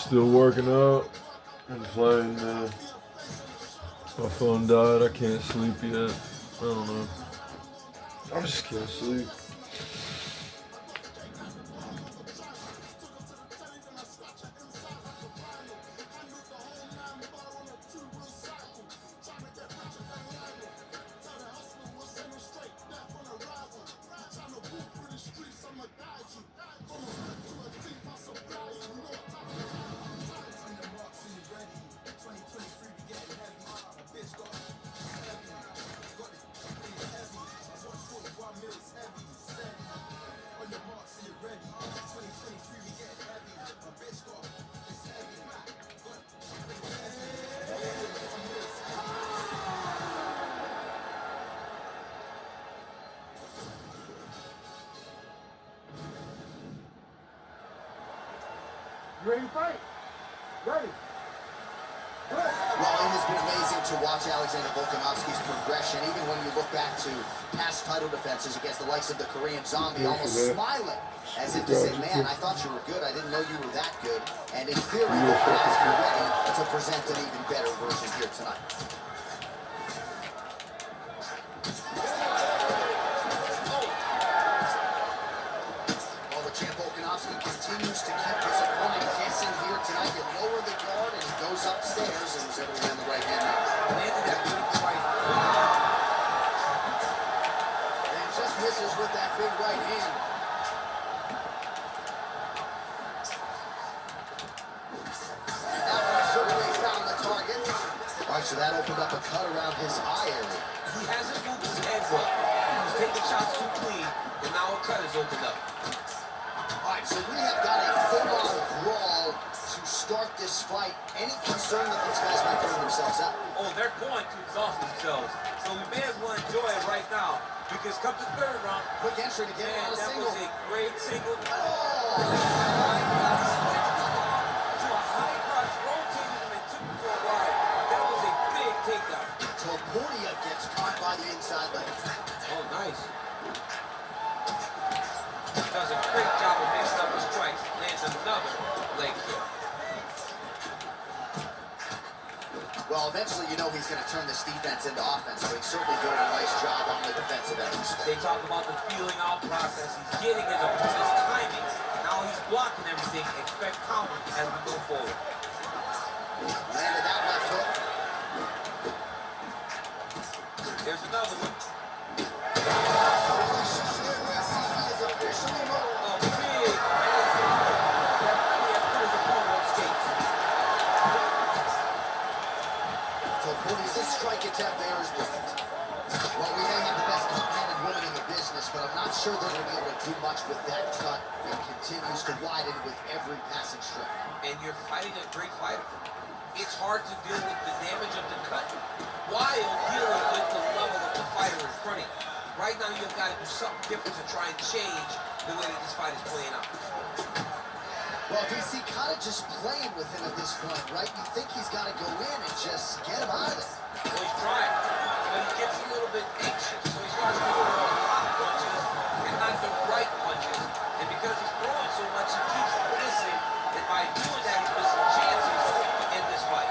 Still working out and playing. My phone died. I can't sleep yet. I don't know. I just can't sleep. Ready to fight? Ready. Well, it has been amazing to watch Alexander Volkanovski's progression, even when you look back to past title defenses against the likes of the Korean Zombie, almost smiling, as if to say, man, I thought you were good, I didn't know you were that good, and in theory, Volkanovski ready to present an even better version here tonight. While the champ Volkanovski continues to keep his opponent guessing here tonight, you lower the guard and he goes upstairs and was able to land the right hand now. And just misses with that big right hand. And that one certainly found the target. All right, so that opened up a cut around his eye area. He hasn't moved his head well. He was taking shots too clean, and now a cut has opened up. All right, so we have got a full-on brawl to start this fight. Any concern that these guys might throw themselves out? Oh, they're going to exhaust themselves. So we may as well enjoy it right now, because come the third round, Quick entry to get him on a that single. was a great single. Oh! To a high cross, rotated him and took him for a ride. That was a big takedown. Topuria gets caught by the inside leg. Oh, nice. Does a great job of mixing up his strikes. Lands another leg kick. Well, eventually you know he's going to turn this defense into offense, so he's certainly doing a nice job on the defensive end. They talk about the feeling out process. He's getting his opponent's timing. Now he's blocking everything. Expect counters as we go forward. Landed that left hook. There's another one. This strike attempt there is perfect. Well, we may have the best cut-handed woman in the business, but I'm not sure they're going to be able to do much with that cut. It continues to widen with every passing strike. And you're fighting a great fighter. It's hard to deal with the damage of the cut while dealing with the level of the fighter in front of you. Right now, you've got to do something different to try and change the way that this fight is playing out. Well, DC kind of just playing with him at this point, right? You think he's got to go in and just get him out of there. Well, he's trying, but he gets a little bit anxious, so he starts to throw a lot of punches and not the right punches. And because he's throwing so much, he keeps missing, and by doing that, he's missing chances in this fight.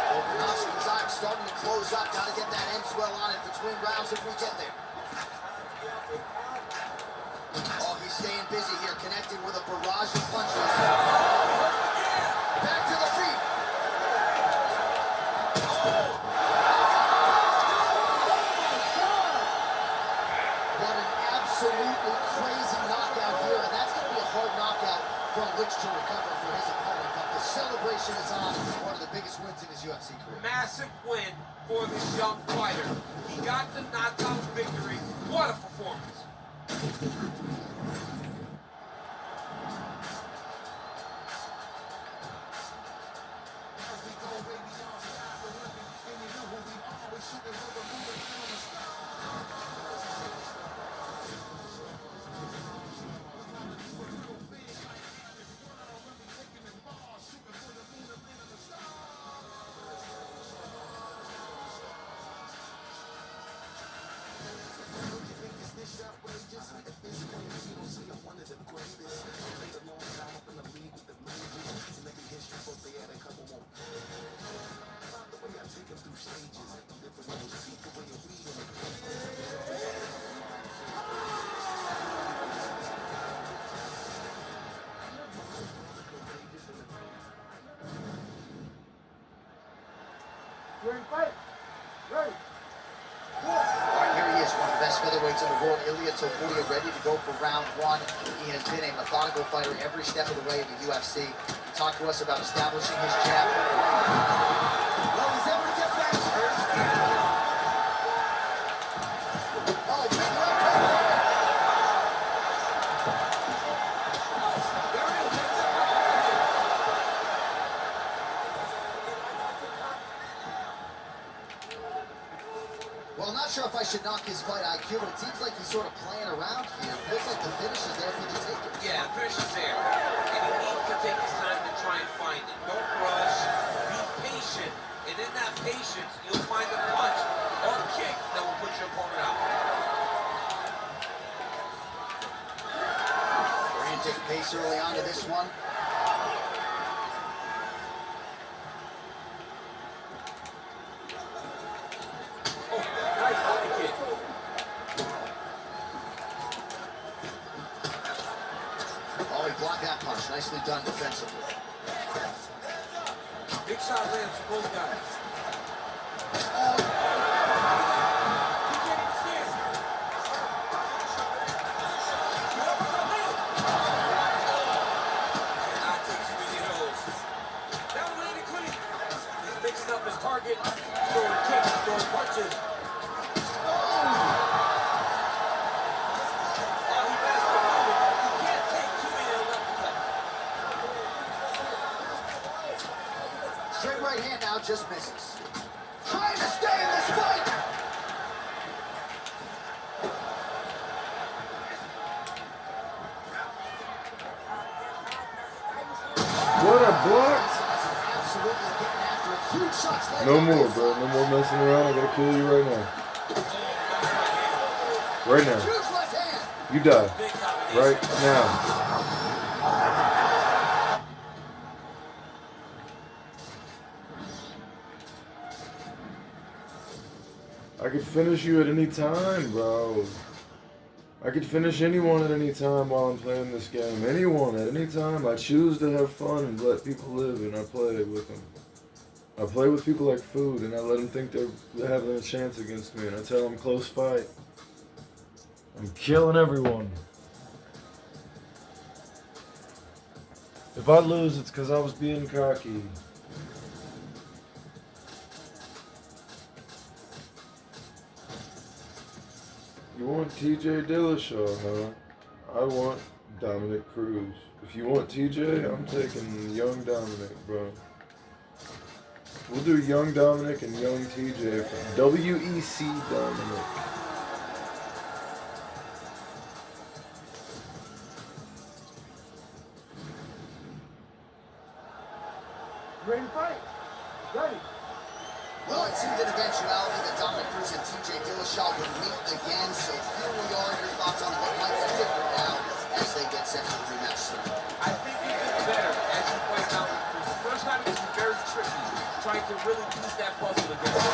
Volkanovski's eyes starting to close up. Got to get that end swell on it between rounds if we get there. Oh, he's staying busy here, connecting with a barrage of punches. Back to the feet. What an absolutely crazy knockout here, and that's going to be a hard knockout from which to recover for his opponent. But the celebration is on. One of the biggest wins in his UFC career. Massive win for this young fighter. He got the knockout victory. What a performance. Ready, fight. Ready. All right, here he is, one of the best featherweights in the world, Ilia Topuria, ready to go for round one. He has been a methodical fighter every step of the way in the UFC. He talked to us about establishing his jab. Well, he's able to get back. Oh, big left hook. Well, I'm not sure if I should knock his fight IQ, but it seems like he's sort of playing around here. It feels like the finish is there for the taking. Yeah, the finish is there. And he needs to take his time to try and find it. Don't rush. Be patient. And in that patience, you'll find a punch or a kick that will put your opponent out. Korean take pace early on to this one. Oh, he blocked that punch. Nicely done defensively. Big shot lands for both guys. Cannot take too many of those. That one landed clean. He's mixing up his target, throwing kicks, throwing punches. Straight right hand now just misses. Trying to stay in this fight. What a blocked! Absolutely getting after it. Huge shots. No more, bro. No more messing around. I gotta kill you right now. Right now. Huge left hand. You die. Right now. I could finish you at any time, bro. I could finish anyone at any time while I'm playing this game. Anyone at any time. I choose to have fun and let people live, and I play with them. I play with people like food, and I let them think they're having a chance against me, and I tell them close fight. I'm killing everyone. If I lose, it's because I was being cocky. You want TJ Dillashaw, huh? I want Dominic Cruz. If you want TJ, I'm taking young Dominic, bro. We'll do young Dominic and young TJ for WEC Dominic. Ready, fight. Ready. Well, it seemed an eventuality that Dominic Cruz and TJ Dillashaw would meet again, so here we are. Your thoughts on what might be different now as they get set for the rematch? I think he did better as he played out with Cruz. The first time it was very tricky, trying to really piece that puzzle together.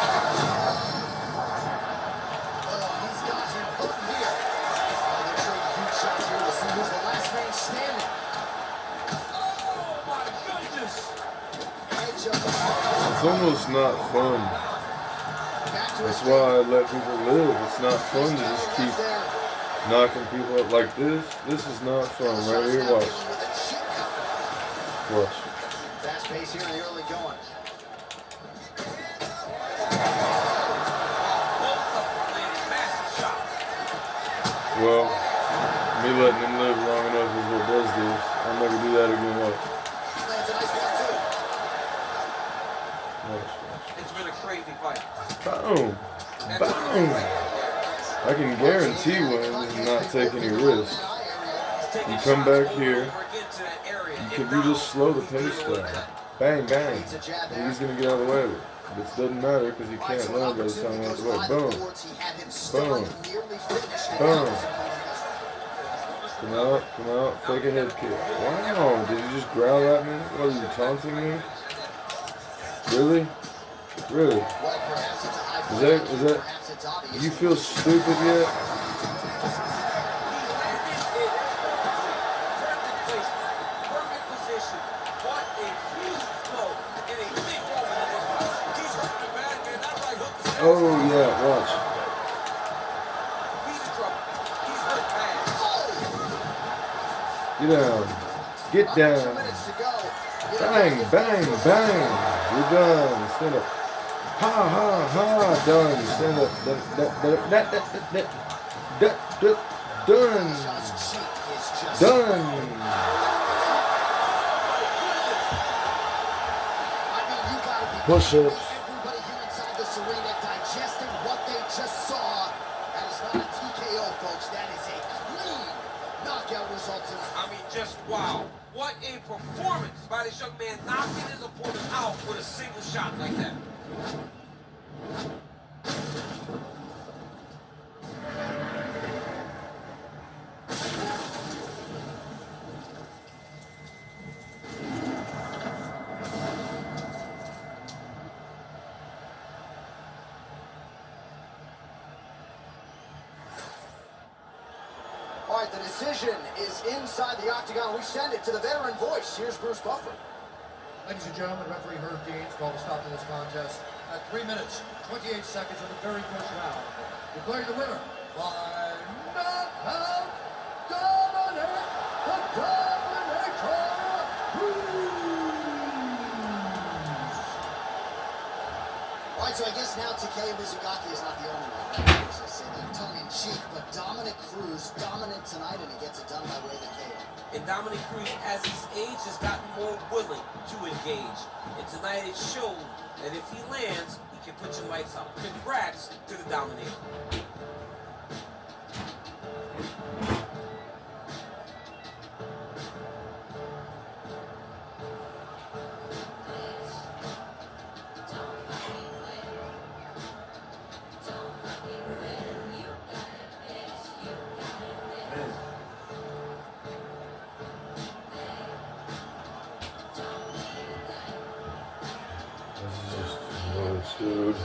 Oh, he's got him put here. Oh, they're trading huge shots here. We'll see who's the last man standing. Oh, my goodness. Edge of the It's almost not fun. That's why I let people live. It's not fun to just keep knocking people up like this. This is not fun. Right here, watch. Watch. Fast pace here in the early going. Well, me letting him live long enough is what does this. I'm not gonna do that again. Watch. Lands a nice one, too. Watch. It's been a crazy fight. Boom. Boom. I can guarantee when not take any risk. You come back here. You just slow the pace down. Bang, bang. And he's going to get out of the way of it. But it doesn't matter because he can't land by the time he's out of the way. Boom. Boom. Boom. Come out. Fake a head kick. Wow. Did you just growl at me? What are you, taunting me? Really? Really? Well, perhaps it's a high Is fly, that, perhaps it's obvious. do you feel stupid yet? Perfect position. What a huge blow and a big moment in this one. He's hurting the bad man. That right hook is Oh, yeah, watch. he's in trouble. He's hurt bad. Get down. Get Under 2 down. minutes to go. Bang, bang, bang. You're done. Stand up. Ha, ha, ha. Done. Stand up. Done. Shaw's cheek is just Done. I mean, you gotta be Push-ups. everybody here inside this arena digested what they just saw. That is not a TKO, folks. That is a clean knockout result tonight. I mean, just wow. What a performance by this young man, knocking his opponent out with a single shot like that. All right, the decision is inside the octagon. We send it to the veteran voice. Here's Bruce Buffer. Ladies and gentlemen, referee Herb Deans called a stop to this contest at 3 minutes, 28 seconds of the very first round. Declaring the winner by knockout, dominate, the Dominator, Bruce. All right, so I guess now Takeo Mizugaki is not the only one. I say that tongue-in-cheek, but Dominic Cruz dominant tonight, and he gets it done by way of the KO. And Dominic Cruz, as his age, has gotten more willing to engage. And tonight it showed that if he lands, he can put your lights out. Congrats to the Dominator. Dude.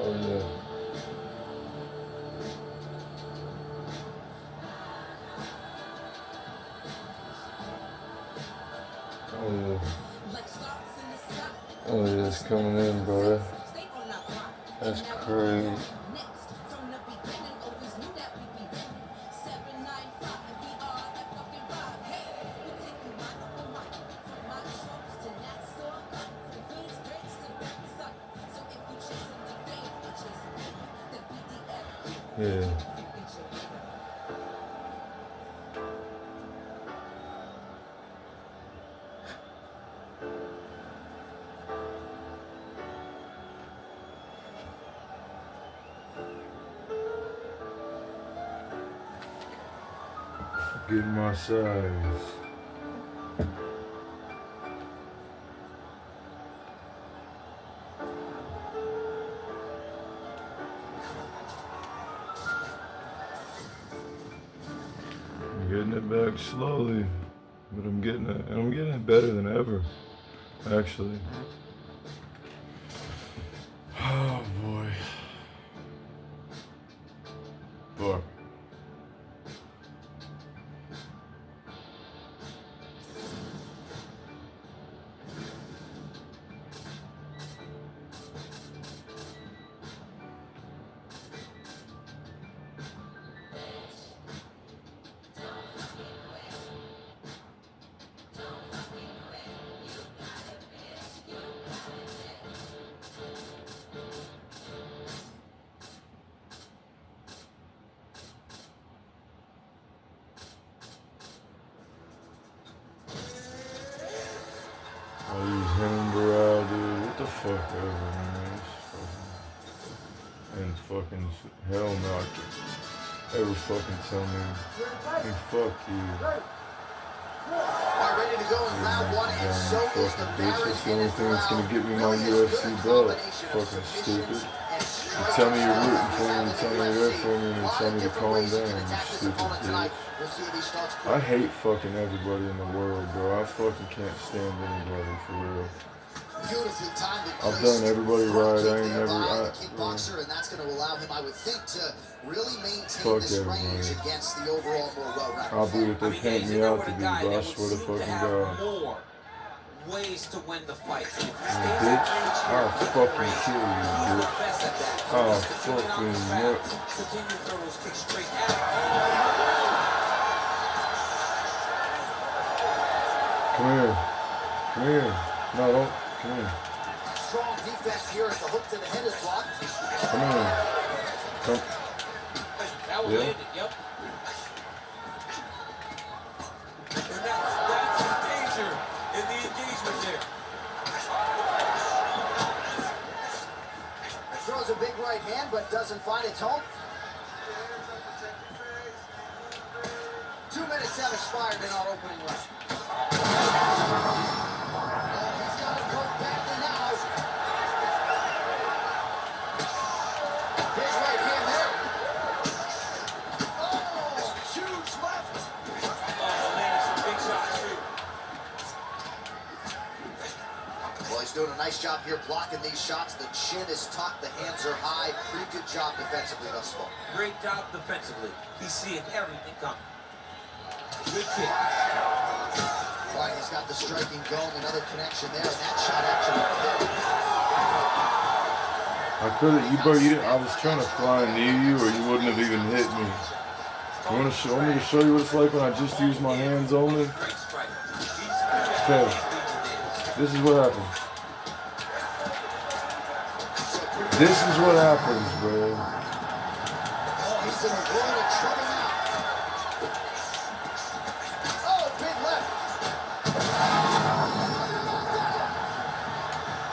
Oh yeah. Oh yeah. Oh yeah, it's coming in, bro. That's crazy. Yeah. Get my size. I'm getting it back slowly, but I'm getting it, and I'm getting it better than ever, actually. Oh boy. Fuck. I'll use him and Burrell, dude. What the fuck ever, man. And fucking hell no, I can't ever fucking tell me. And fuck you. Are ready to go in round one, and so is the bitch. That's the only thing that's gonna get me my UFC belt. Fucking stupid. You tell me you're rooting for me, you tell me you're there for me, and you tell me to calm down, you stupid bitch. I hate fucking everybody in the world, bro. I fucking can't stand anybody, for real. I've done everybody right. I ain't never. Kickboxer, and that's going to allow him, I would think, to really maintain fuck this range everybody. against the overall more well-rounded. I'll be what they paint me out to be, but I swear to fucking God. Ways to win the fight. Bitch, I'll fucking kill you, bitch. I'll fucking what? Come here. Come here. No, don't. Come here. Strong defense here as the hook to the head is blocked. Come here. Come. That was landed, yep. And that's the danger in the engagement there. Throws a big right hand, but doesn't find its home. 2 minutes have expired in our opening round. He's got it broke badly now. Big right hand there. Oh, huge left. Oh, man, some big shots, too. Well, he's doing a nice job here blocking these shots. The chin is tucked, the hands are high. Pretty good job defensively thus far. Great job defensively. He's seeing everything coming. Good kick. Right, he's got the striking going, another connection there, and that shot actually I couldn't, bro, you didn't, I was trying to fly near you or you wouldn't have even hit me. You want me to show you what it's like when I just use my hands only? Okay, this is what happens. This is what happens, bro. Oh, he's in a world of trouble now. Oh, big left.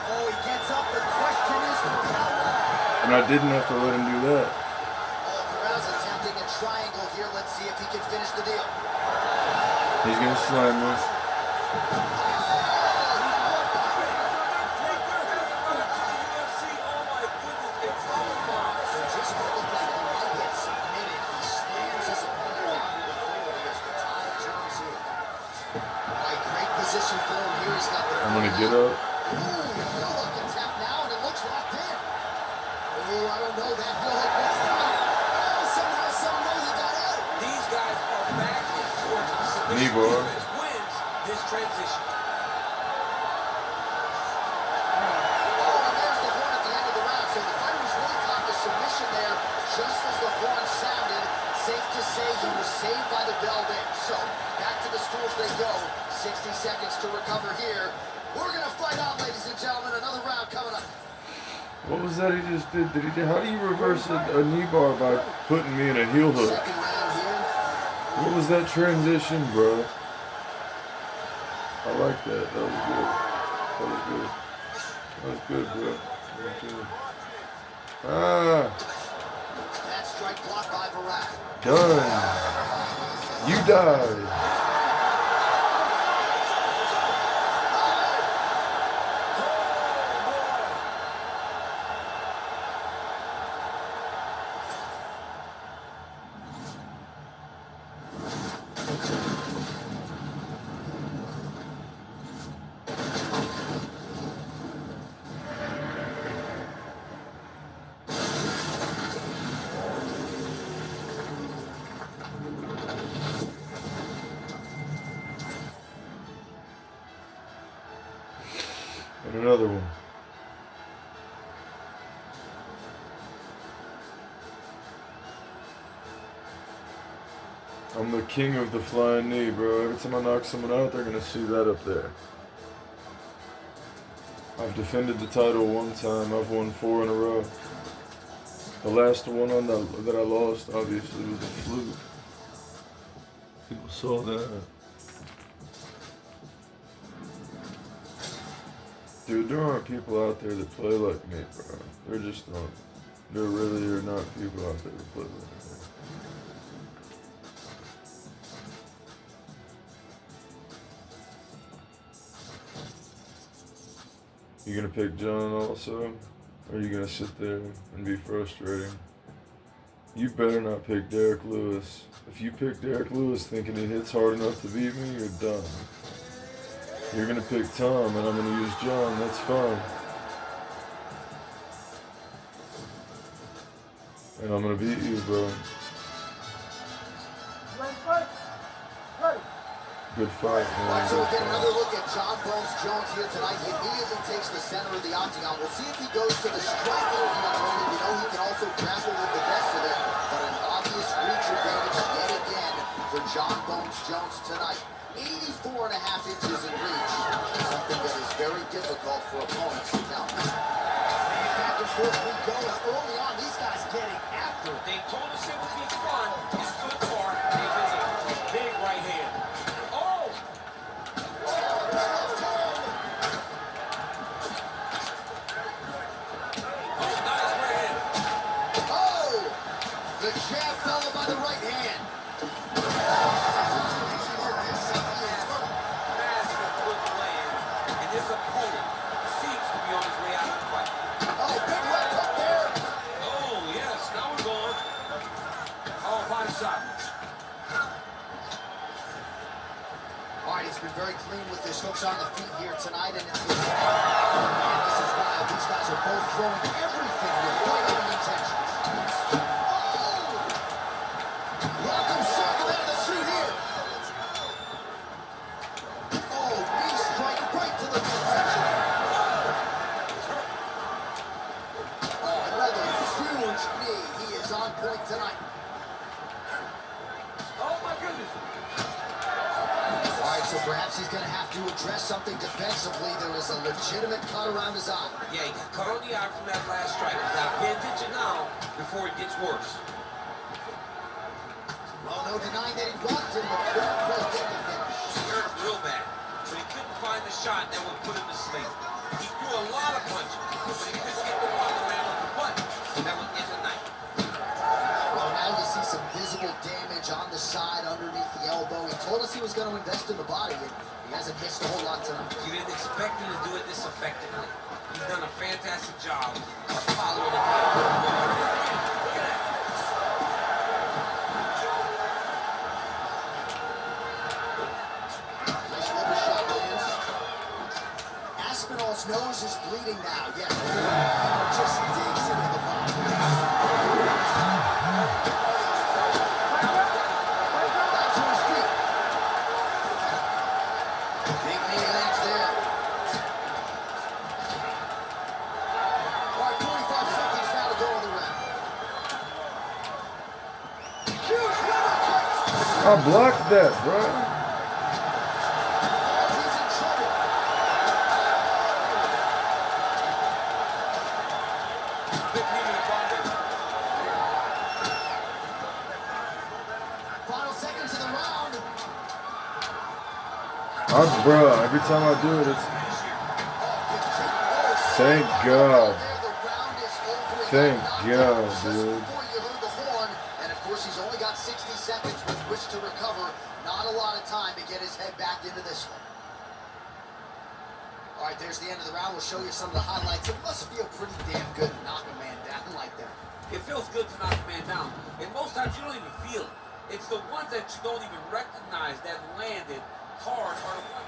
Oh, he gets up. The question is for how long? And I didn't have to let him do that. Oh, Corral's attempting a triangle here. Let's see if he can finish the deal. He's gonna slam me. I'm gonna get up. Knee bar. Wins this transition. There's the horn at the end of the round. So the fighters really caught the submission there just as the horn sounded. Safe to say he was saved by the bell there. So back to the stools they go. 60 seconds to recover here. We're gonna fight on, ladies and gentlemen. Another round coming up. What was that he just did? How do you reverse a knee bar by putting me in a heel hook? Second round here. What was that transition, bro? I like that. That was good. That was good. That was good, bro. That was good. Ah. That strike blocked by Barak. Done. You died. And another one. I'm the king of the flying knee, bro. Every time I knock someone out, they're gonna see that up there. I've defended the title one time. I've won 4 in a row. The last one on that I lost, obviously, was a fluke. People saw that. Dude, there aren't people out there that play like me, bro. There just aren't. There really are not people out there that play like me. You gonna pick John also? Or are you gonna sit there and be frustrating? You better not pick Derek Lewis. If you pick Derek Lewis thinking he hits hard enough to beat me, you're done. You're gonna pick Tom and I'm gonna use John, that's fine. And I'm gonna beat you, bro. Ready, fight. Ready. Good fight, man. All right, so Good we'll get fight. another look at John Bones Jones here tonight. He immediately takes the center of the octagon. We'll see if he goes to the striker here. You know he can also grapple with the best of it, but an obvious reach advantage yet again for John Bones Jones tonight. 84.5 inches in reach, something that is very difficult for opponents to counter. Back and forth we go, and early on, these guys getting after it. They told us it would be fun. It's good for a big right hand. Oh! Oh, nice right hand. Oh! The jab followed by the right hand. Massive good land, and his opponent seems to be on his way out of the fight. Oh, big left hook there. Oh, yes, now we're going. Oh, body shot. All right, he's been very clean with his hooks on the feet here tonight, and it's this is wild. These guys are both throwing everything with fighting intentions. Oh! Welcome circle out of the shoot here. Oh, knee strike right to the midsection. Oh, another huge knee. He is on point tonight. Oh, my goodness. All right, so perhaps he's going to have to address something defensively. There is a legitimate cut around his eye. Yeah, he got cut on the eye from that last strike. He's got to pay attention now before it gets worse. Well, no denying that he walked him, but couldn't quite get the finish. He hurt him real bad, but he couldn't find the shot that would put him to sleep. He threw a lot of punches, but he couldn't get the one around with the button that would end the night. Well, now you see some visible damage on the side underneath the elbow. He told us he was going to invest in the body, and he hasn't missed a whole lot tonight. You didn't expect him to do it this effectively. He's done a fantastic job of following the game. Look at that. Nice liver shot lands. Aspinall's nose is bleeding now. Yes, just digs into the body. Back to his feet. Big knee lands there. All right, 45 seconds now to go in the round. Huge liver kick. I blocked that, bro. He's in trouble. Big knee to the body. Final seconds of the round. Bro, every time I do it, it's... Thank God. Thank God, dude. Before you heard the horn, and of course he's only got 60 seconds with which to recover. Not a lot of time to get his head back into this one. All right, there's the end of the round. We'll show you some of the highlights. It must feel pretty damn good to knock a man down like that. It feels good to knock a man down. And most times you don't even feel it. It's the ones that you don't even recognize that landed hard are the ones.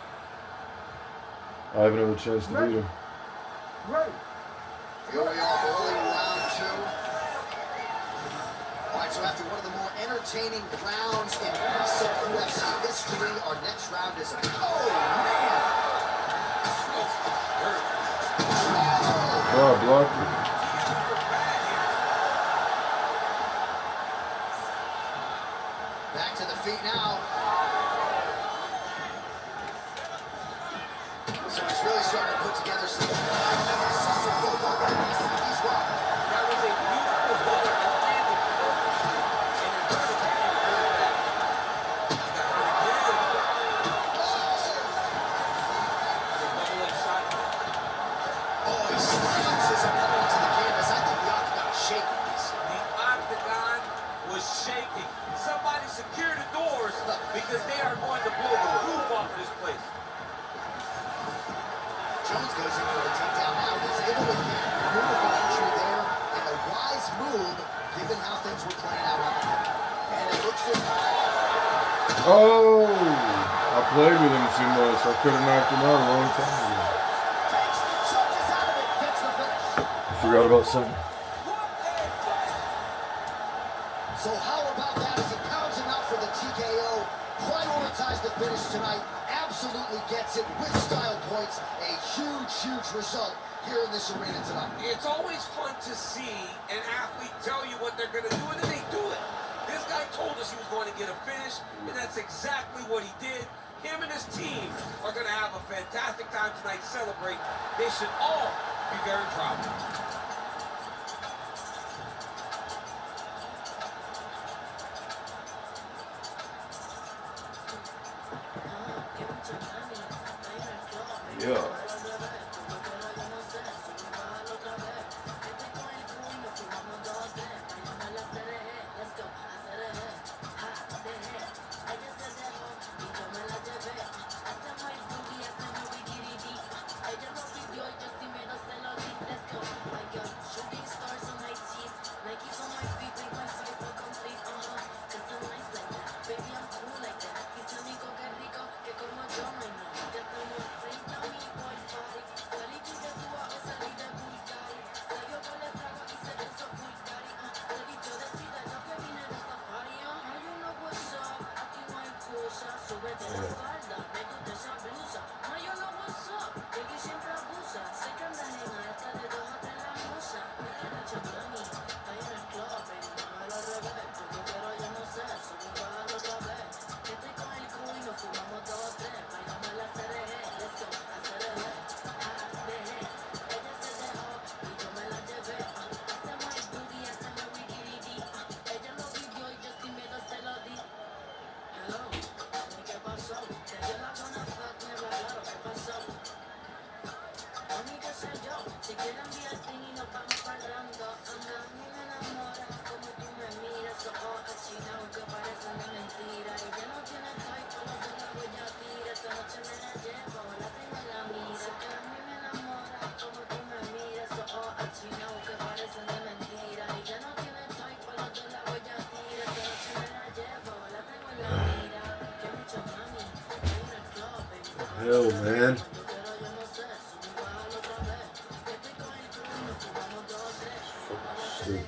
I haven't had a chance to beat him. Ready. Here we are, early round two. All right, so after one of the more entertaining rounds in recent UFC history, our next round is oh man! Oh, I blocked it. Back to the feet now. So he's really starting to put together some consistent football. He's well. That was a beautiful hook that landed perfectly. And it hurt his hand really bad. He got hurt again. The double leg shot. Jones goes in for the takedown now. He's able to get beautiful entry there, and a wise move given how things were playing out on the field. And it looks as Oh, I played with him too much. I could have knocked him out a long time ago. takes the charges out of it, gets the finish. I forgot about something. So how about that as he pounds him out for the TKO? Prioritized the finish tonight. Absolutely gets it with style points. A huge, huge result here in this arena tonight. It's always fun to see an athlete tell you what they're going to do, and then they do it. This guy told us he was going to get a finish, and that's exactly what he did. Him and his team are going to have a fantastic time tonight, celebrate. They should all be very proud. Yeah. Hell, man. Stupid.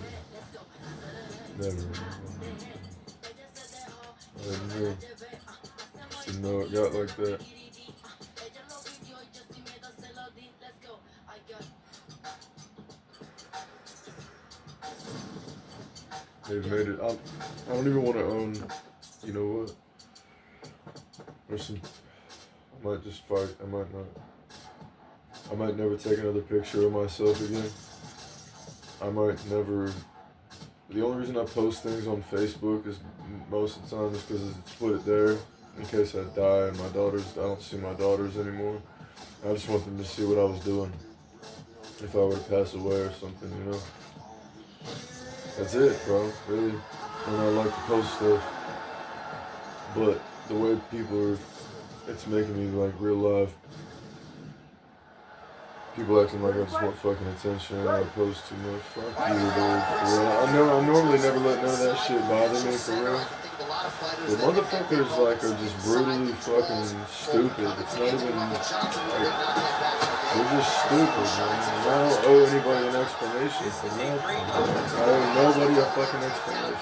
Never. I didn't know. Just didn't know it got like that. They've made it. I don't even want to own. You know what? There's some. I might just fight. I might not. I might never take another picture of myself again. I might never. The only reason I post things on Facebook is most of the time is because it's put it there in case I die and I don't see my daughters anymore. I just want them to see what I was doing if I were to pass away or something, you know. That's it, bro. Really. And I like to post stuff, but the way people are, it's making me like real life. People acting like I just want fucking attention. I post too much. Fuck you, dude. For real. I normally never let none of that shit bother me, for real. The motherfuckers like are just brutally fucking stupid. It's not even like, they're just stupid, man. And I don't owe anybody an explanation for nothing. I owe nobody a fucking explanation.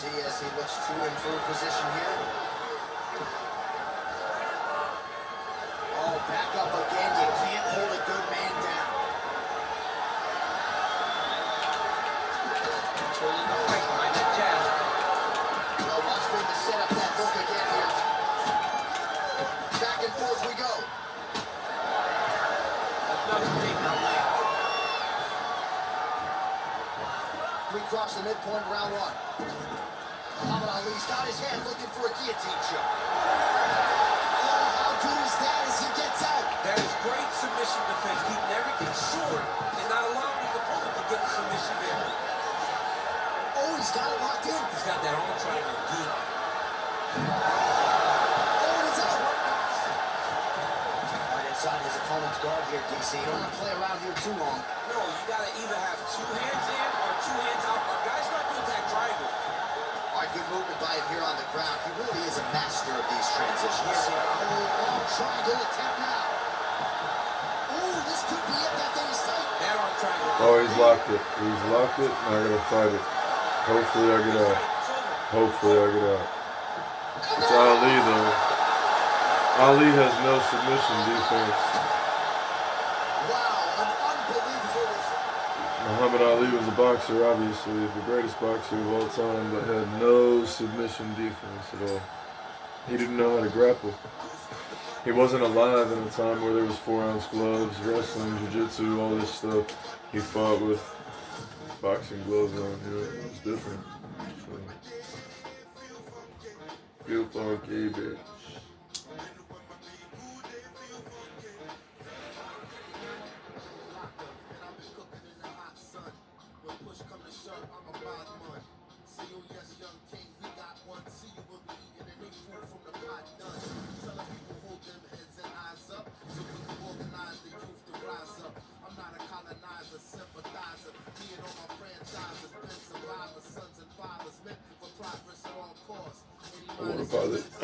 As he looks to improve position here. Oh, back up again. You can't hold a good man down. Well, watch for him to set up that hook again here. Back and forth we go. Another takedown. We cross the midpoint of round one. Muhammad Ali's got his hand looking for a guillotine choke. Oh, how good is that as he gets out? That is great submission defense, keeping everything short and not allowing his opponent to get the submission there. Oh, he's got it locked in. He's got that arm triangle deep. Oh, it's out. Right inside his opponent's guard here, DC. You don't want to play around here too long. No, you got to either have two hands in or two hands out. Our guys start to attack triangle. All right, good movement by him here on the ground. He really is a master of these transitions. Yeah. Oh, long triangle attempt now. Oh, this could be it. That thing is tight. That arm triangle. Oh, he's locked it. He's locked it, and I gotta fight it. Hopefully I get out. Hopefully I get out. It's Ali though. Ali has no submission defense. Wow, an unbelievable result. Muhammad Ali was a boxer, obviously, the greatest boxer of all time, but had no submission defense at all. He didn't know how to grapple. He wasn't alive in a time where there was 4-ounce gloves, wrestling, jiu-jitsu, all this stuff. He fought with boxing gloves on, you know, it was different. So, feel funky, bitch.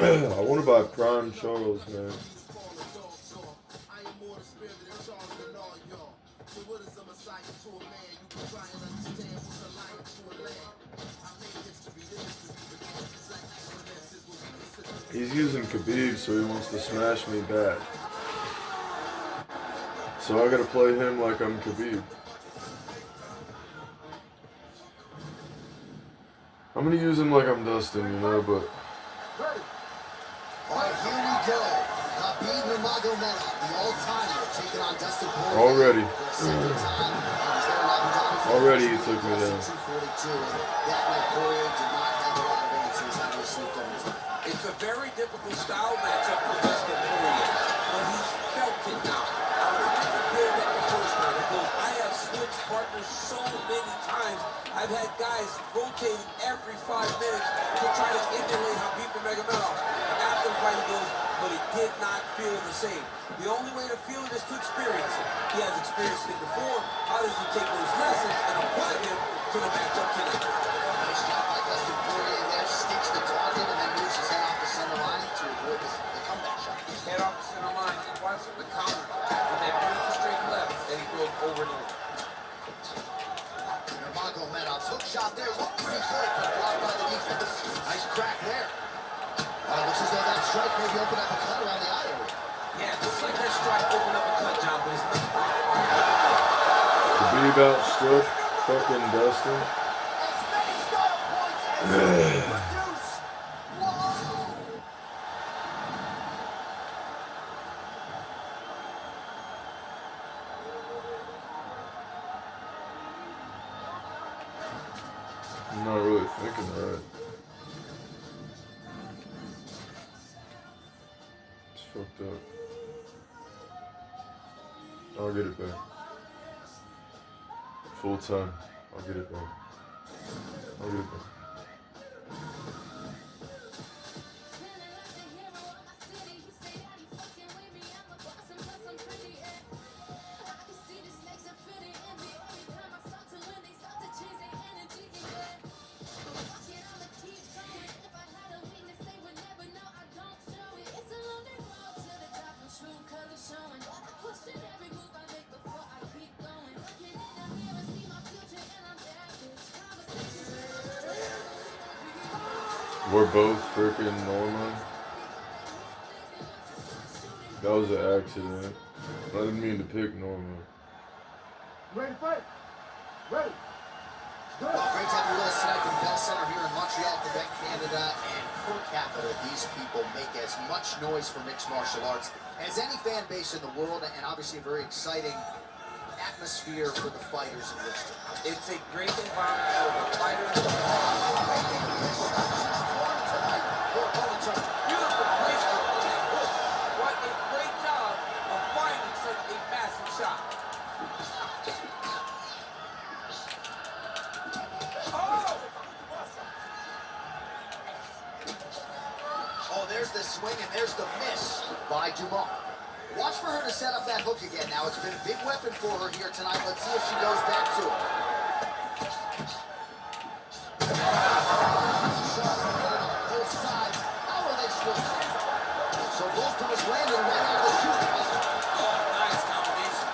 I want to buy Prime Charles, man. He's using Khabib, so he wants to smash me bad. So I gotta play him like I'm Khabib. I'm gonna use him like I'm Dustin, you know, but... All right, here we go. Khabib Nurmagomedov, the all-timer, taking on Dustin Poirier. Already. For a second time. Already he took me down. 242, and that night Poirier did not have a lot of answers how he slipped on it. It's a very difficult style matchup for Dustin Poirier, but he's felt it now. I remember the build up the first time. He goes, I have switched partners so many times. I've had guys rotating every 5 minutes to try to emulate Khabib Nurmagomedov. After the fight he goes, but it did not feel the same. The only way to feel it is to experience it. He has experienced it before. How does he take those lessons and apply them to the matchup tonight? Nice job by Dustin Poirier there. Sticks the target and then moves his head off the center line to avoid the comeback shot. Head off the center line and watch the counter with that beautiful straight left that he throws over and over. Nurmagomedov's hook shot there. What was he good, but blocked by the defense. Nice crack there. Looks as though that strike maybe opened up a cut around the eye area. Yeah, it looks like that strike opened up a cut, John, but it's not. Khabib outstruck fucking Dustin. I'm not really thinking right. It's fucked up. I'll get it back. Full time. I'll get it back. I'll get it back. We're both freaking Norman. That was an accident. I didn't mean to pick Norman. Ready to fight? Ready. Well, great to have you with us tonight from Bell Center here in Montreal, Quebec, Canada. And per capita, these people make as much noise for mixed martial arts as any fan base in the world. And obviously a very exciting atmosphere. atmosphere for the fighters in Winston? It's a great environment for the fighters. Beautiful placement on that hook. What a great job of finding such a massive shot. Oh, there's the swing and there's the miss by Dumont. Watch for her to set up that hook again now. It's been a big weapon for her here tonight. Let's see if she goes back to it. Both sides. How are they still? So both guys landing right out of the chute. Oh, nice combination.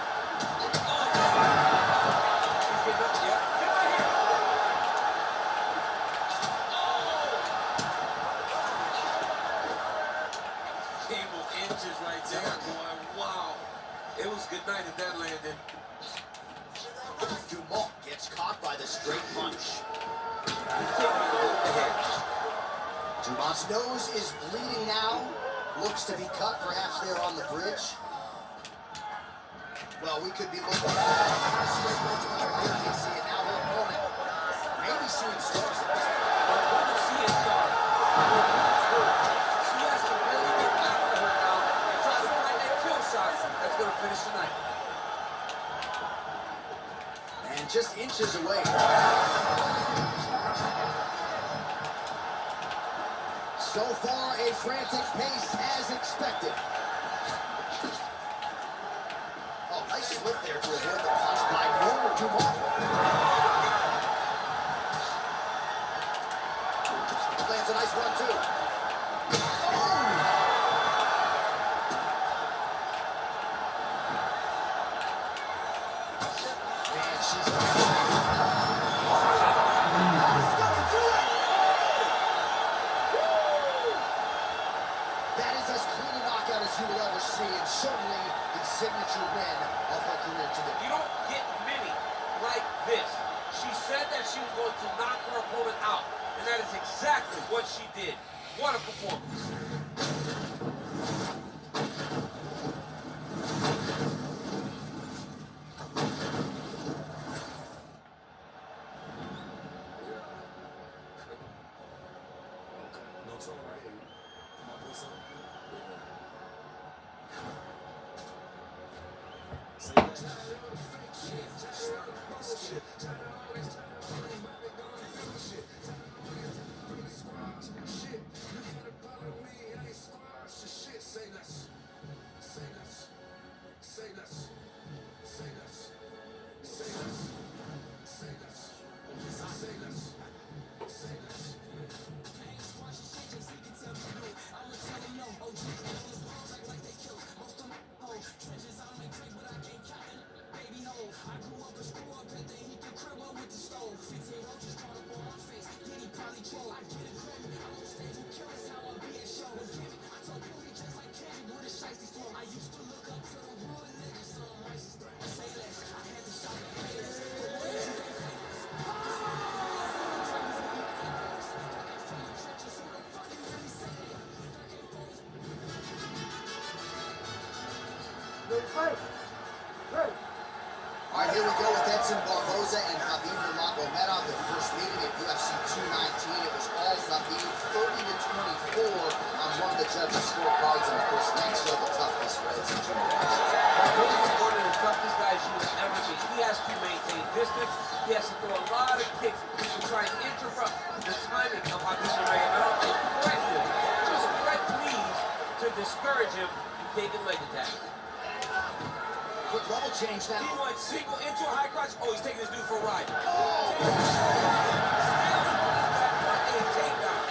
Oh, he's getting up. Yep. Get right here. Cable inches right there, boy. Wow. It was good night if that landed. Dumont gets caught by the straight punch. Dumont's nose is bleeding now. Looks to be cut, perhaps there on the bridge. Well, we could be looking at a straight punch by her here, Casey, and now her opponent maybe seeing stars. We're going to see it start. She has to really get after her now and try to find that kill shot that's going to finish tonight. And just inches away. So far, a frantic pace as expected. Oh, nice slip there to avoid the punch by Norma Dumont. Lands a nice one, too. And she's you will ever see, and certainly the signature win of her career today. You don't get many like this. She said that she was going to knock her opponent out, and that is exactly what she did. What a performance. All right, here we go with Edson Barboza and Khabib Nurmagomedov. Their first meeting at UFC 219. It was all Khabib, 30-24 on one of the judges' scorecards. And of course, next level toughness for Edson Jr. Barboza is one of the toughest guys you will ever meet. He has to maintain distance. He has to throw a lot of kicks to try and interrupt the timing of Khabib Nurmagomedov and threaten him. Just threat, please, to discourage him from taking leg attacks. Quick level change now. He went single into a high crotch. Oh, he's taking this dude for a ride. What a takedown.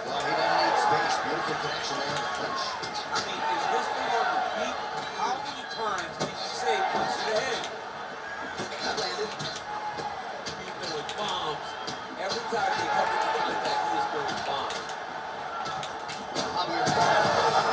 Well, he didn't need space. Beautiful connection there in the clinch. I mean, is this thing on repeat? How many times did you say punch to the head? That landed. He's throwing bombs. Every time they come into contact, he is throwing bombs. Javier.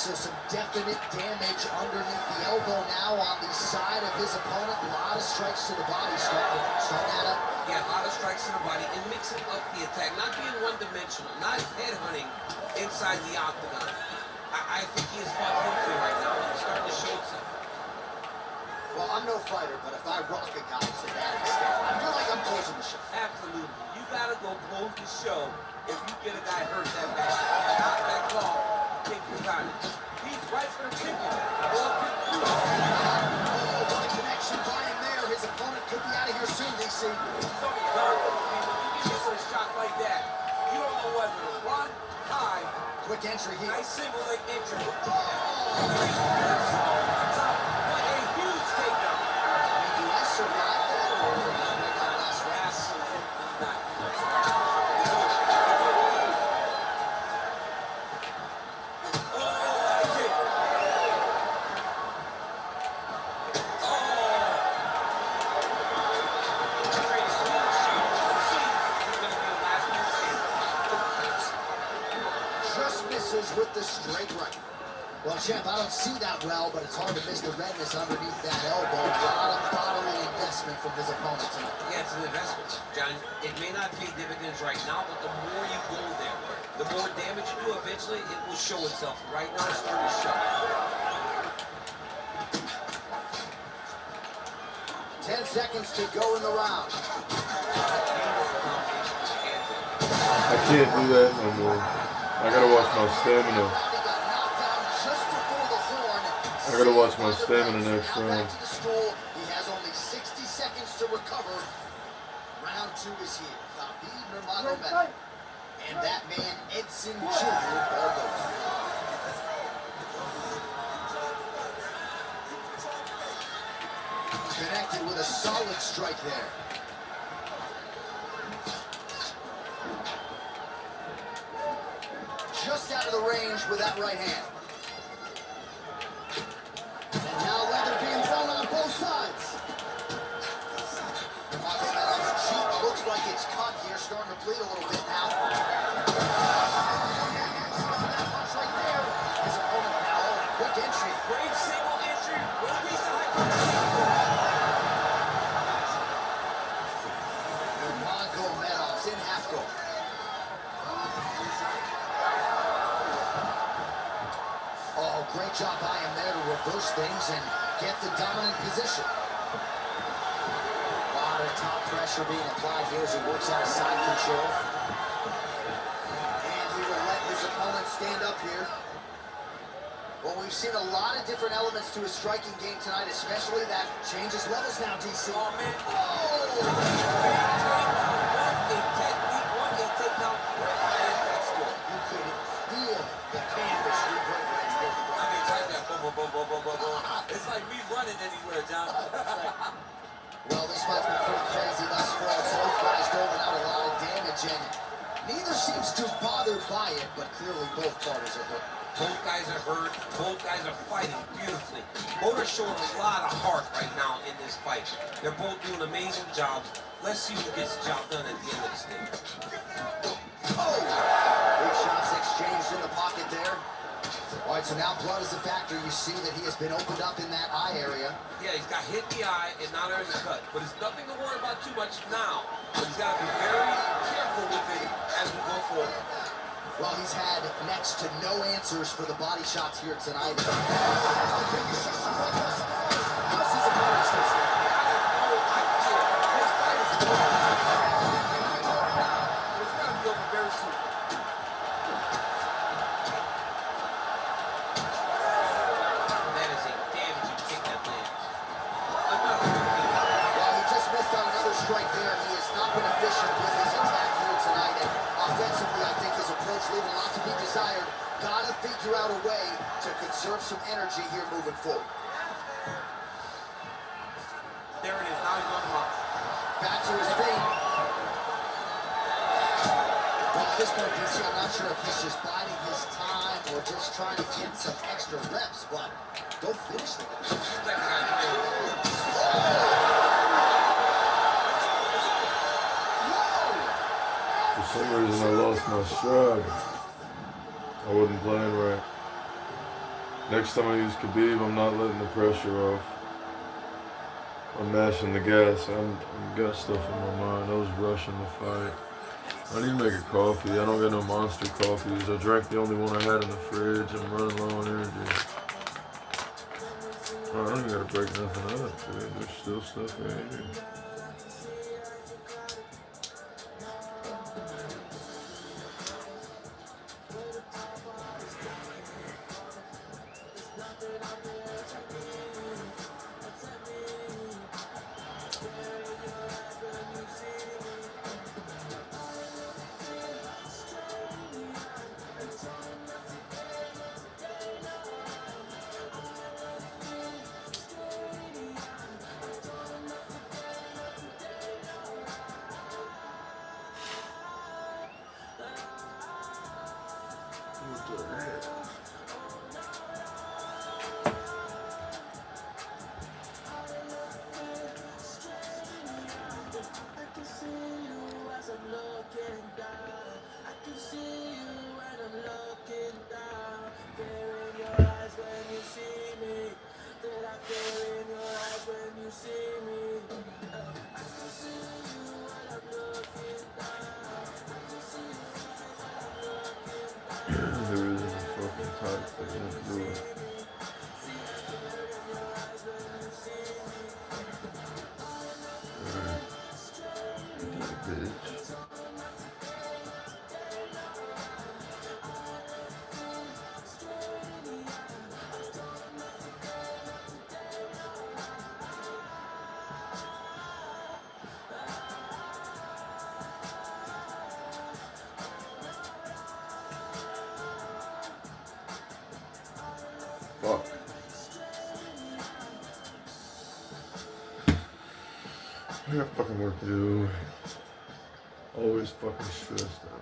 So some definite damage underneath the elbow now on the side of his opponent. A lot of strikes to the body starting to add up. Yeah, a lot of strikes to the body and mixing up the attack, not being one-dimensional, not headhunting inside the octagon. I think he is fought beautifully right now, and he's starting to show itself. Well, I'm no fighter, but if I rock a guy to that extent, I feel like I'm closing the show. Absolutely. You gotta go close the show if you get a guy hurt that bad. Not that call. Take your time. He's right for the ticket. Oh, what a connection by him there. His opponent could be out of here soon, DC. So done. I mean, when you get hit with a shot like that, you don't know whether to run, hide. Quick entry here. Nice single leg entry. Oh! What a huge takedown. Do I survive that, or will I make that last round? Absolutely not. Just misses with the straight right. Well, champ, I don't see that well, but it's hard to miss the redness underneath that elbow. A lot of bodily investment from his opponent tonight. Yeah, it's an investment, John. It may not pay dividends right now, but the more you go there, the more damage you do, eventually it will show itself. Right now, it's starting to show. 10 seconds to go in the round. I can't do that no more. I gotta watch my stamina. I gotta watch my stamina next round. He has only 60 seconds to recover. Round 2 is here. Khabib Nurmagomedov. And that man, Edson Jr. Barboza. Connected with a solid strike there. Just out of the range with that right hand. And now leather being thrown on both sides. Nurmagomedov's cheek looks like it's cut here, starting to bleed a little bit now. Right there. His opponent now on a quick entry. Great single entry. Nurmagomedov's in half guard. Oh, great job by him there to reverse things and get the dominant position. A lot of top pressure being applied here as he works out of side control. And he will let his opponent stand up here. Well, we've seen a lot of different elements to his striking game tonight, especially that changes levels now, DC. Oh, man. Oh! What a takedown. You could feel the canvas reverberating here. I mean, like that. Boom, boom, boom, boom, boom, boom. It's like me running anywhere, John. Well, this fight's been pretty crazy thus far. Both guys doling out a lot of damage, and neither seems too bothered by it, but clearly both parties are hurt. Both guys are hurt. Both guys are fighting beautifully. Both are showing a lot of heart right now in this fight. They're both doing amazing jobs. Let's see who gets the job done at the end of this thing. Oh! Big shots exchanged in the pocket there. All right, so now blood is a factor. You see that he has been opened up in that eye area. Yeah, he's got hit in the eye, and now there's a cut. But it's nothing to worry about too much now. But he's got to be very careful with it as we go forward. Well, he's had next to no answers for the body shots here tonight. How's his opponent still standing? It's got to be over very soon. That is a damaging kick that lands. Well, he just missed on another strike there. He has not been efficient with his attack here tonight. And offensively, I think his approach leaving a lot to be desired. Gotta figure out a way to conserve some energy here moving forward. There it is. Now he's on the mount. Back to his feet. Well, at this point, DC, I'm not sure if he's just biding his time or just trying to get some extra reps, but go finish the guy. For some reason, I lost my stride. I wasn't playing right. Next time I use Khabib, I'm not letting the pressure off. I'm mashing the gas. I'm got stuff in my mind. I was rushing the fight. I need to make a coffee. I don't got no Monster coffees. I drank the only one I had in the fridge. I'm running low on energy. I don't even gotta break nothing up, dude. There's still stuff right here. There isn't a fucking type that won't do it. Alright. Bitch. Fuck. I got fucking work to do. Always fucking stressed out.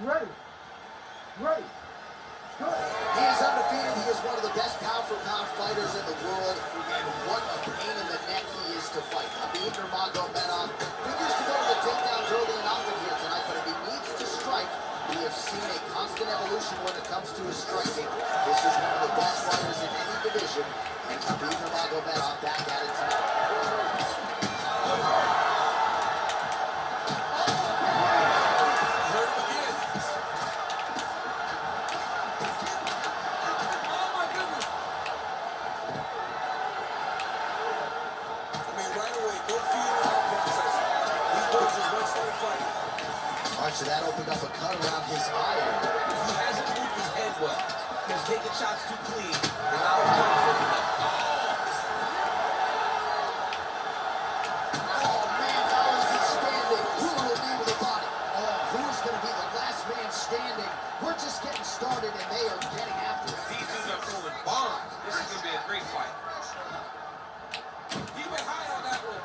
Ready. Ready. Go. He is undefeated. He is one of the best pound-for-pound fighters in the world. And what a pain in the neck he is to fight. Khabib Nurmagomedov figures to go to the takedowns early and often here tonight, but if he needs to strike, we have seen a constant evolution when it comes to his striking. This is one of the best fighters in any division, and Khabib Nurmagomedov back at it tonight. So that opened up a cut around his eye. He hasn't moved his head well. He's taking shots too clean. And now it's oh man, how is he standing? Brutal knee to the body. Oh. Great fight. He went high on that one.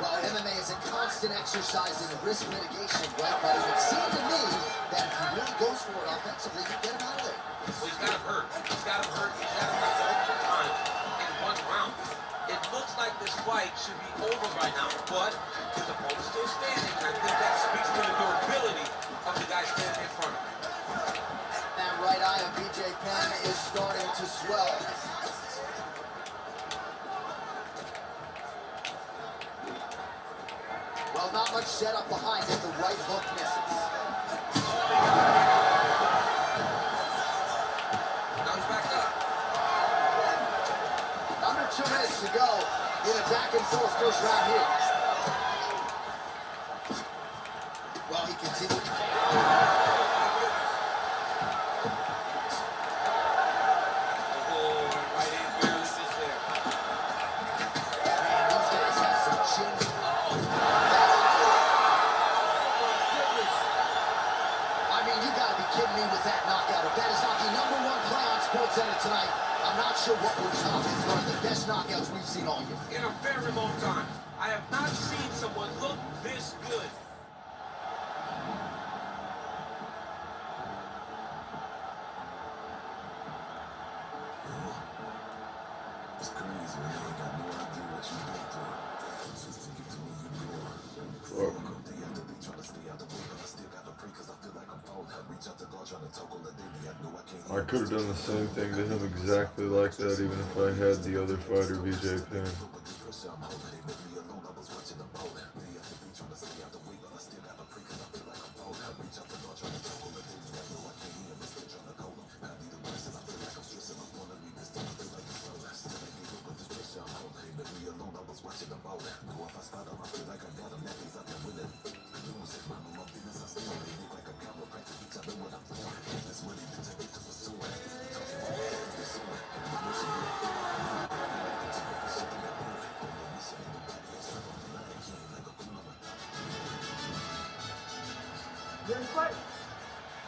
Well, MMA is a constant exercise in risk mitigation, right? But it would seem to me that if he really goes for it offensively, you get him out of there. Well, he's got him hurt. He's got him hurt. He's got him hurt multiple times in one round. It looks like this fight should be over right now, but his opponent's still standing, and I think that speaks to the durability of the guy standing in front of him. That right eye of BJ Penn is starting to swell. Well, not much setup behind it. The right hook misses. Now he's back up. Under 2 minutes to go in a back-and-forth first round here. Well, he continued. Tonight, I'm not sure what we're talking. One of the best knockouts we've seen all year. In a very long time. I have not seen someone look this good. It's crazy, man. I ain't got no idea what you've been through. Just to get to where you going. Day after day trying to stay out the way, but I still gotta pray because I feel like I'm falling. Reach out to God trying to talk all the day. I know I can't. I could have done the same thing to him exactly like that, even if I had the other fighter, BJ Penn.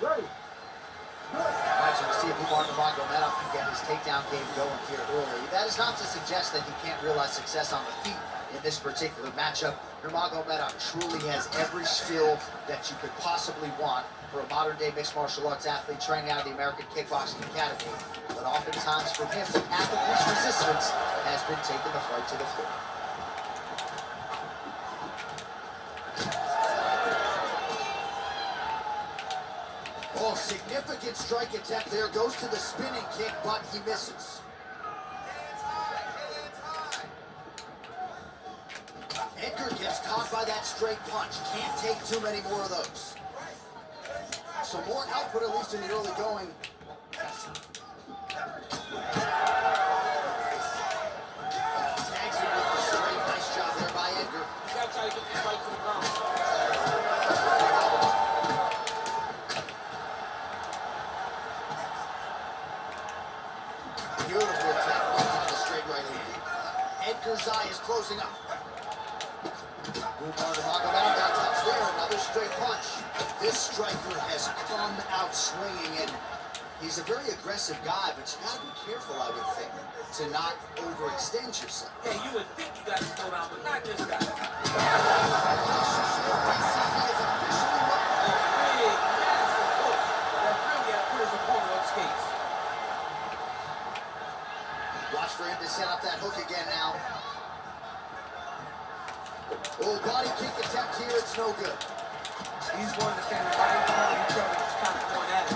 Ready. All right, so we'll see if Nurmagomedov can get his takedown game going here early. That is not to suggest that he can't realize success on the feet in this particular matchup. Nurmagomedov truly has every skill that you could possibly want for a modern-day mixed martial arts athlete training out of the American Kickboxing Academy. But oftentimes for him, the path of least resistance has been taking the fight to the floor. Oh, significant strike attempt there. Goes to the spinning kick, but he misses. Edgar gets caught by that straight punch. Can't take too many more of those. So more output, at least in the early going. Tags him with the straight. Nice job there by Edgar. You gotta try to get this fight to the ground. Beautiful technique on the straight right hand. Edgar's eye is closing up. Nurmagomedov got touched there. Another straight punch. This striker has come out swinging, and he's a very aggressive guy, but you gotta be careful, I would think, to not overextend yourself. Yeah, you would think you got to slow down, but not this guy. He is officially Big, massive hook that really had put his opponent on skates. Watch for him to set up that hook again now. Oh, body kick attempt here, it's no good. These ones are standing right in front of each other, just kind of going at it.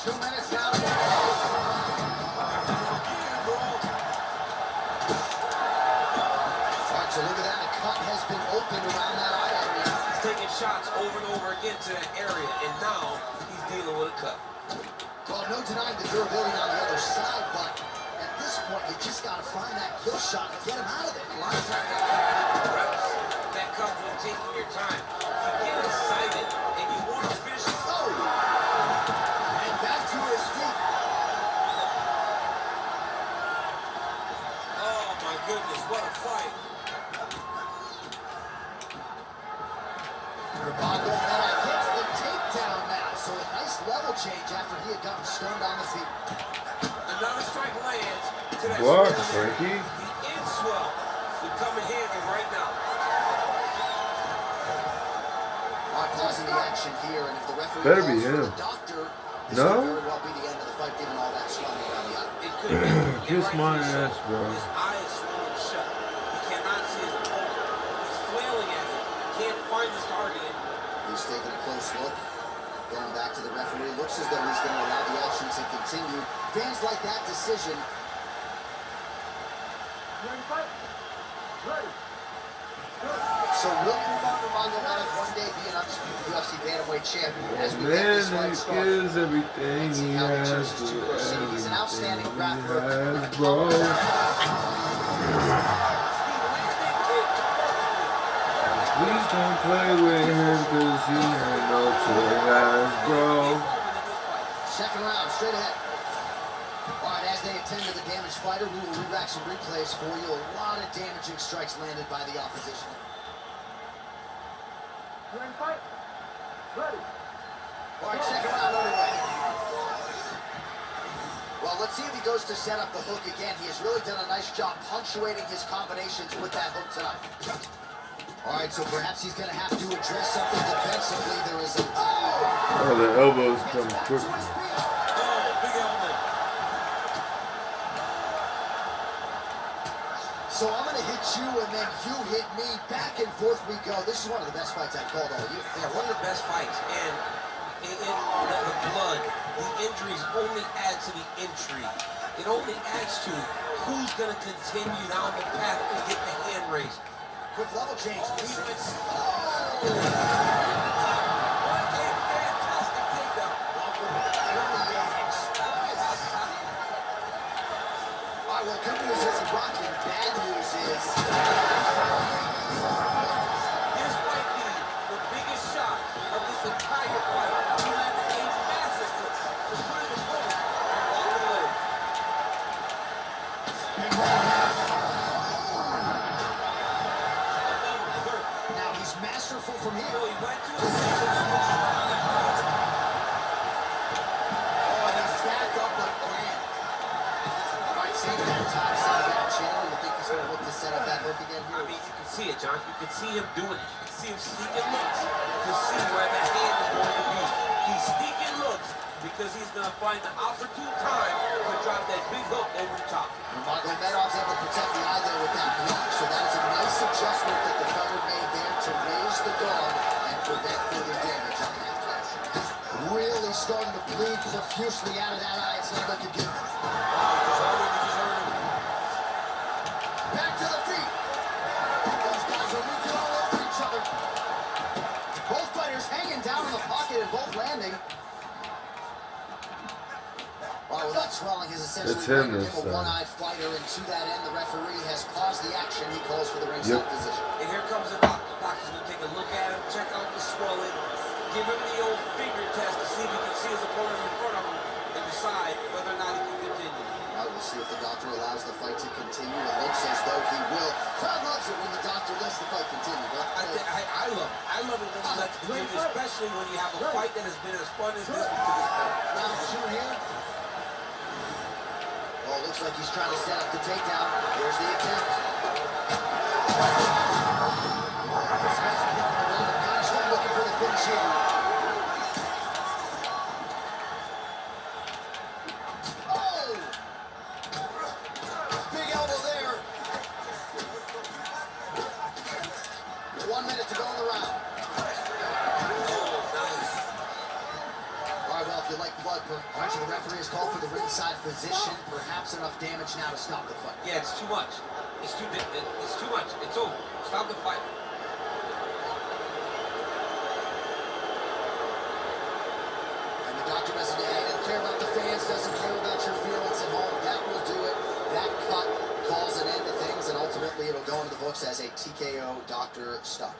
2 minutes now. All right, so look at that. A cut has been opened around that eye area. He's taking shots over and over again to that area, and now he's dealing with a cut. Well, no denying the durability on the other side, but at this point, you just got to find that kill shot and get him out of there. A lot of times that comes with taking your time. You get excited, and you want to finish it. Oh! And back to his feet. Oh, my goodness, what a fight. Nurmagomedov gets the takedown now. change after he had gotten stunned on the feet. Another strike lands to that Block, shoulder. Frankie. The in swell would come in handy right now. All right, pausing the action here, and if the referee Better calls be for him. the doctor, this No? could very well be the end of the fight, given all that swelling around the eye. It could be. And Kiss my rightfully so. ass, bro. His eye is swollen shut. He cannot see his opponent. He's flailing at it. He can't find his target. He's taking a close look. Going back to the referee. Looks as though he's going to allow the action to continue. Fans like that decision. Ready, fight? Ready. So will Nurmagomedov one day be an undisputed UFC bantamweight champion? As we get Man, this fight he started. gives everything Let's see he how he has chooses to to proceed. He's an outstanding everything he grappler. has, bro. Please don't play with him, cause he had no choice, bro. Second round, straight ahead. All right, as they attend to the damaged fighter, we will re-rack some replays for you. A lot of damaging strikes landed by the opposition. Ready, fight? Ready. All right, second round underway. Well, let's see if he goes to set up the hook again. He has really done a nice job punctuating his combinations with that hook tonight. All right, so perhaps he's going to have to address something defensively. There is a... Oh, the elbows come quick. Oh, big elbow. So I'm going to hit you, and then you hit me. Back and forth we go. This is one of the best fights I've called all year. Yeah, one of the best fights. And the blood, the injuries only add to the intrigue. It only adds to who's going to continue down the path to get the hand raised. Quick level change. Defense. What a fantastic takedown. All right, well, good news is he's rocking. Bad news is... This might be the biggest shot of this entire fight. He landed a massive hook to put his opponent on the leg. Now he's masterful from here. He went to the center. Oh, and he's back up the grand. All right, same that top, same that channel. You think he's going to look to set up that hook again I here? mean, you can see it, John. You can see him doing it. You can see him sneaking looks to see where the hand is going to be. He's sneaking looks because he's going to find the opportune time to drop that big hook over the top. Nurmagomedov's able to protect the eye there with that block. So that is a nice adjustment that the fighter made there to raise the guard and prevent further damage on that touch. Really starting to bleed profusely out of that eye. It's not looking good. Back to the feet. These guys are moving all over each other. Both fighters hanging down in the pocket and both landing. All right, well, that swelling has essentially It's him rendered this him a time. one-eyed fighter, and to that end, the referee has paused the action. He calls for the ringside position. And here comes the doctor. The doctor's going to take a look at him, check out the swelling, give him the old finger test to see if he can see his opponent in front of him and decide whether or not he can continue. All right, we'll see if the doctor allows the fight to continue. It looks as though he will. Crowd loves it when the doctor lets the fight continue. But, I love it. I love it when he lets it continue, especially when you have a fight that has been as fun as this one to this point. round two here. Oh, looks like he's trying to set up the takedown. Here's the attempt. Gunstein looking for the finish here. Oh! Big elbow there. 1 minute to go in the round. All right, well, if you like blood, perhaps the referee has called for the ringside position. Perhaps enough damage now to stop the fight. Yeah, it's too much. It's too much. It's over. Stop the fight. And the doctor doesn't care about the fans, doesn't care about your feelings at home. That will do it. That cut calls an end to things, and ultimately it'll go into the books as a TKO doctor stoppage.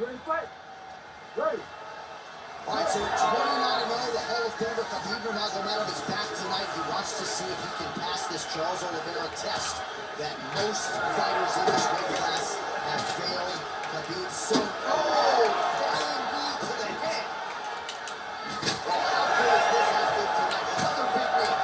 Ready, fight. Ready. All right, so at 29-0, the Hall of Famer Khabib Nurmagomedov is back tonight. He wants to see if he can pass this Charles Oliveira test that most fighters in this weight class have failed. Khabib so flying knee to the head. Well, how good is this athlete tonight? Another big knee.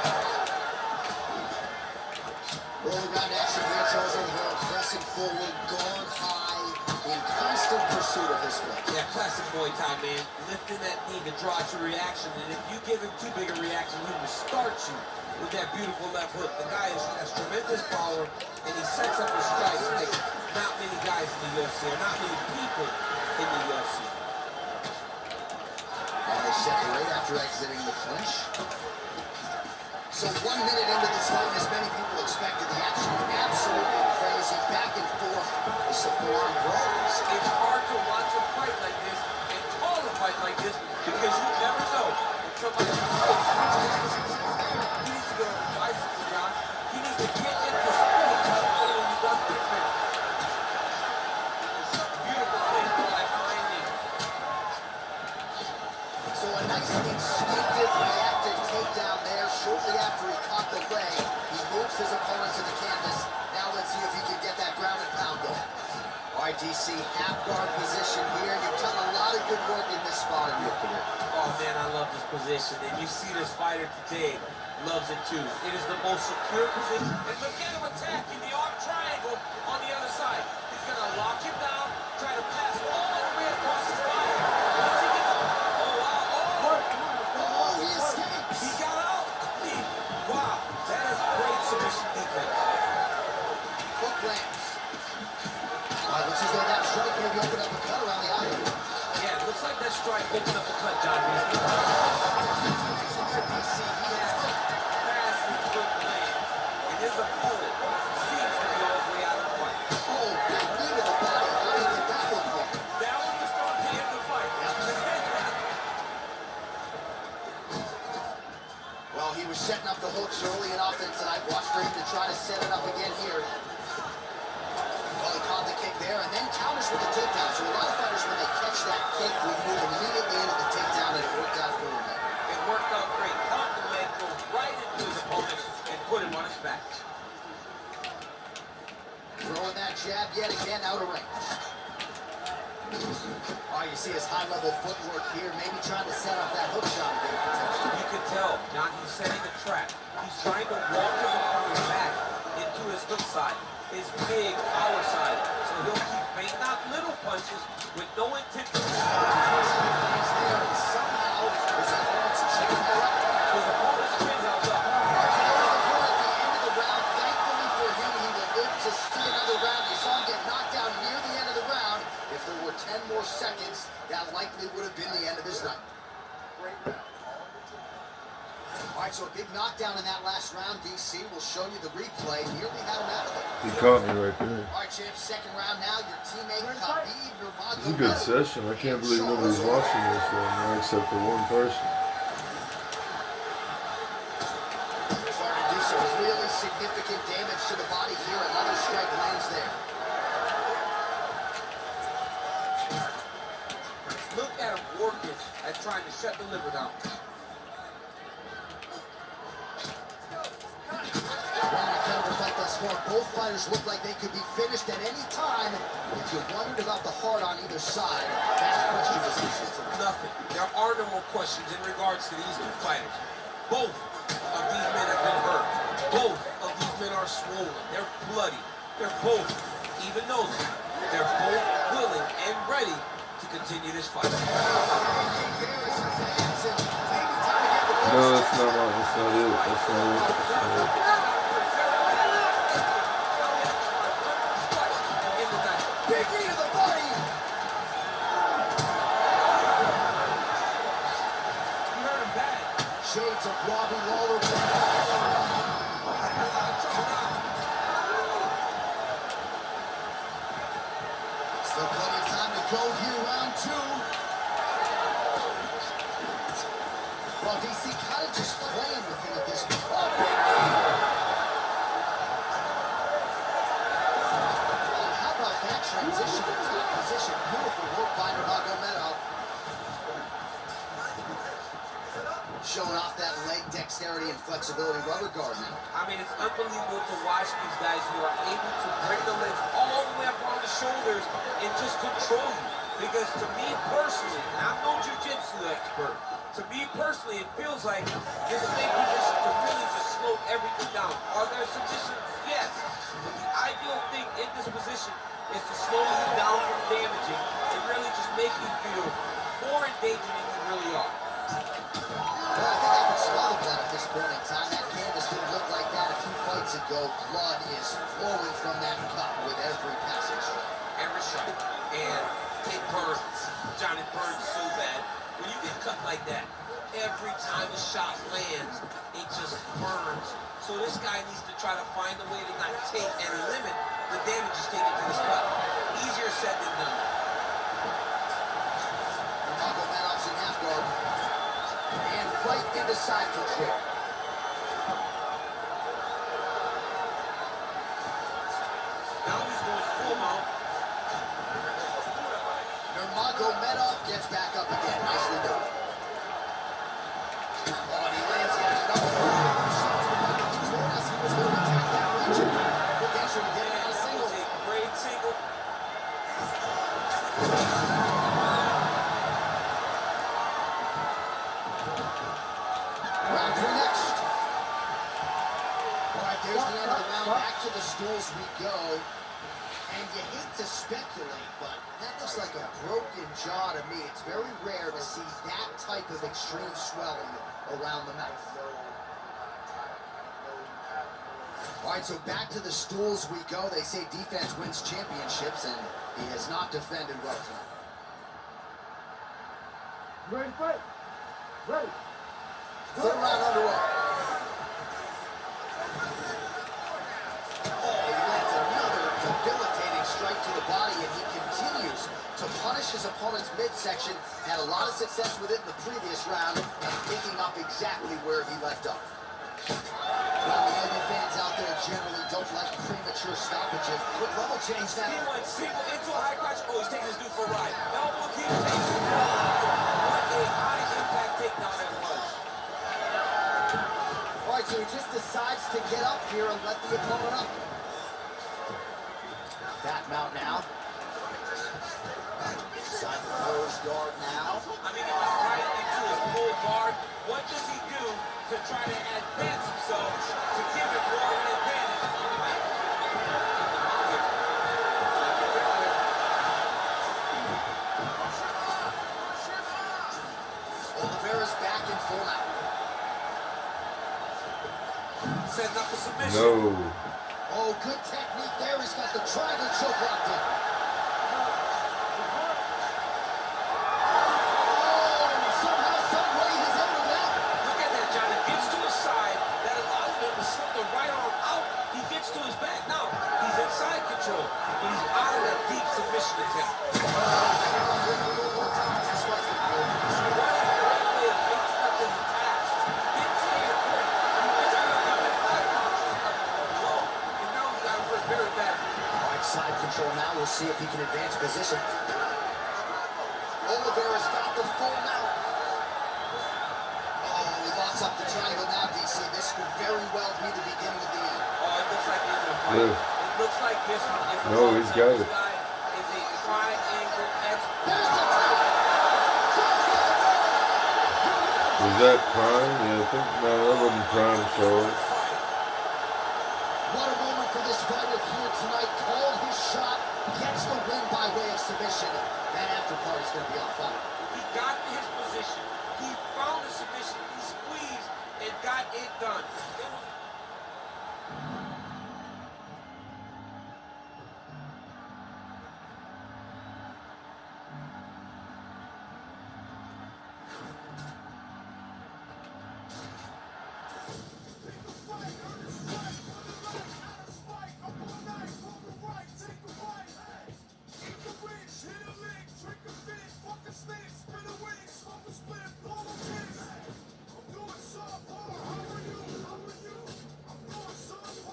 Early round action here, Charles Oliveira pressing forward, guard high, in constant pursuit of his foot. Yeah, classic Muay Thai, man. Lifting that knee to draw out your reaction, and if you give him too big a reaction, he will start you with that beautiful left hook. The guy has tremendous power, and he sets up his strikes like not many guys in the UFC, or not many people in the UFC. And they separate after exiting the clinch. So 1 minute into this fight, as many people expected, the action absolutely crazy. Back and forth, the forearm rolls. It's hard to watch a fight like this and call a fight like this because you never know when somebody he needs to go on a bicycle, John. He needs to get into space when he does the finish. Beautiful thing for that finding. So a nice instinctive reactive takedown there. Shortly after he caught the leg, he moves his opponent to the canvas. Now let's see if he can get that ground and pound going. All right, DC, half guard position here. You've done a lot of good work in this spot in your career. Oh man, I love this position, and you see this fighter today loves it too. It is the most secure position. And look at him attacking the arm triangle on the other side. He's gonna lock him down, try to pass all the way across his body. Once he gets, He escapes. he got out. Wow, that is great submission defense. Hook lands. All right, looks as though that strike maybe opened up a cut around the eye. Yeah, it looks like that strike opened up the cut, John. DC, he has massive good legs, and his opponent seems to be all the way out of the fight. Oh, big knee to the body. How did he get that one there? That one was starting to end the fight. Well, he was setting up the hooks early and often tonight. Watch for him to try to set it up again here. Well, he caught the kick there and then counters with the takedown. So a lot of fighters, when they catch that kick, we move immediately into the takedown, and it worked out for him. It worked out great. Caught the leg, go right into his opponent, and put him on his back. Throwing that jab yet again out of range. Oh, you see his high-level footwork here, maybe trying to set up that hook shot again, potentially. You can tell, John, he's setting a trap. He's trying to walk his opponent back into his hook side, his big power side. So he'll keep baiting out little punches with no intent to He's there, and somehow his opponent's chin held up. his opponent's chin held up. At the end of the round, thankfully for him, he will live to see another round. You saw him get knocked down near the end of the round. If there were 10 more seconds, that likely would have been the end of his night. All right, so a big knockdown in that last round. DC will show you the replay. Nearly had him out of it. He caught me right there. All right, champ, second round now. Your teammate Khabib Nurmagomedov. It's a good session. I can't believe nobody's watching this right now except for one person. Starting to do some really significant damage to the body here. Another strike lands there. Look at him working at trying to shut the liver down. Both fighters look like they could be finished at any time. If you wondered about the heart on either side, that question is answered. Nothing. There are no more questions in regards to these two fighters. Both of these men have been hurt. Both of these men are swollen. They're bloody. They're both, even though they're both willing and ready to continue this fight. No, that's not it. That's not it. That's not it. Big knee to the body. You heard him bad. Shades of Robbie Lawler. Still plenty of time to go here, round two. Well, DC kind of just playing with him at this point. Oh, big knee. How about that transition to top position? Beautiful work by dexterity and flexibility rubber guard now. I mean, it's unbelievable to watch these guys who are able to bring the legs all the way up on the shoulders and just control you. Because to me personally, and I'm no jiu-jitsu expert, to me personally, it feels like this thing position to really just slow everything down. Are there submissions? Yes. But the ideal thing in this position is to slow you down from damaging and really just make you feel more in danger than you really are. Well, I think I can smell the blood at this point in time. That canvas didn't look like that a few fights ago. Blood is flowing from that cut with every passing stroke. Every shot. And it burns. John, it burns so bad. When you get cut like that, every time a shot lands, it just burns. So this guy needs to try to find a way to not take and limit the damage he's taking to this cut. Easier said than done. Nurmagomedov's in half guard. And right into side control. Now he's going full mount. Nurmagomedov gets back up again. Nicely done. Oh, and he lands yet another shot to the back of his head as he was going to attack that region. Quick answer to get him out of That single. was a great single. Round three next. All right, there's the end of the round. Back to the stools we go. And you hate to speculate, but that looks like a broken jaw to me. It's very rare to see that type of extreme swelling around the mouth. All right, so back to the stools we go. They say defense wins championships, and he has not defended well tonight. Ready, fight. Ready. Third round underway. Oh, he lands another debilitating strike to the body, and he continues to punish his opponent's midsection. Had a lot of success with it in the previous round, and picking up exactly where he left off. Well, the Navy fans out there generally don't like premature stoppages. Quick level change now. He went single into a high crotch. Oh, he's taking his dude for a ride. Elbow keeps taking it. What a high impact takedown that was. All right, so he just decides to get up here and let the opponent up. Back mount now. Side the closed guard now. I mean, he was right into his full guard. What does he do to try to advance himself to give it more of an advantage on the mat? Oliveira's back in full mount. Setting up the submission. No. Oh, good technique there. He's got the triangle choke locked in. Side control now. We'll see if he can advance position. Oliveira's got the full mount. Oh, he locks up the triangle now, DC. This could very well be the beginning of the end. Oh, it looks like he's in a fight. Yeah. It looks like this one is a No, he's got it. guy is a triangle expert. There's the tap. Was that prime? Yeah, I think no, that wasn't prime, so What a moment for this fighter here tonight. Called his shot, gets the win by way of submission. That after part is going to be on fire. He got in his position. He found the submission. He squeezed and got it done. It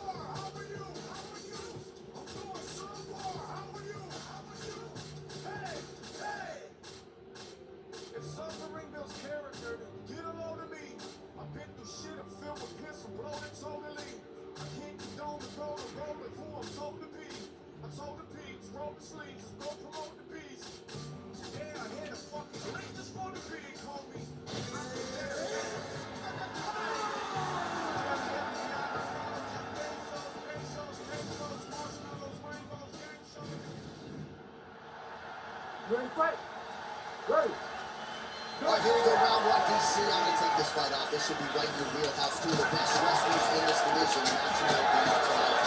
was Ready, fight. Ready. All right, here we go, round one, DC. I'm going to take this fight off. This should be right in your wheelhouse. Two of the best wrestlers in this division matching their games tonight.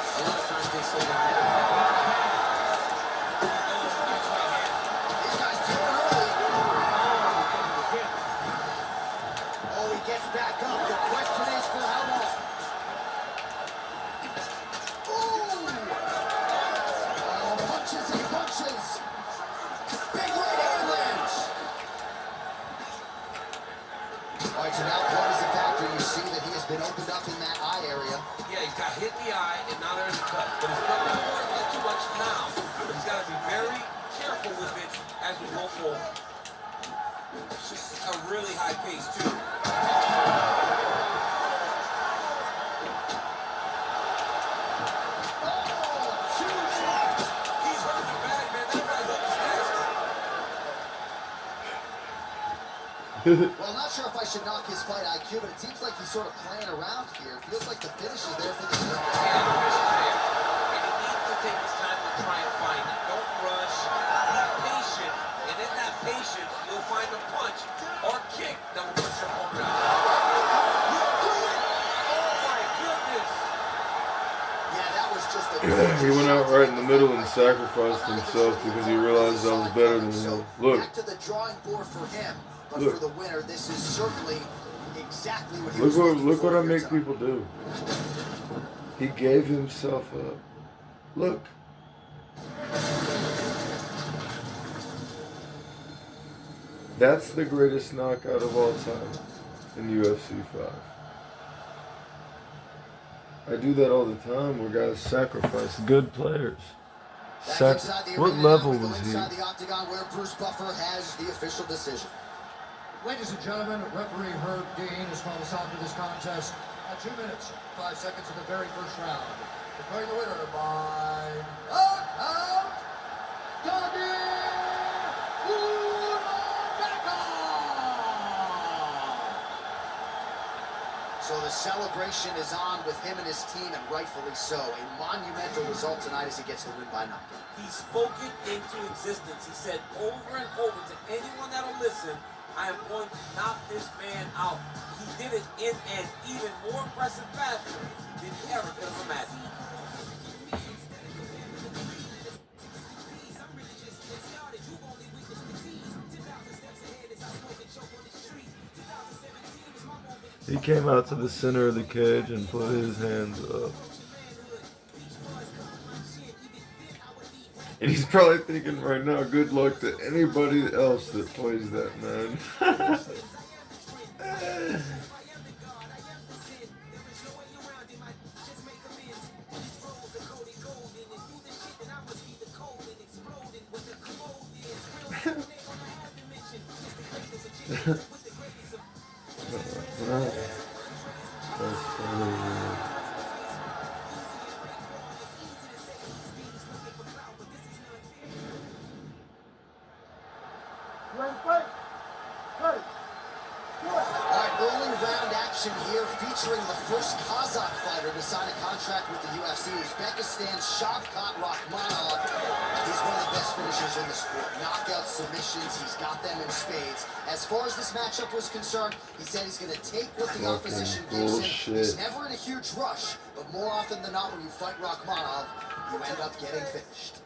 A lot of times they say that. These guys doing early. Oh, he gets back up. The question is for how long? Ooh! Oh, punches and punches. Big right hand lands. All right, so now blood is a factor. You see that he has been opened up in that eye area. Yeah, he's got hit in the eye, and now there's a cut. But it's not going to work too much now. But he's got to be very careful with it as we go forward. It's just a really high pace, too. He's hurting the bag, man. That guy hooked his ass. Well, I'm not sure if I should knock his fight IQ, but it seems like he's sort of playing around here. Feels like the finish is there for the Yeah, the finish is there. And he needs to take his time to try and find it. Don't rush. Be patient. And in that patience, you'll find a punch or kick that will put your opponent out. Oh, my goodness. Yeah, that was just a... He went out right in the middle and sacrificed himself because he realized I was better than him. Look. Back to the drawing board for him, but Look. for the winner, this is certainly exactly what he Look was what looking look for what I here make tonight. people do. He gave himself up. Look. That's the greatest knockout of all time in UFC 5. I do that all the time where guys sacrifice good players. Back inside the What arena now, level we go was he? inside the octagon where Bruce Buffer has the official decision. Ladies and gentlemen, referee Herb Dean has called us out to this contest at 2 minutes, 5 seconds of the very first round. Declaring the winner by knockout, Doggy So the celebration is on with him and his team, and rightfully so. A monumental result tonight as he gets the win by knockout. He spoke it into existence. He said over and over to anyone that'll listen, I am going to knock this man out. He did it in an even more impressive fashion than he ever could have imagined. He came out to the center of the cage and put his hands up. And he's probably thinking right now, good luck to anybody else that plays that, man. That's funny, man. Ready, fight. Ready. All right, early round action here featuring the first Kazakh fighter to sign a contract with the UFC, Uzbekistan's Shavkat Rakhmonov. He's one of the best finishers in the sport. Knockouts, submissions, he's got them in spades. As far as this matchup was concerned, he said he's going to take what the opposition gives him. He's never in a huge rush, but more often than not, when you fight Rakhmonov, you end up getting finished.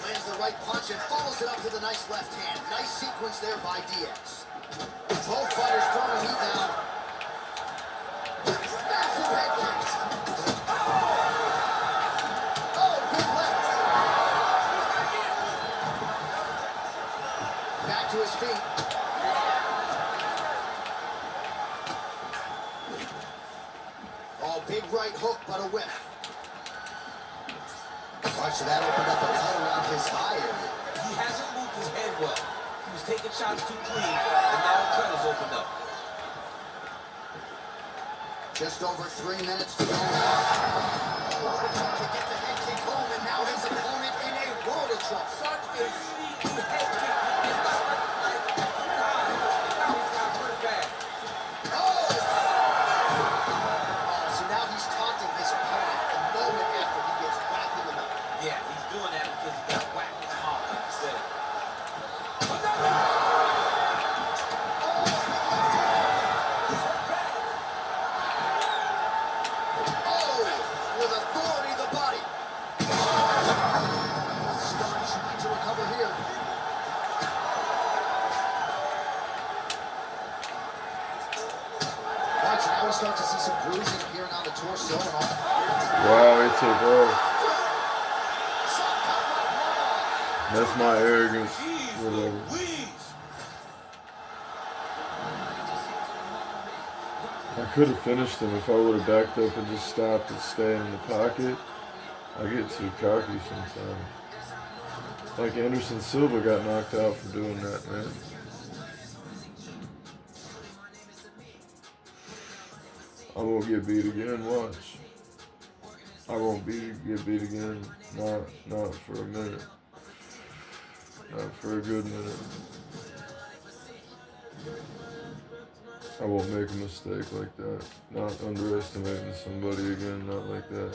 Lands the right punch and follows it up with a nice left hand. Nice sequence there by Diaz. Both fighters throwing heat down. Massive head kicks. Oh, good left. Back to his feet. Oh, big right hook, but a whiff. All right, so that opened up a cut around his eye area. He hasn't moved his head well. He was taking shots too clean, and now a cut has opened up. Just over 3 minutes to go now. Oh, to get the head kick home, and now his opponent in a world of trouble. Such a sneaky head kick. He got like God, and now he's got hurt bad. Oh! So now he's taunting his opponent a moment after So now we start to see some bruising appearing on the torso and all. Wow, he took off. That's my arrogance. Whatever. I could have finished him if I would have backed up and just stopped and stayed in the pocket. I get too cocky sometimes. Like Anderson Silva got knocked out for doing that, man. I won't get beat again, watch. I won't get beat again. Not for a minute. Not for a good minute. I won't make a mistake like that. Not underestimating somebody again, not like that.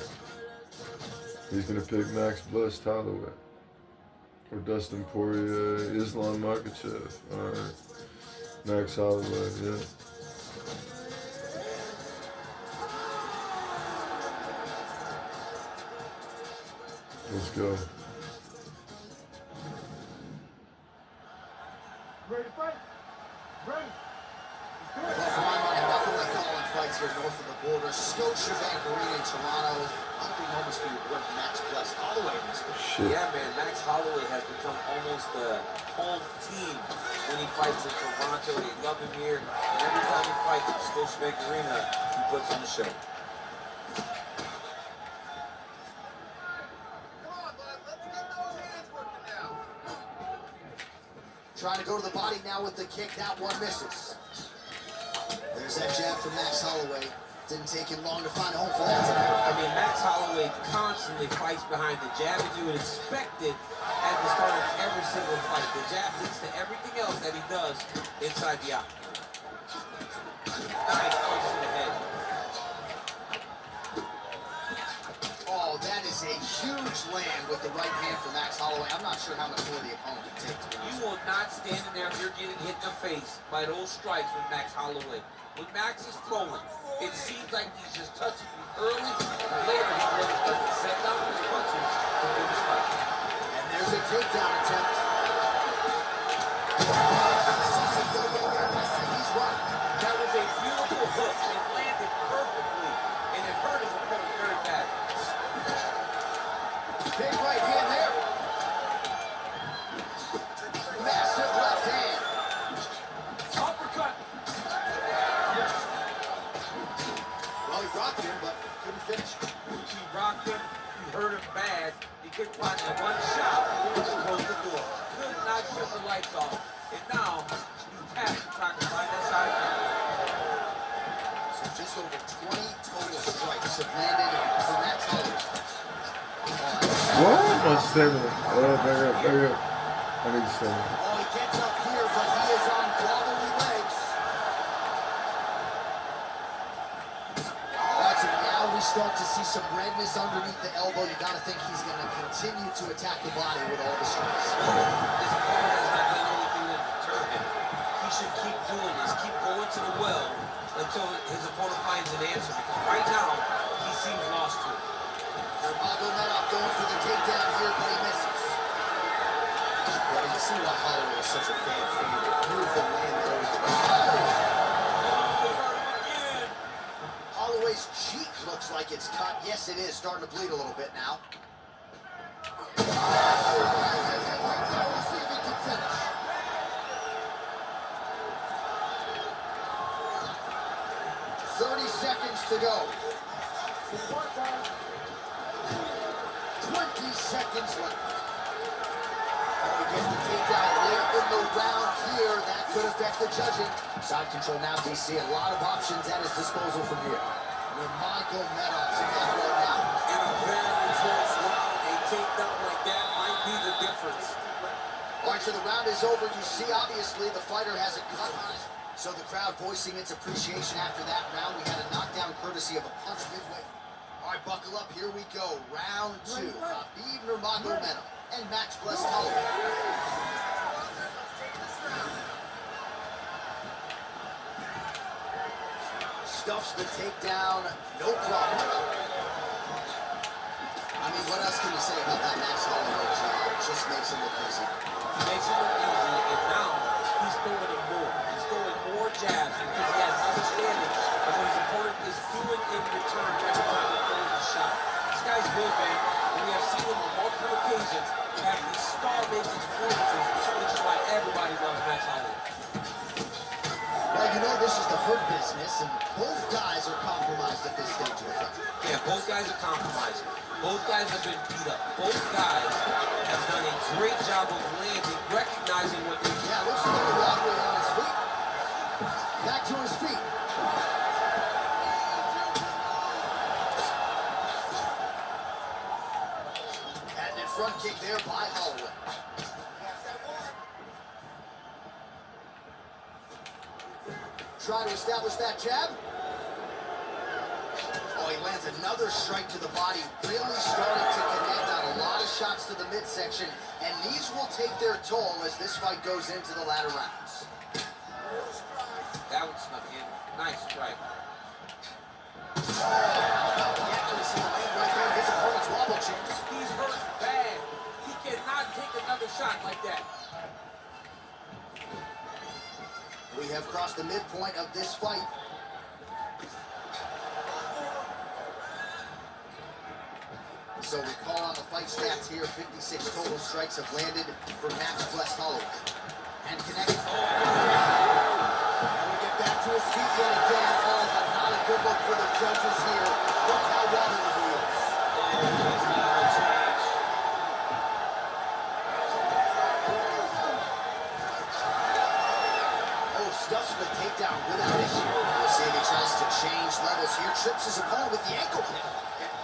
He's gonna pick Max Blessed Holloway. Or Dustin Poirier, Islam Makhachev. Alright. Max Holloway, yeah. Let's go. Ready to fight? Ready. Well, for my money, nothing like calling fights here north of the border. Scotiabank Arena in Toronto. Unbeknownst for your boy Max Blessed Holloway in this one. Shit. Yeah, man, Max Holloway has become almost a home team when he fights in Toronto. They love him here, and every time he fights at Scotiabank Arena, he puts on the show. Trying to go to the body now with the kick. That one misses. There's that jab from Max Holloway. Didn't take him long to find a home for that tonight. I mean, Max Holloway constantly fights behind the jab, as you would expect it at the start of every single fight. The jab leads to everything else that he does inside the octagon. Nice punch to the head. Oh, that is a huge land with the right hand for Max Holloway. I'm not sure how much more the opponent can take. You will not stand in there if you're getting hit in the face by those strikes with Max Holloway. When Max is flowing, it seems like he's just touching you early, and later he really doesn't set down his punches to finish fight. And there's a takedown attempt. He's right. That was a beautiful hook. It landed perfectly, and it hurt his opponent very bad. Big right hand there. Massive left hand. Uppercut. Well, he rocked him, but couldn't finish. He rocked him. He hurt him bad. He couldn't find the one shot to close the door. Could not shut the lights off. And now he's past trying to find that shot again. So just over 20 total strikes have landed for Max Holloway. What? My stamina. Oh, back up. I need stamina. Oh, he gets up here, but he is on wobbly legs. All right, so now we start to see some redness underneath the elbow. You got to think he's going to continue to attack the body with all the strikes. This opponent has not done anything to deter him. He should keep doing this, keep going to the well until his opponent finds an answer. Because right now, he seems lost to it. Nurmagomedov going for the takedown here, but he misses. Well, you see why Holloway is such a fan favorite. Beautiful land there. Holloway's cheek looks like it's cut. Yes, it is. Starting to bleed a little bit now. Let's see if he can finish. Seconds to go. 20 seconds left. Oh, he gets the takedown late in the round here. That could affect the judging. Side control now, DC. A lot of options at his disposal from here. Nurmagomedov's in that right now. In a very close round, a takedown like that might be the difference. All right, so the round is over. You see, obviously, the fighter has a cut on it. So the crowd voicing its appreciation after that round. We had a knockdown courtesy of a punch midway. All right, buckle up. Here we go. Round two. Khabib Nurmagomedov and Max Blessed Holloway. Stuffs the takedown. No problem. I mean, what else can you say about that Max Holloway job? Just makes him look easy. He makes it look easy, and now he's throwing it more. He's throwing more jabs because he has understanding of what he's compromised at this stage of the fight. Yeah, both guys are compromising. Both guys have been beat up. Both guys have done a great job of landing, recognizing what they do. Yeah, looks like the walkway on his feet. Back to his feet. Patented front kick there by Holloway. Try to establish that jab. Oh, he lands another strike to the body, really starting to connect on a lot of shots to the midsection, and these will take their toll as this fight goes into the latter rounds. That one snuck in. Nice strike. The accuracy of the man right there, his opponent's wobble chance. He's hurt bad. He cannot take another shot like that. We have crossed the midpoint of this fight. So we call on the fight stats here. 56 total strikes have landed for Max Blessed Holloway. And connected. And we get back to his feet yet again. Oh, but not a good look for the judges here. Look how wobbly he is. Oh, stuffs the takedown without issue. We'll see if he tries to change levels here. Trips his opponent with the ankle pick.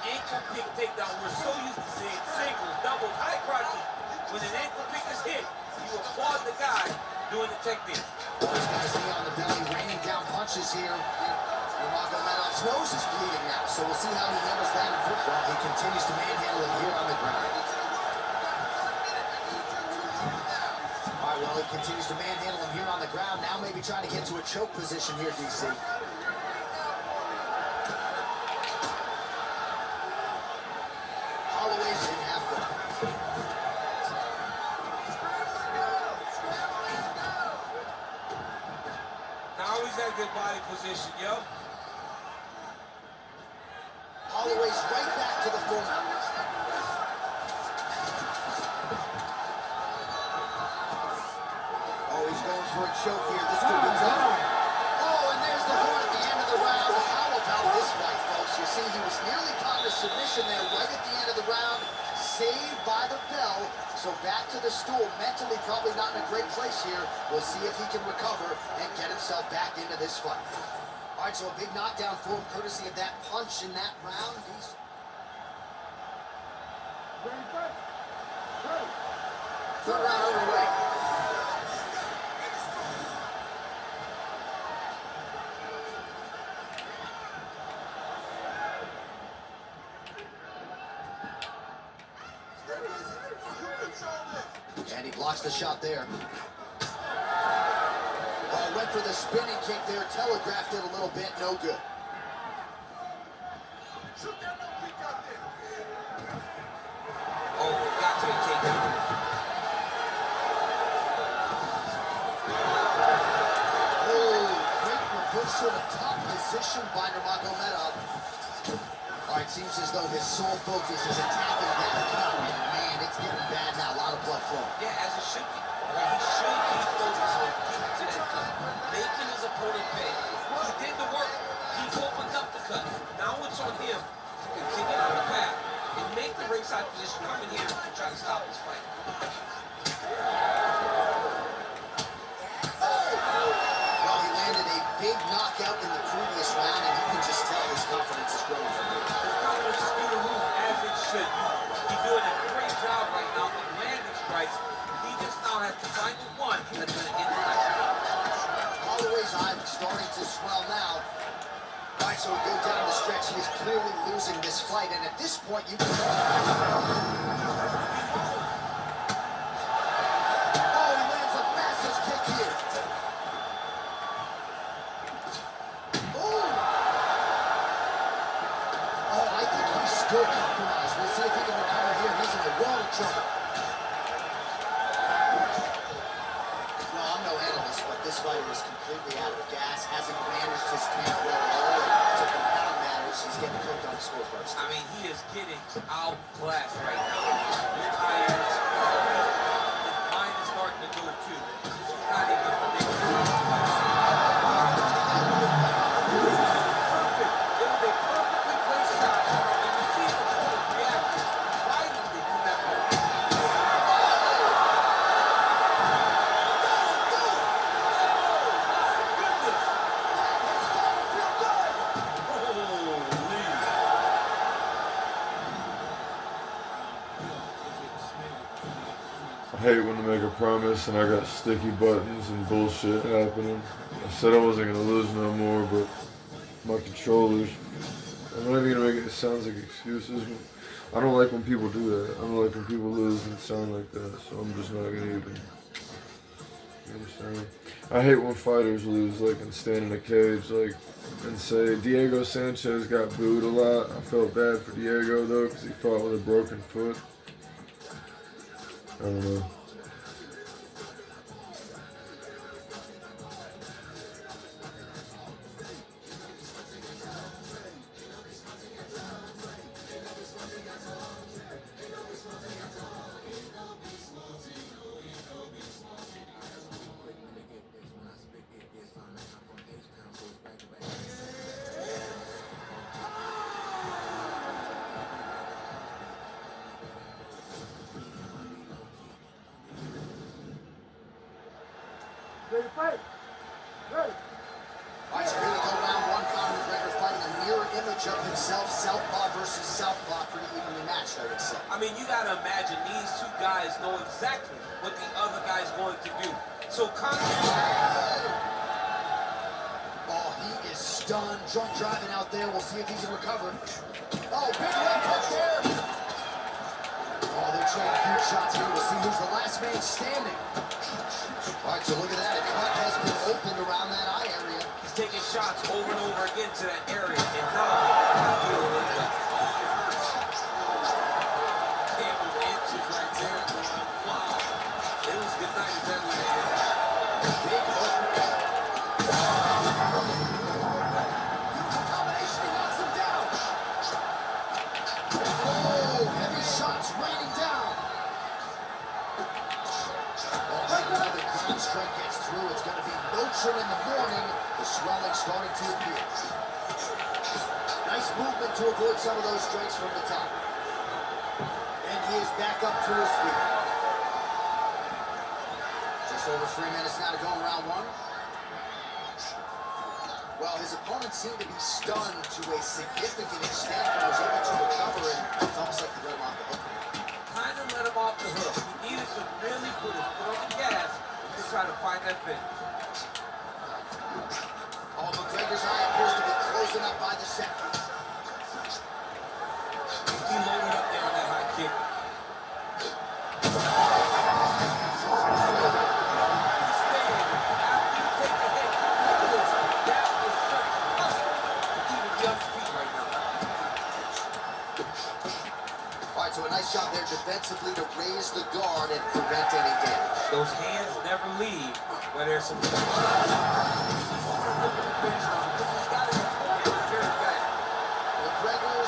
Ankle pick takedown. We're so used to seeing singles, doubles, high crotches. When an ankle pick is hit, you applaud the guy doing the technique. Oh, this guy's knee on the belly, raining down punches here. Nurmagomedov's nose is bleeding now, so we'll see how he handles that in football. He continues to manhandle him here on the ground. All right, well, he continues to manhandle him here on the ground. Now maybe trying to get to a choke position here, DC. Holloway's in half guard. Now he's at good body position, yo. Holloway's right back to the full mount. Oh, he's going for a choke here. This could be tough. Oh, and there's the horn at the end of the round. How about this fight, folks? You see, he was nearly caught in a submission there right at the end of the round. Saved by the bell. So back to the stool. Mentally probably not in a great place here. We'll see if he can recover and get himself back into this fight. All right, so a big knockdown for him, courtesy of that punch in that round. He's Ready, fight. Ready. third round underway. And he blocks the shot there. Oh, went for the spinning kick there, telegraphed it a little bit, no good. Oh, got to take down. Oh, great reversal to top position by Nurmagomedov. All right, seems as though his sole focus is attacking that cut, and man, it's getting bad now. A lot of blood flowing. Yeah, as it should be. He should be focused on getting to that cut, making his opponent pay. He did the work. He opened up the cut. Now it's on him to continue on the path and make the ringside position come in here and try to stop this fight. Well, he landed a big knockout in the previous round, and you can just tell his confidence is growing from here. His confidence is through the roof as it should be. He's doing a great job right now of landing strikes. He just now has to find the one that's going to end the fight. Holloway's eye starting to swell now. All right, so we go down the stretch. He is clearly losing this fight, and at this point, you can... Oh, he lands a massive kick here. Oh! Oh, I think he's still compromised. We'll see if he can recover here. He's in a world of trouble. Well, I'm no analyst, but this fighter is completely out of gas, hasn't managed his camp well at all. To compound matters, he's getting cooked on scorecards. I mean, he is getting outclassed right now. He's tired. His mind is starting to go too. He's not even predictable. It was a hate when they make a promise and I got sticky buttons and bullshit happening. I said I wasn't gonna lose no more, but my controllers. I'm not even gonna make it sound like excuses. I don't like when people do that. I don't like when people lose and sound like that. So I'm just not gonna even. You understand? I hate when fighters lose, like, and stand in a cage, like, and say Diego Sanchez got booed a lot. I felt bad for Diego though, because he fought with a broken foot. I don't know. Ready to fight? Ready. All right, so here we go, round one. Conor McGregor fighting a mirror image of himself, southpaw versus southpaw, pretty evenly matched, I would say. I mean, you got to imagine these two guys know exactly what the other guy's going to do. So Conor... Oh, he is stunned. Drunk driving out there. We'll see if he can recover. Oh, big leg punch there. Oh, they're trading huge shots here. We'll see who's the last man standing. All right, so look at that. A cut has been opened around that eye area. He's taking shots over and over again to that area. And now, table inches right there. Wow. It was good night at that way. Big hook. Combination, he knocks him down. Oh, heavy shots raining down. Another ground strike gets through. It's going to be Motrin in the morning. The swelling starting to appear. Nice movement to avoid some of those strikes from the top. And he is back up to his feet. Just over 3 minutes now to go in round one. Well, his opponent seemed to be stunned to a significant extent and was able to recover, and it's almost like he let him off the hook. kind of let him off the hook. He needed to really put his foot on the gas to try to find that finish. Oh, McGregor's eye appears to be closing up by the second. He loaded up there on that high kick. So a nice shot there defensively to raise the guard and prevent any damage. Those hands never leave where there's some... McGregor's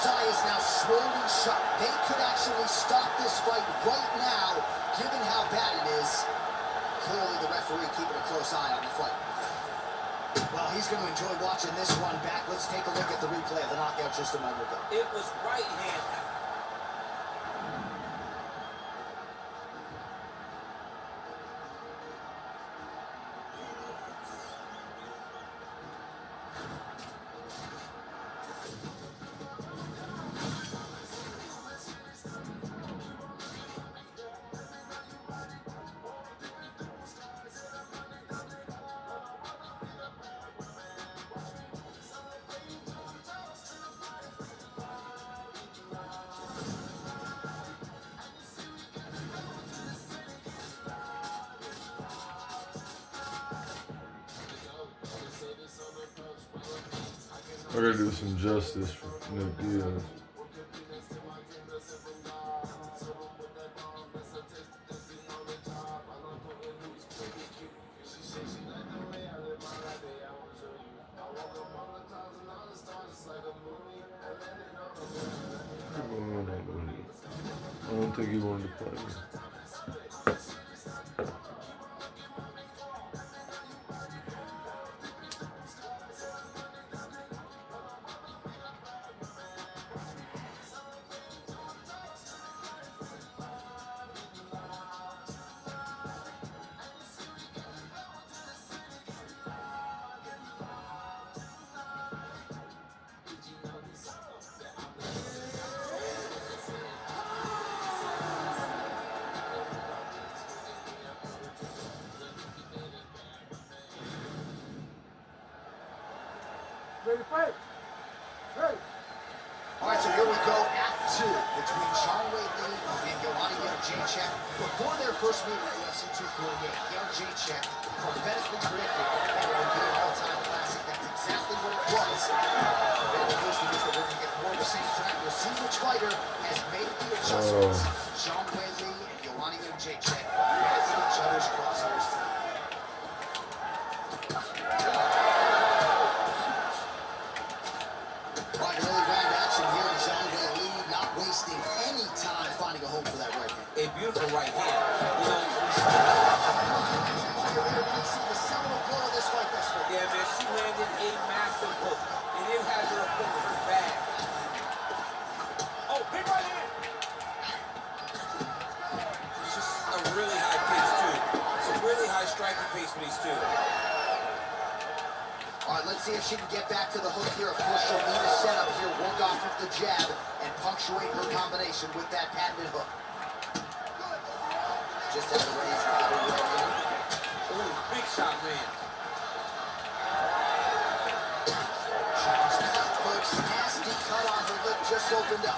eye is now swollen shut. They could actually stop this fight right now, given how bad it is. Clearly the referee keeping a close eye on the fight. Well, he's going to enjoy watching this one back. Let's take a look at the replay of the knockout just a moment ago. It was right hand. I gotta do some justice for Nick Diaz. I don't think he wanted to play me. Ready. All right, so here we go, Act 2 between Sean Lee and Joanna Jędrzejczyk. Before their first meeting at UFC 248, Jędrzejczyk prophetically predicted that it would be an all-time classic. That's exactly what it was. The boosting is that we're going to get more of the same tonight. We'll see which fighter has made the adjustments. Sean Lee and Joanna Jędrzejczyk back in each other's crosshairs tonight. Any time finding a home for that right hand. A beautiful right hand. You know, see the seminal blow of this fight thus far. yeah, man, she landed a massive hook, and it has her opponent bad. Oh, big right hand. It's just a really high pace too. It's a really high striking pace for these two. All right, let's see if she can get back to the hook here. Of course, she'll need a setup here, work off of the jab, and punctuate her combination with that patented hook. Just out of range with the right hand. Ooh, big shot, man. Sean's cut, folks. Nasty cut on her lip, just opened up.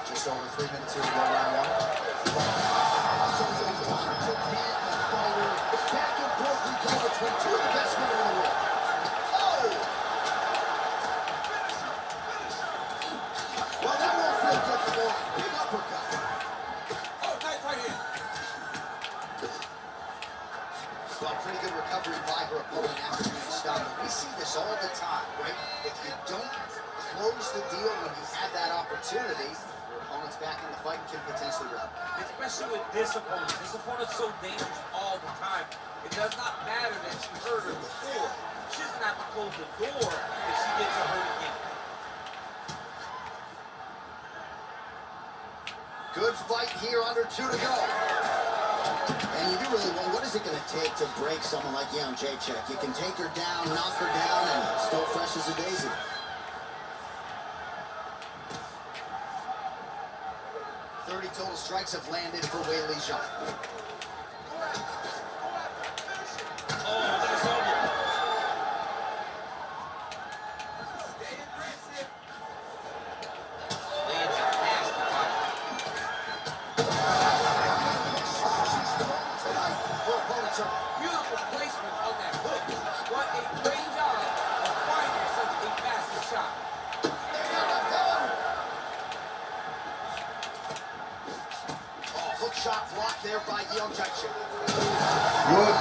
Just over 3 minutes here to go, round one. Back and forth we go between two of the best men in the world. Oh! Well, that won't feel good for more. Big uppercut. Oh, nice right hand. Well, pretty good recovery by her opponent after being stopped. We see this all the time, right? If you don't close the deal when you have that opportunity, your opponent's back in the fight and can potentially run. Especially with this opponent. This opponent's so dangerous all the time. It does not matter that she hurt her before. She doesn't have to close the door if she gets her hurt again. Good fight here, under 2 to go. And you do really well. What is it going to take to break someone like Jędrzejczyk? You can take her down, knock her down, and still fresh as a daisy. Total strikes have landed for Weili Zhang. Oh, nice elbow. Lands a nasty body. Beautiful placement on that hook. What a great job of finding such a massive shot. Hook shot blocked there by Jędrzejczyk. What?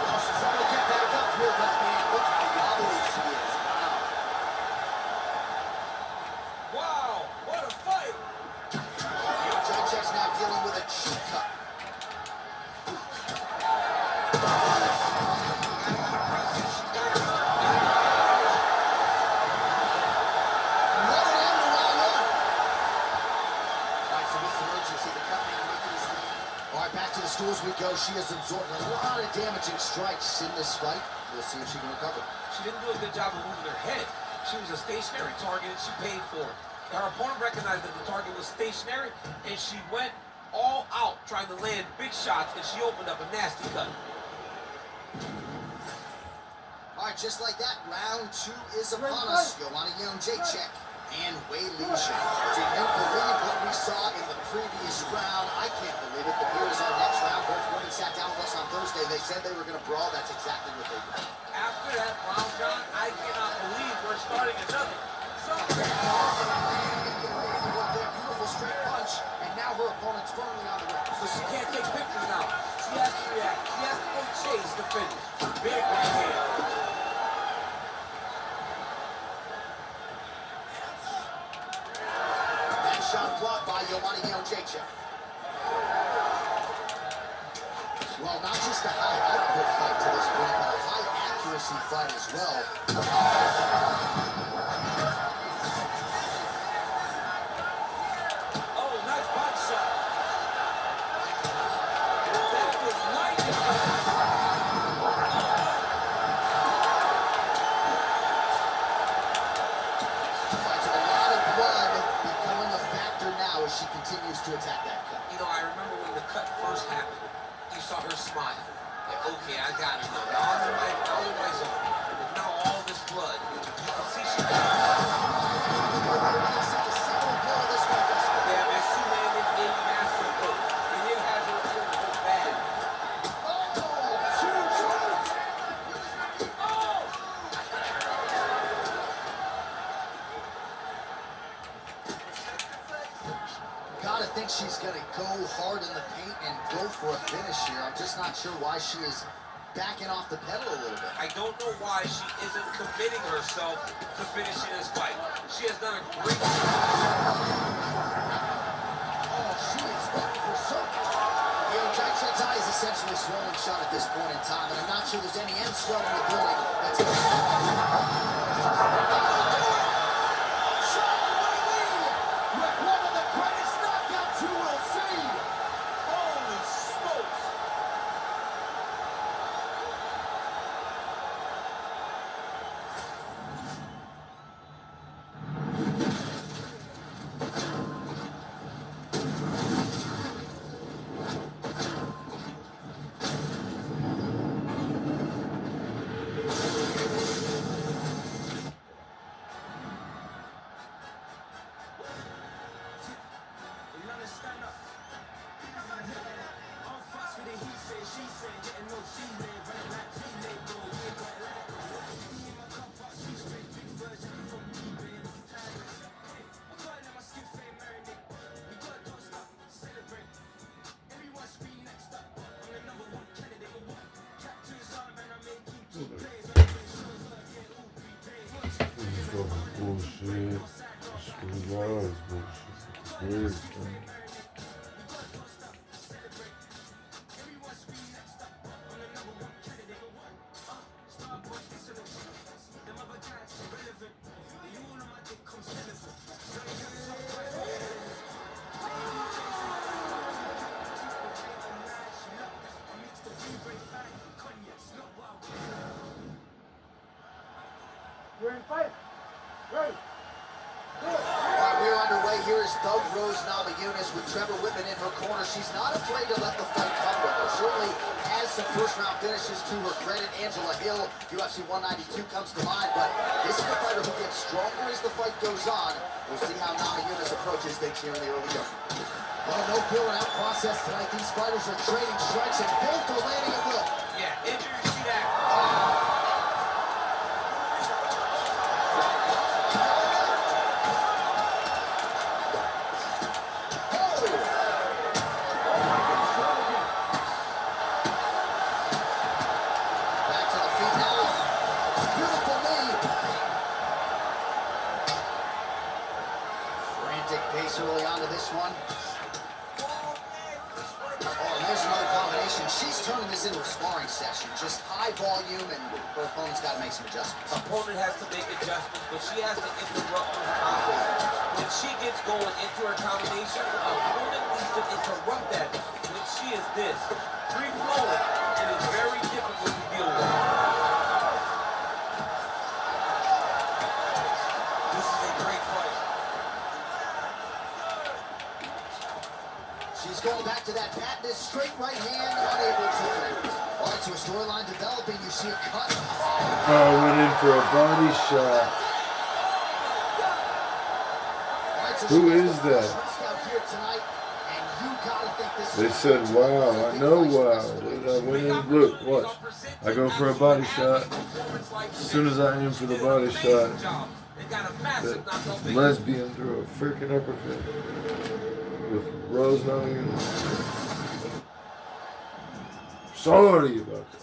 Well, she's trying to get back up here, but man, look how wobbly she is. Wow, what a fight! Jędrzejczyk's now dealing with a cheek cut. As we go, she has absorbed a lot of damaging strikes in this fight. We'll see if she can recover. She didn't do a good job of moving her head. She was a stationary target and she paid for it. Her opponent recognized that the target was stationary and she went all out trying to land big shots and she opened up a nasty cut. All right, just like that, round 2 is upon us. Joanna Jędrzejczyk and Weili Zhang. Do you believe what we saw in the previous round? I can't believe it, but here is our next round. Both women sat down with us on Thursday. They said they were going to brawl. That's exactly what they did. After that round, John, I cannot believe we're starting another. Beautiful straight punch, and now her opponent's firmly on the ropes. So she can't take pictures now. She has to react. She has to go chase the finish. Big right hand. Shot blocked by Joanna Jędrzejczyk. Well, not just a high output fight to this point, but a high accuracy fight as well. Oh, nice body shot. That was nice. Fights with a lot of blood becoming a factor now as she continues to attack that cut. You know, I remember when the cut first happened, you saw her smile. Like, okay, I got it now. Now I'm in my zone. think she's going to go hard in the paint and go for a finish here. I'm just not sure why she is backing off the pedal a little bit. I don't know why she isn't committing herself to finishing this fight. She has done a great job. Oh, she is ready for something. You know, Jack's eye is essentially swollen shut at this point in time, and I'm not sure there's any end swell in the building that's going to... Bullshit. Screw guys, bullshit. Weird, man. You're in fight. Ready. We're underway here as Thug Rose Namajunas with Trevor Whitman in her corner. She's not afraid to let the fight come with her. Certainly has some first-round finishes to her credit. Angela Hill, UFC 192 comes to mind, but this is a fighter who gets stronger as the fight goes on. We'll see how Namajunas approaches things here in the early going. Well, no feeling out process tonight. These fighters are trading strikes, and both are landing at will. Yeah, injury, see that. Early onto this one. Oh, and there's another combination. She's turning this into a sparring session. Just high volume, and her opponent's got to make some adjustments. Opponent has to make adjustments, but she has to interrupt those combos. When she gets going into her combination, opponent needs to interrupt that. When she is this free-flowing, it is very difficult to deal with. This is a great fight. She's going back to that patented straight right hand, unable to connect. All right, so a storyline developing. You see a cut. Oh, went in for a body shot. Right, so who is that? They said, wow. I know wow. Dude, I went in, look, watch. I go for a body shot. As soon as I aim for the body shot, that lesbian threw a freaking uppercut. With Rose Namajunas. Sorry about that.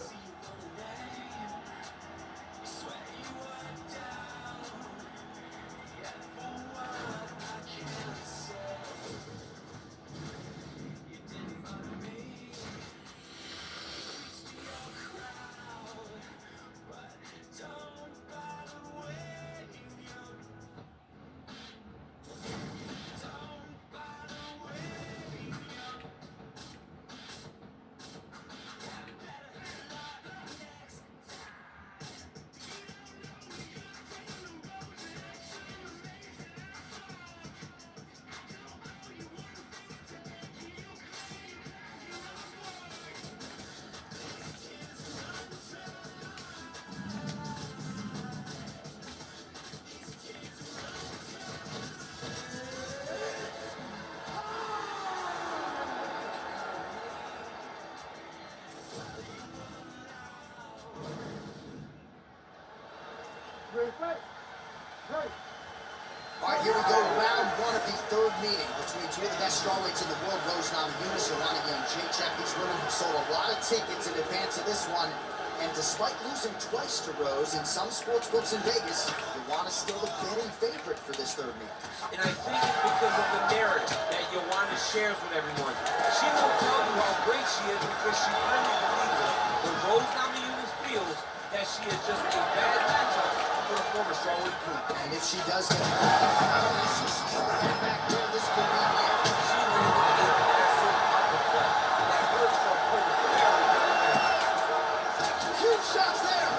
You're in fight. Ready. All right, here we go. Round one of the third meeting between two of the best strawweights in the world, Rose Namajunas, Joanna Jędrzejczyk. These women have sold a lot of tickets in advance of this one. And despite losing twice to Rose in some sports books in Vegas, Joanna's still the betting favorite for this third meeting. And I think it's because of the narrative that Joanna shares with everyone. She won't tell you how great she is because she really believes it. But Rose Namajunas feels that she is just a bad matchup for a former strawweight queen. And if she does get back there, this could be it. She landed a massive uppercut that hurt her opponent very bad. Huge shots there.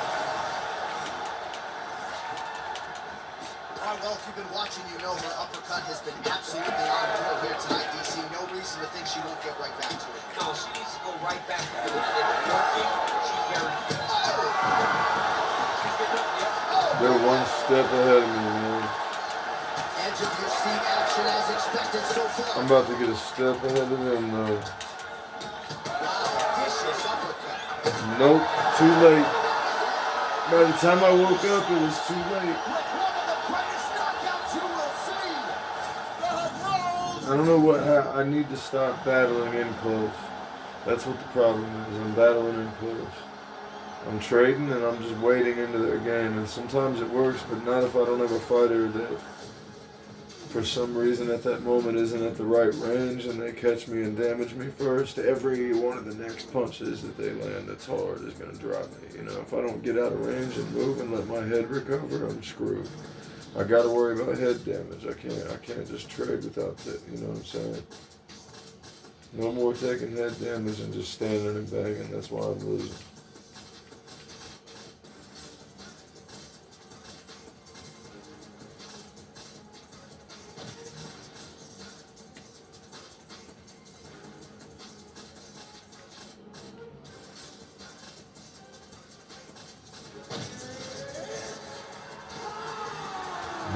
All right, well, if you've been watching, you know her uppercut has been absolutely on point here tonight, DC. No reason to think she won't get right back to it. No, she needs to go right back to it. It's working. She's very good. She's getting up, yeah. They're one step ahead of me, man. Edge of your seat action as expected so far. I'm about to get a step ahead of them, though. Wow, vicious uppercut. Nope, too late. By the time I woke up, it was too late. I don't know what I need to stop battling in close. That's what the problem is. I'm battling in close. I'm trading and I'm just wading into their game. And sometimes it works, but not if I don't have a fighter that for some reason at that moment isn't at the right range and they catch me and damage me first. Every one of the next punches that they land that's hard is going to drop me. You know, if I don't get out of range and move and let my head recover, I'm screwed. I got to worry about head damage. I can't just trade without that. You know what I'm saying? No more taking head damage and just standing and banging. That's why I'm losing.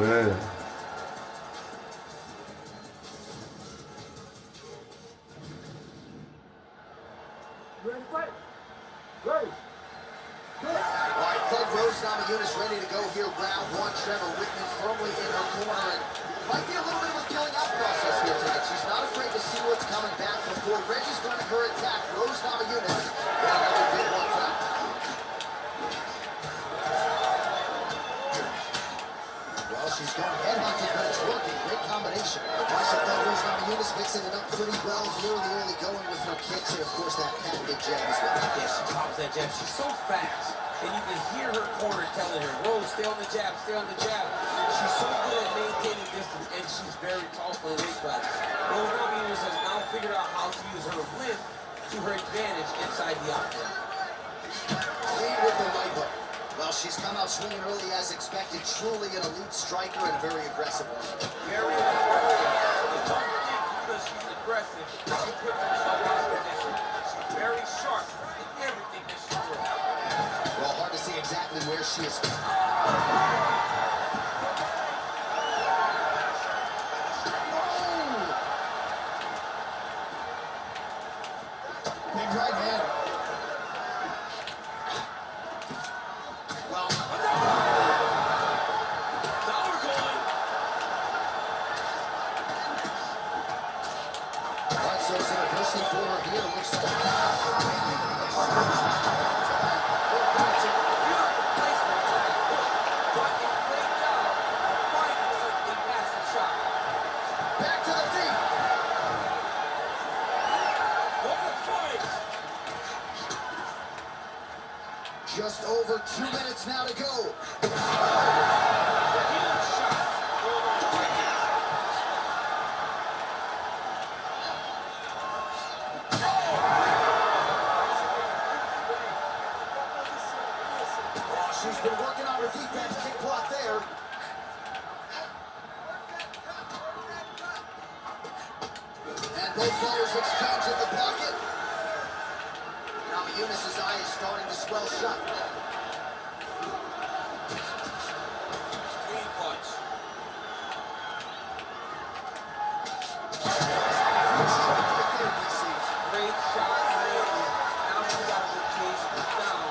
Man. Ready to fight? Ready. All right, Thug Rose Namajunas ready to go here. Round one. Trevor Whitman firmly in her corner. And might be a little bit of a feeling out process here tonight. She's not afraid to see what's coming back before registering her attack. Rose Namajunas got another big one tonight. Well, she's going headhunting, but it's working. Great combination. Marshall Thug Rose Namajunas mixing it up pretty well here in the early going with her kicks and, of course, that patented jab as well. Yeah, she pops that jab. She's so fast. And you can hear her corner telling her, Rose, stay on the jab, stay on the jab. She's so good at maintaining distance, and she's very tall for the weight class. Rose Namajunas has now figured out how to use her length to her advantage inside the octagon. Lead with the right hook. Well, she's come out swinging early as expected. Truly an elite striker and a very aggressive one. Very aggressive. The don't think because she's aggressive, she puts herself in this position. She's very sharp in everything that she does. Well, hard to see exactly where she is. Big right hand. Well, Now we're going. all right, so it's an adversity for her here. Looks like Beautiful placement. But it played down of finding such a massive shot. back to the feet. What a fight! Just over 2 minutes now to go. Huge shot. Going on the right hand. Oh, she's been working on her defense. Kick block there. And both fighters exchange in the pocket. Namajunas' eye is starting to swell shut. Clean punch. Great shot. Now she's got to chase it down.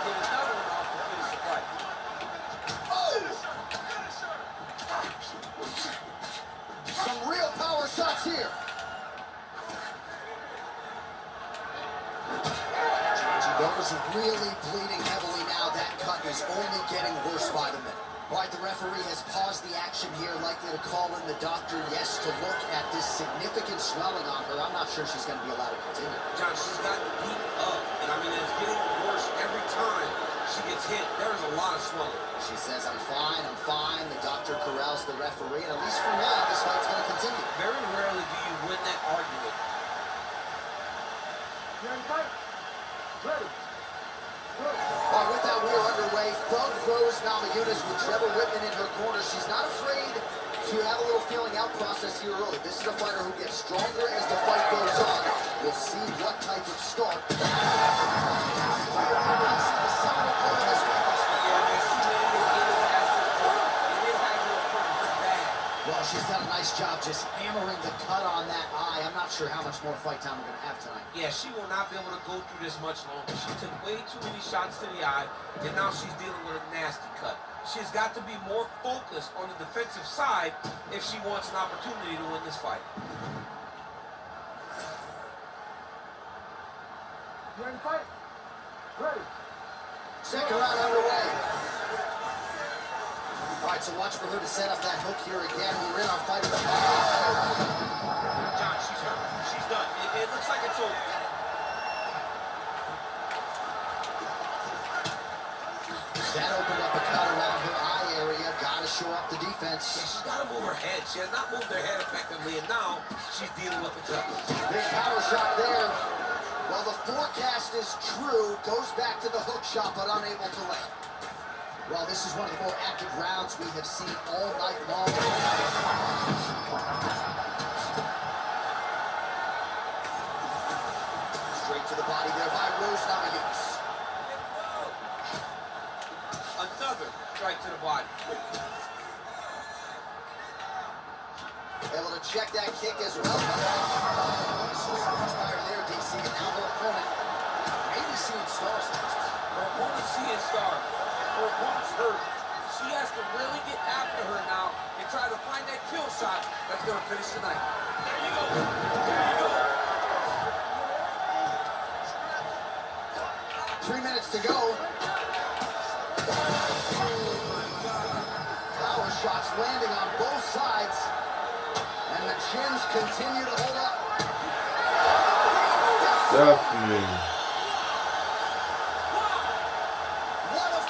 Get another one off to finish the fight. Oh! only getting worse by the minute. All right, the referee has paused the action here, likely to call in the doctor, yes, to look at this significant swelling on her. I'm not sure she's going to be allowed to continue. John, she's gotten beat up, and I mean, it's getting worse every time she gets hit. There's a lot of swelling. She says, I'm fine, I'm fine. The doctor corrals the referee, and at least for now, this fight's going to continue. Very rarely do you win that argument. You're in fight. Ready. All right, with that, we are underway. Thug Rose Namajunas with Trevor Whitman in her corner. She's not afraid to have a little feeling out process here early. This is a fighter who gets stronger as the fight goes on. We'll see what type of start. Well, she's done a nice job just hammering the cut on that eye. I'm not sure how much more fight time we're going to have tonight. Yeah, she will not be able to go through this much longer. She took way too many shots to the eye, and now she's dealing with a nasty cut. She's got to be more focused on the defensive side if she wants an opportunity to win this fight. You're in fight. Ready. Second round underway. All right, so watch for her to set up that hook here again. We're in our fight of the John, she's hurt. She's done. It looks like it's over. That opened up a cut around her eye area. Got to shore up the defense. Yeah, she's got to move her head. She has not moved her head effectively, and now she's dealing with the cut. Big power shot there. Well, the forecast is true. Goes back to the hook shot, but unable to land. Well, this is one of the more active rounds we have seen all night long. Straight to the body there by Rose Namajunas. Another strike to the body. Able to check that kick as well. Inspired there, DC. And now her opponent maybe seeing stars. Her opponent's seeing stars. Her opponent's hurt. She has to really get after her now and try to find that kill shot that's going to finish tonight. There you go. There you go. 3 minutes to go. Power shots landing on both sides. And the chins continue to hold up. Definitely.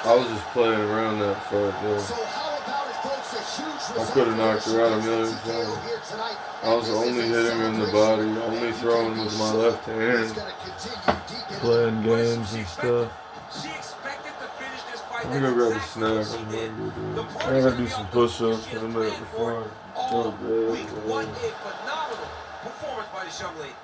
I was just playing around that fight, though. So how about it, folks? A huge I could have knocked her out a million times. I was only hitting her in the body, only throwing with my left hand, playing games and stuff. She expected to finish this fight. I'm gonna grab a snack. I'm hungry, dude. I gotta do some push-ups in a minute before I go to bed. Week 1, a phenomenal performance by this young lady.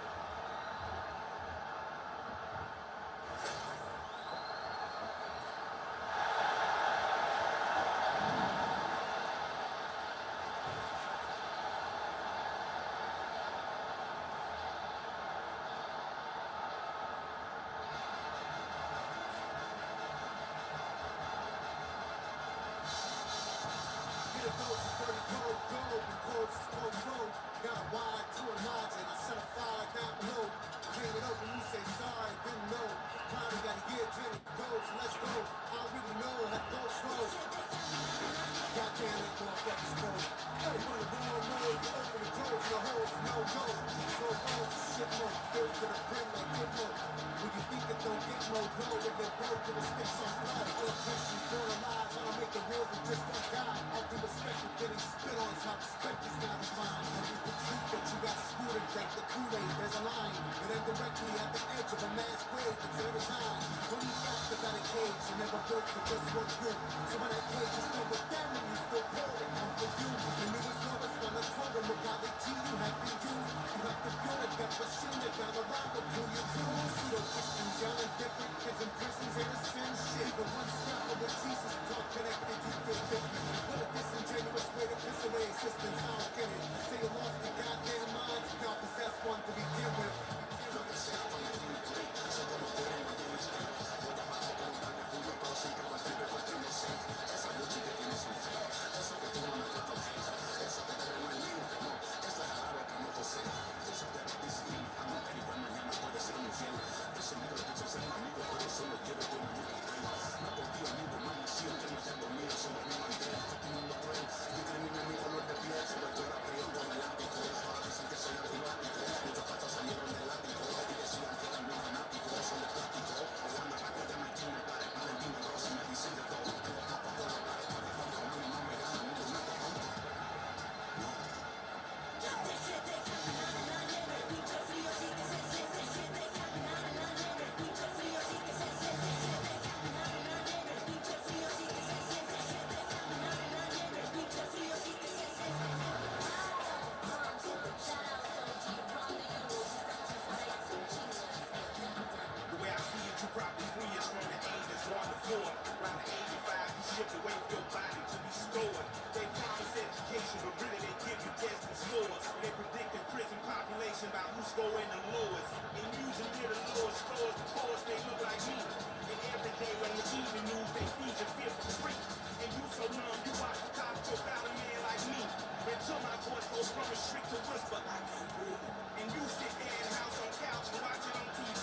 going. They promise education, but really they give you tests and scores. They predict the prison population by who's scoring the lowest. And usually they're the lowest scores because they look like me. And every day when the evening news, they feed your fifth street. And you so numb, you watch the cops go about a man like me. Until my voice goes from a shriek to whisper, I can't breathe. And you sit there in house on couch and watch it on TV.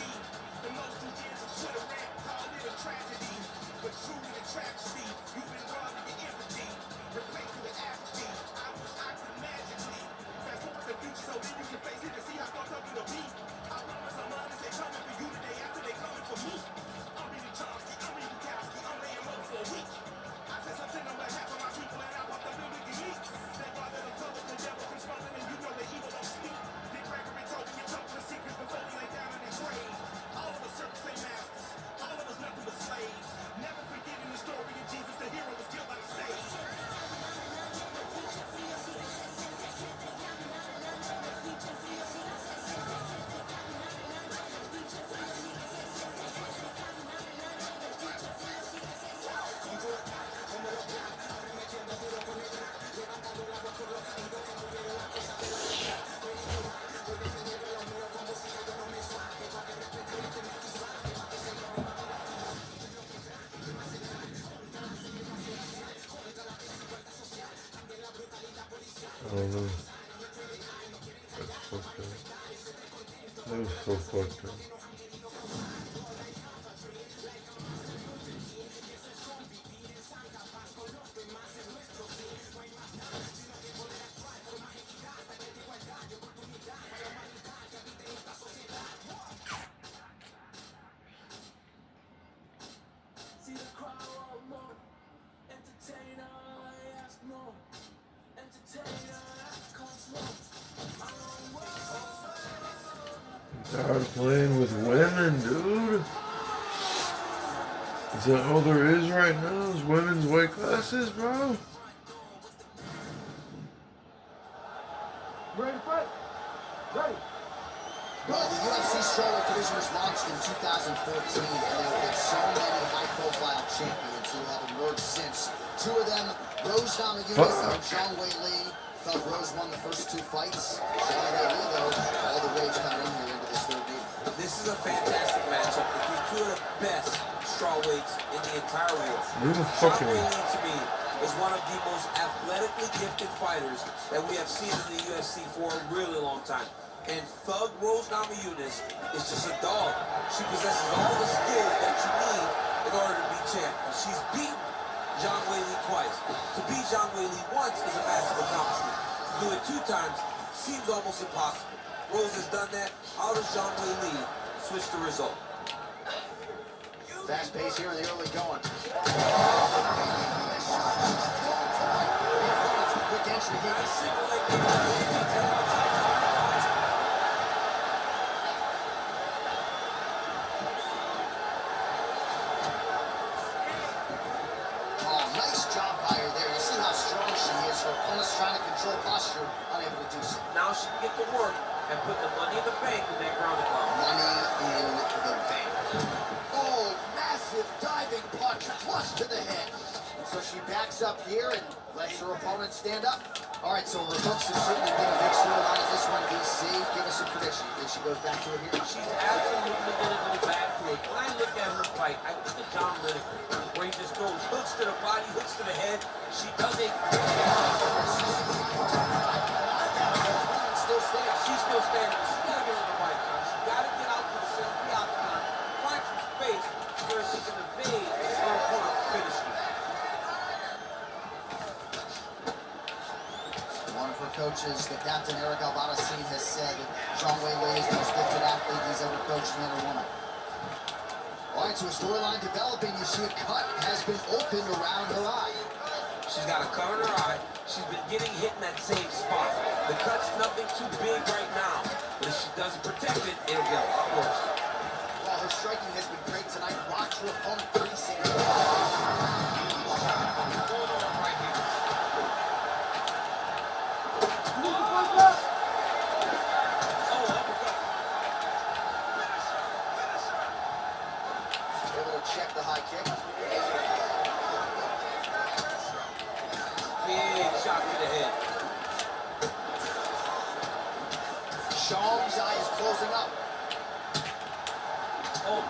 The most you did is a Twitter rant, called it a tragedy. But truly the tragedy, you've been robbed of your empathy. Replaced with apathy, I wish I could magically. Fast forward the future so then you can face it and see how fucked up it'll be. I promise I'm honest, they coming for you today after they coming for me. I'm reading Chomsky, I'm reading Bukowski, I'm laying low for a week. I said something on behalf of my people and I popped up in WikiLeaks. They thought that I'm told the devil controlling and you know the evil don't speak. Dick Gregory told me a couple of secrets before we lay down in their grave. All of us serve the same masters, all of us nothing but slaves. Never forgetting the story of Jesus, the hero was killed by the stage. Oh, that's fucked up. That was so fucked up. See the crowd want more. Entertainer, I ask more. Entertainer, that costs more. Tired playing with women, dude. Is that all there is right now? Is women's weight classes, bro? Ready to fight? Ready. Well, the UFC strawweight division was launched in 2014, and there have been so many high-profile champions who have emerged since. Two of them, Rose Namajunas and Zhang Weili. Thought Rose won the first two fights. Zhang Weili, though, all the rage got in here into this third game. This is a fantastic matchup between two of the best strawweights in the entire world. Who the fuck Zhang are Weili, to me, is one of the most athletically gifted fighters that we have seen in the UFC for a really long time. And Thug Rose Namajunas is just a dog. She possesses all the skills that you need in order to be champion. She's beaten Zhang Weili twice. To beat Zhang Weili once is a massive accomplishment. To do it 2 times seems almost impossible. Rose has done that. How does Zhang Weili switch the result? Fast pace here in the early going. Quick entry here. Her opponent's trying to control posture, unable to do so. Now she can get to work and put the money in the bank with that ground and pound. Money in the bank. Oh, massive diving punch, flush to the head. And so she backs up here and lets her opponent stand up. All right, so her hooks have certainly been a big storyline in this one, DC. Give us a prediction. You think she goes back to it here? She's absolutely going to go back to it. When I look at her fight, I look at John Lineker, where he just goes hooks to the body, hooks to the head. She does it. Still standing. She's still standing. She's got to get on the right now. She's got to get out to the center of the octagon, find some space where she can evade her opponent finishing. One of her coaches, the captain Eric Albarracin, has said Zhang Weili is the most gifted athlete he's ever coached, man or woman. All right, so a storyline developing. You see a cut has been opened around her eye. She's got a cut in her eye. She's been getting hit in that same spot. The cut's nothing too big right now, but if she doesn't protect it, it'll get a lot worse. While her striking has been great tonight, watch her opponent creasing. Able to check the high kick. Shaw's eye is closing up. Oh,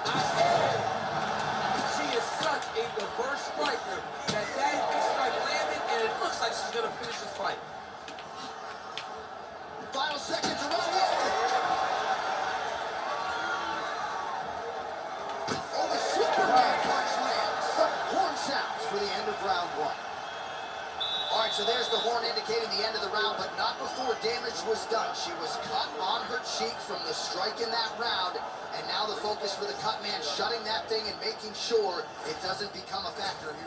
she is such a diverse striker that big strike landed, and it looks like she's going to finish this fight. Final seconds of round one. Oh, the Superman punch lands. Horn sounds for the end of round one. All right, so there's the horn indicating the end of the round, but not before damage was done. She was cut on her cheek from the strike in that round, and now the focus for the cut man, shutting that thing and making sure it doesn't become a factor here.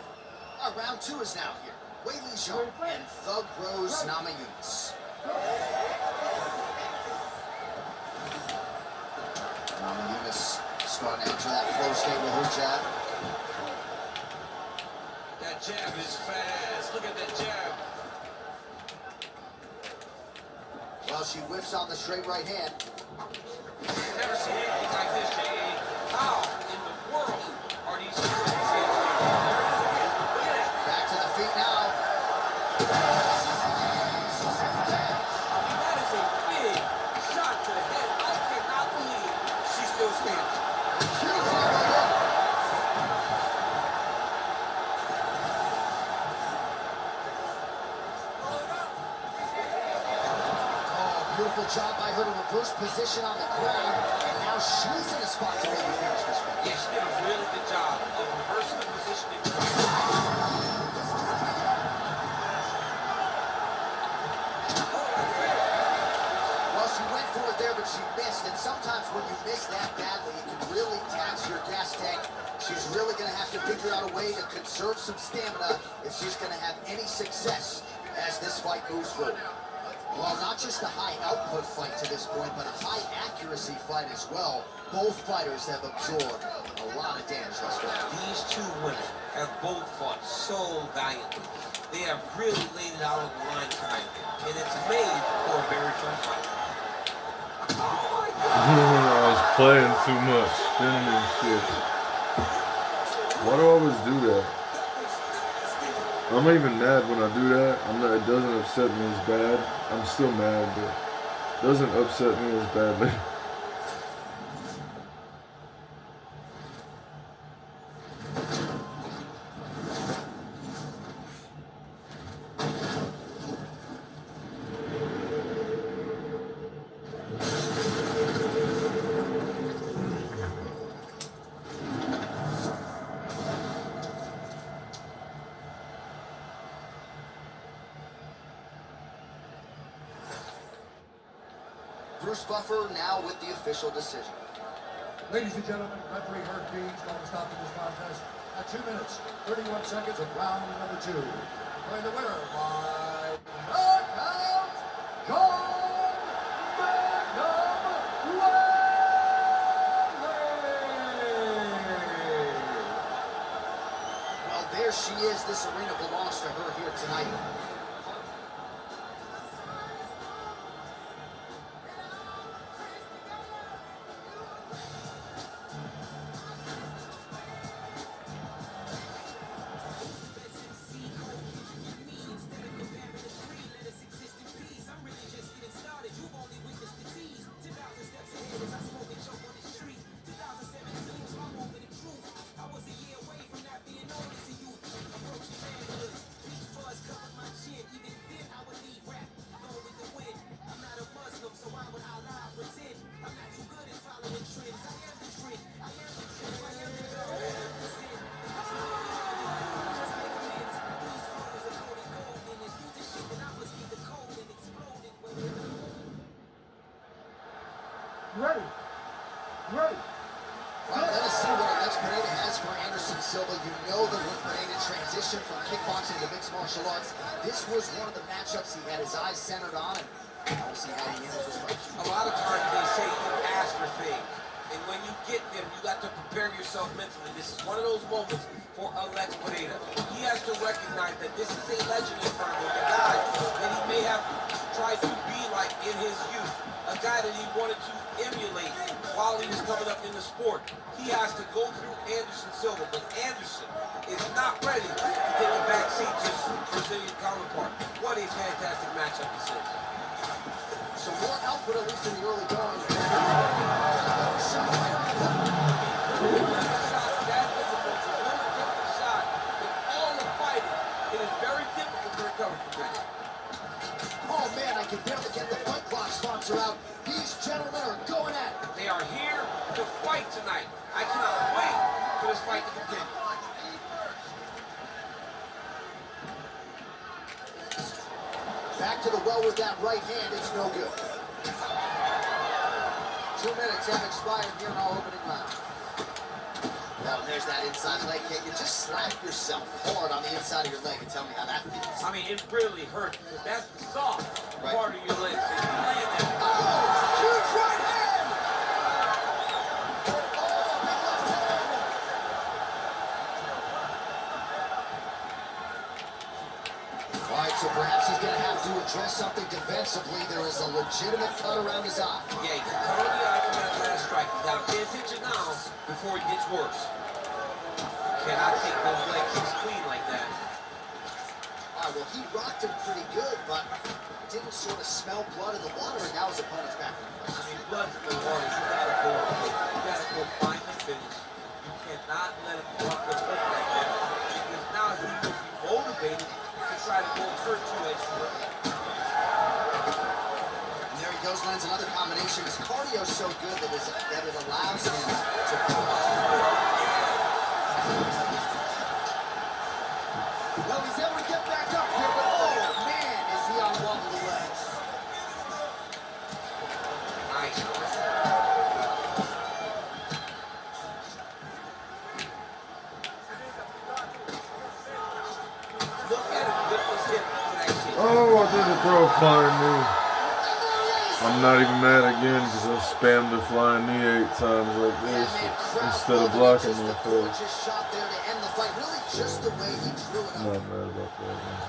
Round two is now here. Wei Li Zhang and Thug Rose Namajunas. Namajunas starting to enter that flow state with her jab. That jab is fast. Look at that jab. Well, she whiffs on the straight right hand. Never seen anything like this, Jay. How in the world are these two hands? Back to the feet now. I mean, that is a big shot to the head. I cannot believe she's still standing. Beautiful job by her to reverse position on the ground, and now she's in a spot to maybe finish this one. Yeah, she did a really good job of reversing the positioning. Well, she went for it there, but she missed, and sometimes when you miss that badly, it can really tax your gas tank. She's really going to have to figure out a way to conserve some stamina if she's going to have any success as this fight moves forward. Well, not just a high-output fight to this point, but a high-accuracy fight as well. Both fighters have absorbed a lot of damage thus far. These two women have both fought so valiantly. They have really laid it out on the line tonight, and it's made for a very fun fight. Oh my God! I was playing too much, spinning and shit. Why do I always do that? I'm not even mad when I do that. It doesn't upset me as bad. I'm still mad, but it doesn't upset me as badly. Bruce Buffer now with the official decision. Ladies and gentlemen, referee Herb Dean's going to stop this contest at 2 minutes, 31 seconds of round number 2. Playing the winner by knockout, John Magnum Well, there she is. This arena belongs to her here tonight. Ready. Ready. Well, let us see what Alex Pineda has for Anderson Silva. You know that when Pineda transitioned from kickboxing to mixed martial arts, this was one of the matchups he had his eyes centered on, and we'll see how he handles this fight. A lot of times they say you ask for things, and when you get them, you got to prepare yourself mentally. This is one of those moments for Alex Pineda. He has to recognize that this is a legend in front of him, a guy that he may have tried to be like in his youth, a guy that he wanted to emulate while he was coming up in the sport. He has to go through Anderson Silva, but Anderson is not ready to take a backseat to his Brazilian counterpart. What a fantastic matchup this is. So more output, at least in the early going. Shot that difficult, it's a really difficult shot. With all the fighting, it is very difficult to recover from that. Oh man, I can barely get the Fight Clock sponsor out. These gentlemen are going at it. They are here to fight tonight. I cannot wait for this fight to continue. Back to the well with that right hand, it's no good. 2 minutes have expired here in our opening round. Well, there's that inside leg kick. You just slap yourself hard on the inside of your leg and tell me how that feels. I mean, it really hurts because that's the soft part of your legs. If you land that, Huge right hand! Oh, big left hand! All right, so perhaps he's going to have to address something defensively. There is a legitimate cut around his eye. yeah, you can cut on the eye from that last strike. You got to pay attention now before it gets worse. You cannot take those leg kicks clean like that. All right, well, he rocked him pretty good, but didn't sort of smell blood in the water, and now his opponent's back in the fight. I mean, blood's in the water. You got to go. You got to go find the finish. You cannot let him walk the hook like that because now he will be motivated to try to go hurt you extra. And there he goes, lands another combination. His cardio's so good that it allows him to well, he's able to get back up here, but oh man, is he on wobbly legs. Nice. Look at him lift his hip to that kick. Oh, I didn't throw a flying knee. I'm not even mad again because I spammed the flying knee 8 times like this instead of blocking my face. Just shot there to end the fight, really just the way he drew it I'm up. not mad about that, man.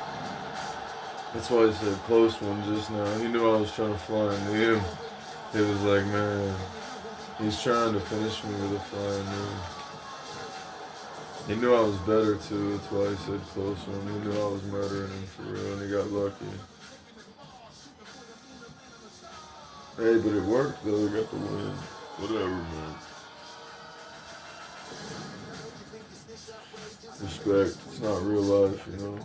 That's why he said close one just now. He knew I was trying to fly into him. He was like, man, he's trying to finish me with a flying knee. He knew I was better too, that's why he said close one. He knew I was murdering him for real, and he got lucky. Hey, but it worked though, he got the win. Whatever, man. Respect, it's not real life, you know.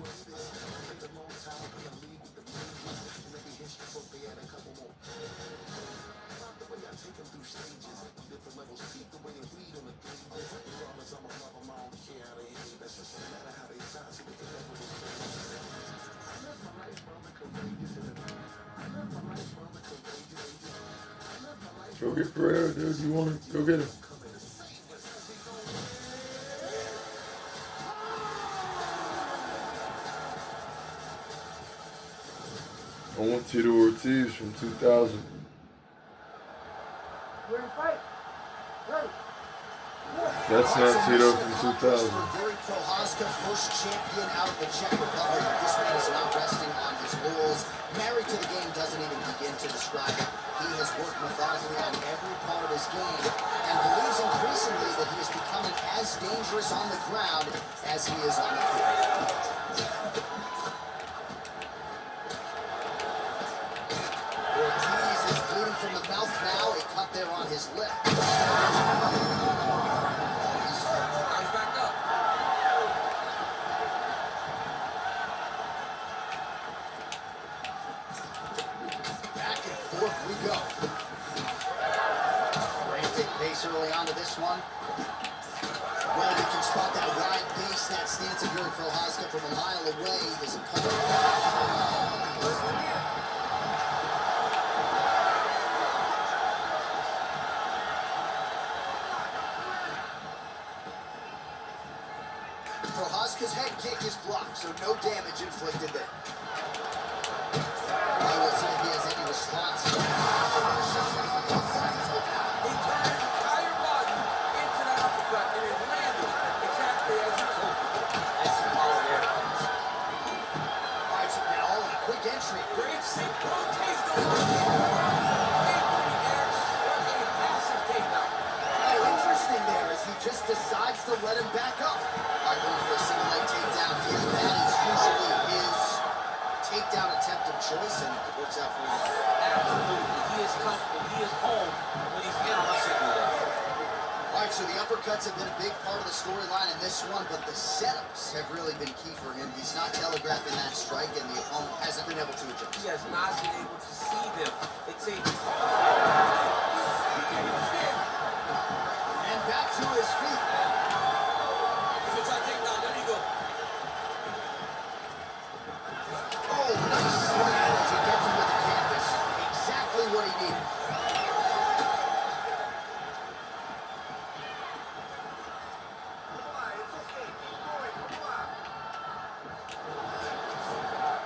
Go get Pereira, dude. You want to go get him? I want Tito Ortiz from 2000. We're in fight. Ready. That's not Tito from 2000. Gary Prochazka, first champion out of the Czech Republic. This man is not resting on his laurels. Married to the game doesn't even begin to describe it. He has worked methodically on every part of his game and believes increasingly that he is becoming as dangerous on the ground as he is on the field. Ortiz is bleeding from the mouth now. A cut there on his lip. Back up. Back and forth we go. Frantic pace early on to this one. Well, you can spot that wide base, that stance of Gary Prochazka from a mile away. His opponent. Prochazka's head kick is blocked, so no damage inflicted there. I will see if he has any response. He turned his entire body into that uppercut and it landed exactly as he told him. That's some power there. All right, so now all in a quick entry. Great sick Ortiz goes on the air. What a massive takedown. Oh, interesting there as he just decides to let him back up. Going for a single leg takedown. His that is usually his takedowns have been a big part of the storyline in this one, but the setups have really been key for him. He's not telegraphing that strike, and the opponent hasn't been able to adjust. He has not been able to see them. It's a... And back to his feet. He's gonna try to take down. There you go. Oh, nice slam as he gets him to the canvas. Exactly what he needed.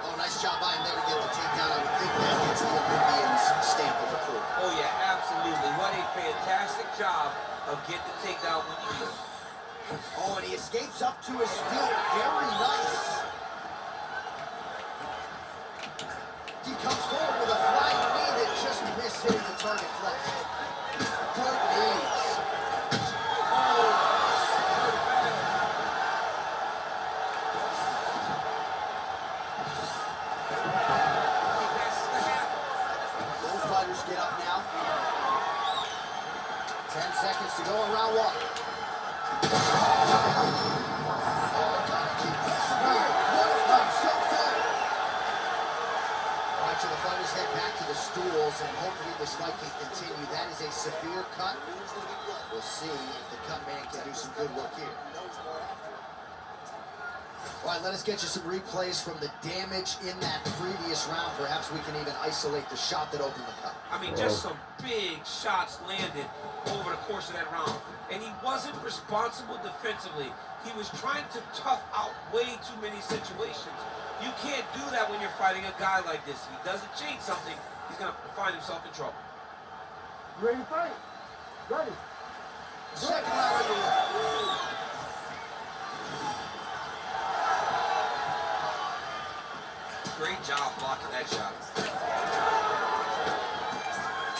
Oh, nice job by him there to get the takedown. I would think that gets the Olympians' stamp of approval. Oh, yeah, absolutely. What a fantastic job of getting the takedown when you need it. Oh, and he escapes up to his feet. Very nice. He comes forward with a flying knee that just missed hitting the target flush. Good knees. Both fighters get up now. 10 seconds to go in round one. So the fighters head back to the stools, and hopefully this fight can continue. That is a severe cut. We'll see if the cut man can do some good work here. All right, let us get you some replays from the damage in that previous round. Perhaps we can even isolate the shot that opened the cut. I mean, just some big shots landed over the course of that round. And he wasn't responsible defensively. He was trying to tough out way too many situations. You can't do that when you're fighting a guy like this. If he doesn't change something, he's going to find himself in trouble. Ready to fight? Ready. Second round right here. Great job blocking that shot.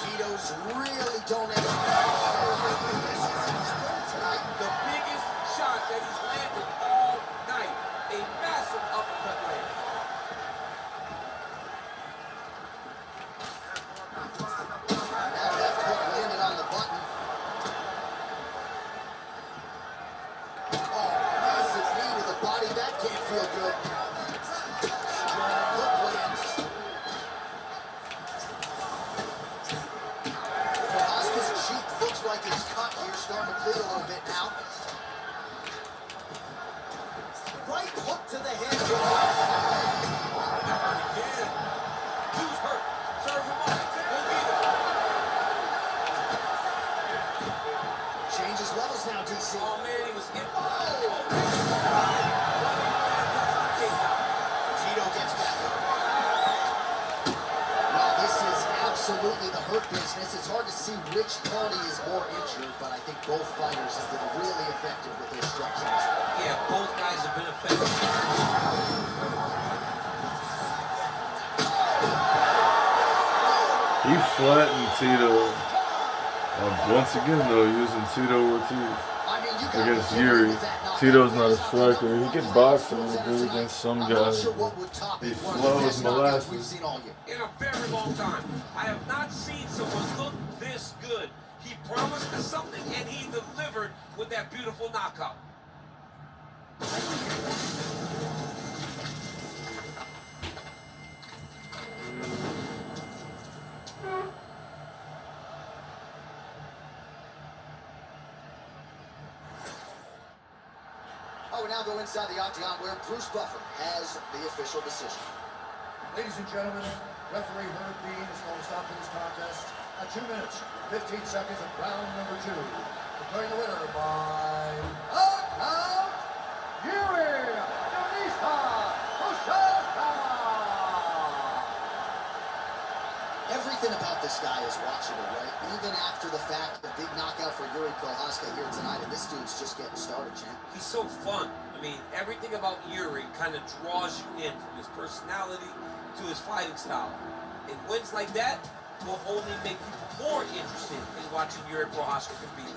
Tito's really don't ever. The biggest shot that he's landed all night. A massive uppercut land. That left hook landed on the button. Oh, massive knee to the body. That can't feel good. Strong hook lands. Oscar's cheek looks like it's cut here, starting to bleed a little bit now. Right hook to the head. Again. Who's hurt? Serve him up. Go get him. Changes levels now, DC. Oh, man, he was in. Tito gets back up. Well, this is absolutely the hurt business. It's hard to see which party is more injured, but I think both fighters have been really effective with their strikes. Yeah, both guys have been effective. He flattened Tito. Once again, though, using Tito Ortiz against Yuri. Tito's not a striker. He can box a little bit against some guys. He flows molasses. In a very long time, I have not seen someone look this good. He promised us something, and he delivered with that beautiful knockout. Oh, we now go inside the octagon where Bruce Buffer has the official decision. Ladies and gentlemen, referee Herb Dean is going to stop this contest at 2 minutes, 15 seconds of round number 2. Declaring the winner by knockout, Yuri Everything about this guy is watchable, right? Even after the fact, a big knockout for Yuri Prochazka here tonight, and this dude's just getting started, champ. He's so fun. I mean, everything about Yuri kind of draws you in, from his personality to his fighting style. And wins like that will only make people more interested in watching Yuri Prochazka compete.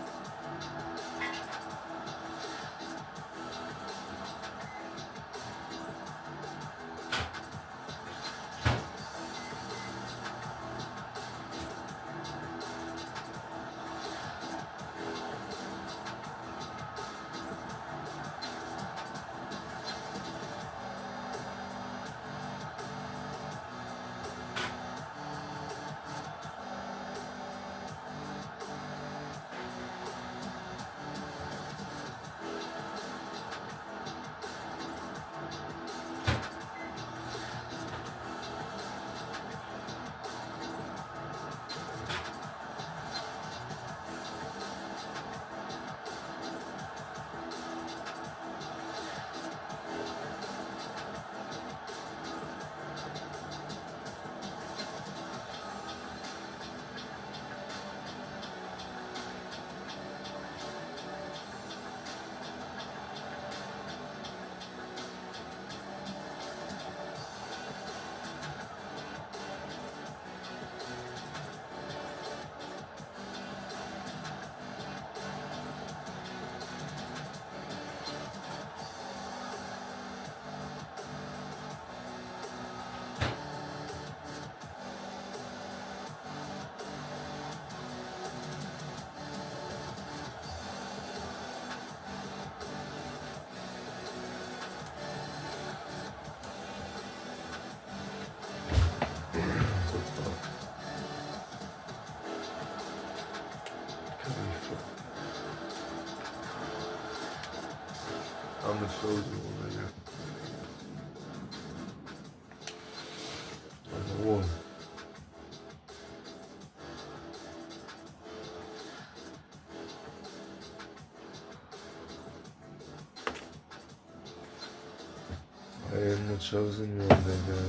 chosen your Omega.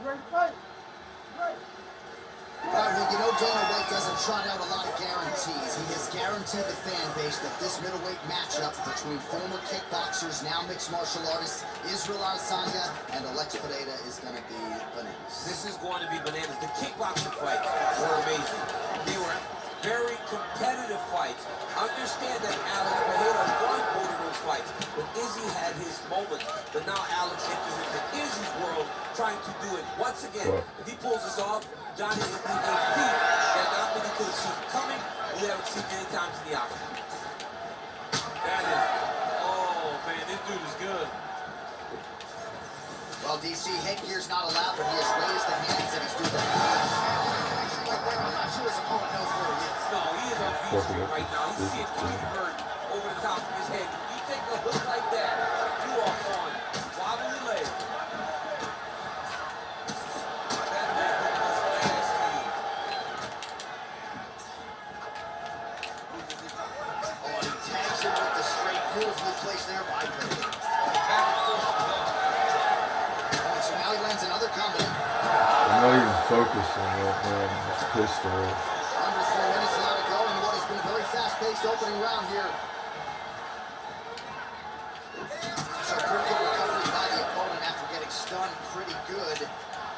Ready to fight? Ready. All right, well, you know Dana White doesn't trot out a lot of guarantees. He has guaranteed the fan base that this middleweight matchup between former kickboxers, now mixed martial artists, Israel Adesanya and Alex Pereira is going to be bananas. This is going to be bananas. The kickboxing fights were amazing. They were very competitive fights. Understand that Alex Pereira won both of those fights, but Izzy had his moments. But now Alex enters into Izzy's world, trying to do it once again. If he pulls this off, Johnny will be a feat that not many could have seen coming. We haven't seen many times in the octagon. That is, oh man, this dude is good. Well, DC, headgear's not allowed, but he has raised the hands and he's doing that. I'm not sure his opponent knows where he is. No, he is on beat right now. He's seeing Clean Bird over the top of his head. You take a hook like that, you are on wobbly legs. That man was nasty. Oh, and he tags him with the straight, beautifully placed there by Pereira. Back and forth we go. Oh, so now he lands another combo. I'm not even focusing right now. I'm just pissed off. Under 4 minutes now to go in what has been a very fast-paced opening round here. So pretty good recovery by the opponent after getting stunned pretty good.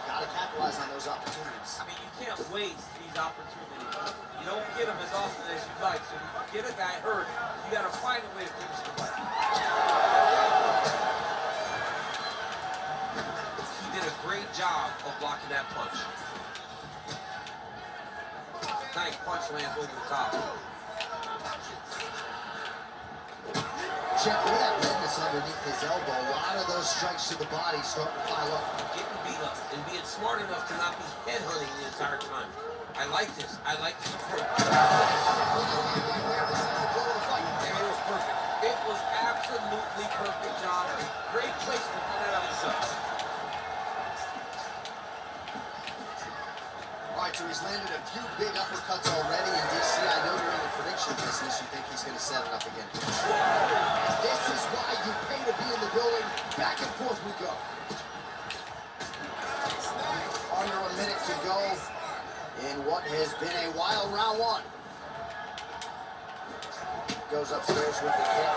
Got to capitalize on those opportunities. I mean, you can't waste these opportunities. You don't get them as often as you like. So if you get a guy hurt, you got to find a way to finish the fight. He did a great job of blocking that punch. Nice punch lands over the top. Check that redness underneath his elbow. A lot of those strikes to the body starting to pile up. Getting beat up and being smart enough to not be headhunting the entire time. I like this. I like this approach. And it was perfect. It was absolutely perfect, John. Great placement on that other side. All right, so he's landed a few big uppercuts already, and DC, I know you're in the prediction business. You think he's going to set it up again. This is why you pay to be in the building. Back and forth we go. Under a minute to go in what has been a wild round one. Goes upstairs with the kick.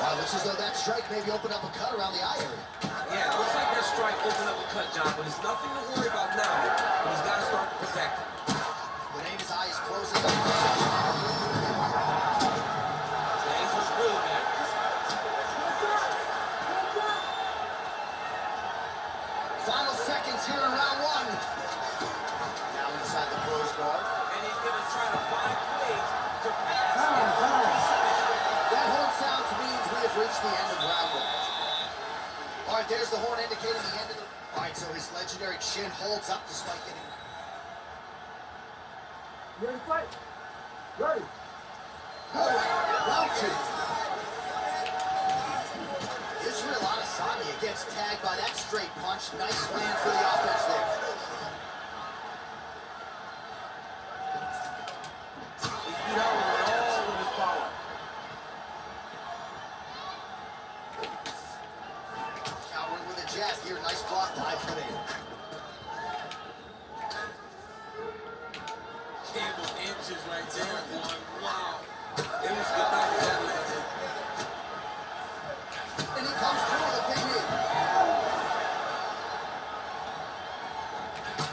Wow, looks as though that strike maybe opened up a cut around the eye area. Yeah, it looks like that strike opened up a cut, John, but it's nothing to worry about now. But he's got to start to protect it. Grenada's eye is closing up. James was really bad. Final seconds here in round one. Now inside the closed guard. And he's going to try to find ways to pass. That horn sounds means we have reached the end of round one. All right, there's the horn indicating the end of the... All right, so his legendary chin holds up despite getting... Ready to fight? Ready. All right, round two. Israel Adesanya gets tagged by that straight punch. Nice land for the offense there. He beat out with all of his power. Countering with a jab here. Nice block by Pereira. Came with inches right there, boy. Wow. It was good night for that man. And he comes through with a big knee.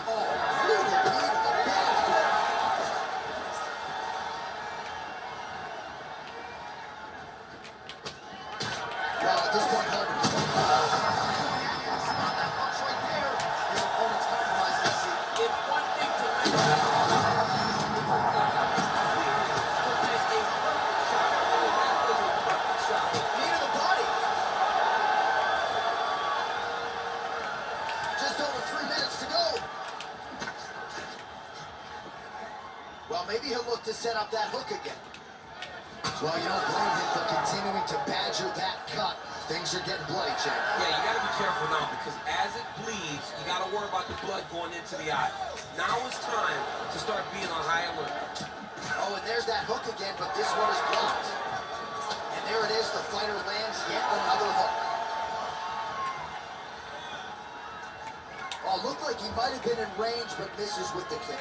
Oh, through the knee to the back. Well, at this point, hard to that punch right there. His opponent's compromised this seat. It's one thing to win. To make a perfect shot. just over 3 minutes to go. Well, maybe he'll look to set up that hook again. Well, you don't blame him for continuing to badger that cut. Things are getting bloody, Jim. Yeah, you got to be careful now because as it bleeds, you got to worry about the blood going into the eye. Now it's time to start being on high alert. Oh, and there's that hook again, but this one is blocked. And there it is. The fighter lands yet another hook. Oh, looked like he might have been in range, but misses with the kick.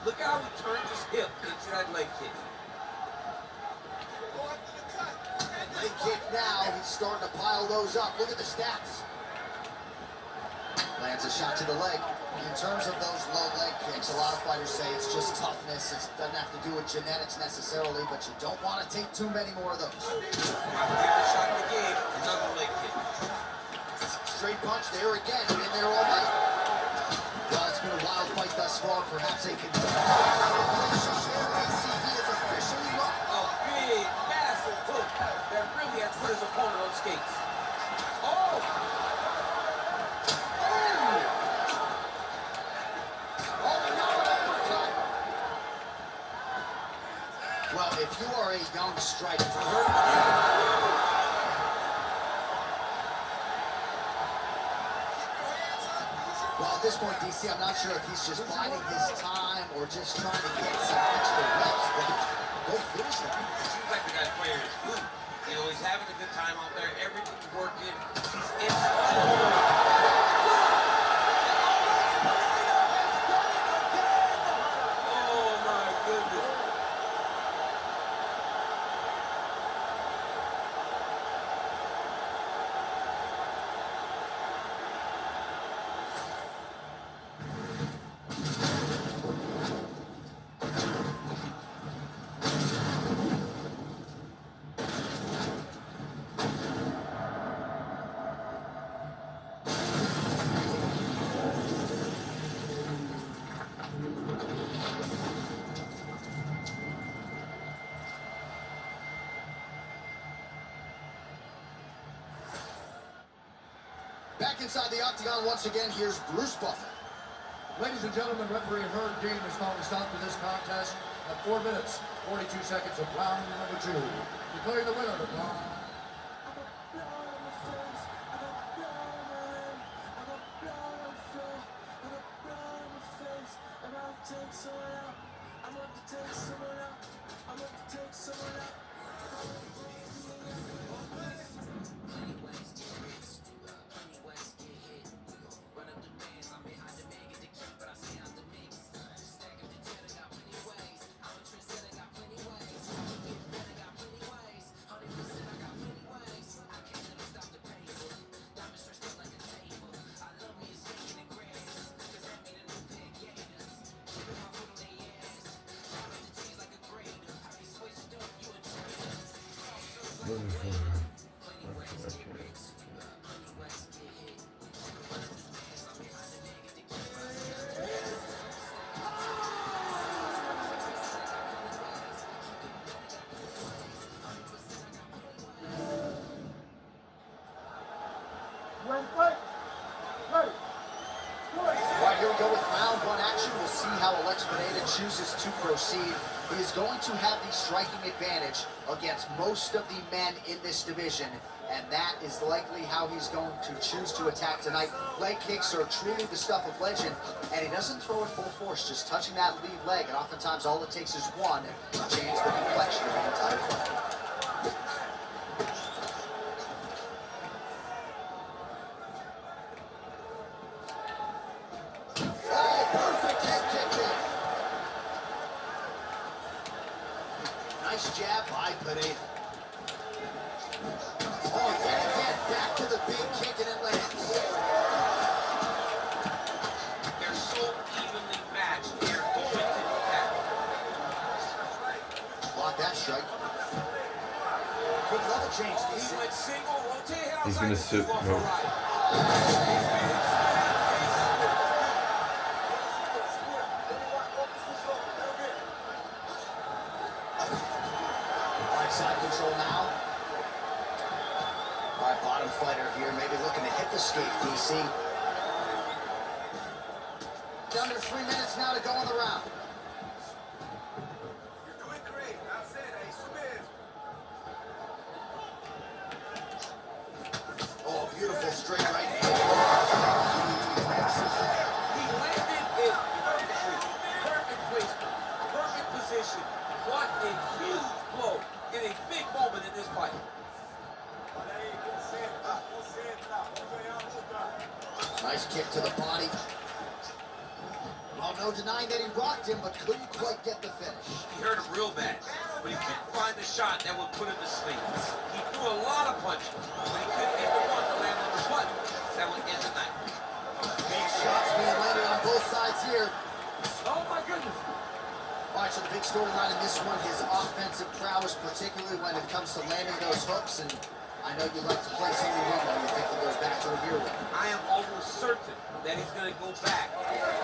Look how he turned his hip into that leg kick. Leg kick now. He's starting to pile those up. Look at the stats. Lands a shot to the leg. In terms of those low leg kicks, a lot of fighters say it's just toughness. It doesn't have to do with genetics necessarily, but you don't want to take too many more of those. After the shot in the game, another leg kick. Straight punch there again. In there all night. Well, it's been a wild fight thus far. Perhaps they can... ACV is officially up. A big, massive hook that really has put his opponent on skates. Oh! Well, if you are a young striker... Well, at this point, DC, I'm not sure if he's just biding his time or just trying to get some extra reps, but go finish him. It seems like the guy's playing his food. You know, he's having a good time out there. Everything's working. He's in. Back inside the octagon once again, here's Bruce Buffer. Ladies and gentlemen, referee Herb Dean has called a stop to this contest at 4 minutes, 42 seconds of round number 2. Declaring the winner of round. Ready, fight. Ready. All right, here we go with round 1 action. We'll see how Alex Pineda chooses to proceed. He is going to have the striking advantage against most of the men in this division, and that is likely how he's going to choose to attack tonight. Leg kicks are truly the stuff of legend, and he doesn't throw it full force, just touching that lead leg, and oftentimes all it takes is one to change the complexion of the entire fight. Nice jab by Pineda. Oh, yet again, back to the big kick and it lands. They're so evenly matched. They're going to the back. Block that strike. Good level change, He DC. went single, rotate outside. He's gonna sit. No. Side control now. All right, Bottom fighter here, maybe looking to hip escape, DC. Under 3 minutes now to go in the round. You're doing great. That's it. Hey, submit. Oh, beautiful straight right hand. He landed it perfectly. Perfect placement. Perfect position. What a huge blow in a big moment in this fight. Nice kick to the body. Well, no denying that he rocked him, but couldn't quite get the finish. He hurt him real bad, but he couldn't find the shot that would put him to sleep. He threw a lot of punches, but he couldn't get the one to land on the button that would end the night. Big shots being landed on both sides here. Oh my goodness. All right, so the big storyline in this one, his offensive prowess, particularly when it comes to landing those hooks. And I know you like to play some of the you think he goes back to a rear one. I am almost certain that he's going to go back to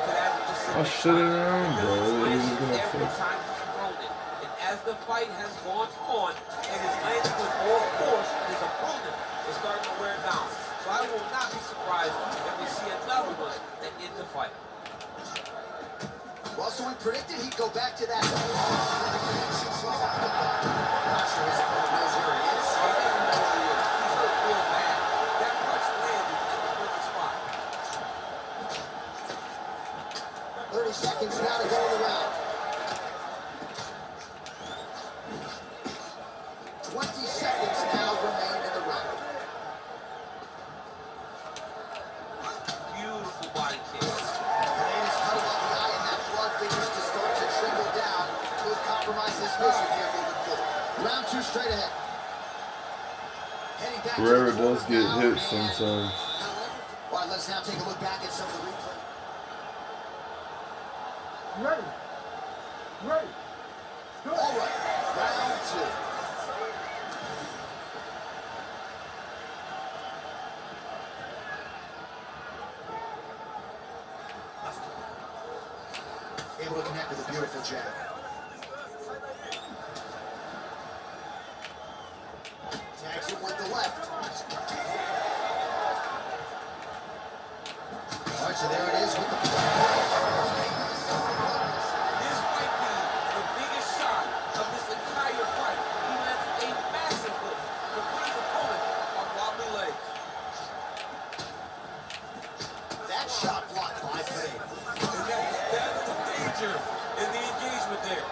that I'll shut it down, bro. He's gonna every fix. time he's thrown it. And as the fight has gone on and is landing with more force, his opponent is starting to wear down. So I will not be surprised if we see another one that ends the fight. Well, so we predicted he'd go back to that. Not sure his opponent knows where he is. He doesn't know who he is. He's hurt real bad. That punch landed in the perfect spot. 30 seconds now to go in the round. 20 seconds now remain in the round. Beautiful body kick. Pain is cutting off the eye, and that blood figures to start to trickle down. Could compromise his vision here moving forward. Round 2 straight ahead. Heading back to Pereira the corner does get now, hit and- sometimes. All right, let's now take a look back at some of the replay. Ready. Ready. Go. All right, round 2. Able to connect with a beautiful jab. Tags him with the left. All right, so there it is with the... This might be the biggest shot of this entire fight. He landed a massive hook to put his opponent on wobbly legs. That shot blocked by Payne. And that's the danger in the engagement there.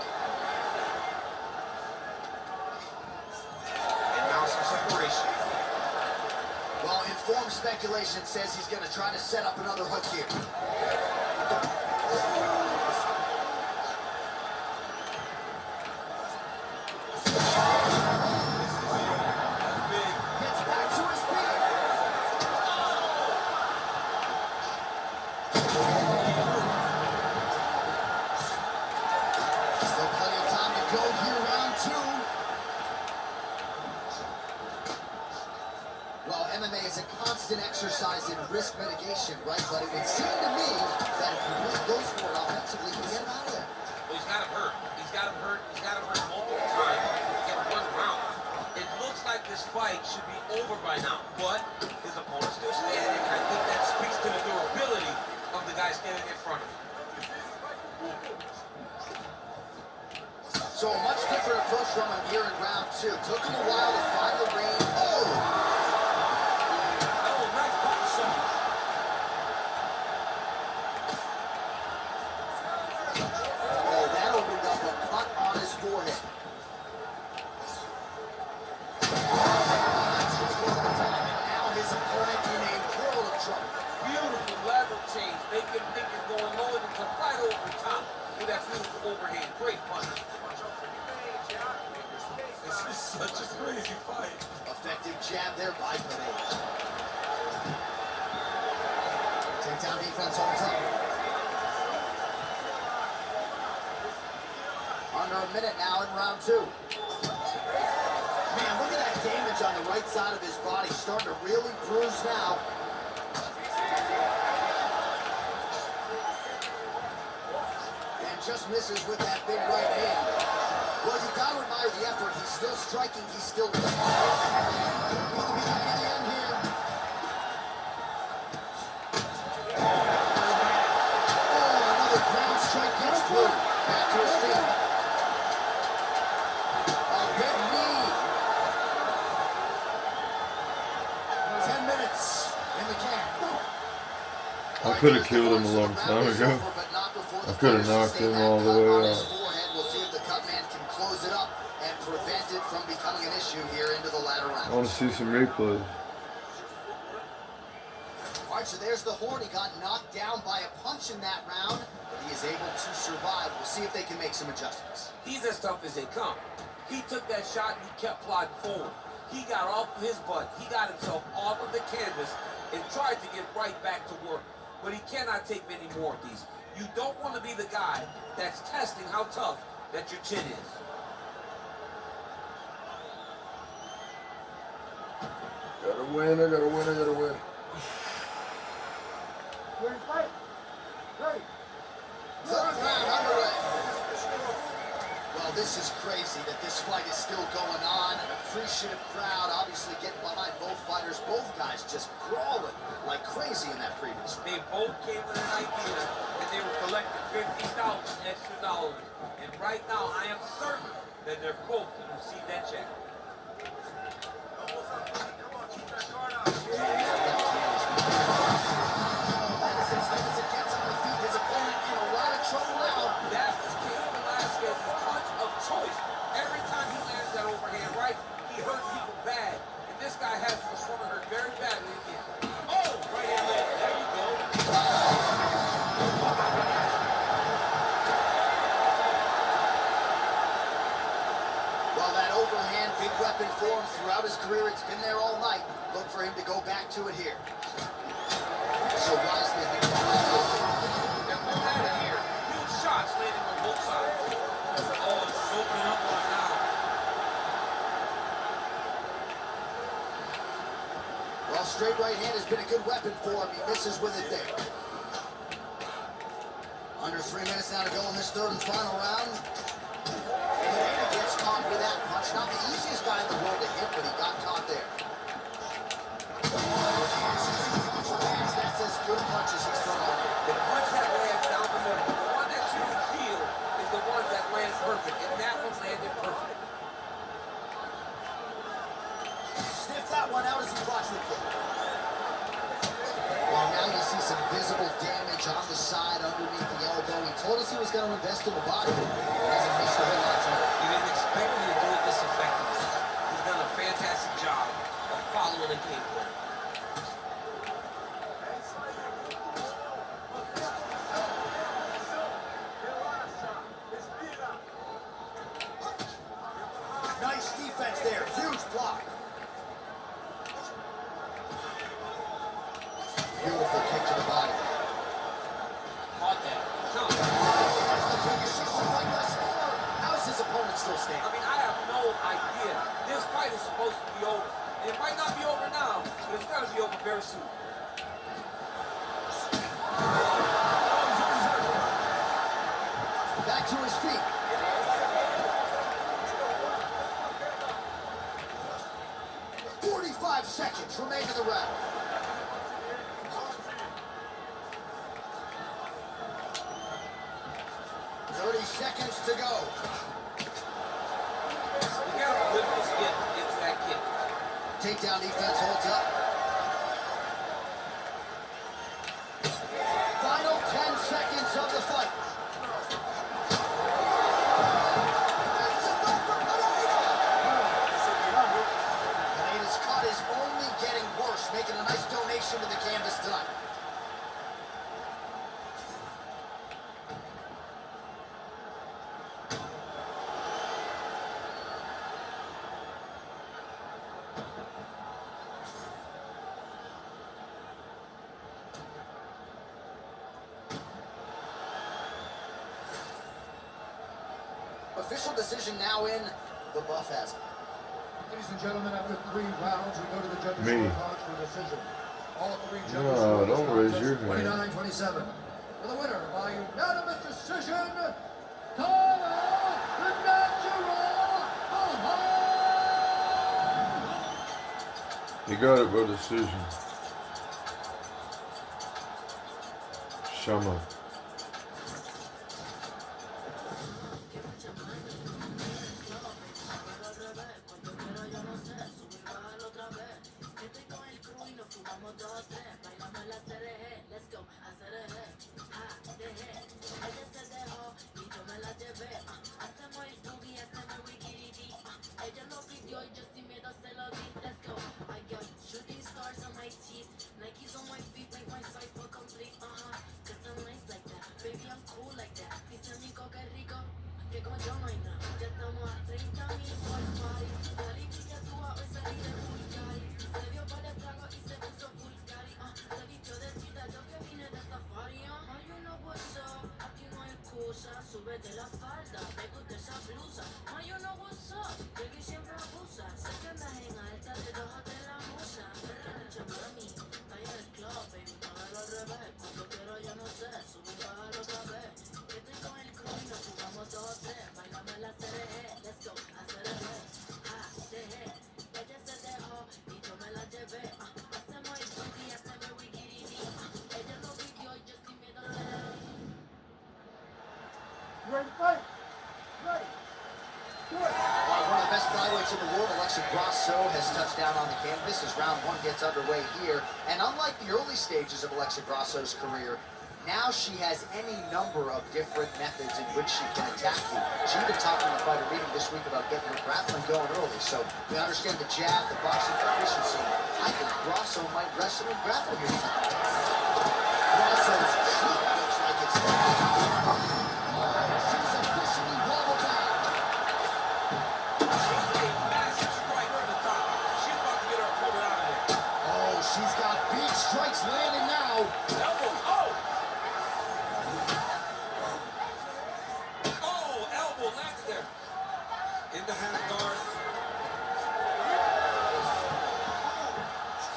And now some separation. Well, informed speculation says he's going to try to set up another hook here. That's big. Gets back to his feet. Still plenty of time to go here, round 2. Well, MMA is a constant exercise in risk mitigation, right? But it would seem to me that if he really goes for it offensively, he can get him out of there. Well, he's got him hurt. He's got him hurt. He's got him hurt multiple times in one round. It looks like this fight should be over by now, but his opponent's still standing. I think that speaks to the durability of the guy standing in front of him. So a much different approach from him here in round 2. Took him a while to find the range. Oh! Oh, nice body shot. Oh, that opened up a cut on his forehead. Now his opponent in a world of trouble. Beautiful level change. Make him think he's going lower than come right over the top with that beautiful overhand. Great punch. This is such a crazy fight. Effective jab there by Pereira. Takedown defense holds up. Under a minute now in round 2. Man, look at that damage on the right side of his body. Starting to really bruise now. And just misses with that big right hand. Well, you've got to admire the effort. He's still striking. He's still... Oh, another ground strike gets through. Back to his feet. A big knee. 10 minutes in the can. I could have killed him a long time ago. I could have knocked him all the way out. We'll see if the cut man can close it up and prevent it from becoming an issue here into the latter round. I want to see some replays. All right, so there's the Horn. He got knocked down by a punch in that round, but he is able to survive. We'll see if they can make some adjustments. He's as tough as they come. He took that shot and he kept plodding forward. He got off of his butt. He got himself off of the canvas and tried to get right back to work. But he cannot take many more of these. You don't want to be the guy that's testing how tough that your chin is. Gotta win, I gotta win, I gotta win. Ready, fight. Ready. Third round underway. Well, this is crazy that this fight is still going on. An appreciative crowd obviously getting behind both fighters. Both guys just brawling like crazy in that previous round. They both came with an idea that they were collecting $50 extra dollars. And right now, I am certain that they're both going to receive that check. Every time he lands that overhand right, he hurt people bad. And this guy has this woman hurt very badly again. Oh, right hand leg. There you go. Well, that overhand big weapon for him throughout his career. It's been there all night. Look for him to go back to it here. So wisely. And look at it here. Huge shots landing on both sides. Oh, it's opening up on now. Well, straight right hand has been a good weapon for him. He misses with it there. Under 3 minutes now to go in this third and final round. Pineda gets caught with that punch. Not the easiest guy in the world to hit, but he got caught there. That's as good a punch as he's thrown. The punch that lands down the middle. The one that you feel is the one that lands perfect. And that one landed perfect. Sniff that one out as he blocks the kick. Well, now you see some visible damage on the side underneath the elbow. He told us he was going to invest in the body. He hasn't missed a whole lot tonight. You didn't expect me to do it this effectively. He's done a fantastic job of following the game plan. Nice defense there. Huge block. Beautiful kick to the body. Caught that. Come. How's his opponent still standing? I mean, I have no idea. This fight is supposed to be over. And it might not be over now, but it's got to be over very soon. Back to his feet. Seconds remain in the round. Seconds to go. You gotta lift this hip into that kick. Takedown defense holds up. Final 10 seconds of the fight. Pineda's cut is only getting worse, making a nice donation to the canvas tonight. Official decision now in. The buff has it. Ladies and gentlemen, after 3 rounds, we go to the judges' Me. scorecards for decision. All 3 judges No, score this don't raise contest your hand. 29-27. For the winner by unanimous decision, Tana the Natural He got it by decision. Shama. You ready to fight? Ready. Do it. One of the best flyweights in the world, Alexa Grasso, has touched down on the canvas as round one gets underway here. And unlike the early stages of Alexa Grasso's career, now she has any number of different methods in which she can attack you. She even talked in the fighter meeting this week about getting her grappling going early. So we understand the jab, the boxing proficiency. I think Grasso might wrestle and grapple here. Grasso's cheek looks like it's she's officially wobbled back. Oh, she's got big strikes landing now. Elbow landed there. In the hand guard.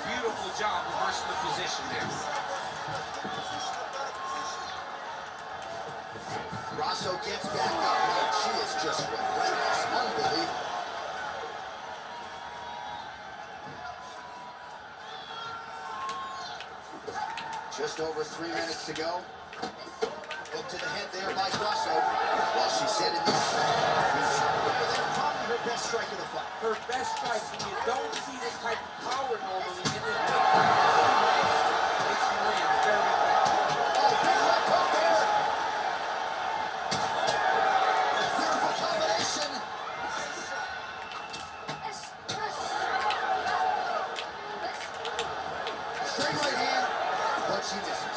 Beautiful job reversing the position there. Grasso gets back up, and she is just relentless. Unbelievable. Just over 3 minutes to go. Hook to the head there by Grasso. Well, she said in this probably her best strike of the fight. Her best strike, when you don't see this type of power normally in this weight makes you land very effective. Oh, big left hook there. Beautiful combination. Straight right hand, but she misses.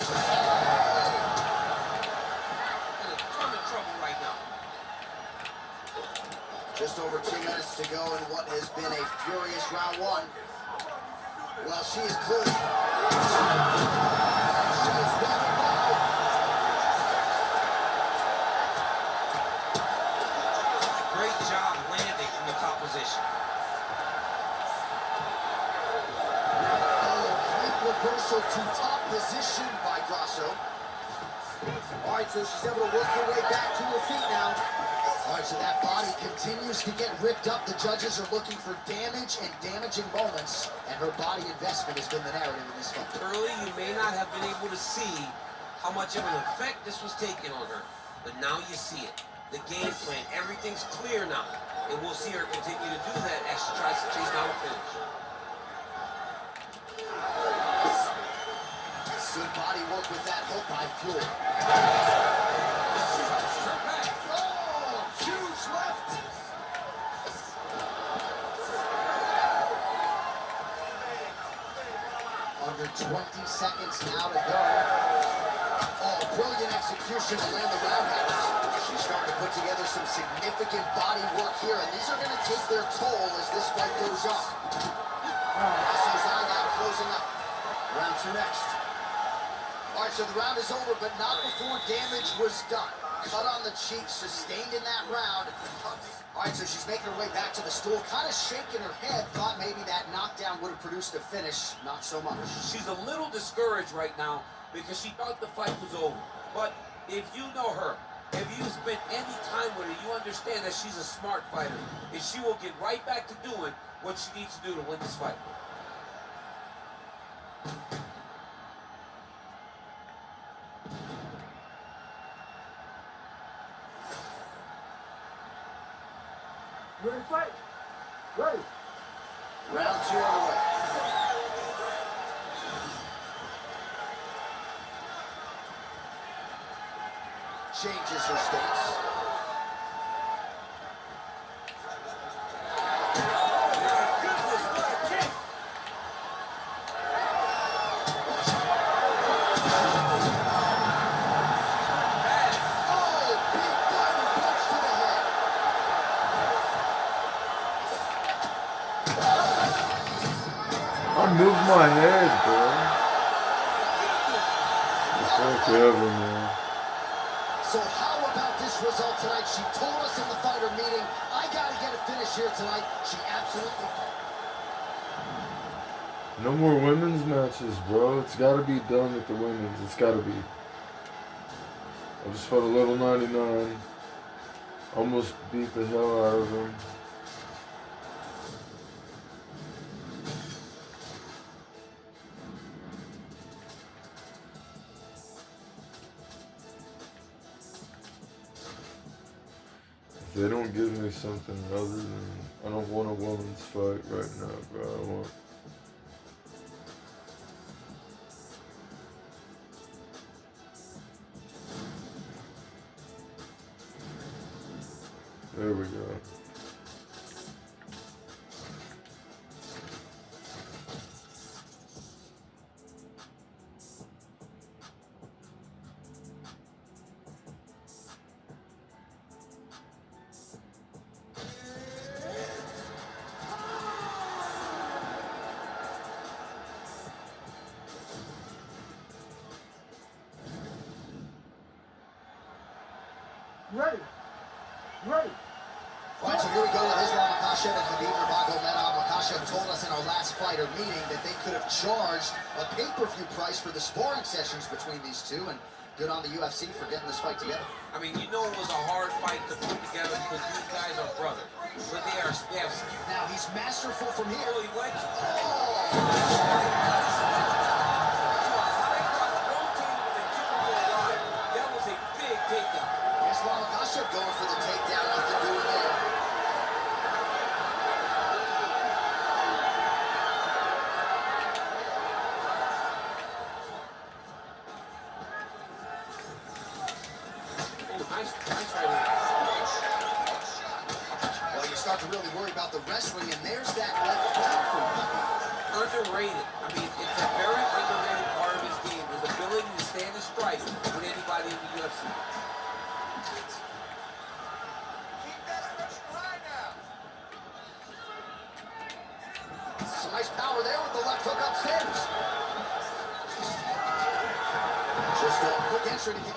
Just over 2 minutes to go in what has been a furious round one. Well, she is good. She is better now. Great job landing from the top position. Oh, great reversal to top position by Grasso. All right, so she's able to work her way back to her feet now. All right, so that body continues to get ripped up. The judges are looking for damage and damaging moments, and her body investment has been the narrative in this fight. Early, you may not have been able to see how much of an effect this was taking on her, but now you see it. The game plan, everything's clear now, and we'll see her continue to do that as she tries to chase down a finish. Good body work with that hook by Fuel. Huge left. Under 20 seconds now to go. Oh, brilliant execution to land the roundhouse. She's starting to put together some significant body work here, and these are going to take their toll as this fight goes on. Grasso's eye now closing up. Round two next. All right, so the round is over, but not before damage was done. Cut on the cheek, sustained in that round. All right, so she's making her way back to the stool, kind of shaking her head. Thought maybe that knockdown would have produced a finish. Not so much. She's a little discouraged right now because she thought the fight was over. But if you know her, if you spent any time with her, you understand that she's a smart fighter, and she will get right back to doing what she needs to do to win this fight. Ready to fight? Ready. Round 2 on the way. Changes her stance. I moved my head, bro. Fuck ever, man. So how about this result tonight? She told us in the fighter meeting, I gotta get a finish here tonight. She absolutely... No more women's matches, bro. It's gotta be done with the women's. It's gotta be. I just fought a level 99. Almost beat the hell out of him. If they don't give me something other than... I don't want a woman's fight right now, bro. I want... There we go. Ready. Ready. All right, so here we go with Islam Makhachev and Khabib Nurmagomedov. Makhachev told us in our last fighter meeting that they could have charged a pay-per-view price for the sparring sessions between these two, and good on the UFC for getting this fight together. I mean, you know it was a hard fight to put together because these guys are brothers. But they have... Now he's masterful from here. He went to that was a big takedown. Islam Makhachev going for the takedown. Nothing doing there. Nice right hand. Well, you start to really worry about the wrestling, and there's that left hand for Khabib. Underrated. I mean, it's a very underrated part of his game, his ability to stand and strike with anybody in the UFC. Some nice power there with the left hook upstairs. Just a quick entry to get...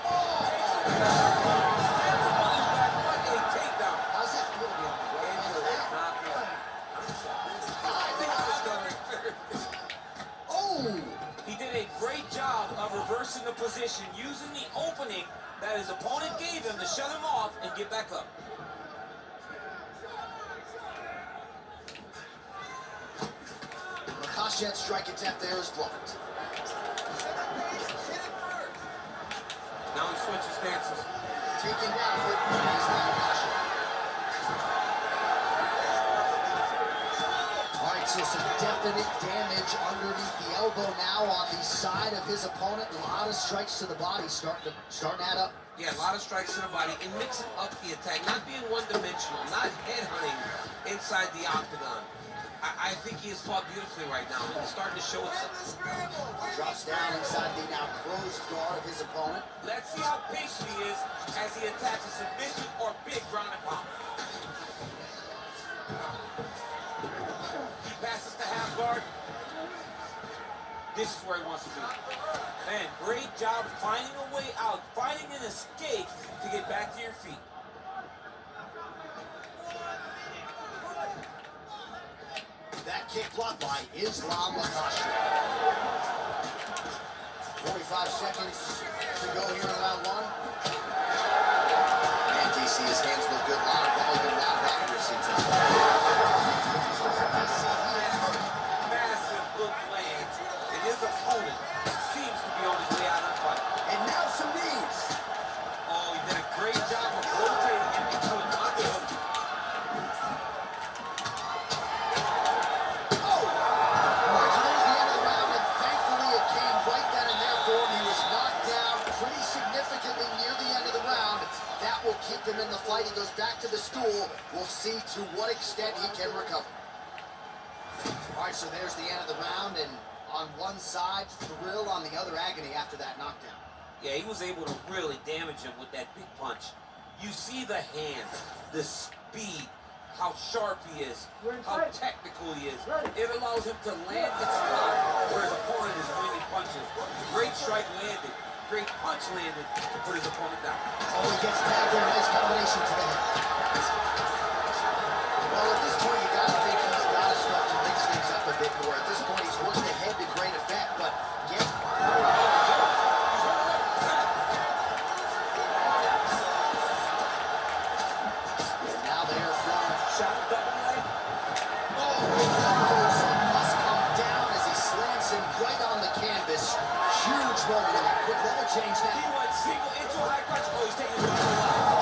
How's it feel to be on the right hand of that? Oh! He did a great job of reversing the position, using the opening that his opponent gave him to shut him off and get back up. Makhachev's strike attempt there is blocked. Now he switches stances. Taken down with Islam Makhachev. All right, so some definite damage underneath the elbow now on the side of his opponent. A lot of strikes to the body starting to add up. Yeah, a lot of strikes to the body and mixing up the attack, not being one-dimensional, not headhunting inside the octagon. I think he is fought beautifully right now, and he's starting to show it. Drops down inside the now closed guard of his opponent. Let's see how patient he is as he attacks a submission or big ground and pound. He passes the half guard. This is where he wants to be. Man, great job finding a way out, finding an escape to get back to your feet. That kick blocked by Islam Makhachev. 45 seconds to go here in round one. And DC, his hands look good. A lot of volume, a lot of accuracy tonight. Massive hook lands, and his his opponent seems to be on his way out of the fight. And now some knees. Oh, he did a great job of rotating in between underhooks. Oh! Right, so there's the end of the round, and thankfully it came right then and there for him. He was knocked down pretty significantly near the end of the round. That will keep him in the fight. He goes back to the stool. We'll see to what extent he can recover. All right, so there's the end of the round, and on one side, thrill, on the other, agony after that knockdown. Yeah, he was able to really damage him with that big punch. You see the hand, the speed, how sharp he is, how technical he is. It allows him to land the spot where his opponent is winning punches. Great strike landed, great punch landed to put his opponent down. Oh, he gets tagged there. Nice combination to the head. Well, at this point, you got to think he's got to start to mix things up a bit more. At this point, he's worked the head to great effect, but get... And now they are from... Shot double leg. Oh, that must come down as he slams him right on the canvas. Huge moment in that quick level change He now. went single into a high crotch. Oh, he's taking his double leg.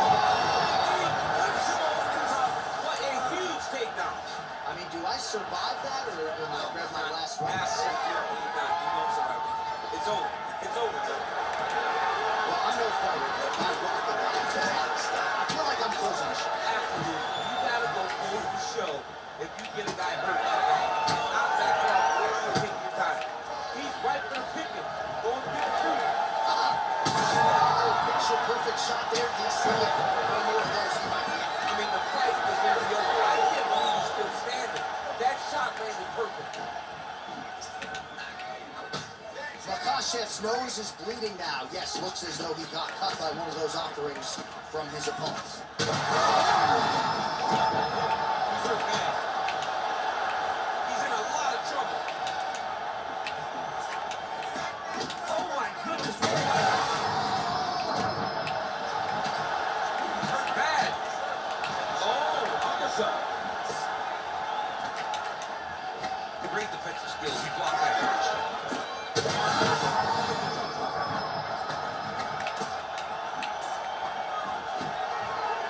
What a huge takedown. I mean, do I survive that, or will I grab my last one? Absolutely not. You don't survive it. It's over. It's over, Joe. Well, I'm no fighter, but if I rock the ball, I feel like I'm closing the show. Absolutely. You gotta go close the show if you get a guy hurt like that. And not back off. Actually take your time. He's right there picking. Going to get through. Picture perfect shot there, DC. One more of those, he might be out. I mean, the fight was going to be over. I can't believe he's still standing. That shot landed perfect. Makhachev's nose is bleeding now. Yes, looks as though he got cut by one of those offerings from his opponents. He's hurt bad. He's in a lot of trouble. Oh my goodness. He's hurt bad. Oh, uppercut. Great defensive skills. He blocked that punch.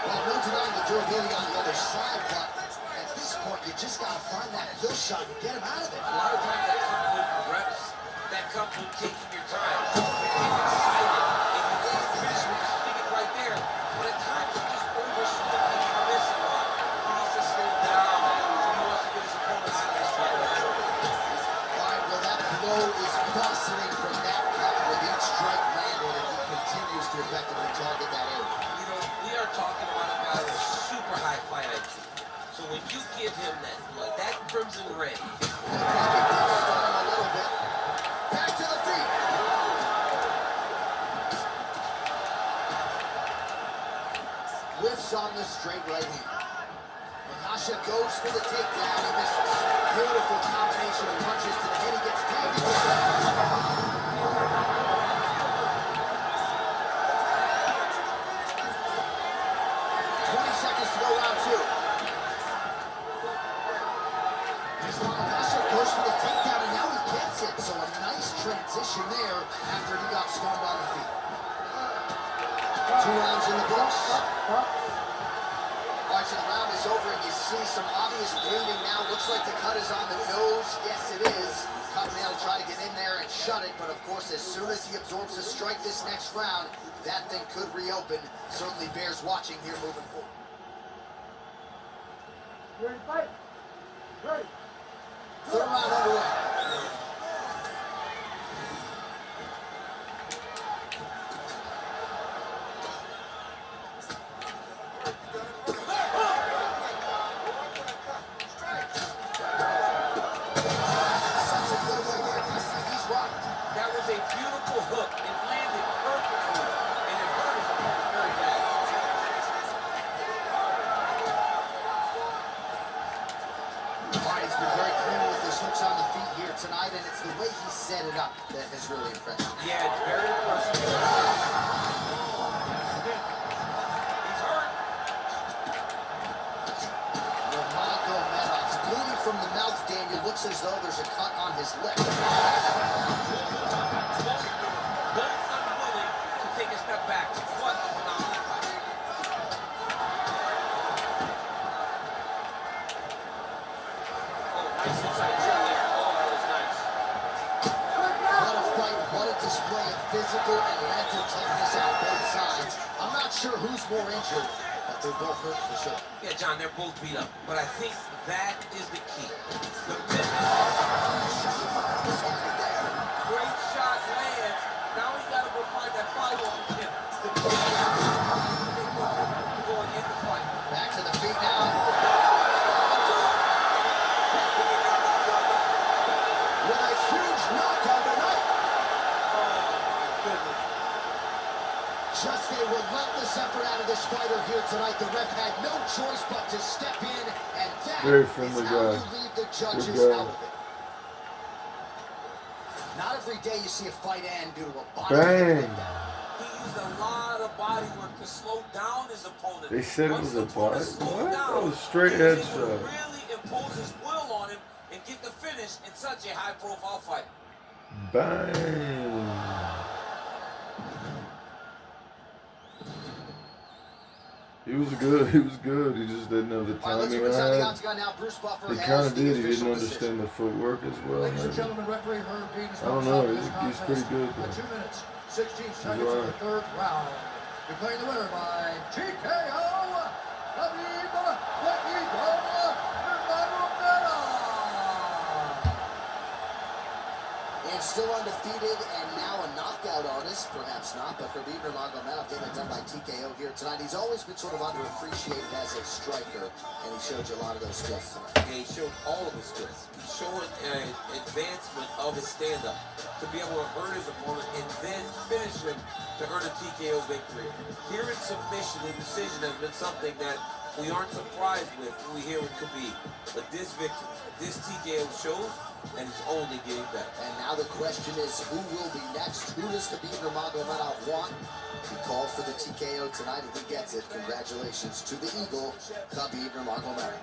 Well, no denying the durability on the other side, but at this point, you just got to find that kill shot and get him out of it. A lot of times that comes with reps. That comes with taking your time. Getting excited. And you can finish with the stick right there. But at times you just oversleep and you miss a lot. He needs to slow down. He wants to get his opponent out of his trouble. All right, well, that blow is bustling from that cut with each strike landed, and he continues to effectively target that area. You know, we are talking about a guy with super high fight IQ. So when you give him that blood, that crimson red, A little bit. Back to the feet. Whiffs on the straight right hand. Makhachev goes for the takedown. He misses. Beautiful combination of punches to the head. He gets tagged. 20 seconds to go, round two. Makhachev goes for the takedown, and now he gets it. So a nice transition there after he got stunned on the feet. 2 rounds in the books. All right, so the round is over, and you see some obvious bleeding now. Looks like the cut is on the nose. Yes, it is. Cottonelle will try to get in there and shut it, but of course, as soon as he absorbs a strike this next round, that thing could reopen. Certainly bears watching here moving forward. You're in fight. Ready. Third round underway. that was a beautiful hook. It landed perfectly, and it hurt his opponent very bad. He's been very clean with his hooks on the feet here tonight, and it's the way he set it up that has really impressed me. Yeah, it's very impressive. He's hurt. Magomedov's bleeding from the mouth, Daniel. Looks as though there's a cut on his lip. physical and mental toughness on both sides. I'm not sure who's more injured, but they're both hurt for sure. Yeah, John, they're both beat up, but I think that is the key. The great shot lands. Now we got to go find that follow-up tip. Going in the fight. Back to the feet now. With a huge knockout tonight. Oh, my goodness. Just a relentless effort out of this fighter here tonight. The ref had no choice but to step in, and that Very friendly is how guy. you leave the judges Good guy. out of it. Not every day you see a fight end due to a body Bang. kick like that. He used a lot of body work to slow down his opponent. They said it Once was the a opponent body? slowed What? down, That was straight he was able to headshot. really impose his will on him and get the finish in such a high-profile fight. Bang. He was good. He was good. He just didn't know the All right, let's timing go inside the on octagon now. Bruce Buffer it. He has kind of the did. He official didn't decision. understand the footwork as well. Ladies and Maybe. gentlemen, referee Herb Dean is I don't about to know. stop this He's contest pretty good, at though. 2 minutes, 16 seconds in right. the third round. Declaring the winner by TKO, Khabib Nurmagomedov. And still undefeated and now a knockout artist, perhaps not, but Khabib Nurmagomedov getting it done by TKO here tonight. He's always been sort of underappreciated as a striker, and he showed you a lot of those skills tonight. And he showed all of his skills. He's showing an advancement of his stand-up to be able to hurt his opponent and then finish him to earn a TKO victory. Here in submission and decision has been something that we aren't surprised with when we hear with Khabib. But this victory, this TKO shows, and it's only getting better. And now the question is, who will be next? Who does Khabib Nurmagomedov want? He called for the TKO tonight, and he gets it. Congratulations to the Eagle, Khabib Nurmagomedov.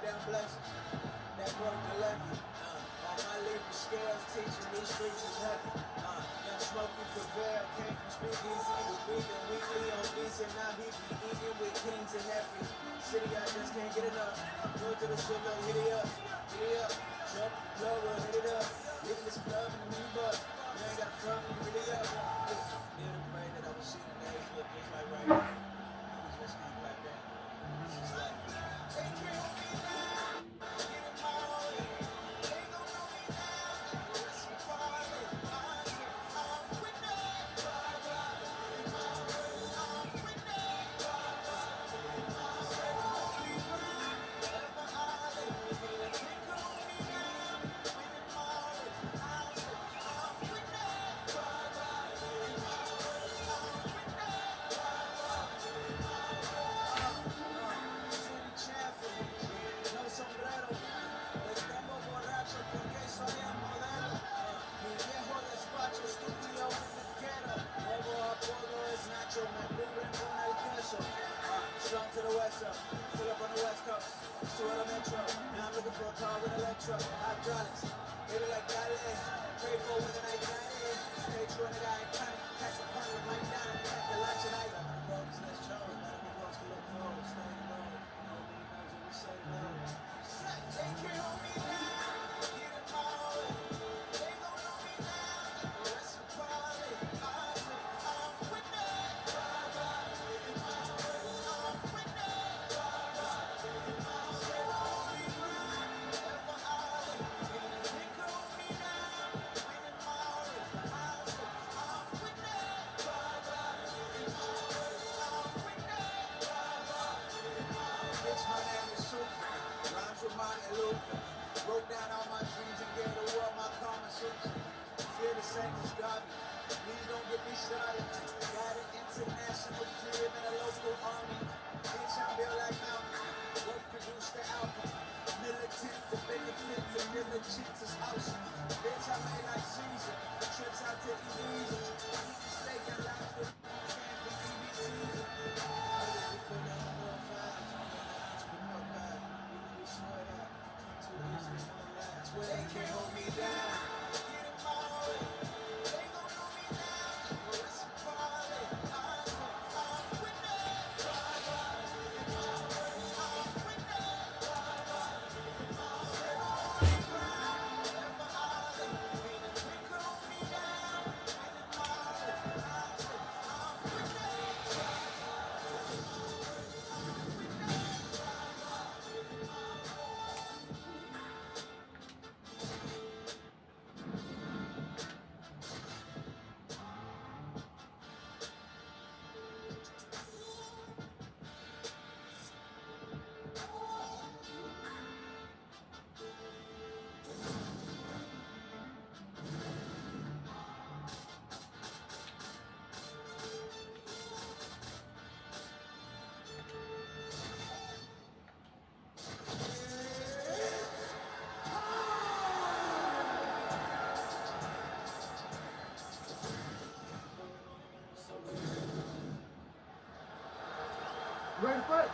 Ready to fight?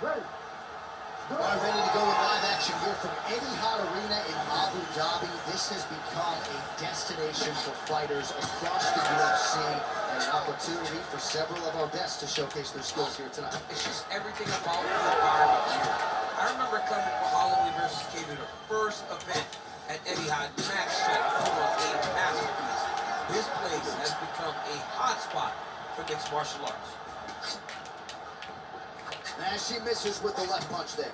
Ready. All right, ready to go with live action here from Etihad Arena in Abu Dhabi. This has become a destination for fighters across the UFC and an opportunity for several of our best to showcase their skills here tonight. It's just everything about the environment here. I remember coming for Holloway versus Cater, the first event at Etihad. Max Shut was a masterpiece. This place has become a hotspot for mixed martial arts. And she misses with the left punch there.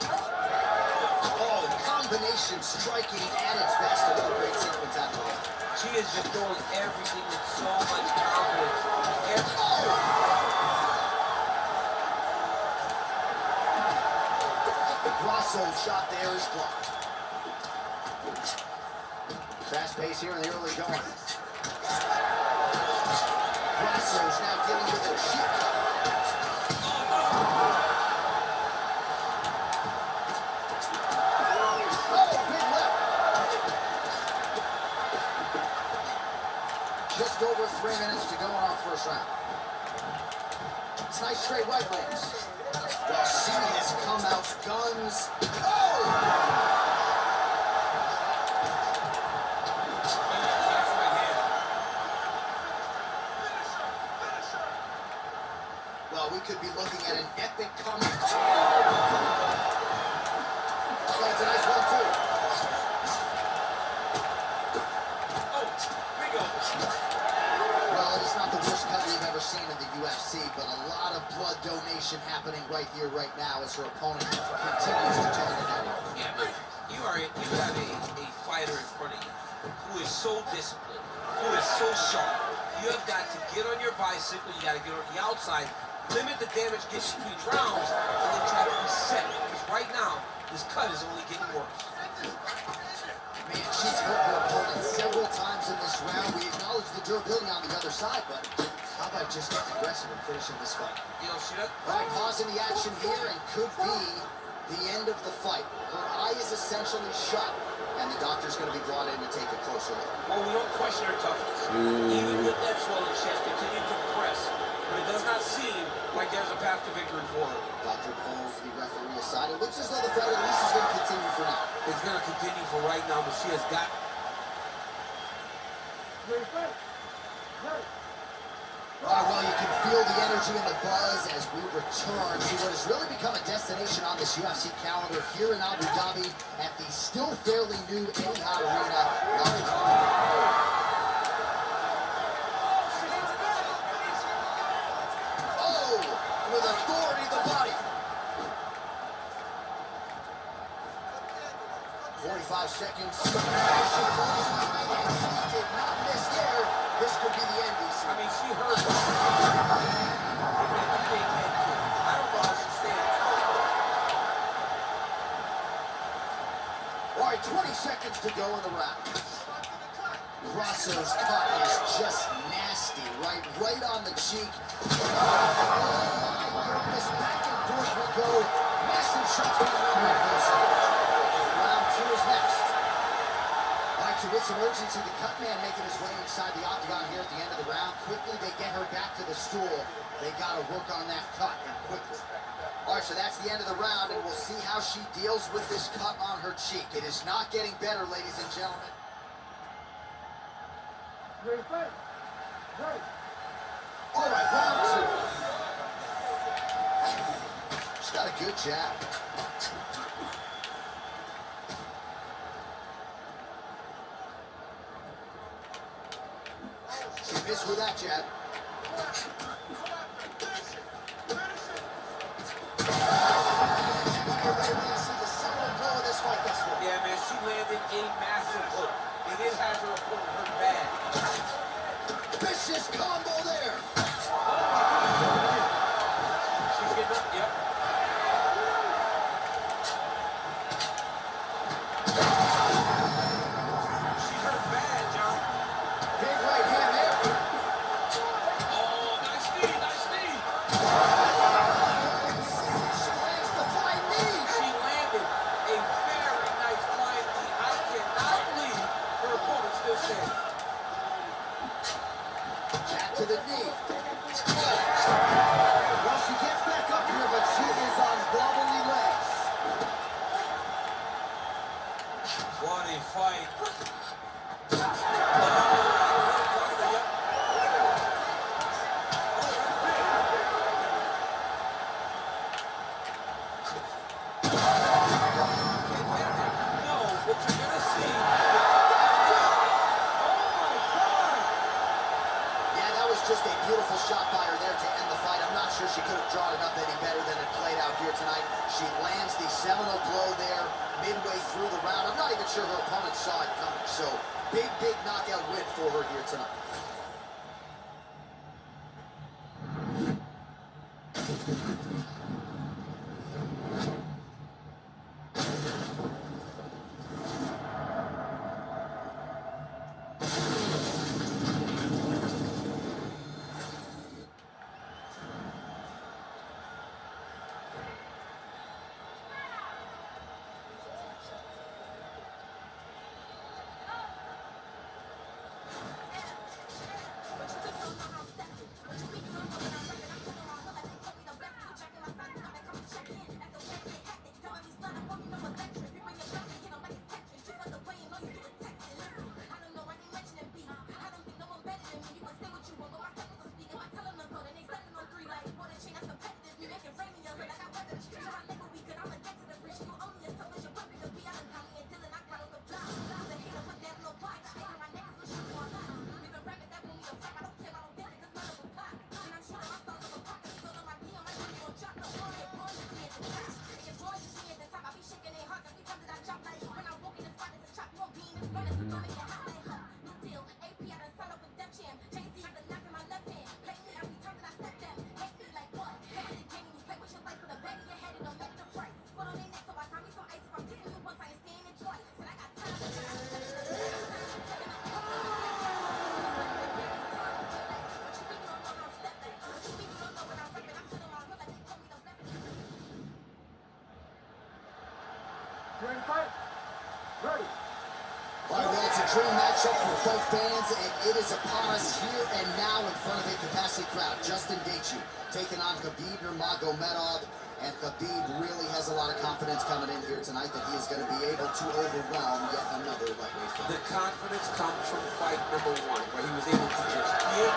Oh, combination striking at its best. Another great sequence out of her. She is just throwing everything with so much confidence. Grosso's shot there is blocked. Fast pace here in the early going. Grosso's now dealing with a cheap cut. Just over 3 minutes to go in our first round. It's nice straight right legs. Well, she has come out guns. Oh! Well, we could be looking at an epic comeback. Oh, that's a nice one, too. Well, it's not the worst cut we've ever seen in the UFC, but a lot of blood donation happening right here, right now, as her opponent continues to turn it down. Yeah, but you have a fighter in front of you who is so disciplined, who is so sharp. You have got to get on your bicycle, you got to get on the outside, limit the damage gets between rounds, and then try to reset. Because right now, this cut is only getting worse. Man, she's hurt her opponent several times in this round. We acknowledge the durability on the other side, but how about just getting aggressive and finishing this fight? You know, she does. All right, pausing the action here, and could be the end of the fight. Her eye is essentially shut, and the doctor's going to be brought in to take a closer look. Well, we don't question her toughness. Even with that swelling, she has continued to press, but it does not seem like there's a path to victory for her. Doctor pulls the referee aside. It looks as though the fight at least is going to continue for now. It's going to continue for right now, but she has got... Ready to fight? Ready. Well, you can feel the energy and the buzz as we return to what has really become a destination on this UFC calendar here in Abu Dhabi at the still fairly new Etihad Arena. Oh, with authority to the body. 45 seconds. She did not miss there. This could be the end, DC. I mean, she heard her. I don't know how she stands. All right, 20 seconds to go in the round. Grosso's cut is just nasty, right on the cheek. Oh my goodness, back and forth we go. Massive shots from the ring. Round two is next. All right, so with some urgency, the cut man making his way inside the octagon here at the end of the round. Quickly, they get her back to the stool. They got to work on that cut, and quickly. All right, so that's the end of the round, and we'll see how she deals with this cut on her cheek. It is not getting better, ladies and gentlemen. Ready to fight? Ready. All right, round two. She's got a good jab. She missed with that jab. Yeah, man, she landed a massive hook. And it has her opponent hurt bad. Vicious combo there. She's getting up, yep. She's hurt bad, John. Big right hand there. Oh, nice knee, nice knee. She lands the flying knee. She landed a very nice flying knee. I cannot believe her opponent still standing. Back to the knee. Well, she gets that fight. Just a beautiful shot by her there to end the fight. I'm not sure she could have drawn it up any better than it played out here tonight. She lands the seminal blow there midway through the round. I'm not even sure her opponent saw it coming. So big knockout win for her here tonight. Ready to fight? Ready. All right, well, it's a dream matchup for both fans, and it is upon us here and now in front of a capacity crowd. Justin Gaethje taking on Khabib Nurmagomedov, and Khabib really has a lot of confidence coming in here tonight that he is going to be able to overwhelm yet another lightweight fighter. The confidence comes from fight number one, where he was able to just get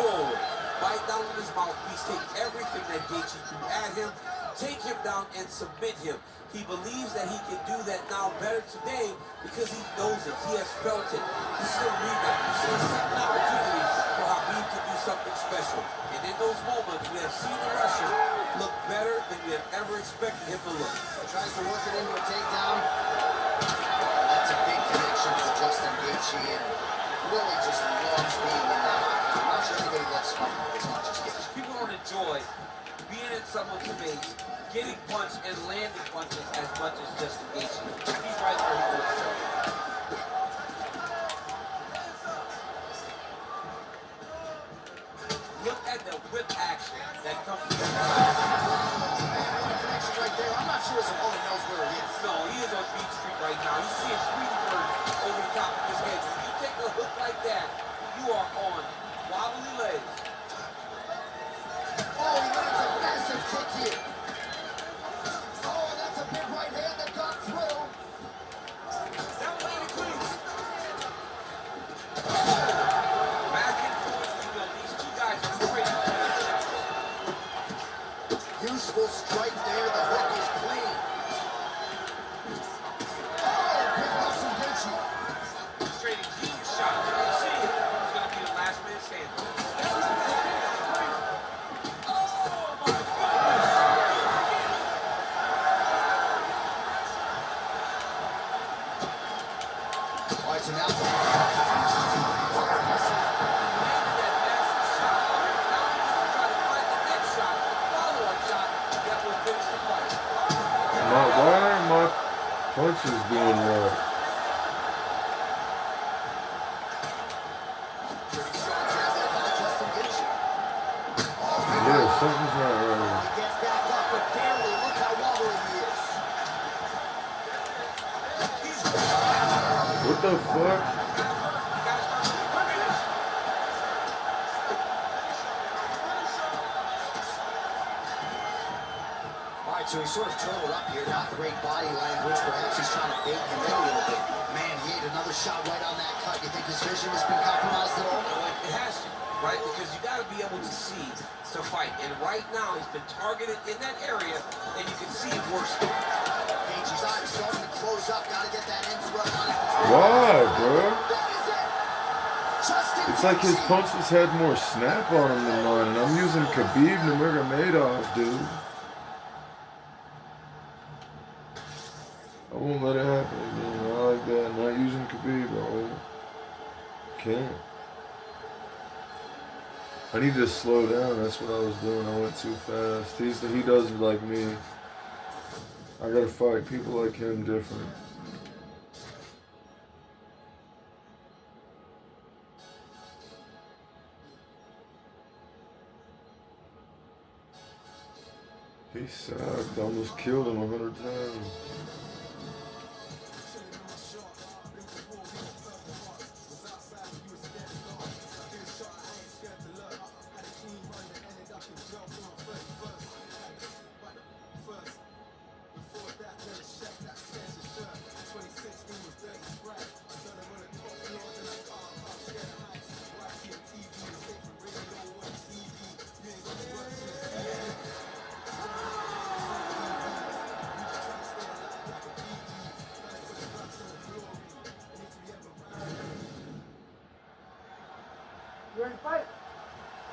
forward, bite down in his mouthpiece, take everything that Gaethje threw at him, take him down and submit him. He believes that he can do that now better today because he knows it. He has felt it. This is a rematch. This is a second opportunity for Khabib to do something special. And in those moments, we have seen the Russian look better than we have ever expected him to look. He tries to work it into a takedown. That's a big connection for Justin Gaethje, and really just loves being in that. I'm not sure anybody loves fighting as much as Gaethje. People don't enjoy being in someone's face, getting punched and landing punches as much as Justin Gaethje. He's right where he wants to. Look at the whip action that comes from the Connection right there. I'm not sure his opponent knows where he is. No, he is on Beach Street right now. He's seeing Tweety Bird over the top of his head. When you take a hook like that, you are on wobbly legs. Oh, he lands a massive kick here. Oh, that's a big right hand that got through. That lady clean. Back and forth we go. These two guys are crazy. Useful strike there. The hook is clean. Oh, big left from Gaethje. Straight a huge shot. You can see who's going to be the last man standing. So now Why aren't my punches doing well? Yeah, something's not right. he gets back up, but barely. Look how wobbly he is. What the fuck? All right, so he's sort of turtled up here. Not great body language. Perhaps he's trying to bait him in a little bit. Man, Wade, another shot right on that cut. You think his vision has been compromised at all? It has to, right? Because you got to be able to see to fight. And right now, he's been targeted in that area, and you can see it worse. Gaethje's eyes starting to close up. Got to get that end thrust on it. Why, bro? That is it. Justin It's like his Gaethje. punches had more snap on them than mine, and I'm using Khabib Nurmagomedov, dude. I won't let it happen again. I like that. I'm not using Khabib. Can't. I need to slow down. That's what I was doing. I went too fast. He does it like me. I gotta fight people like him different. He sucked. I almost killed him 100 times. You ready to fight?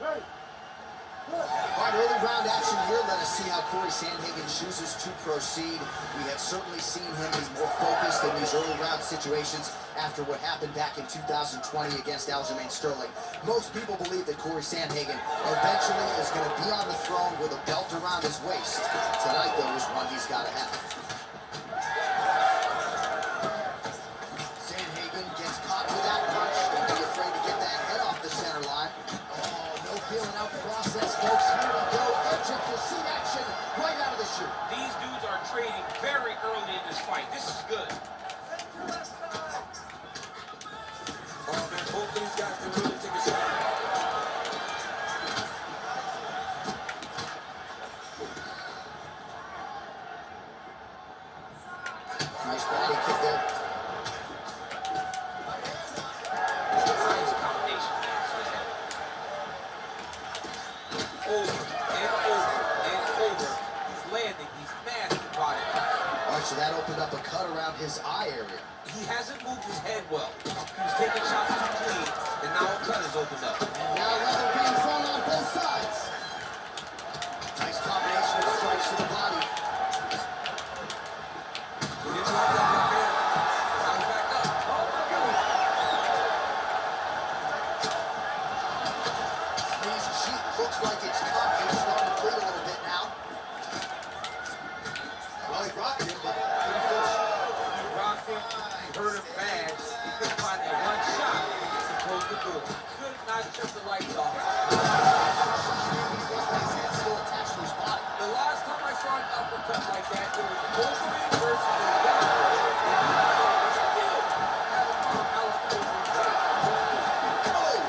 Ready. Good. All right, early round action here. Let us see how Corey Sandhagen chooses to proceed. We have certainly seen him be more focused in these early round situations after what happened back in 2020 against Aljamain Sterling. Most people believe that Corey Sandhagen eventually is going to be on the throne with a belt around his waist. Tonight, though, is one he's got to have. Sandhagen gets caught with that punch. Don't be afraid to get that head off the center line. Oh, no feeling out process, folks. Here we go. Edge of the seat action right out of the chute. These dudes are trading very early in this fight. This is good. Oh, man, both these guys can really take a shot. Nice body kick there. Nice combination there. Over and over and over. He's landing. He's massive body. All right, so that opened up a cut around his eye area. He hasn't moved his head well. He was taking shots too clean, and now a cut has opened up. Now leather being thrown on both sides. Nice combination of strikes to the body. He didn't like that right there. Now he's back up. Oh, my God. His cheek looks like it's cut. He's starting to bleed a little bit now. Well, he rocked him, but couldn't finish. He rocked him. He hurt him bad. He couldn't find that one shot to close the door. Could not shut the lights off. His head still attached to his body. The last time I saw an uppercut like that, it was Bozeman versus the guy. And he still had a mark out over his head. Oh!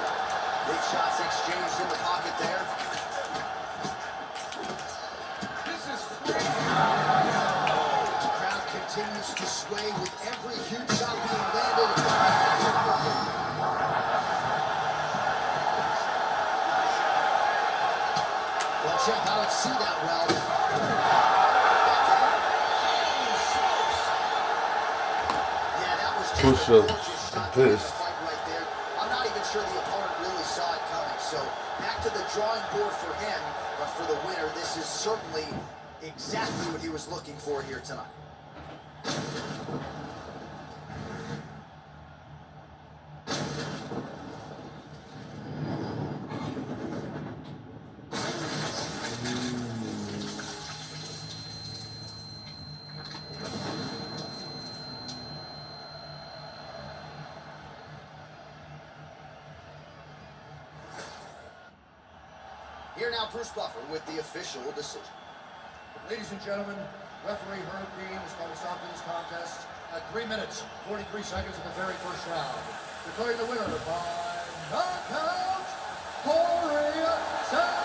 Big shots exchanged in the pocket there. This is crazy. The crowd continues to sway with every huge shot being landed. Well, champ, I don't see that well. Yeah, that was just Push a ups. gorgeous shot I'm to end the pissed. fight right there. I'm not even sure the opponent really saw it coming. So back to the drawing board for him, but for the winner, this is certainly exactly what he was looking for here tonight. Here now, Bruce Buffer with the official decision. Ladies and gentlemen, referee Herb Dean has called a stop to this contest at 3 minutes, 43 seconds of the very first round. Declaring the winner by knockout, Corey Sandhagen.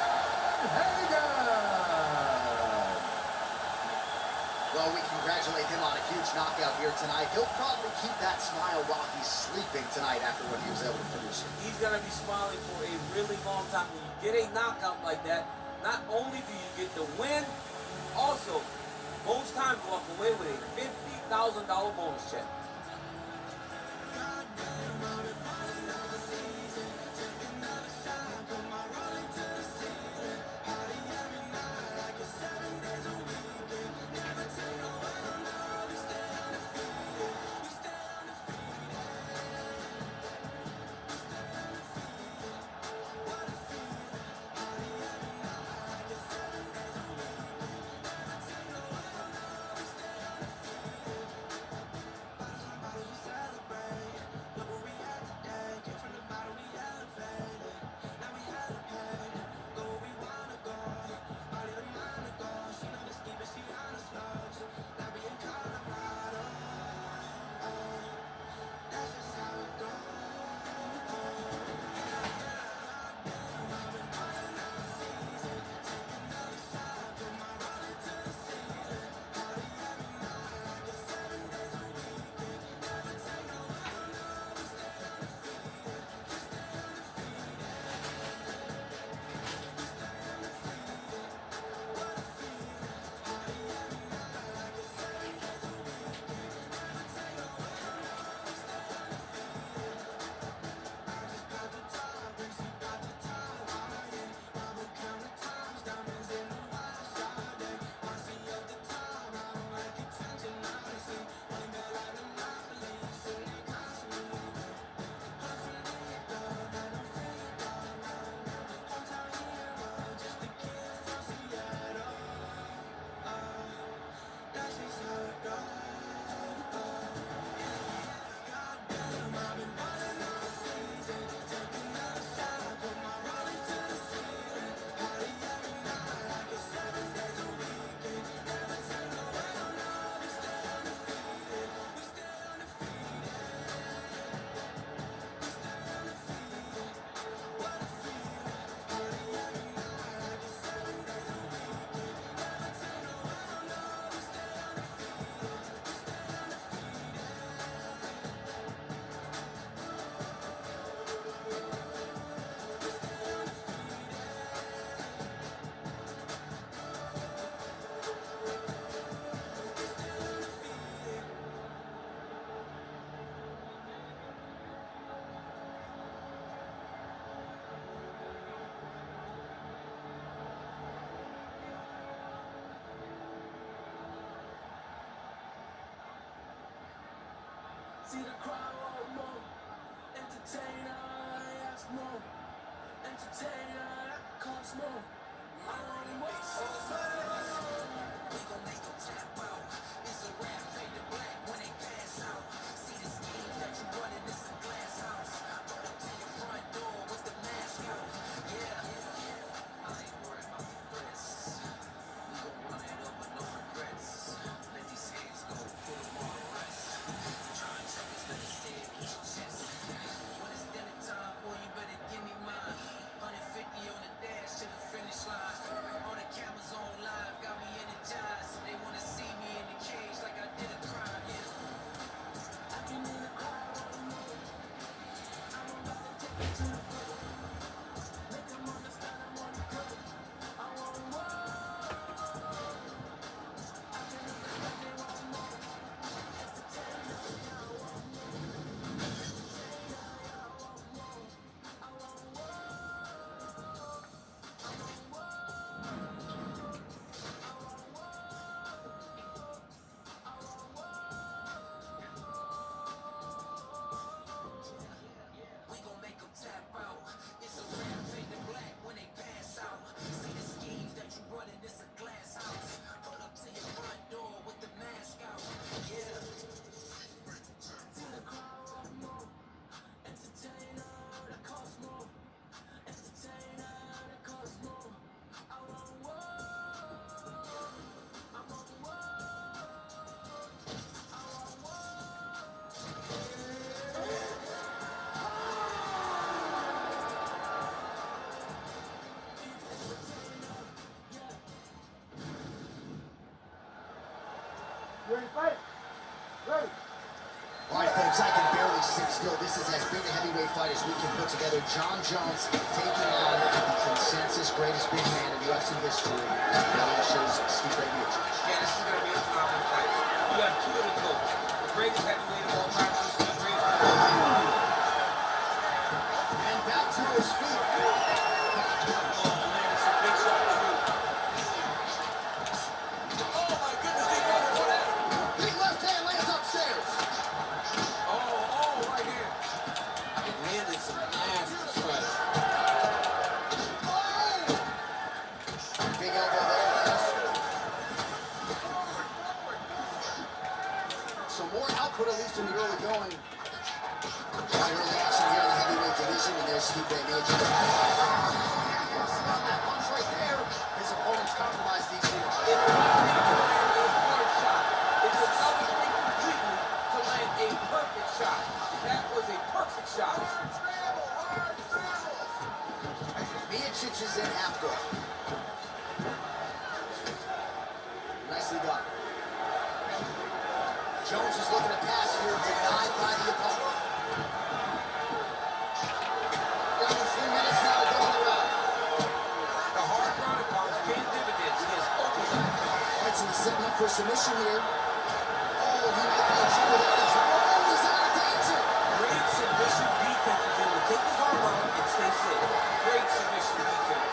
Well, we congratulate him on a huge knockout here tonight. He'll probably keep that smile while he's sleeping tonight after what he was able to produce. He's going to be smiling for a really long time. When you get a knockout like that, not only do you get the win, also, most times walk away with a $50,000 bonus check. See the crowd want more. Entertainer, I ask more. Entertainer, that costs more. I want more. We gon' make them tap out. It's a rap, fade to black when they pass out. See the schemes that you running, it's a glass house. Put up to your front door with the mask out. Yeah, I ain't worried about the press. We gon' run it up with no regrets. Let these hands go, put them on rest. Trying checkers, let it stay in your chest. When it's dinner time, boy, you better give me mine. 150 on the dash to the finish line. All the cameras on live got me energized. They wanna see me in the cage like I did a crime, yeah. I can hear the crowd wanting more. I'm about to take it to the floor. Make them understand I'm on the go. I want more. I can understand they want more. Entertainment, yeah, I want more. Entertainer, yeah, I want more. I want more. I want more. We gon' make them tap out. It's a rap, fade to black when they pass out. See the schemes that you running, it's a glass house. Pull up to your front door with the mask out. Yeah. See the crowd want more. Entertainer, that costs more. Entertainer, that costs more. I want more. I want more. I want more. You ready to fight? amazing skill. This is as big a heavyweight fight as we can put together. John Jones taking on the consensus greatest big man in UFC history. Malaysia's Stipe Miocic. Yeah, this is going to be a phenomenal fight. You have two of the GOATs. The greatest heavyweight of all time versus the greatest heavyweight. And back to his feet. Oh, man, it's a big shot, too. Oh, my goodness, they got one out. Big left hand lands upstairs. Oh, right here. It landed some nasty strikes. Big elbow there, Lance. So more output, at least in the early going. Early action here in the heavyweight division, and there's Stipe Miocic. That punch right there. His opponent's compromised DC. It's not a hard shot. It's another thing completely to land a perfect shot. That was a perfect shot. Miocic is in half guard. Nicely done. Jones is looking to pass here, denied by the opponent. Down to 3 minutes now to go in the round. The hard ground and pounds paying dividends. He has opened up. All right, so he's setting up for submission here. Oh, he might be in trouble there. Oh, he's out of danger. Great submission defense is able to take his arm out and stay safe. Great submission defense.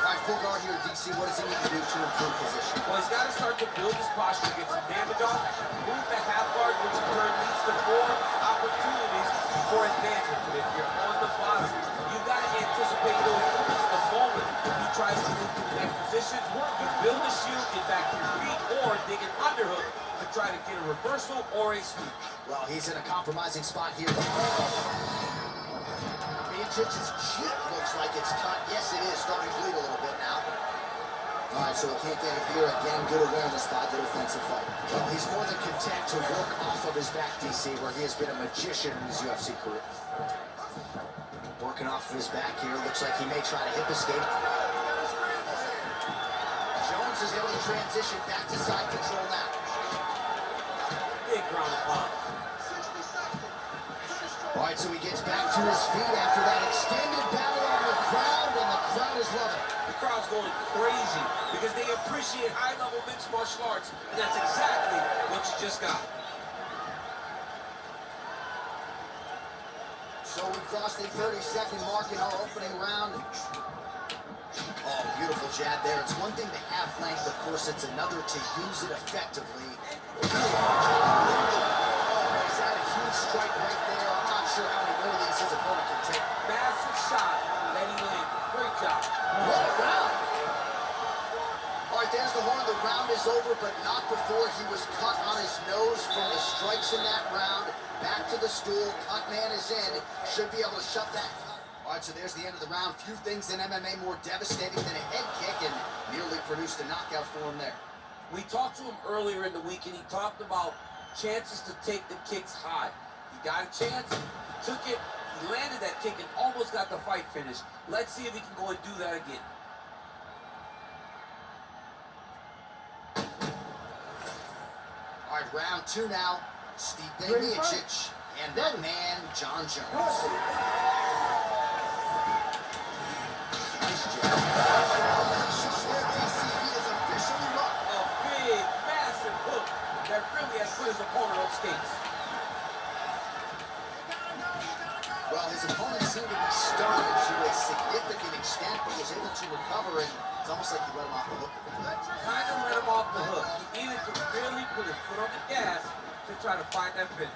All right, full guard here, DC. What does he need to do to improve position? Well, he's got to start to build his posture, get some damage off, move the half guard, which in turn leads to more opportunities for advancement. But if you're on the bottom, you got to anticipate those moments. The moment he tries to move to the next position, you build a shield, get back to your feet, or dig an underhook to try to get a reversal or a sweep. Well, he's in a compromising spot here. Miocic's cheek looks like it's cut. Yes, it is. Starting to bleed a little bit now. All right, so he can't get it here. Again, good awareness by the defensive fighter. Well, he's more than content to work off of his back, DC, where he has been a magician in his UFC career. Working off of his back here. Looks like he may try to hip escape. Jones is able to transition back to side control now. Big ground and pound. All right, so he gets back to his feet after that extended battle on the crowd, and the crowd is loving it. The crowd's going crazy because they appreciate high-level mixed martial arts, and that's exactly what you just got. So we crossed the 30-second mark in our opening round. Oh, beautiful jab there. It's one thing to have length, of course, it's another to use it effectively. Oh, he's had a huge strike right there. I'm not sure how many more of these his opponent can take. Massive shot that he landed. Great job. What a round! All right, there's the horn. The round is over, but not before he was cut on his nose from the strikes in that round. Back to the stool. Cut man is in. Should be able to shut that cut. All right, so there's the end of the round. Few things in MMA more devastating than a head kick, and nearly produced a knockout for him there. We talked to him earlier in the week, and he talked about chances to take the kicks high. He got a chance, he took it, he landed that kick, and almost got the fight finished. Let's see if he can go and do that again. All right, round two now. Stipe Miocic and that man, John Jones. Nice jab. DC, he is officially up. A big, massive hook that really has put his opponent on skates. Well, his opponent seemed to be stunned to a significant extent, but was able to recover, and it's almost like he let him off the hook. Kind of let him off the hook. He needed to really put his foot on the gas to try to find that finish.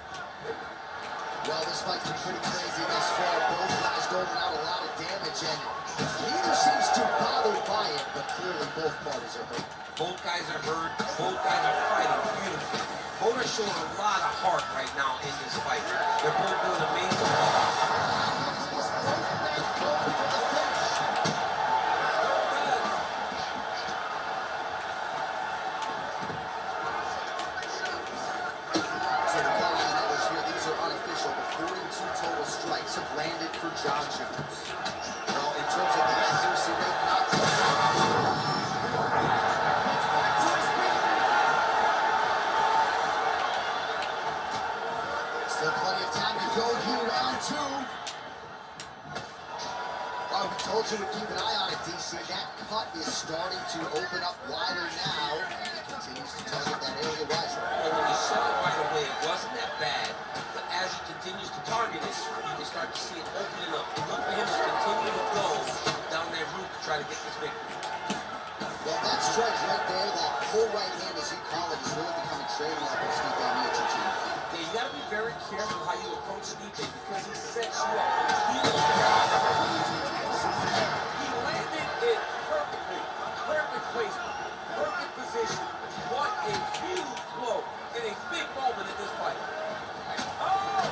Well, this fight's been pretty crazy thus far. Both guys doling out a lot of damage, and neither seems too bothered by it, but clearly both parties are hurt. Both guys are hurt. Both guys are fighting beautifully. Both are showing a lot of heart right now in this fight. They're both doing amazing. Total strikes have landed for John Jones. Well, in terms of the accuracy rate, not still plenty of time to go. Well, we told you to keep an eye on it, DC. That cut is starting to open up wider now. And he continues to target that area wisely. Well, when you saw it right away, it wasn't that bad. But as he continues to target it, you can start to see it opening up. Look for him to continue to go down that route to try to get this victory. Well, that stretch right there, that full right hand, as you call it, is really becoming trademark of Stipe Miocic. Yeah, you got to be very careful how you approach Stipe because he sets you up. He landed it perfectly. Perfect placement. Perfect position. What a huge blow in a big moment in this fight. Oh!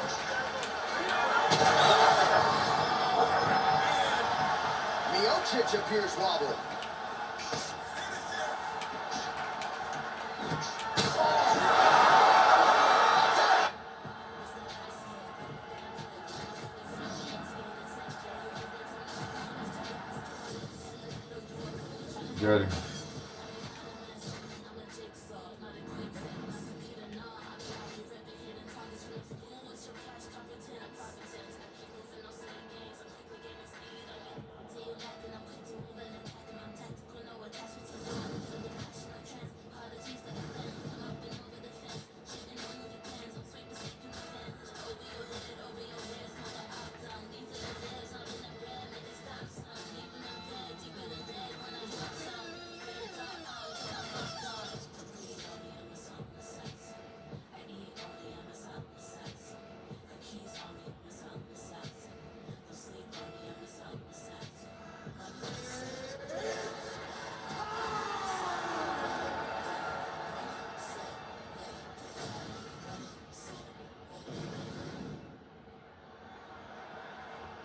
Miocic appears wobbly. Got him.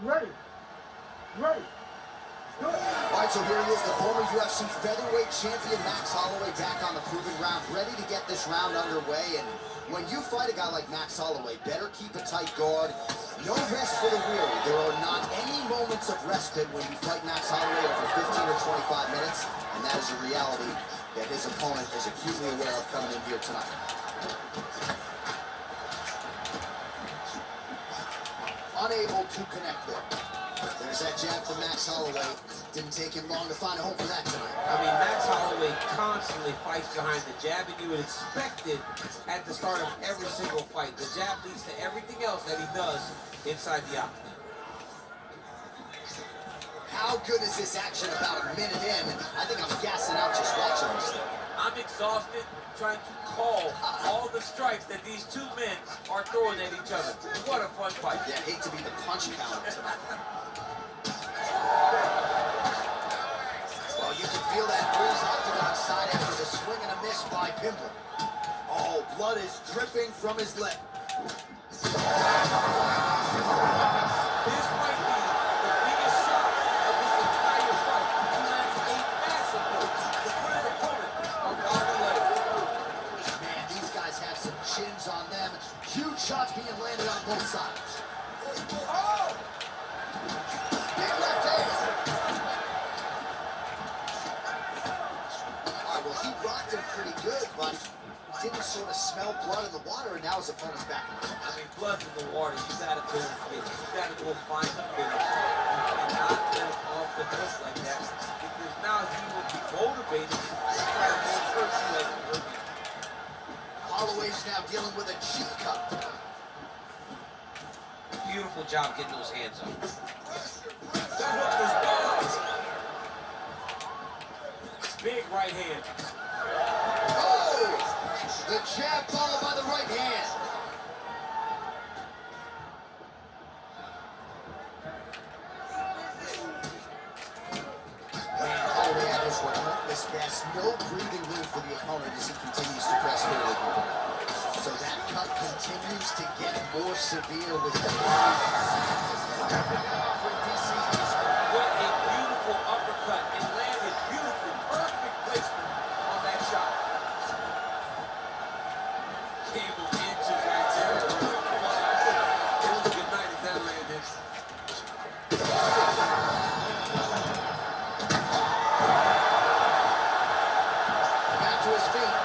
Ready. Ready. Good. All right, so here he is, the former UFC featherweight champion, Max Holloway, back on the proving ground, ready to get this round underway. And when you fight a guy like Max Holloway, better keep a tight guard. No rest for the weary. There are not any moments of respite when you fight Max Holloway over 15 or 25 minutes, and that is a reality that his opponent is acutely aware of coming in here tonight. Unable to connect there. There's that jab from Max Holloway. Didn't take him long to find a home for that tonight. I mean, Max Holloway constantly fights behind the jab, and you would expect it at the start of every single fight. The jab leads to everything else that he does inside the octagon. How good is this action about a minute in? I think I'm gassing out just watching this thing. I'm exhausted trying to call all the strikes that these two men are throwing at each other. What a fun fight. Yeah, I hate to be the punch counter tonight. Well, you can feel that bruise off to the side after the swing and a miss by Pimble. Oh, blood is dripping from his lip. This might be the biggest shot of this entire fight. He lands a massive blow to put his opponent on the leg. Man, these guys have some chins on them. Huge shots being landed on both sides. Oh! Big left hand. All right, well, he rocked him pretty good, but didn't sort of smell blood in the water, and now his opponent's back. I mean, blood in the water. You got to go and finish. You got to go find the finish. You cannot let it off the hook like that, because now he will be motivated to try to go first like Irving. Holloway's now dealing with a cheek cut. Beautiful job getting those hands up. That hook was gone. Big right hand. Oh! The jab followed by the right hand. Man, Holloway had his relentless best. No breathing room for the opponent as he continues to press forward. So that cut continues to get more severe with the What a beautiful uppercut. It landed beautiful. Perfect placement on that shot. Cable inches right there. It was a good night as that landed. Back to his feet.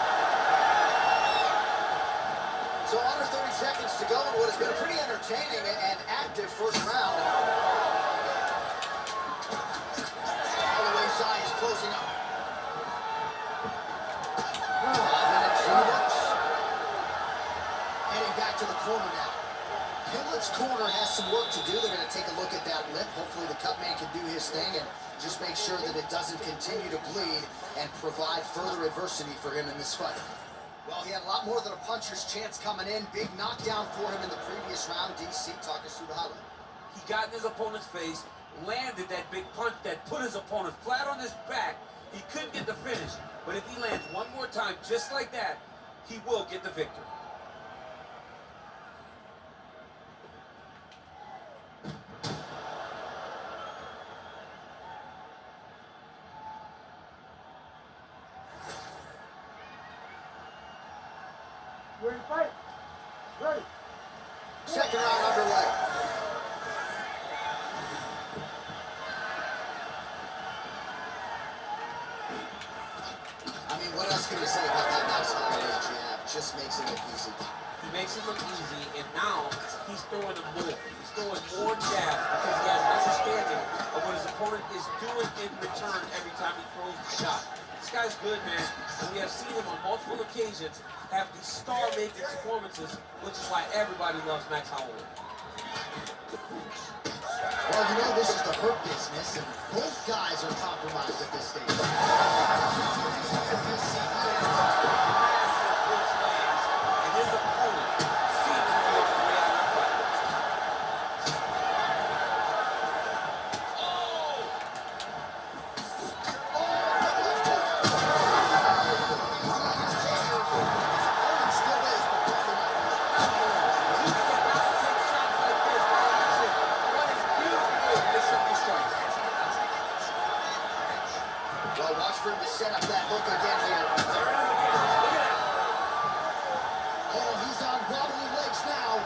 So under 30 seconds to go in what has been a pretty entertaining and active first round. some work to do. They're going to take a look at that lip. Hopefully the cut man can do his thing and just make sure that it doesn't continue to bleed and provide further adversity for him in this fight. Well, he had a lot more than a puncher's chance coming in. Big knockdown for him in the previous round. DC, talk us through the highlight. He got in his opponent's face, landed that big punch that put his opponent flat on his back. He couldn't get the finish, but if he lands one more time just like that, he will get the victory. Ready to fight? Ready. Second round underway. I mean, what else can you say about that Max Holloway jab? Just makes it look easy. He makes it look easy, and now he's throwing them more. He's throwing more jabs because he has an understanding of what his opponent is doing in return every time he throws the shot. This guy's good, man, and we have seen him on multiple occasions have these star-making performances, which is why everybody loves Max Holloway. Well, you know, this is the hurt business, and both guys are compromised at this stage. And his opponent seems to be able to react to fight. Well, watch for him to set up that hook again here. There it is again. Look at that. Oh, he's on wobbly legs now.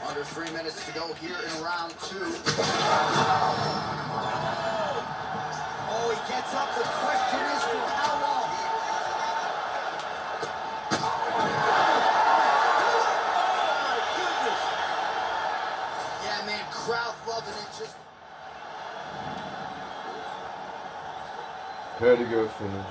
Under 3 minutes to go here in round 2. Oh, he gets up. The question is for how long? Yeah, man, crowd loving it. Just Had to go finish.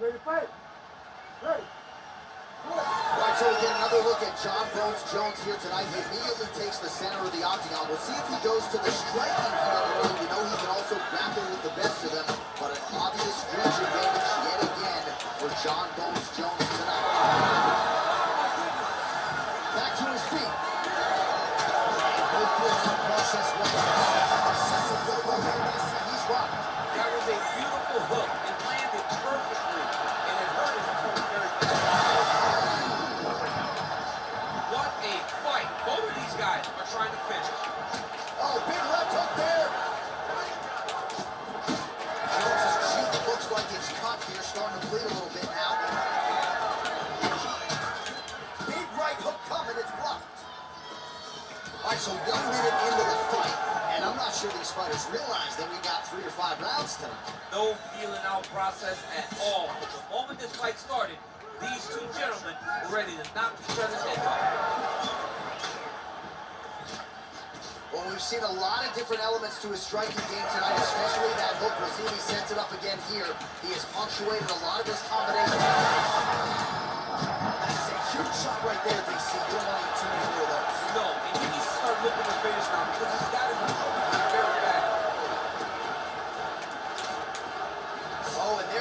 Ready to fight? Ready. All right, so we get another look at John Bones Jones here tonight. He immediately takes the center of the octagon. We'll see if he goes to the striking part of the ring. We know he can also grapple with the best of them, but an obvious range advantage yet again for John Bones Jones tonight. Back to his feet. Both doing some process work. He's rocked. That was a beautiful hook. It landed perfectly, and it hurt his opponent very bad. What a fight. Both of these guys are trying to finish. Oh, big left hook there. Jones's cheek looks like it's cut here, starting to bleed a little bit now. Big right hook coming, it's blocked. All right, so 1 minute into the fight, and I'm not sure these fighters realize that we got 3 or 5 rounds tonight. No feeling out process at all. But the moment this fight started, these two gentlemen were ready to knock each other's heads off. Well, we've seen a lot of different elements to his striking game tonight, especially that hook. We'll see if he sets it up again here. He has punctuated a lot of his combinations. That's a huge shot right there, DC. You don't want to eat too many more of those. No, and he needs to start looking to finish now because he's got his opponent very bad. Oh, and there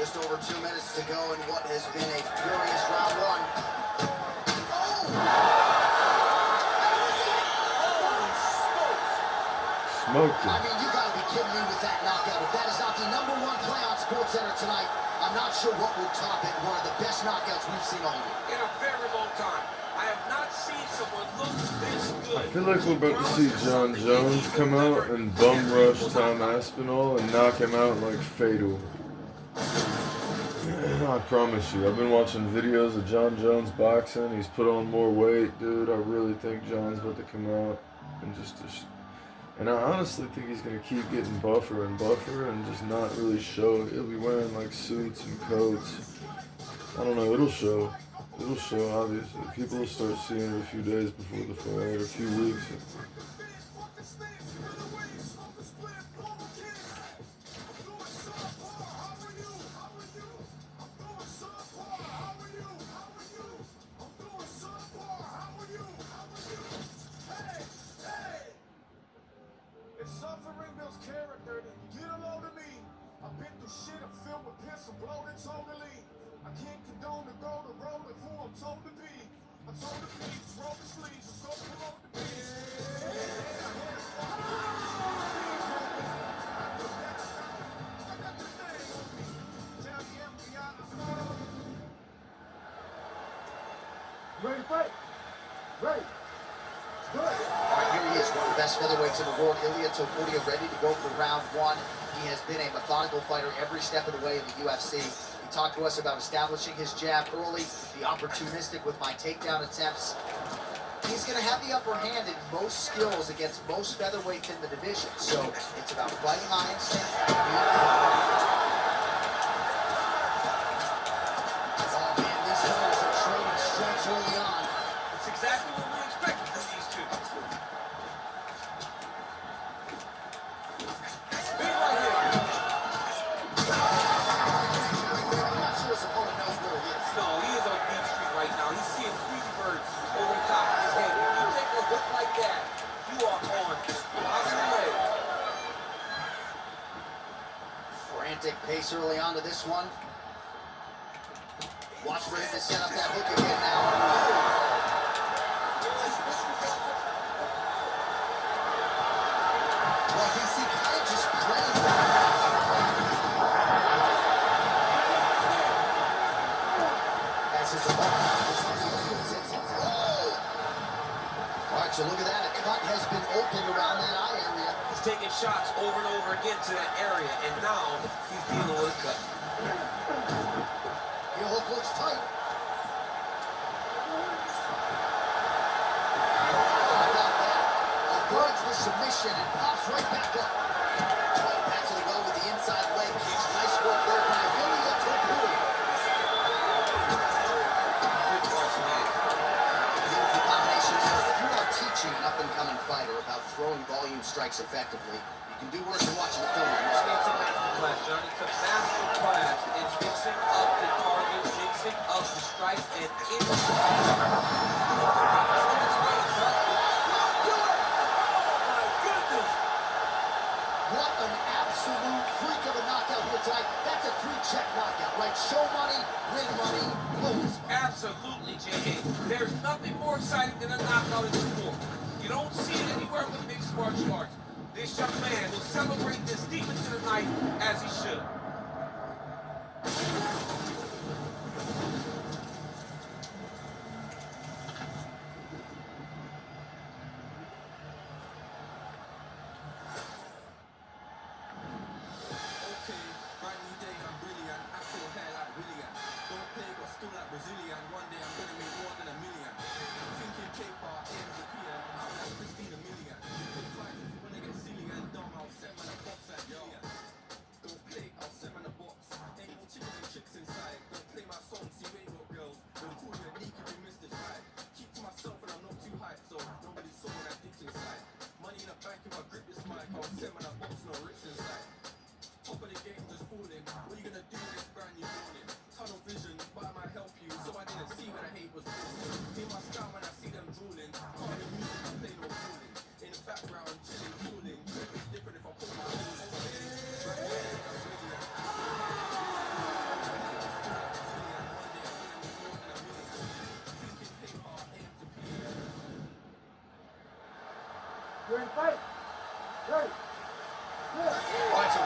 Just over 2 minutes to go in what has been a furious round one. Smoked him. I mean, you gotta be kidding me with that knockout. If that is not the #1 play on SportsCenter tonight, I'm not sure what will top it. One of the best knockouts we've seen all year. In a very long time. I have not seen someone look this good. I feel like we're about to see John Jones come out and bum rush Tom Aspinall and knock him out like fatal. I promise you, I've been watching videos of John Jones boxing. He's put on more weight, dude. I really think John's about to come out and and I honestly think he's gonna keep getting buffer and just not really show it. He'll be wearing like suits and coats. I don't know, it'll show. It'll show, obviously. People will start seeing it a few days before the fight, or a few weeks. If suffering builds character, then get a load of me. I've been through shit, I'm filled with piss, I'm bloated totally. I can't condone to go the road of who I'm told to be. I'm told to be, just roll the sleeves, just go promote the beat. Ready to fight? Ready. Good. All right, here he is, one of the best featherweights in the world, Ilia Topuria, ready to go for round one. He has been a methodical fighter every step of the way in the UFC. He talked to us about establishing his jab early, be opportunistic with my takedown attempts. He's going to have the upper hand in most skills against most featherweights in the division, so it's about fighting on instinct. Oh man, these fighters are trading strikes early on. It's exactly what we expected from these two. Big right here. I'm not sure his opponent knows where he is. No, he is on Beach Street right now. He's seeing three birds over the top of his head. If you take a hook like that, you are on Oscar way. Frantic pace early on to this one. Watch for him to set up that hook again now. Well, DC kind of just playing as his opponent. All right, so look at that. A cut has been opened around that eye area. He's taking shots over and over again to that area, and now he's dealing with a cut. Your hook looks tight. Avoids the submission and pops right back up. Back to the well with the inside leg kicks. Nice work there by Ilia Topuria. Good marching in. Beautiful combination there. If you are teaching an up-and-coming fighter about throwing volume strikes effectively, you can do worse than watching the film. It's a master class, John. It's a master class in mixing up the target, mixing up the strikes, and What an absolute freak of a knockout here tonight. That's a three-check knockout, right? Show money, win money, lose. absolutely, J.A. There's nothing more exciting than a knockout in the sport. You don't see it anywhere with mixed martial arts. This young man will celebrate this deep into the night as he should.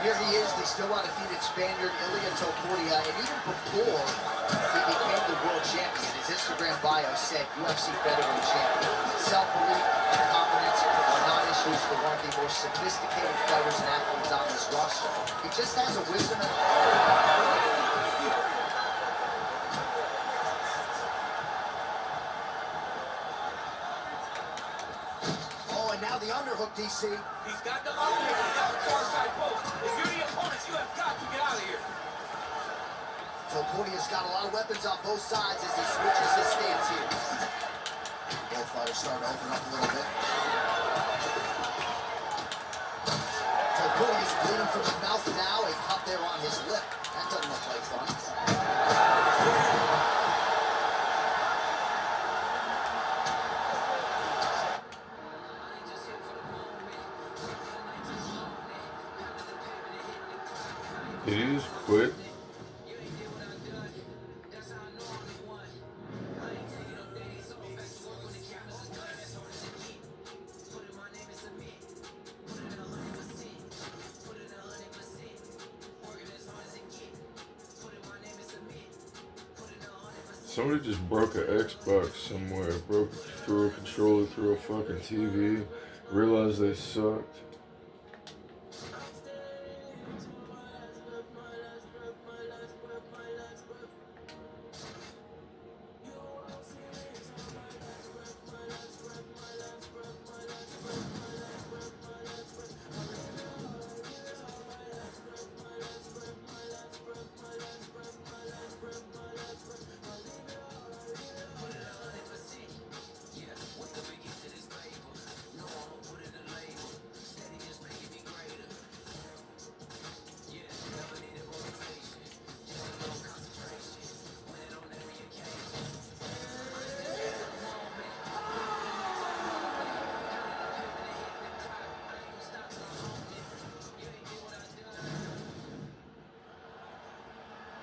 Here he is, the still undefeated Spaniard, Ilia Topuria, and even before he became the world champion, his Instagram bio said UFC veteran champion. Self-belief and confidence are not issues for one of the most sophisticated fighters and athletes on this roster. He just has a wisdom and... Oh, and now the underhook, DC. He's got the underhook, he's got the far side post. If you're the opponents, you have got to get out of here. Topuria's got a lot of weapons on both sides as he switches his stance here. Both fighters starting to open up a little bit. Topuria's bleeding from his mouth now, a cut there on his lip. That doesn't look like fun. Did he just quit? Somebody just broke an Xbox somewhere, threw a controller through a fucking TV, realized they sucked.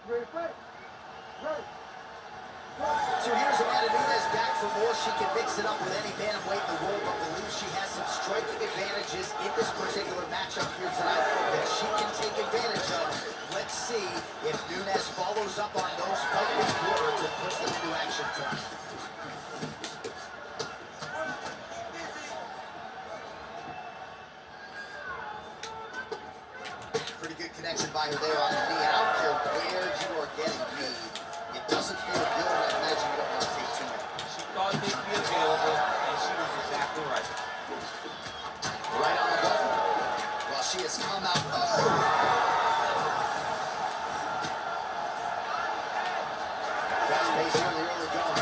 Ready, fight. Ready. So here's Amanda Nunes back for more. She can mix it up with any bantamweight in the world, but believes she has some striking advantages in this particular matchup here tonight that she can take advantage of. Let's see if Nunes follows up on those fight week words and puts them into action tonight. Pretty good connection by her there on the knee. And I don't care where you are getting knee. It doesn't feel good, and I imagine you don't want to take too many. She thought they'd be available, and she was exactly right. Right on the button. Well, she has come out. Fast pace early going.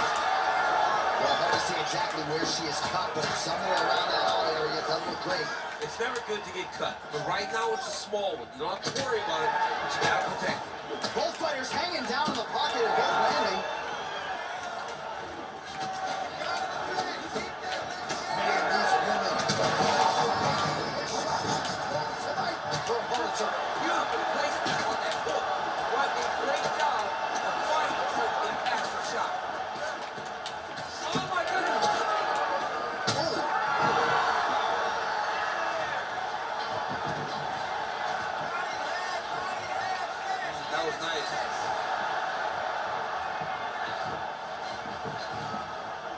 Well, hard to see exactly where she is cut, but somewhere around that all area. Doesn't look great. It's never good to get cut, but right now it's a small one. You don't have to worry about it, but you gotta protect it. Both fighters hanging down in the pocket and both landing. Man, these women. Tonight, her opponents are Beautiful placement on that hook. What a great job of finding the hook and pass the shot. Oh my goodness! That was nice.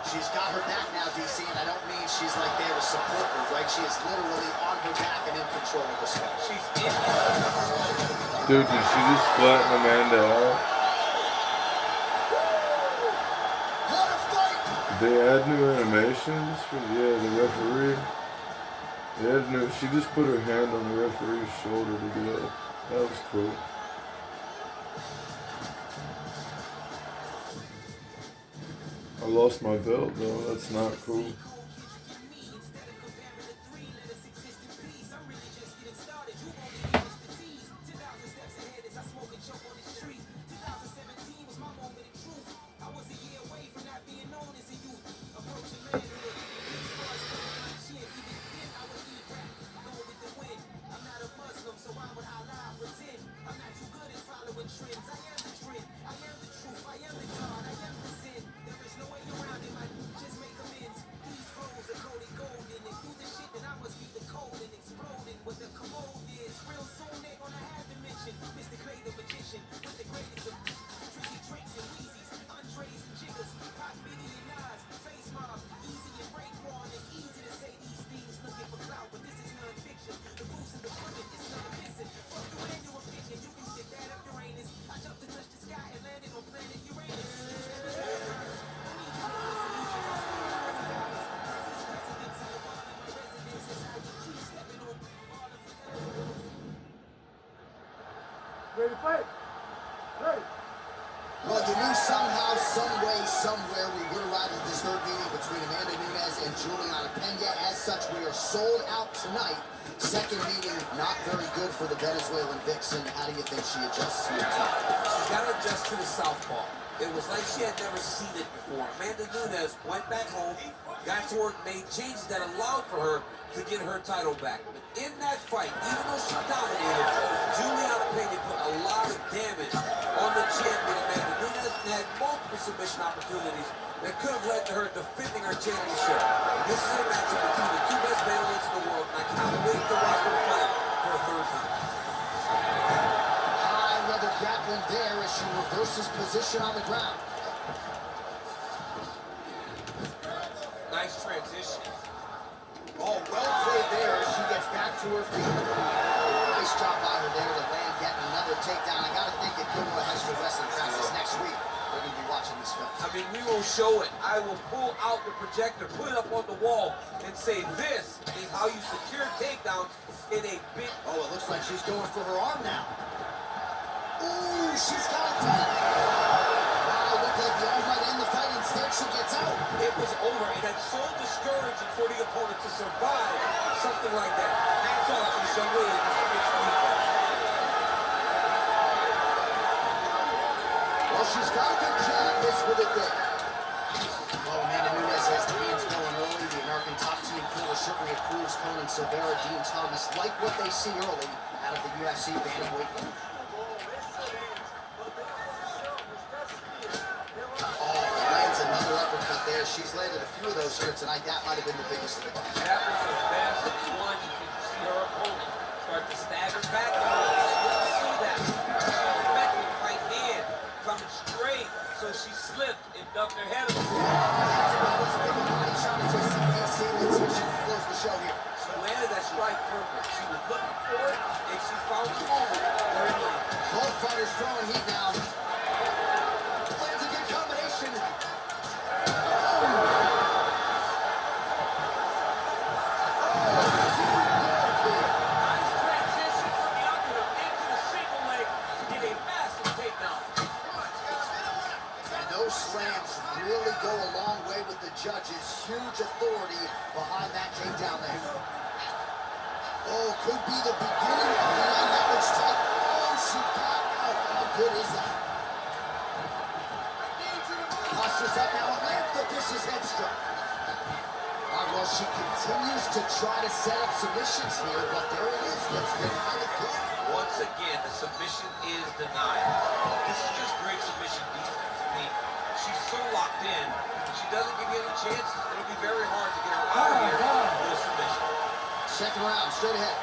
She's got her back now, DC, and I don't mean she's like there to support her, right? She is literally on her back and in control of this fight. She's in. Dude, did she just flatten Amanda out? What a fight! Did they add new animations for the referee? They had new. She just put her hand on the referee's shoulder to do that. That was cool. I lost my belt though. That's not cool. Ready to fight? Ready. Well, you knew somehow, some way, somewhere we would arrive at this third meeting between Amanda Nunes and Juliana Pena. As such, we are sold out tonight. Second meeting, not very good for the Venezuelan Vixen. How do you think she adjusts to it? She's got to adjust to the southpaw. It was like she had never seen it before. Amanda Nunes went back home, got to work, made changes that allowed for her to get her title back. But in that fight, even though she dominated, Juliana Pena put a lot of damage on the champion Amanda Nunes and had multiple submission opportunities that could have led to her defending her championship. This is a matchup between the two best bantamweights in the world, and I can't wait to watch them fight for a third time. High-level grappling there as she reverses position on the ground. Nice transition. Oh, well played there as she gets back to her feet. Nice job by her there to land getting another takedown. I gotta think it could go extra wrestling practice next week. We're gonna be watching this film. I mean, we will show it. I will pull out the projector, put it up on the wall, and say this is how you secure takedowns in a big... Oh, it looks like she's going for her arm now. Ooh, she's got it done. Wow, looked like the arm might end the fight. Instead, she gets out. It was over. It had so discouraging for the opponent to survive something like that. Hats off to this young lady. Well, she's got a good jab. This with it there. Well, Amanda Nunes has the hands going early. The American top team pool certainly approves Conan Silvera, Dean Thomas, like what they see early out of the UFC bantamweight. Another uppercut there. She's landed a few of those here tonight. That might have been the biggest of the bunch. That was the best one. You can see her opponent start to stagger back. You can see that. Expecting right hand coming straight. So she slipped and ducked her head. That's about as big a body shot as you'll see. Let's see if she can close the show here. She landed that strike perfect. She was looking for it, and she found the moment where it landed. Both fighters throwing heat now. Lands a good combination. Slams really go a long way with the judges. Huge authority behind that takedown there. Oh, could be the beginning of the end. That was tough. Oh, she got out. How good is that? Postures up now and lands the vicious head strike. All right, well, she continues to try to set up submissions here, but there it is. Gets denied again. Once again, the submission is denied. This is just great submission defense. She's so locked in, she doesn't give you any chances. It'll be very hard to get her out of here with a submission. Second round, straight ahead.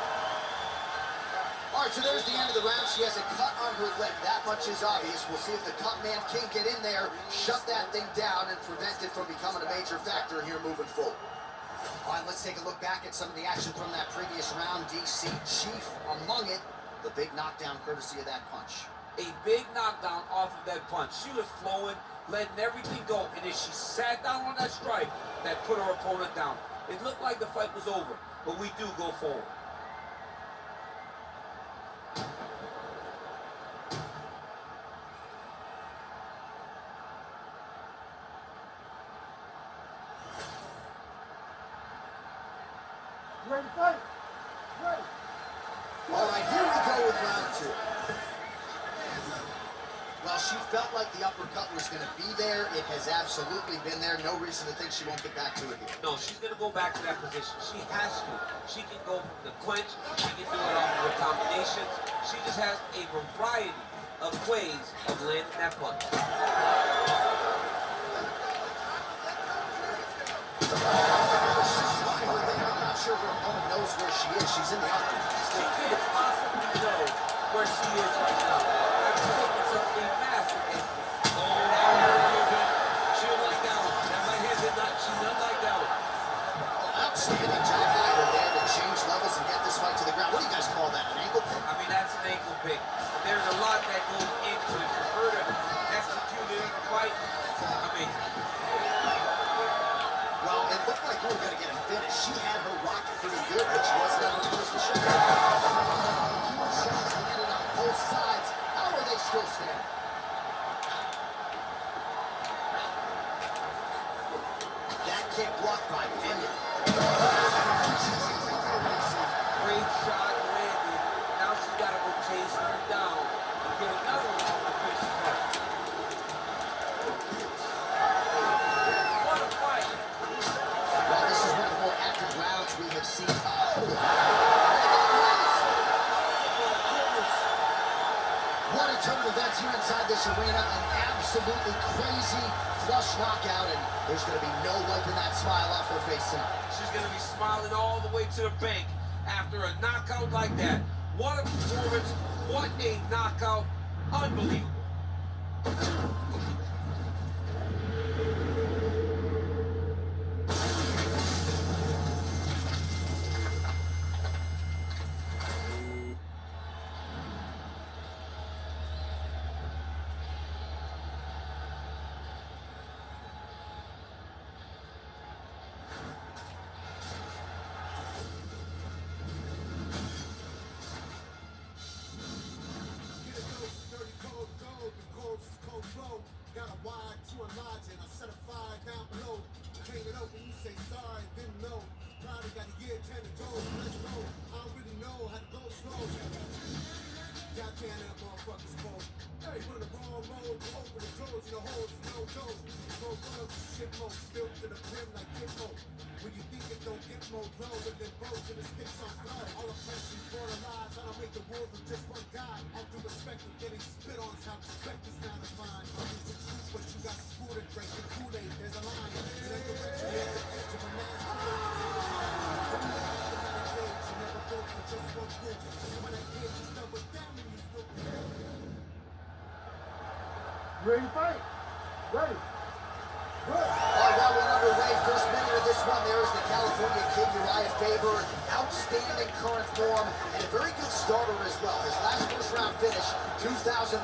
All right, so there's the end of the round. She has a cut on her lip. That much is obvious. We'll see if the cut man can't get in there, shut that thing down, and prevent it from becoming a major factor here moving forward. All right, let's take a look back at some of the action from that previous round. DC chief among it. The big knockdown courtesy of that punch. A big knockdown off of that punch. She was flowing, letting everything go, and as she sat down on that strike, that put her opponent down. It looked like the fight was over, but we do go forward. Ready to fight? Ready. All right, here we go with round two. Well, she felt like the uppercut was going to be there. It has absolutely been there. No reason to think she won't get back to it here. No, she's going to go back to that position. She has to. She can go from the clinch. She can do it off of her combinations. She just has a variety of ways of landing that punch. I'm not sure her opponent knows where she is. She's in the octagon. She can't possibly know where she is right now. I'm thinking something massive. Oh, that one. She'll like that one. That right hand did not. She doesn't like that one. Outstanding job by her there to change levels and get this fight to the ground. What do you guys call that? An ankle pick? I mean, that's an ankle pick. There's a lot that goes into it. For her to execute it in the fight, I mean. Well, it looked like we were going to get a finish. She had her rocket pretty good, but she wasn't able to finish the shot. Huge shots landed on both sides. here inside this arena, an absolutely crazy flush knockout, and there's going to be no wiping that smile off her face tonight. She's going to be smiling all the way to the bank after a knockout like that. What a performance. What a knockout. Unbelievable. Got a wire to a lodging, I set a fire down below. Clean it open, you say sorry, didn't know. Probably got a year, 10 to go, let's go. I don't really know how to go slow. Y'all can't have motherfuckers cold. Hey, we're on the wrong road, you open the doors, you know, holes, no doors. So run up the shit mode, spilled to the brim like Gitmo. When you think it don't get more blow, but then both to the sticks on blood. All the pressures, born alive, I don't make the rules of just one guy. All due respect, I'm getting spit on, how respect is now defined. I'm just the truth, but you got screwed and drink the Kool-Aid, there's a line. It ain't direction, it's the edge of a man's from the automatic age, you never go for just one group. When that age is done with them, and you still Ready to fight? Ready. All right, well, we're underway. First minute of this one, there is the California kid, Uriah Faber. Outstanding current form and a very good starter as well. His last first-round finish, 2013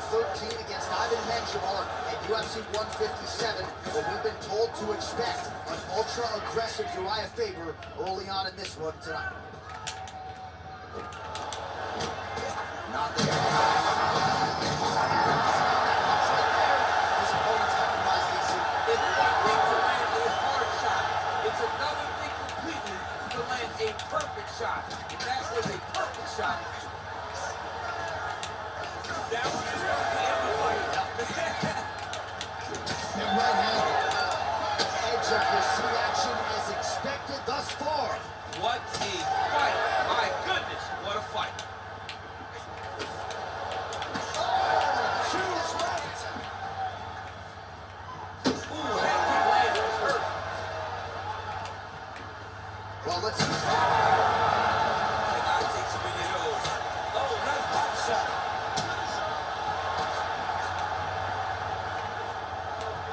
against Ivan Menjivar at UFC 157. What we've been told to expect, an ultra-aggressive Uriah Faber early on in this one tonight. Not there. A perfect shot. And that was a perfect shot. That was the end of the fight. And right hand, edge of your see action as expected thus far. What a fight. My goodness, what a fight. Choose right. Ooh, that kick landed was hurt. Well, let's see.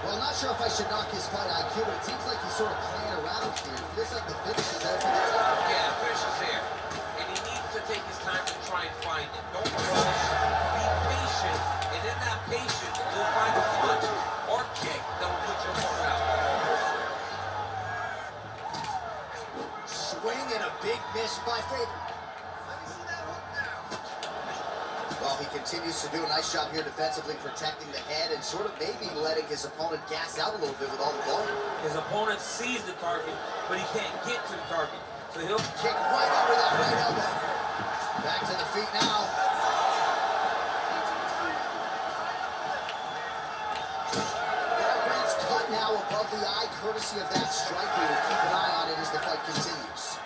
Well, not sure if I should knock his fight IQ, but it seems like he's sort of playing around here. It feels like the finish is there for the top. Yeah, the finish is there. And he needs to take his time to try and find it. Don't rush. Be patient. And in that patience, you'll find a punch or kick that will put your opponent out. Swing and a big miss by Faber. Well, he continues to do a nice job here defensively, protecting the head and sort of maybe letting his opponent gas out a little bit with all the volume. His opponent sees the target, but he can't get to the target. So he'll Kick right over that right elbow. Back to the feet now. Garbrandt's cut now above the eye, courtesy of that strike. We will keep an eye on it as the fight continues.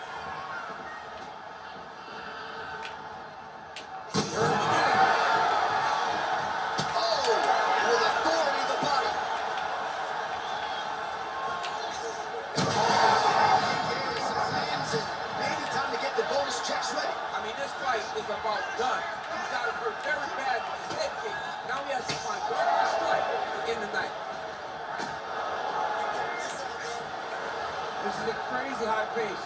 is about done. He's got it hurt very bad with his head kick. Now he has to find one strike to end the night. This is a crazy high pace.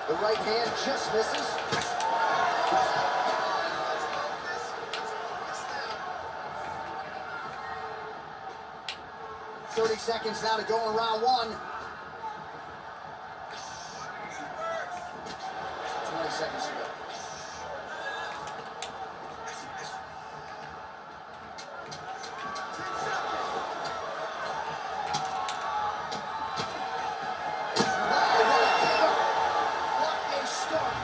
The right hand just misses. "30 seconds now to go in round one. 20 seconds to go. What a start.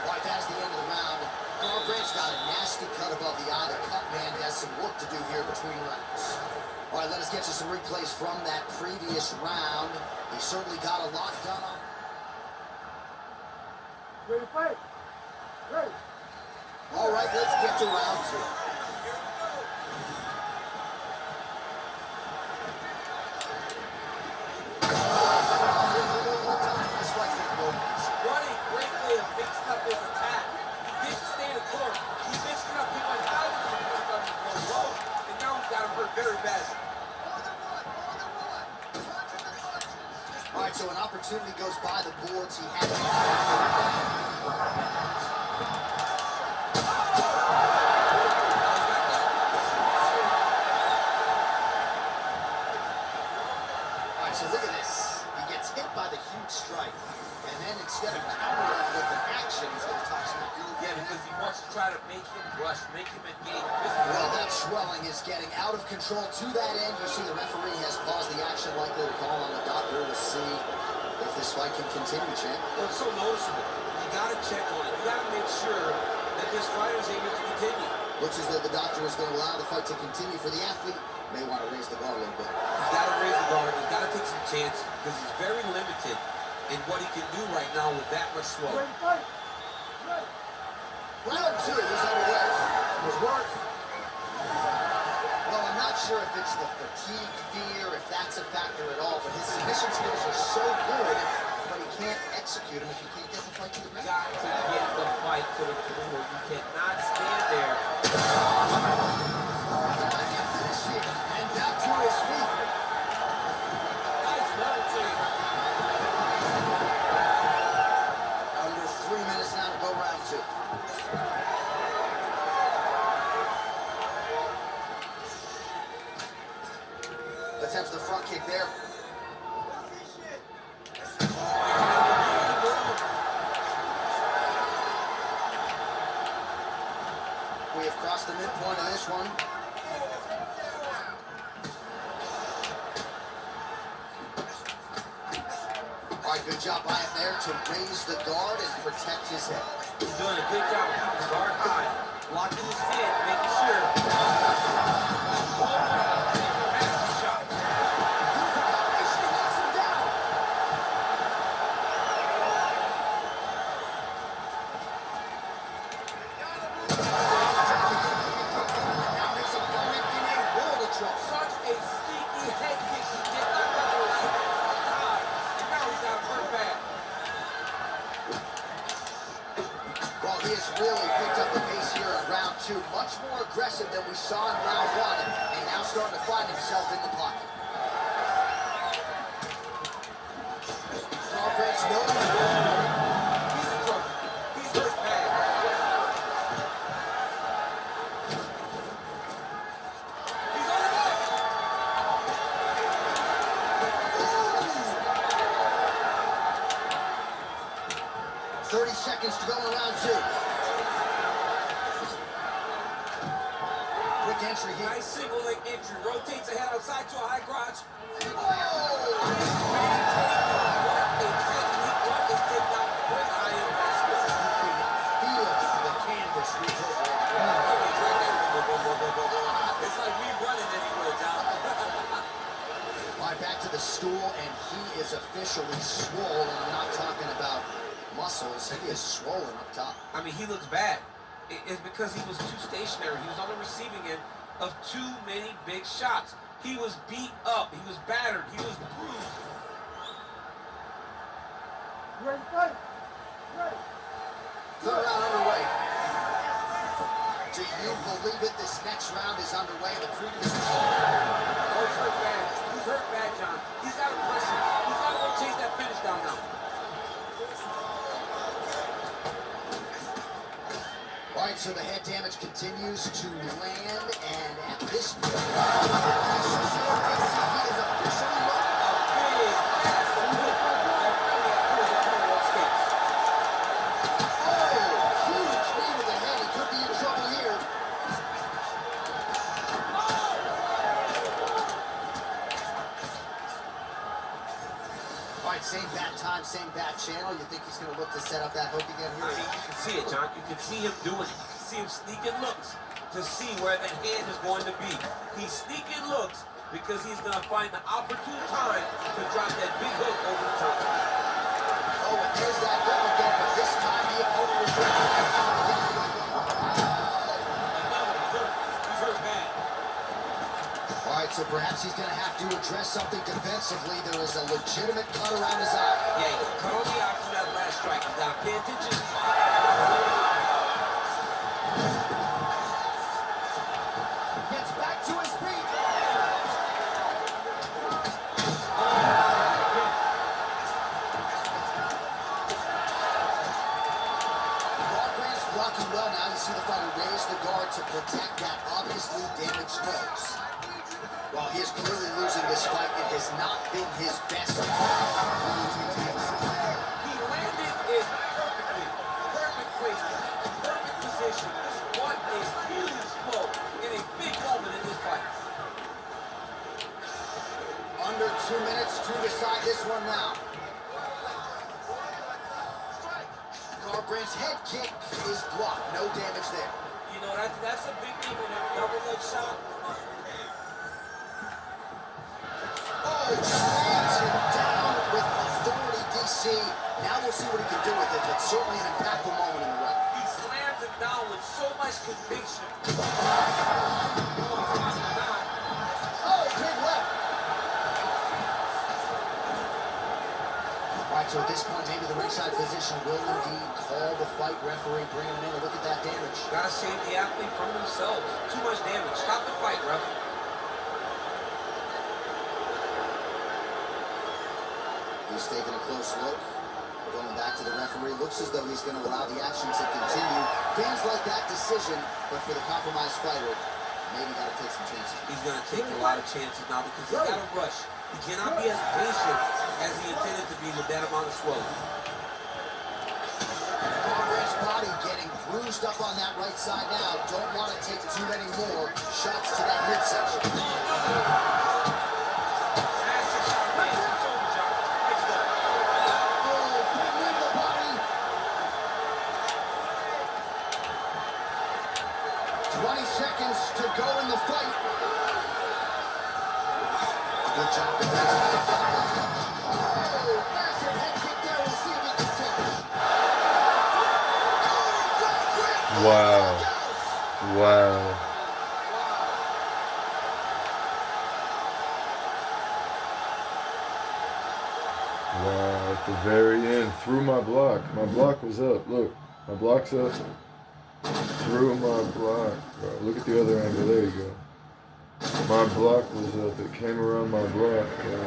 All right, that's the end of the round. Garbrandt's got a nasty cut above the eye. The cut man has some work to do here between rounds. All right, let us get you some replays from that previous round. He certainly got a lot done on. Ready to fight? Ready. All right, let's get to round 2. This fight's gonna go easy. Running quickly and mixing up his attack. He didn't stay in the court. He mixed it up. He went high with the first time he went low. And now he's got him hurt very badly. All right, so an opportunity goes by the boards. He had so look at this. He gets hit by the huge strike, and then instead of countering with an action, he's going to talk some. Yeah, because he wants to try to make him rush, make him engage. Well, that swelling is getting out of control to that end. You see the referee has paused the action, likely to call on the doctor. We'll see if this fight can continue, champ. Well, it's so noticeable. You got to check on it. You got to make sure that this fighter is able to continue. Looks as though the doctor is going to allow the fight to continue for the athlete. May want to raise the bar a little bit. He's got to raise the guard. He's got to take some chances because he's very limited in what he can do right now with that much swelling. Ready, fight. Ready. Round 2 is underway. Was work. Well, I'm not sure if it's the fatigue, fear, if that's a factor at all, but his submission skills are so good, but he can't execute them if he can't get the fight to the ground. Got to get the fight to the floor. You cannot stand there. And back to his feet. Nice level change. Under 3 minutes now to go round 2. Attempts the front kick there. We have crossed the midpoint of this one. All right, good job by him there to raise the guard and protect his head. He's doing a good job keeping his guard high, blocking his head, making sure. That's the shot. Combination knocks him down. Now his opponent in a world of trouble. Such a sneaky head kick. He did not recognize it. And now he's got hurt bad. Well, he has really picked up the pace here in round 2. Much more aggressive than we saw in round 1, and now starting to find himself in the pocket. Strawbread's no. He's in trouble. He's hurt bad. He's on the back. 30 seconds to go in round 2. Quick entry here. Nice single leg entry. Rotates the head outside to a high crotch. Oh! What a technique. What a takedown. Great eye impact skill. Feel the canvas reverberate. It's like me running anywhere, John. All right, back to the stool, and he is officially swollen. I'm not talking about muscles. He is swollen up top. I mean, he looks bad. It's because he was too stationary. He was on the receiving end of too many big shots. He was beat up. He was battered. He was bruised. Ready, fight. Ready. Third round underway. Do you believe it? This next round is underway. The previous Oh, he's hurt bad. He's hurt bad, John. He's got to press him. He's got to go chase that finish down now. All right, so the head damage continues to land, and at this point, he is officially low. Big ass hook. That really put his opponent on skates. Oh, huge knee to the head. He could be in trouble here. All right, same bat time, same bat channel. You think he's going to look to set up that hook again I here? mean, you can see it, John. You can see him doing it. You can see him sneaking looks to see where that hand is going to be. He's sneaking looks because he's going to find the opportune time to drop that big hook over the top. Oh, and there's that hook again, but this time the opponent is ready. So perhaps he's going to have to address something defensively. There is a legitimate cut around his eye. Yeah, he cut on the eye from that last strike. He's got to pay attention. Gets back to his feet. Barbrandt's blocking well now. You see the fighter raise the guard to protect that obviously damaged nose. While he is clearly losing this fight, it has not been his best. He landed it perfectly. Perfect placement. Perfect position. What a huge blow in a big moment in this fight. Under 2 minutes to decide this one now. Barbrandt's head kick is blocked. No damage there. You know, that's a big thing when a double leg shot. Oh, slams him down with authority, DC. Now we'll see what he can do with it, but certainly an impactful moment in the round. He slams him down with so much conviction. Oh, big left. All right, so at this point, maybe the ringside physician will indeed call the fight. Referee bringing him in to look at that damage. Gotta save the athlete from themselves. Too much damage. Stop the fight, ref. He's taking a close look. Going back to the referee. Looks as though he's going to allow the action to continue. Fans like that decision, but for the compromised fighter, maybe got to take some chances. He's going to take a lot of chances now because he's got to rush. He cannot be as patient as he intended to be with that amount of swelling. Barbrandt's body getting bruised up on that right side now. Don't want to take too many more shots to that midsection. To go in the fight. Good job. Oh, massive head kick there. We'll see if he can finish. Wow. Wow. Wow. At the very end, through my block. My block was up. Look, my block's up. Through my block, bro. Look at the other angle. There you go. My block was up. It came around my block, bro.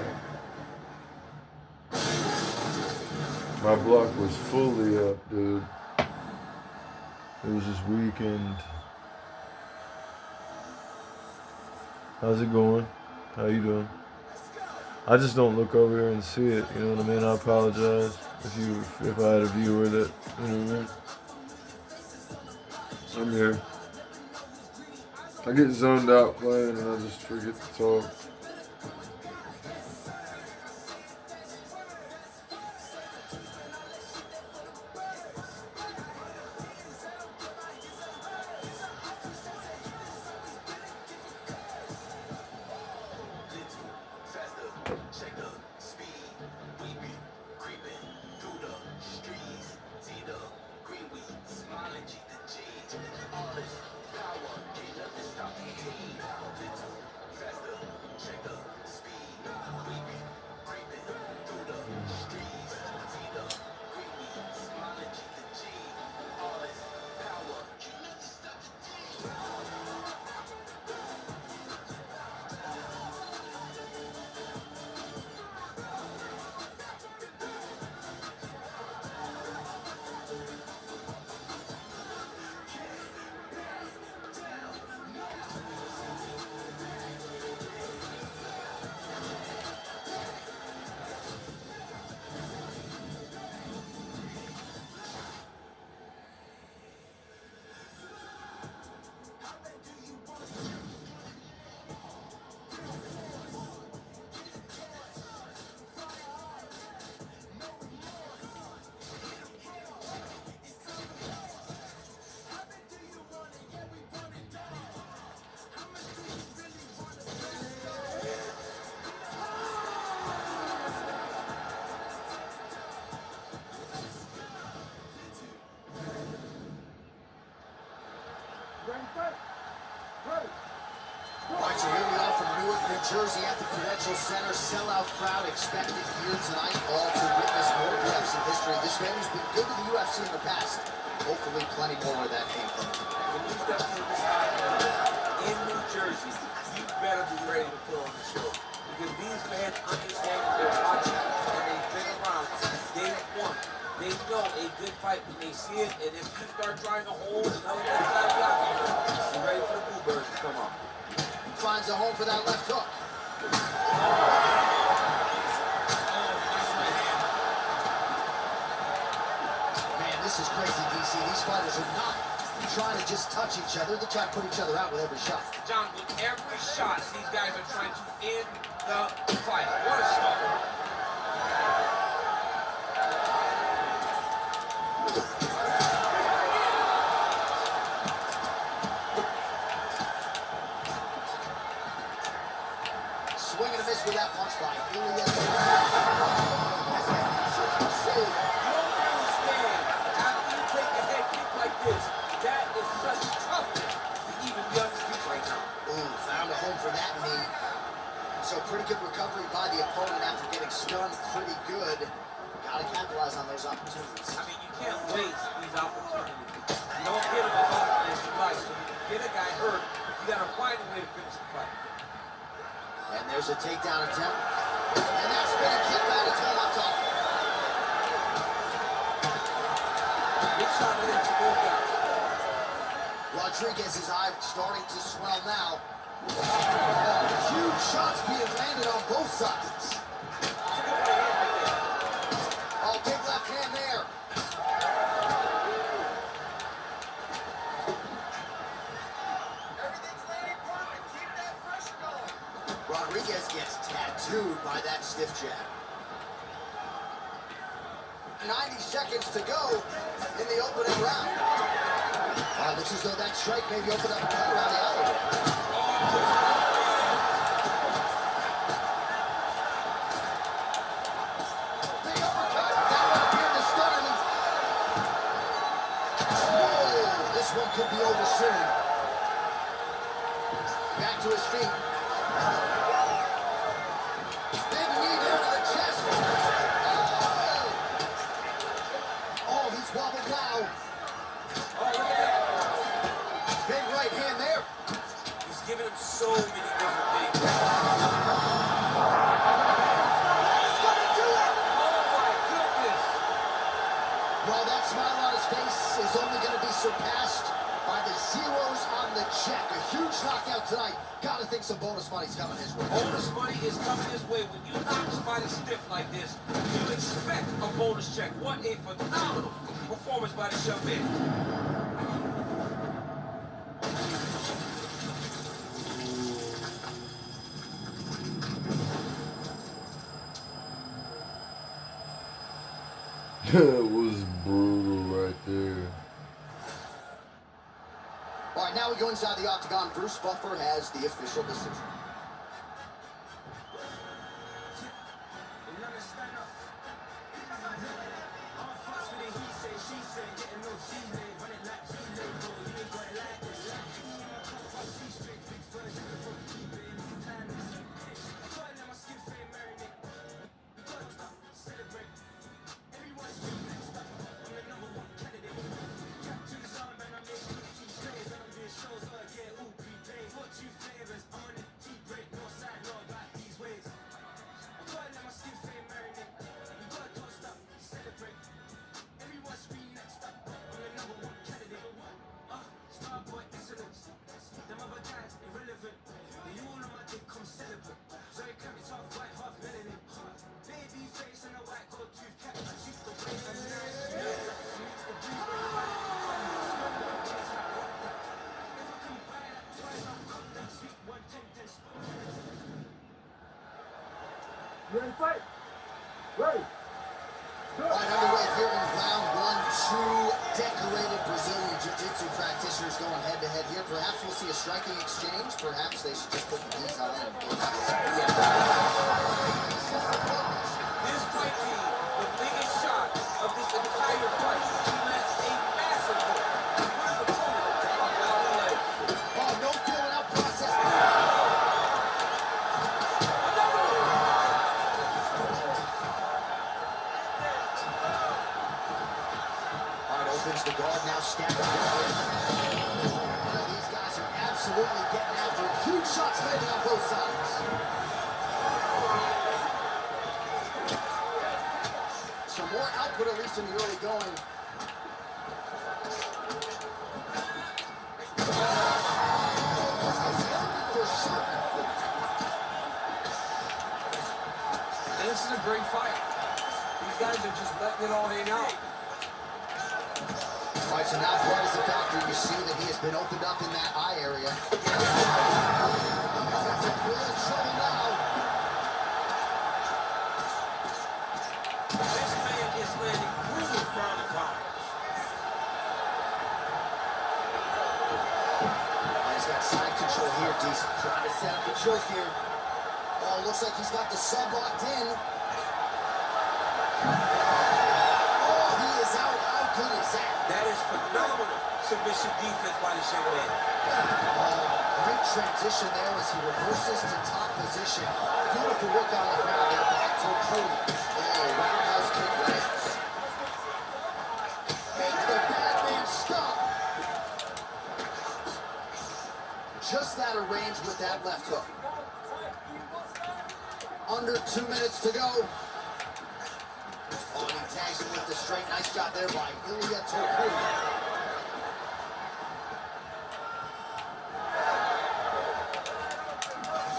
My block was fully up, dude. It was just weakened. How's it going? How you doing? I just don't look over here and see it. You know what I mean? I apologize if I had a viewer that, you know what I mean? I'm here. I get zoned out playing and I just forget to talk. All right, so here we are from New Newark, New Jersey at the Prudential Center. Sellout crowd expected here tonight, all to witness more UFC history. This venue's been good to the UFC in the past. Hopefully plenty more where that came from. When you step into this arena in New Jersey, you better be ready to put on the show. Because these fans understand what they're watching, and they've been around since day one. They know a good fight when they see it, and if you start trying to hold and hold that side block, you're ready for the Bluebirds to come up. Finds a home for that left hook. Man, this is crazy, DC. These fighters are not trying to just touch each other. They're trying to put each other out with every shot. John, with every shot, these guys are trying to end the fight. What a start. Swing and a miss with that punch by Ilya. You don't understand. After you take a head kick like this, that is such toughness to even young feet right now. Ooh, found a home for that knee. So pretty good recovery by the opponent after getting stunned pretty good. Gotta capitalize on those opportunities. I mean, you can't waste these opportunities. You don't get them as often as you like. So when you get a guy hurt, you gotta find a way to finish the fight. And there's a takedown attempt. And that's been a kick out of home on top. Good shot there to both guys. Rodriguez's eye starting to swell now. Huge shots being landed on both sides. Oh, big left hand there. Everything's landing perfect. Keep that pressure going. Rodriguez gets tattooed by that stiff jab. 90 seconds to go in the opening round. Looks as though that strike maybe opened up a cut around the alley. Big uppercut. That one appeared to stun him. Whoa, this one could be over soon. Back to his feet. Big knee there to the chest. Oh, he's wobbled now. Oh, look at that. Big right hand there. He's giving him so many different things. He's gonna do it. Oh, my goodness. Well, that smile on his face is only gonna be surpassed by the zeros on the check. A huge knockout tonight. Gotta think some bonus money's coming his way. Bonus money is coming his way. When you knock somebody stiff like this, you expect a bonus check. What a phenomenal performance by the young man. That was brutal right there. All right, now we go inside the octagon. Bruce Buffer has the official decision. You ready to fight? Ready. All right, underway here in round one. Two decorated Brazilian Jiu-Jitsu practitioners going head-to-head here. Perhaps we'll see a striking exchange. Perhaps they should just put the knees on and go back. This might be the biggest shot of this entire fight. He lets a massive hook. He puts the opponent on the legs. Oh, no feeling out process. great fight. These guys are just letting it all hang out. All right, so now blood is a factor. You see that he has been opened up in that eye area. He's in real trouble now. This man is landing brutal ground and pound. He's got side control here, decent. Trying to set up the choke here. Oh, looks like he's got the sub locked in. Oh, he is out. How good is that? That is phenomenal submission defense by this young man. Great transition there as he reverses to top position. Beautiful work on the ground there by Cody. Oh, roundhouse kick lands. Make the bad man stop. Just out of range with that left hook. Under 2 minutes to go. Oh, and he tags him with the straight. Nice job there by Ilya Torkuri.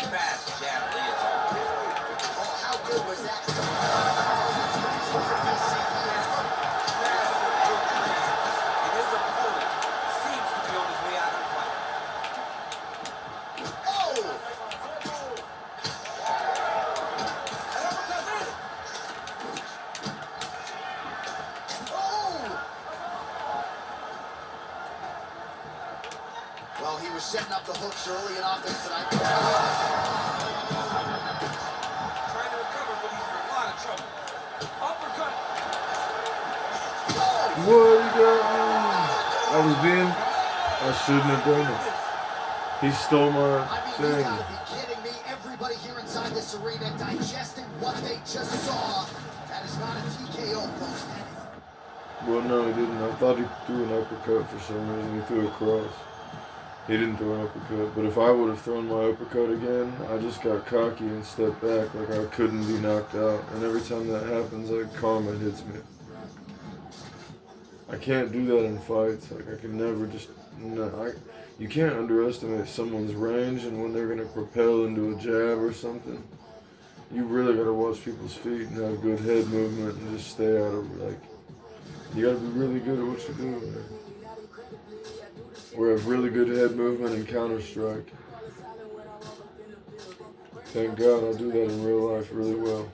Fast jab lands. Oh, how good was that? And his opponent seems to be on his way out of the fight. Oh! Well, he was setting up the hooks early and often tonight. Trying to recover, but he's in a lot of trouble. Uppercut. What you got? I shouldn't have done it. He stole my I mean, you thing. gotta be kidding me. Everybody here inside this arena digesting what they just saw. That is not a TKO, folks. Well, no, he didn't. I thought he threw an uppercut for some reason. He threw a cross. He didn't throw an uppercut. But if I would have thrown my uppercut again, I just got cocky and stepped back like I couldn't be knocked out. And every time that happens, like karma hits me. I can't do that in fights. Like I can never just you can't underestimate someone's range and when they're gonna propel into a jab or something. You really gotta watch people's feet and have good head movement and just stay out of you gotta be really good at what you do, man. Or have really good head movement and counter strike. Thank God I do that in real life really well.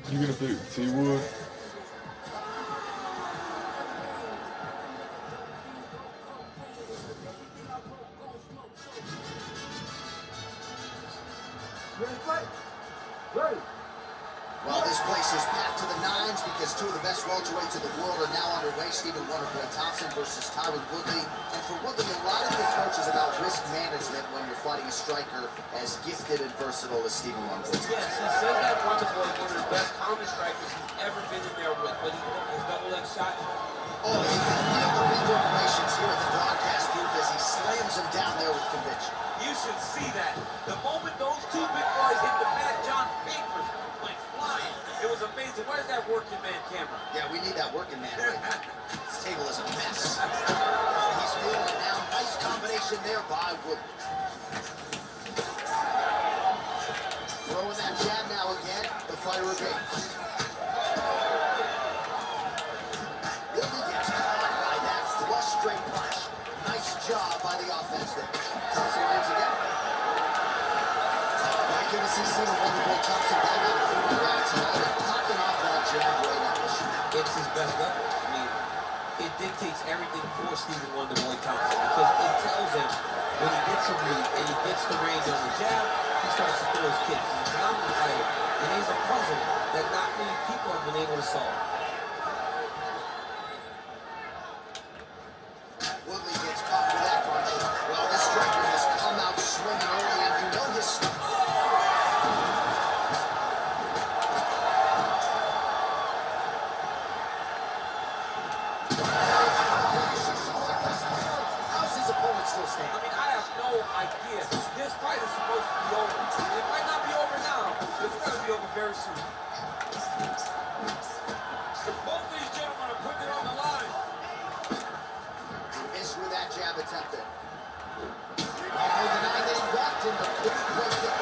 You gonna pick T-Wood? Well, this place is back to the nines because two of the best welterweights in the world are now underway. Stephen Wonderboy Thompson versus Tyron Woodley. And for Woodley, a lot of the approach is about risk management when you're fighting a striker as gifted and versatile as Stephen Wonderboy. Yes, he says that Wonderboy is one of the best counter strikers he's ever been in there with, but his double-leg shot. Oh, you can feel the reverberations here at the broadcast booth as he slams him down there with conviction. You should see that. The moment those two big boys hit the mat, John Papers went flying. It was amazing. Where's that working man camera? Yeah, we need that working man right now. This table is a mess. He's feeling it now. Nice combination there by Woodley. Throwing that jab now again. The fighter evades. Woodley gets caught by that flush straight punch. Nice job by the offense there. Thompson lands again. My goodness, he's seen a Wonderboy Thompson back out of 3 rounds tonight and popping off that jab right now. It's his best weapon. I mean, it dictates everything for Stephen Wonderboy Thompson because it tells him when he gets a read and he gets the range on the jab, he starts to throw his kicks. He's a phenomenal fighter, and he's a puzzle that not many people have been able to solve. Woodley gets caught with that punch. Well, this striker has come out swinging early, and you know his stuff. How's his opponent still I standing? mean, I have no idea. This fight is supposed to be over. It might not be over now, but it's going to be over very soon. jab attempt there. Oh, denying that he whacked him, but couldn't place it before.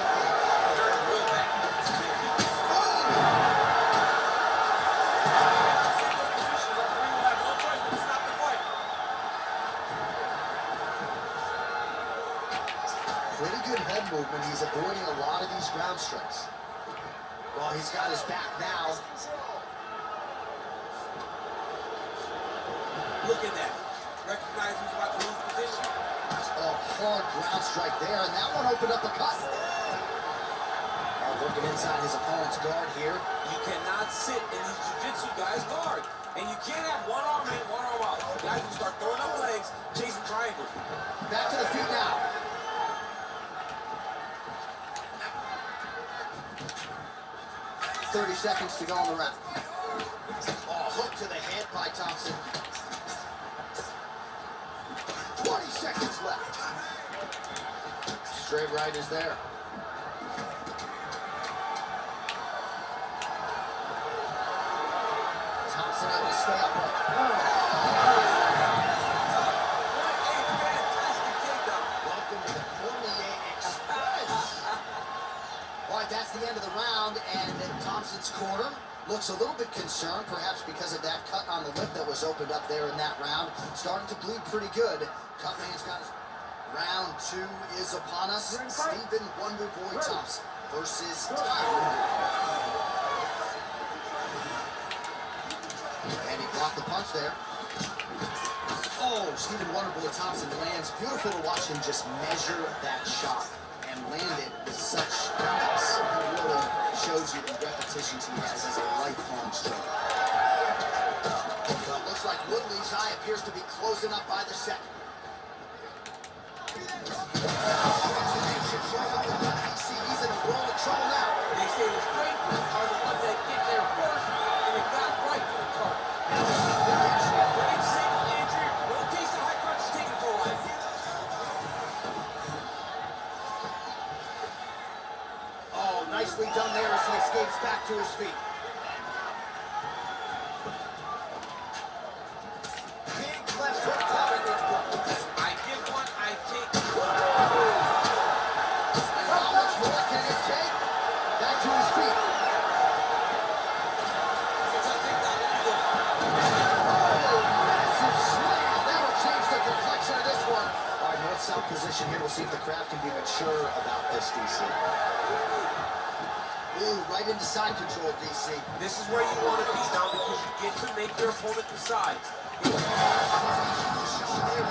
Pretty good head movement. He's avoiding a lot of these ground strikes. Well, he's got his back now. Look at that. Recognize he's about to lose position. A hard ground strike there, and that one opened up a cut. Working inside his opponent's guard here. You cannot sit in these jiu-jitsu guys' guard. And you can't have one arm in, one arm out. You guys can start throwing up legs, chasing triangles. Back to the feet now. .30 seconds to go in the round. Oh, hook to the head by Thompson. 20 seconds left. Straight right is there. Thompson able to stay upright. Fantastic takedown. Welcome to the Cormier Express. All right, that's the end of the round, and Thompson's corner looks a little bit concerned, perhaps because of that cut on the lip that was opened up there in that round. Starting to bleed pretty good. Cutman's got his... Round 2 is upon us. Stephen Wonderboy Thompson versus Tyler. And he blocked the punch there. Oh, Stephen Wonderboy Thompson lands. Beautiful to watch him just measure that shot and land it with such ease. It really shows you the repetitions he has as a lifelong striker. Well, it looks like Woodley's eye appears to be closing up by the second. He's in a world of trouble now. They say the strength are the ones that get there first, and it got right to the target. Great single injury, no taste of high crunch taken for life. Oh, nicely done there as he escapes back to his feet. Big left hook combination. I give one, I take two. And how much more can it take? Back to his feet. Massive slam. That'll change the complexion of this one. All right, north-south position here. We'll see if the crowd can be mature about this, DC. Ooh, right into side control, DC. This is where you want to be now because you get to make your opponent decide. There,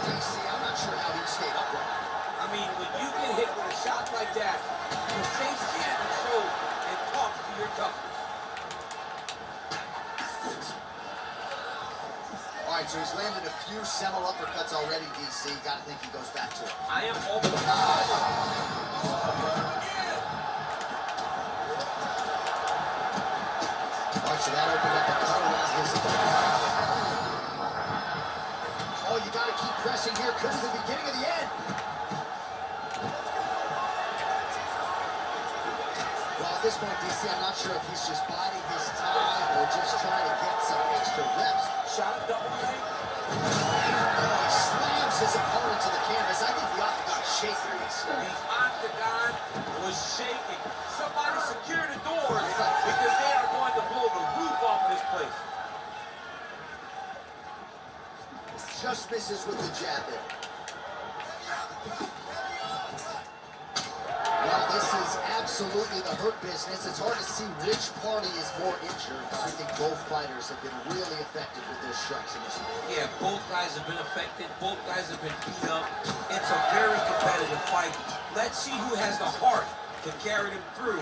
DC. I'm not sure how he stayed upright. I mean, when you get hit with a shot like that, you stay stand and show and talk to your toughness. All right, so he's landed a few seminal uppercuts already, DC. Got to think he goes back to it. I am open. All right, so that opened up a cut around his... Oh, you got to keep pressing here. Could be the beginning of the end. Well, at this point, DC, I'm not sure if he's just biding his time or just trying to get some extra reps. Shot double leg. He slams his opponent to the canvas. I think the octagon shaking. The octagon was shaking. Somebody secure the doors because they are going to blow the roof off of this place. Just misses with the jab there. Well, this is absolutely the hurt business. It's hard to see which party is more injured, but I think both fighters have been really affected with their strikes in this one. Yeah, both guys have been affected. Both guys have been beat up. It's a very competitive fight. Let's see who has the heart to carry them through.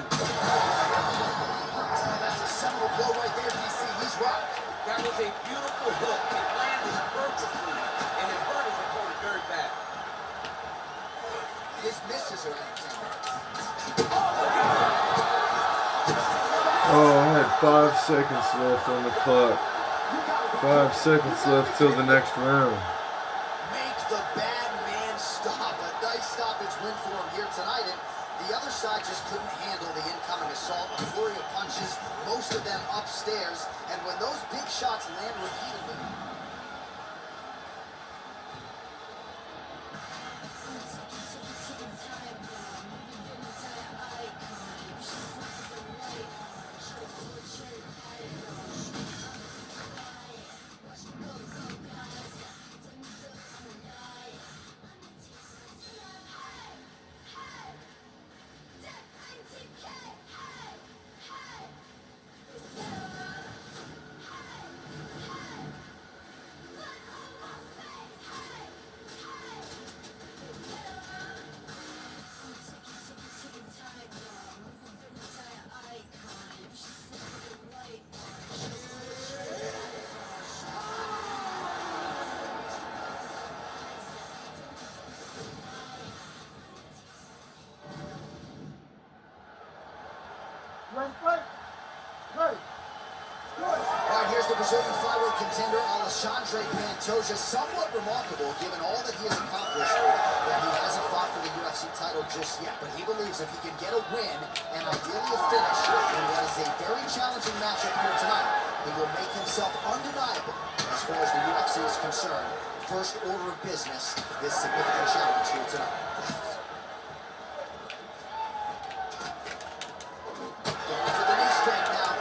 That's a seminal blow right there, DC. He's rocked. That was a beautiful hook. It landed perfectly, and it hurt his opponent very bad. His misses are entertaining. Oh, I had 5 seconds left on the clock. 5 seconds left till the next round. Make the bad man stop. A nice stoppage win for him here tonight. And the other side just couldn't handle the incoming assault. A flurry of punches, most of them upstairs. And when those big shots land repeatedly... Ready, fight. Ready. All right, here's the Brazilian flyweight contender, Alexandre Pantoja. Somewhat remarkable, given all that he has accomplished, that he hasn't fought for the UFC title just yet. But he believes if he can get a win and ideally a finish in what is a very challenging matchup here tonight, he will make himself undeniable as far as the UFC is concerned. First order of business, this significant challenge here tonight. Going for the knee straight now.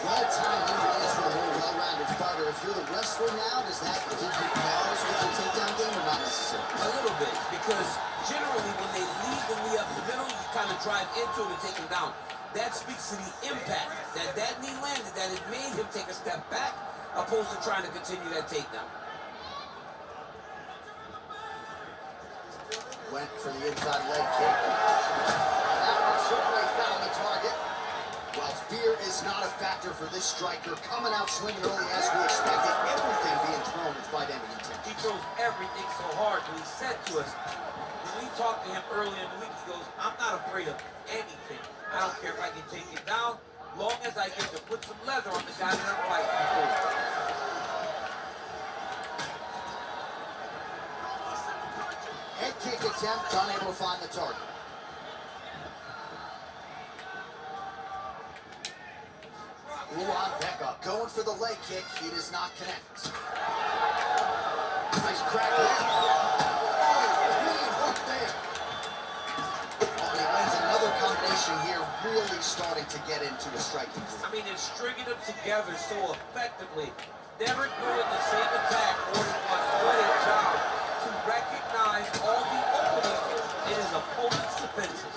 Well-timed move is for a more well-rounded fighter. If you're the wrestler now, does that give you pause with your takedown game or not necessarily? A little bit, because generally when they lead the knee up the middle, you kind of drive into it and take him down. That speaks to the impact that knee landed, that it made him take a step back, opposed to trying to continue that takedown. Went for the inside leg kick. That one certainly found the target. Well, fear is not a factor for this striker. Coming out swinging early as we expected. Everything being thrown with fight-ending intent. He throws everything so hard. When he said to us, when we talked to him earlier in the week, he goes, I'm not afraid of anything. I don't care if I can take it down, long as I get to put some leather on the guy that I'm fighting before. Head kick attempt, unable to find the target. Ulan Becca going for the leg kick. He does not connect. Nice crack there. Oh, clean hook there. Oh, he lands another combination here, really starting to get into a striking groove. I mean, they're stringing them together so effectively. Never doing the same attack more than once. What a job to recognize all the openings in his opponent's defenses.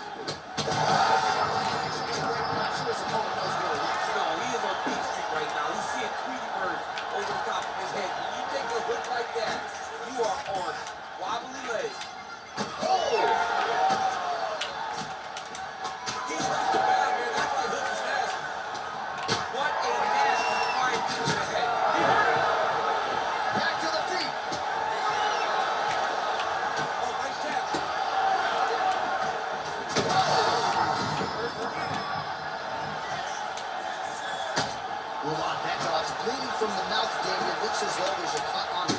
Not sure his opponent knows where he is. No, he is on Beat Street right now. He's seeing Tweety Bird over the top of his head. When you take a hook like that, you are on wobbly legs. Oh! He's just a bad man. That's why hook is nasty. What a nasty flying kick to the head. Back to the feet. Oh, nice jab. Ulan Becca is bleeding from the mouth, David. Looks as though there's a cut on it.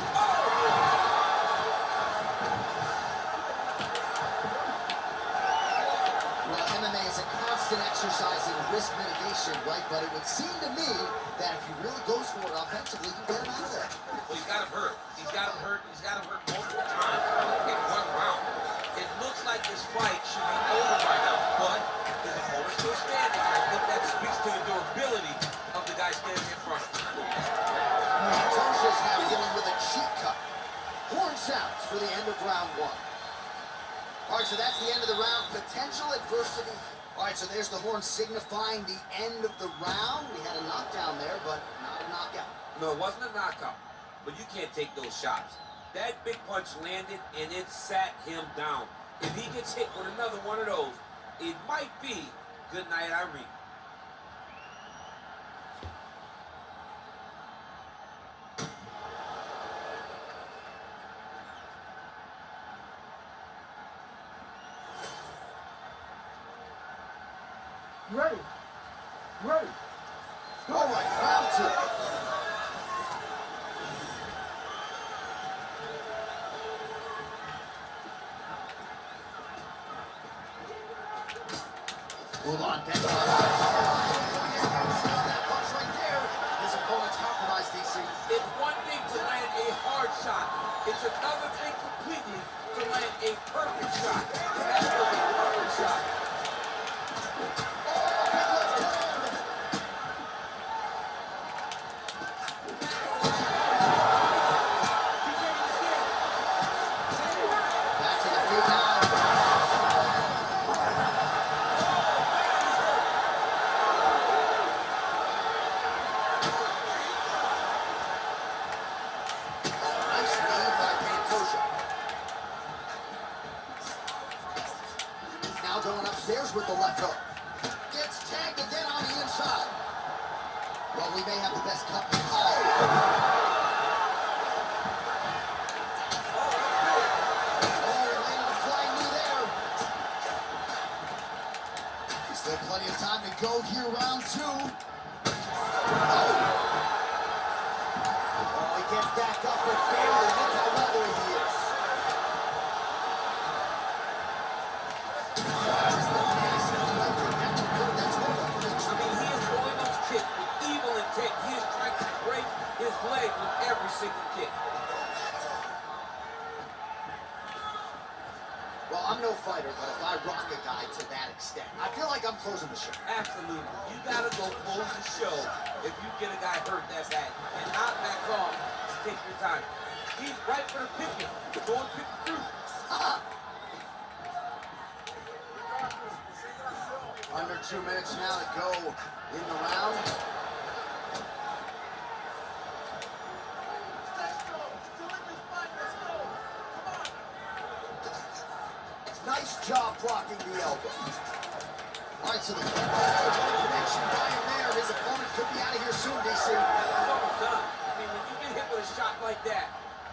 Well, MMA is a constant exercise in risk mitigation, right? But it would seem to me that if he really goes for it offensively, he can get him out of there. Well, he's got him hurt. He's got him hurt. He's got him hurt multiple times in one round. It looks like this fight should be over by now, but his opponent's still standing. I think that speaks to the durability of the guy standing in front of him. Pantoja's now dealing with a cheek cut. Horn sounds for the end of round one. All right, so that's the end of the round. Potential adversity. All right, so there's the horn signifying the end of the round. We had a knockdown there, but not a knockout. No, it wasn't a knockout, but you can't take those shots. That big punch landed, and it sat him down. If he gets hit with another one of those, it might be good night, Irene. Ready. Ready. All right, round two. Ulan Becca. That punch right there. His opponent's compromised, DC. It's one thing to land a hard shot. It's another thing completely to land a perfect shot. And that's a perfect shot. Back to the feet now. Nice lead by Pantoja. Now going upstairs with the left hook. Gets tagged again on the inside. Well, we may have the best cut. here, round 2. Oh, he gets back up with family. Look how level he is. Just a massive leverage. That's good. That's what we're going to I mean, he is throwing those kicks with evil intent. He is trying to break his leg with every single kick. Well, I'm no fighter, but if I rock a guy to that extent, I feel like I'm closing the show. Absolutely. You got to go close the show if you get a guy hurt that bad. And not back off to take your time. He's right for the picking. Go and pick the through. Under 2 minutes now to go in the round. Nice job blocking the elbow. All right, so the connection by him there. His opponent could be out of here soon, DC. It's almost done. I mean, when you get hit with a shot like that,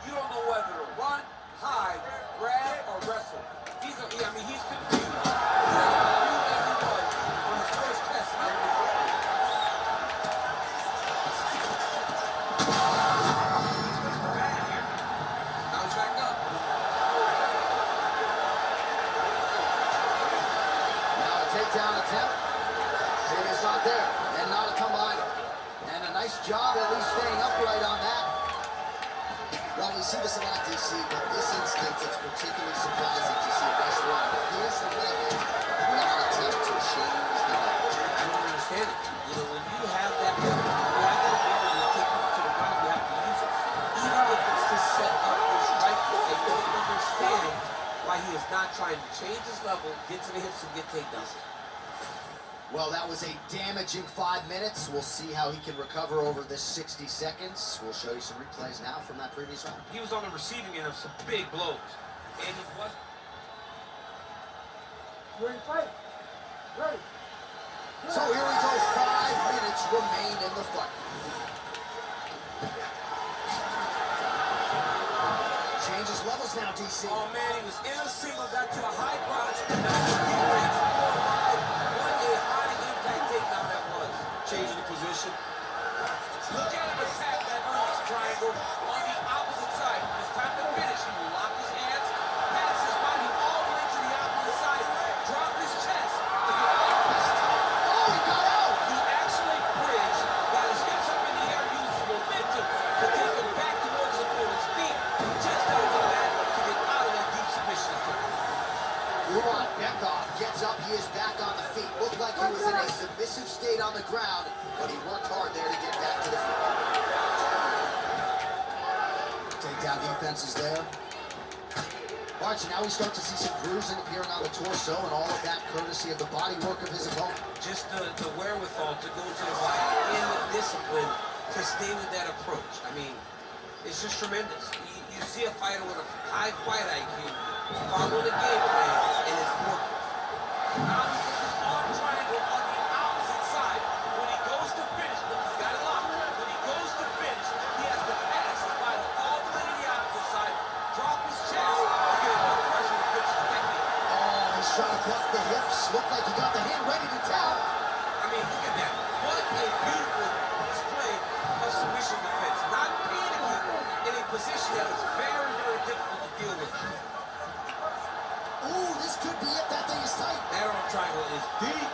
you don't know whether to run, hide, grab, or wrestle. He's confused. He's as confused as he was on his first test. Now he's back up. Takedown attempt. It is not there. And not a come behind him. And a nice job at least staying upright on that. Well, we see this a lot, DC, but this instance, it's particularly surprising to see a wrestler on his level not attempt to change the level. I don't understand it. You know, when you have that weapon, you have that ability to take it to the ground, you have to use it. Even if it's to set up your strike, I don't understand why he is not trying to change his level, get to the hips, and get takedowns. Well, that was a damaging 5 minutes. We'll see how he can recover over this 60 seconds. We'll show you some replays now from that previous round. He was on the receiving end of some big blows. And he was... Ready to fight? Ready. So here we go. 5 minutes remain in the fight. Changes levels now, DC. Oh, man, he was in a single, got to a high crotch. Now he breaks more high. What a high-impact takedown that was. Changing the position. Look at him attack that Ernest triangle on the opposite side. When it's time to finish, he will lock his hands, pass his body all the way to the opposite side, drop his chest to get out. Oh, he got out. He actually bridged, got his hips up in the air, used momentum to take him back towards his opponent's feet. Just over that to get out of that deep submission. Uran Bekov gets up. He is back on the feet. Looked like he was in a submissive state on the ground, but he worked hard there to get back to the feet. Takedown defense is there. All right, so now we start to see some bruising appearing on the torso, and all of that courtesy of the body work of his opponent. Just the wherewithal to go to the body and the discipline to stay with that approach. I mean, it's just tremendous. You see a fighter with a high fight IQ follow the game plan, and it's working. Now he puts his arm triangle on the opposite side. When he goes to finish, look, he's got it locked. When he goes to finish, he has to pass his body all the way to the opposite side, drop his chest to get enough pressure to finish the technique. Oh, he's trying to buck the hips. Looked like he got the hand ready to tap. I mean, look at that. What a beautiful display of submission defense. Not panicking in a position that is very, very difficult to deal with. Ooh, this could be it. That thing is tight. That arm triangle is deep.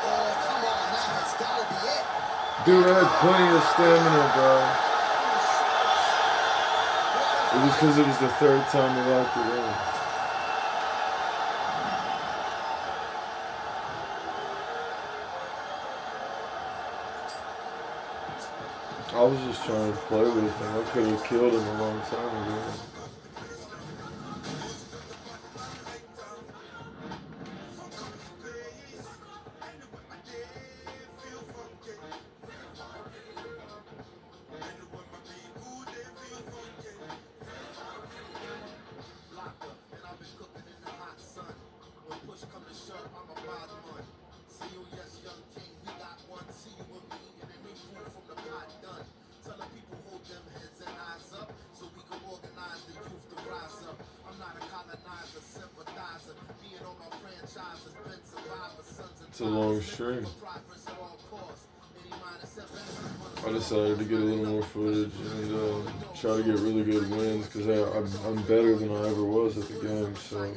Oh, come on. That has got to be it. Dude had plenty of stamina, bro. It was because it was the third time he locked it in. I was just trying to play with him. I could have killed him a long time ago. It's a long string. I decided to get a little more footage and try to get really good wins because I'm better than I ever was at the game. So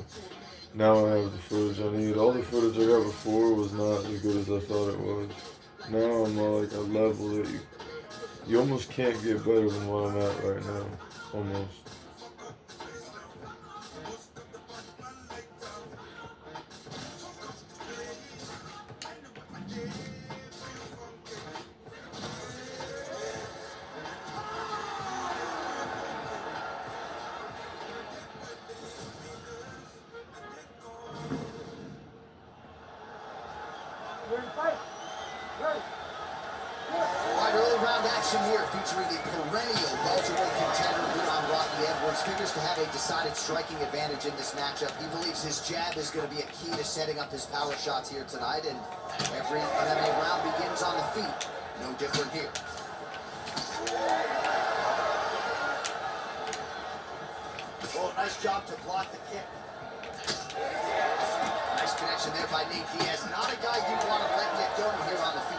now I have the footage I need. All the footage I got before was not as good as I thought it was. Now I'm like a level that you almost can't get better than what I'm at right now. Almost. You're in fight. Ready. All right, early round action here featuring the perennial welterweight contender Leon Rocky Edwards. Figures to have a decided striking advantage in this matchup. He believes his jab is going to be a key to setting up his power shots here tonight, and every MMA round begins on the feet. No different here. Oh, nice job to block the kick. Nice connection there by Nate Diaz. Not a guy you want to let get going here on the feet.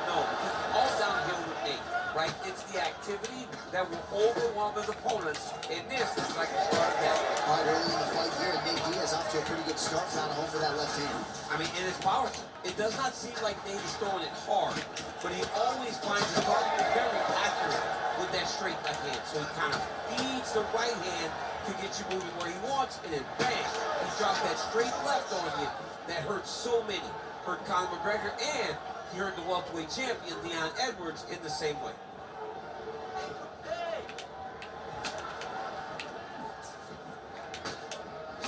No, because it's all downhill with Nate, right? It's the activity that will overwhelm his opponents, and this is like a start back. All right, early in the fight here, Nate Diaz off to a pretty good start. Found a home for that left hand. I mean, and it's powerful. It does not seem like Nate is throwing it hard, but he always finds his target very accurate with that straight left hand. So he kind of feeds the right hand to get you moving where he wants, and then bang, he drops that straight left on you that hurts so many. Hurt Conor McGregor, and he hurt the welterweight champion Leon Edwards in the same way.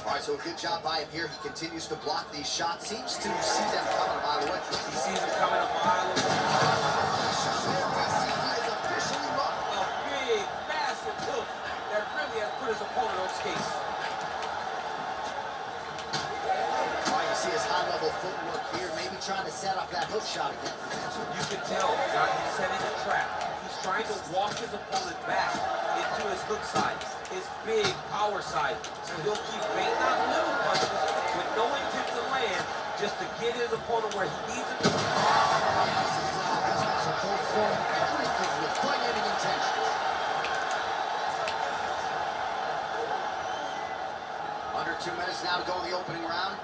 All right, so a good job by him here. He continues to block these shots. Seems to see them coming a mile away. He sees them coming a mile away. DC is officially run. A big, massive hook that really has put his opponent on skates. All right, you see his high-level footwork here, maybe trying to set up that hook shot again. You can tell now he's setting a trap. He's trying to walk his opponent back into his hook side, his big power side. So he'll keep baiting out little punches with no intent to land, just to get his opponent where he needs him to be. So go forward, everything with fight-ending intentions. Under 2 minutes now to go in the opening round.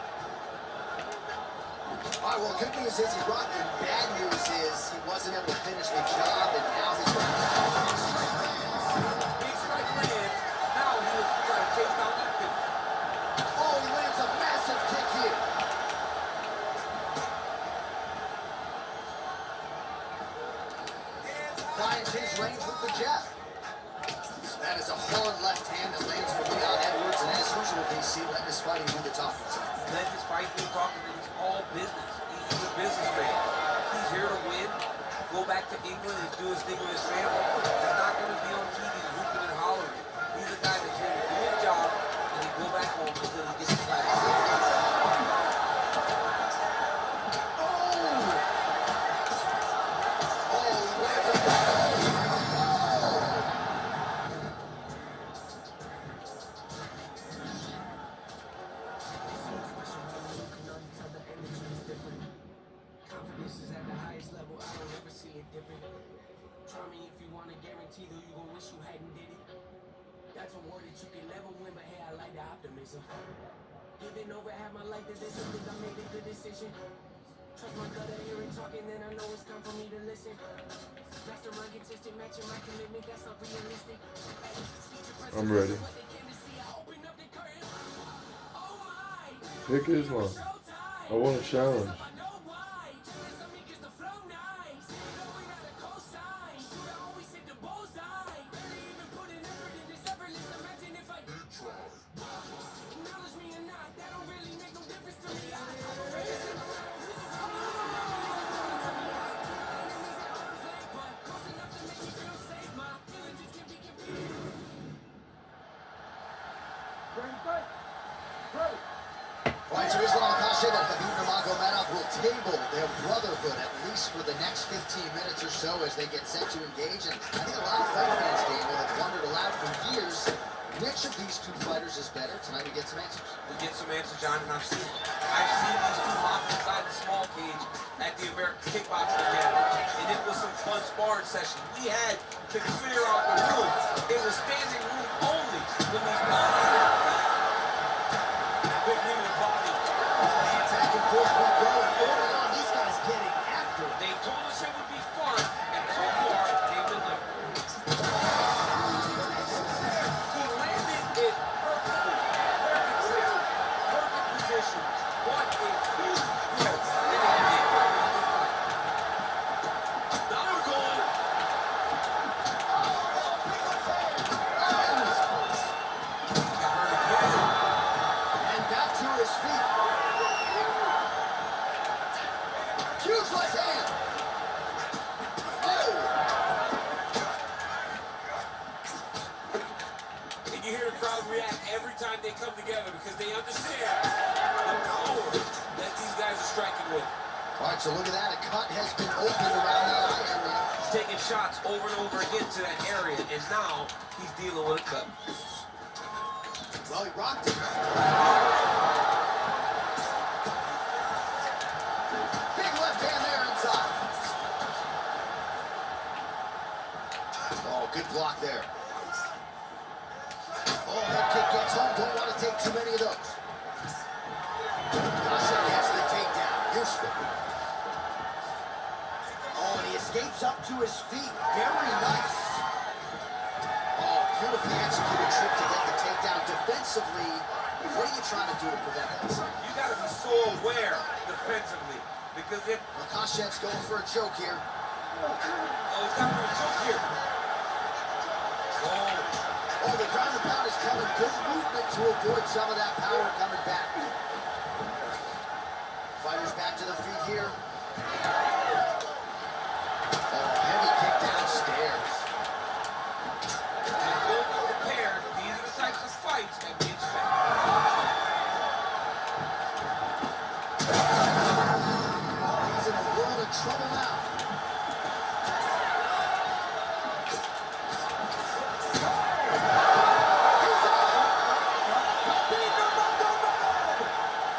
All right, well, good news is he rocked, and bad news is he wasn't able to finish the job, and now he's Big strike lands. Now he was trying to chase down that fifth. oh, he lands a massive kick here. Finds his range with the jab. That is a hard left hand that lands for Leon Edwards, and as usual, DC letting his fighting do the talking. Let his fight be talking that he's all business. He's a businessman. He's here to win. Go back to England and do his thing with his family. He's not going to be on TV hooping and hollering. He's a guy that's here to do his job and then go back home until he gets his title. Try me if you want to guarantee, though you gon' wish you hadn't did it. That's a word that you can never win, but hey, I like the optimism. Giving over half my life to this, I think I made a good decision. Trust my gut, I hear it talking, then I know it's time for me to listen. Mastermind consistent, matching my commitment, that's not realistic. I'm ready. Pick his one. I want a challenge. Right, so Islam Makhachev and Khabib Nurmagomedov will table their brotherhood at least for the next 15 minutes or so as they get set to engage. And I think a lot of fight fans, Daniel, have wondered aloud for years which of these two fighters is better? Tonight we get some answers. We get some answers, John, and I've seen these two locked inside the small cage at the American Kickboxing Academy, and it was some fun sparring sessions. We had to clear out the room. It was standing room only when these guys big knee to the body. Back and forth we go, and early on, these guys getting after it. They told us it would be fun, and so far, they've been like. He landed it perfectly. Perfect system, perfect position. What a huge grip. Now we're going. Got hurt again. And back to his feet. Huge left hand. Oh! And you hear the crowd react every time they come together because they understand the power that these guys are striking with. All right, so look at that. A cut has been opened around the eye area. He's taking shots over and over again to that area, and now he's dealing with a cut. Well, he rocked it. Big left hand there inside. Oh, good block there. Oh, that kick gets home. Don't want to take too many of those. Kasha gets the takedown. Useful. Oh, and he escapes up to his feet. Very nice. Oh, beautifully executed trip to get the takedown. Defensively, what are you trying to do to prevent this? You got to be so aware defensively because if Makashev's going for a choke here. he's got a choke here. Oh, the ground and pound is coming. Good movement to avoid some of that power coming back. Fighters back to the feet here. Oh, heavy kick downstairs. And both are prepared. These are the types of fights that we expect. He's in a world of trouble now.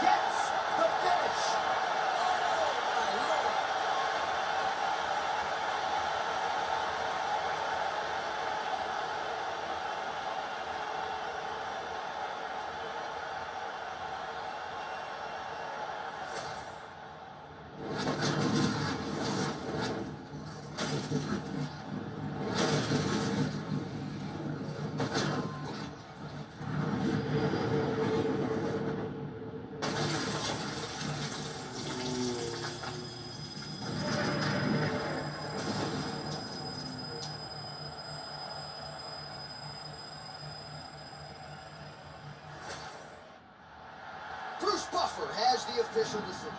Gets the finish. Bruce Buffer has the official decision.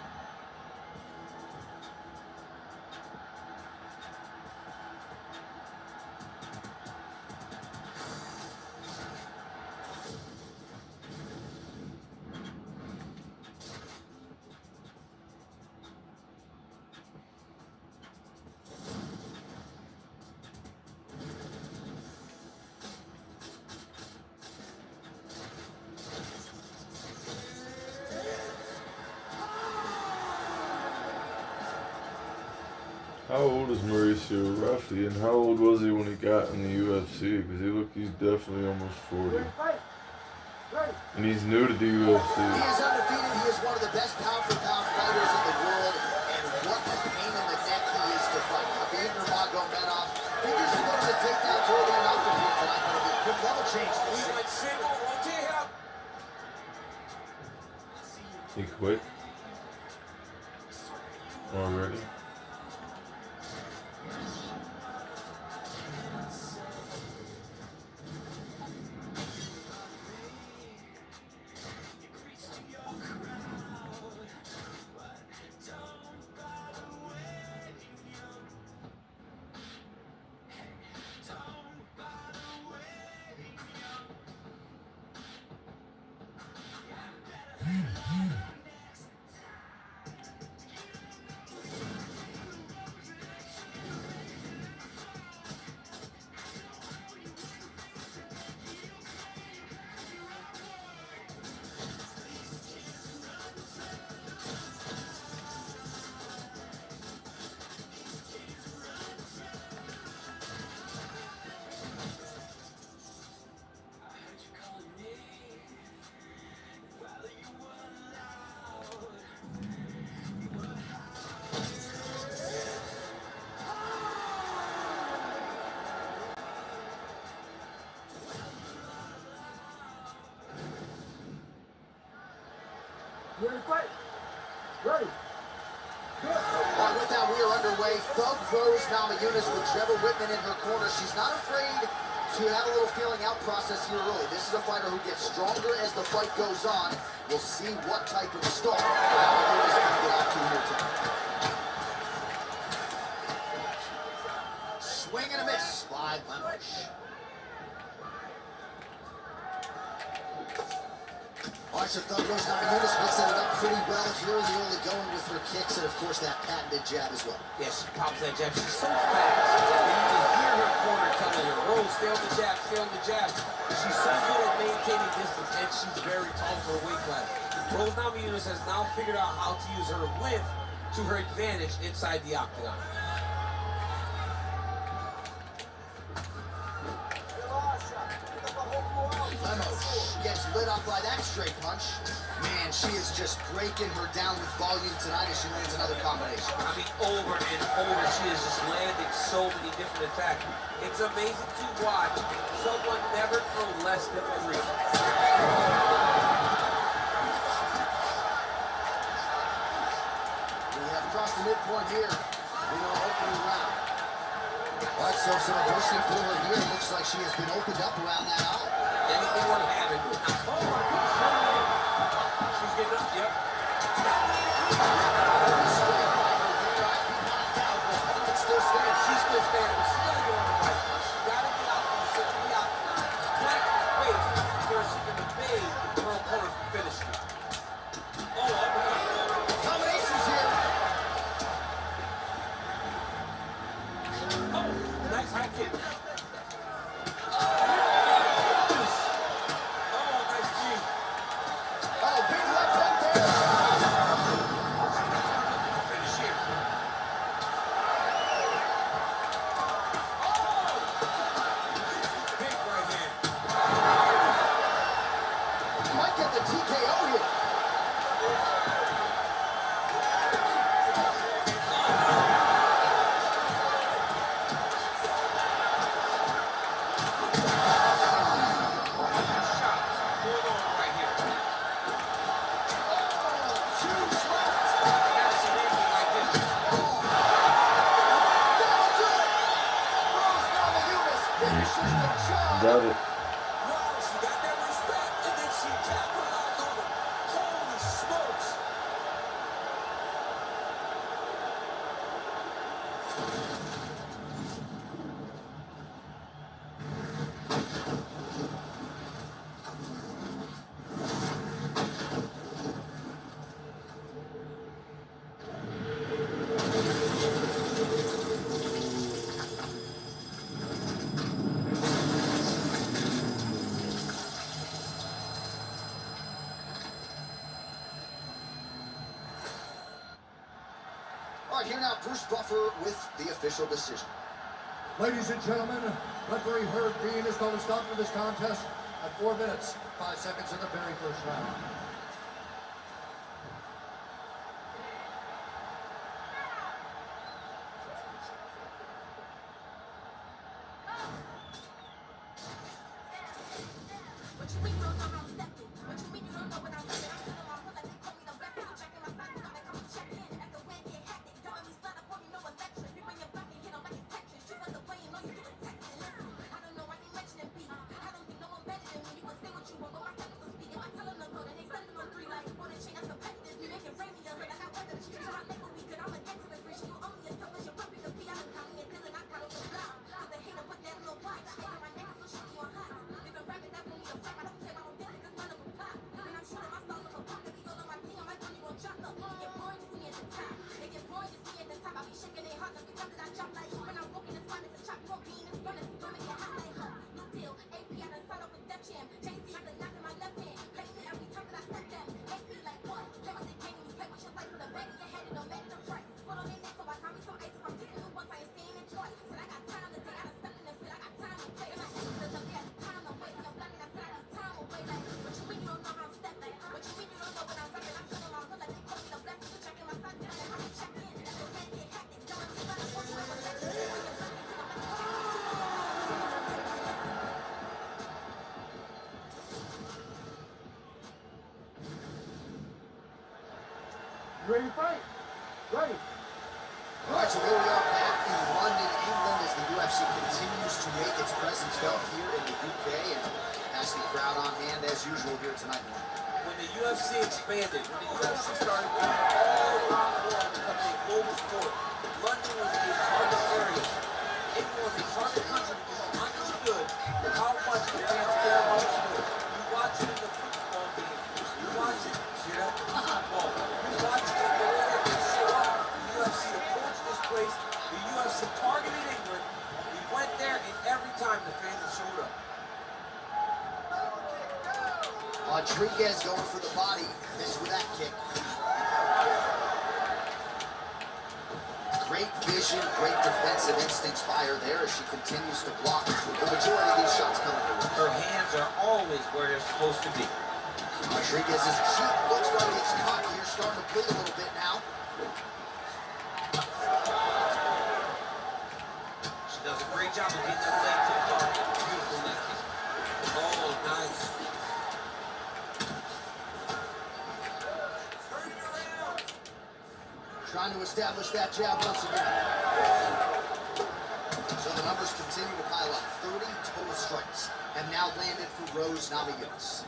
How old is Mauricio Raffi, and how old was he when he got in the UFC? Because he's definitely almost 40. And he's new to the He UFC. is undefeated. He is one of the best pound-for-pound fighters in the world. And what a pain in the neck he is to fight. Khabib Nurmagomedov figures to go to the takedowns early enough in here tonight, but it'll be a quick level change. He went single, rotate up. He quit already. You ready to fight? Ready. Good. All right, with that, we are underway. Thug Rose Namajunas with Trevor Whitman in her corner. She's not afraid to have a little feeling out process here early. This is a fighter who gets stronger as the fight goes on. We'll see what type of start Namajunas can get out to here tonight. Swing and a miss by Lemos. All right, so Thug Rose Namajunas mixing it up pretty well here in the early going with her kicks and, of course, that patented jab as well. Yes, she pops that jab. She's so fast. And you can hear her corner telling her, Rose, stay on the jab, stay on the jab. She's so good at maintaining distance, and she's very tall for her weight class. Rose Namajunas has now figured out how to use her width to her advantage inside the octagon. Lemos gets lit up by that straight punch. Man, she is just breaking her down with volume tonight as she lands another combination. I mean, over and over, she is just landing so many different attacks. It's amazing to watch someone never throw less than 3. We have crossed the midpoint here in our opening round. All right, so some adversity for her here. Looks like she has been opened up around that eye. Anything would happen. Oh, my goodness. She's getting up, yep. Still standing. She's still standing, but she's got to get on the right. She got to get out from the center of the octagon. Back in space, where she can evade her opponent's finishing. Oh, Combinations here. oh, nice high kick. Got it. She got that respect, and then she capitalized on it. Holy smokes. All right, here now, Bruce Buffer with the official decision. Ladies and gentlemen, referee Herb Dean is going to stop for this contest at 4 minutes, 5 seconds in the very first round. You ready to fight? Ready. All right, so here we are back in London, England, as the UFC continues to make its presence felt here in the UK, and has the crowd on hand as usual here tonight. When the UFC expanded, when the UFC started moving all around the world, becoming a global sport, London was a target area. It was a target country because you understood how much the fans care about the sport. You watch it in the football game. You watch it, football. You watch it in the way that they show up. The UFC approached this place. The UFC targeted England. We went there, and every time the fans showed up. Rodriguez going for the body, missed with that kick. Great vision, great defensive instincts by her there as she continues to block the majority of these shots coming her way. Her hands are always where they're supposed to be. Rodriguez's cheek looks like it's caught here, starting to bleed a little bit now. She does a great job of getting that leg to the target. Beautiful leg kick. Oh, nice. Trying to establish that jab once again. So the numbers continue to pile up. 30 total strikes have now landed for Rose Namajunas.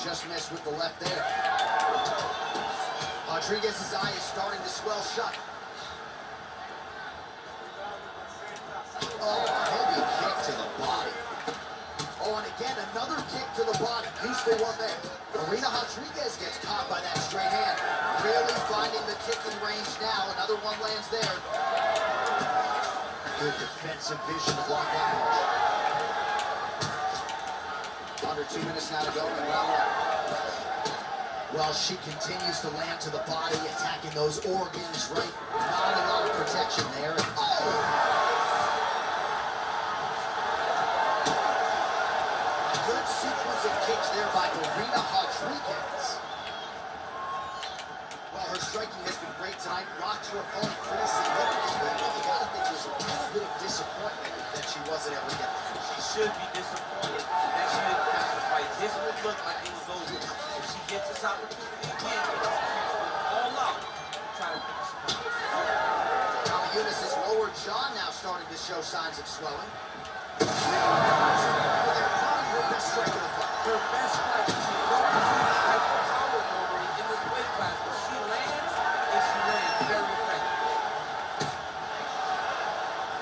Just missed with the left there. Rodriguez's eye is starting to swell shut. Oh, heavy kick to the body. Oh, and again, another kick to the body. Useful one there. Marina Rodriguez gets caught by that straight hand. Really finding the kicking range now. Another one lands there. Good defensive vision to block that punch. Under 2 minutes now to go in round one. Well, she continues to land to the body, attacking those organs, right? Not a lot of protection there. Oh! Sequence of kicks there by Marina Rodriguez. Well, her striking has been great tonight. Rocked her opponent pretty significantly. You gotta think there's a little bit of disappointment that she wasn't able to get there. She should be disappointed that she didn't pass the fight. This would look like it was over. If she gets this opportunity again, she's all out. Try to finish the fight. Namajunas' lower jaw now starting to show signs of swelling. Her best strike of the fight. Her best fight. She don't see this type of power normally in this weight class, but she lands and she lands very effective.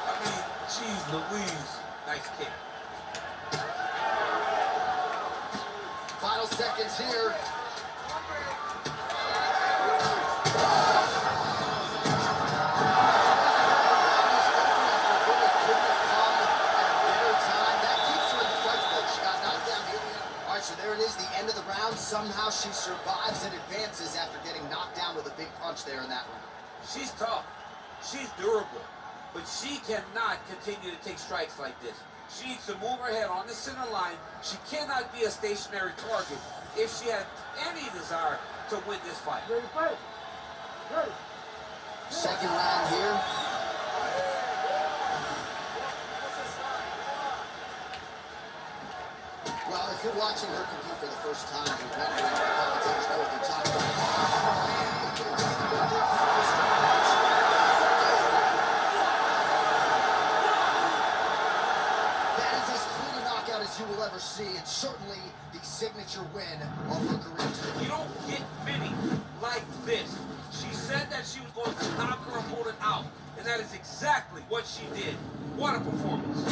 I mean, geez Louise. Nice kick. Final seconds here. So there it is, the end of the round. Somehow she survives and advances after getting knocked down with a big punch there in that round. She's tough. She's durable. But she cannot continue to take strikes like this. She needs to move her head on the center line. She cannot be a stationary target if she has any desire to win this fight. Ready to fight? Ready. Second round here. Well, if you're watching her compete for the first time, you're wondering if the commentators know what they're talking about. That is as clean a knockout as you will ever see, and certainly the signature win of her career today. You don't get many like this. She said that she was going to knock her opponent out, and that is exactly what she did. What a performance.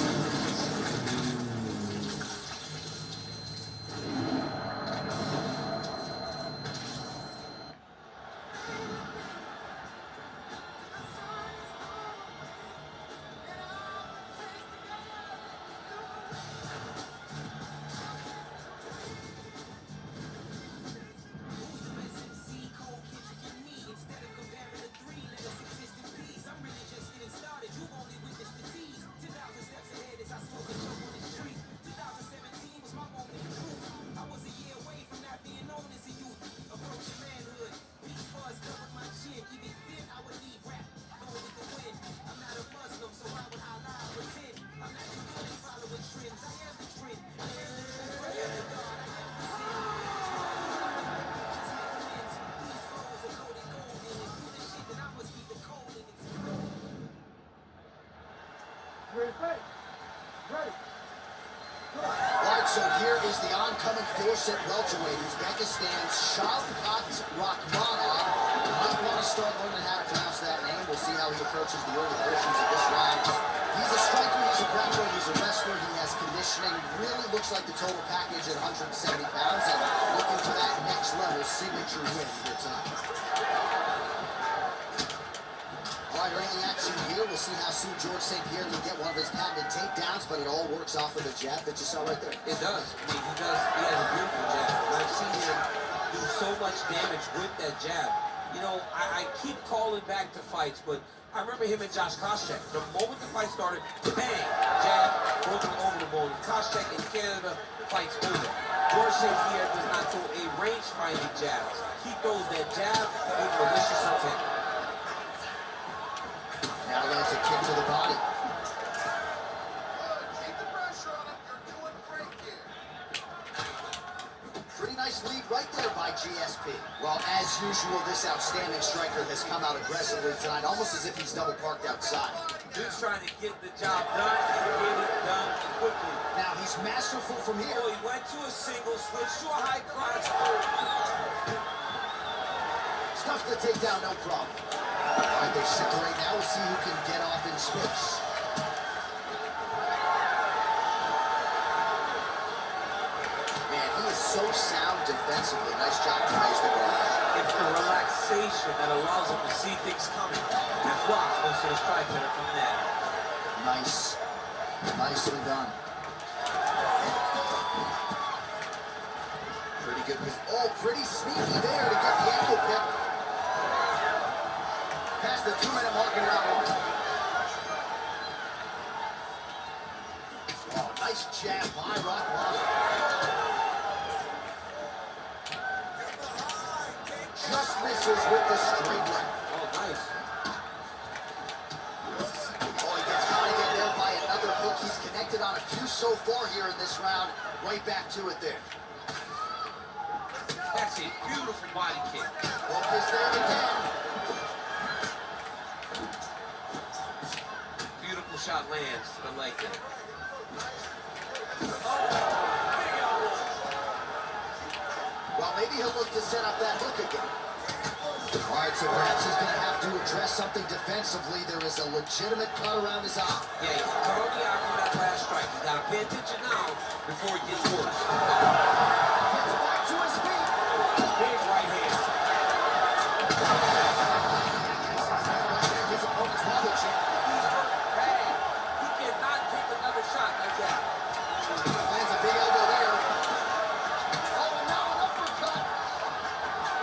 I'm really just getting started. You've only witnessed the tease. 10,000 steps ahead. Ready. All right, so here is the oncoming force at welterweight, Uzbekistan's Shavkat Rakhmonov. You might want to start learning how to pronounce that name. We'll see how he approaches the early portions of this round. He's a striker, he's a grappler, he's a wrestler, he has conditioning. Really looks like the total package at 170 pounds and looking for that next level signature win here tonight. All right, early action here. We'll see how soon George St. Pierre can get one of his patented takedowns, but it all works off of the jab that you saw right there. It does. I mean, he does. He has a beautiful jab. And I've seen him do so much damage with that jab. You know, I keep calling back to fights, but I remember him and Josh Koscheck. The moment the fight started, bang, jab, broken over the bone. Koscheck in Canada, the fight's over. George St. Pierre does not throw a range-finding jab. He throws that jab with malicious intent. Now lands a kick to the body. Keep the pressure on him. You're doing great here. Pretty nice lead right there by GSP. Well, as usual, this outstanding striker has come out aggressively tonight, almost as if he's double parked outside. Dude's trying to get the job done and get it done quickly. Now he's masterful from here. Oh, he went to a single, switched to a high crotch. Stuffs the takedown, no problem. All right, they separate now. We'll see who can get off in space. Man, he is so sound defensively. Nice job to raise the guard. It's the relaxation that allows him to see things coming and block most of the strike better from that. Nice. Nicely done. Pretty good. Oh, pretty sneaky there to get the ankle pick. Past the 2-minute mark in round one. Oh, nice jab by Rakhmonov. Just misses with the straight leg. Oh, nice. Oh, he gets caught again there by another hook. He's connected on a few so far here in this round. Right back to it there. That's a beautiful body kick. Hook is there again. Beautiful shot lands to the leg there. Well, maybe he'll look to set up that hook again. All right, so perhaps he's going to have to address something defensively. There is a legitimate cut around his eye. Yeah, he's cut on the eye from that last strike. He's got to pay attention now before it gets worse. Gets back to his feet. Big right hand. His opponent's mother chip. He's hurt bad. He cannot take another shot like that. Lands a big elbow there. Oh, and now an uppercut.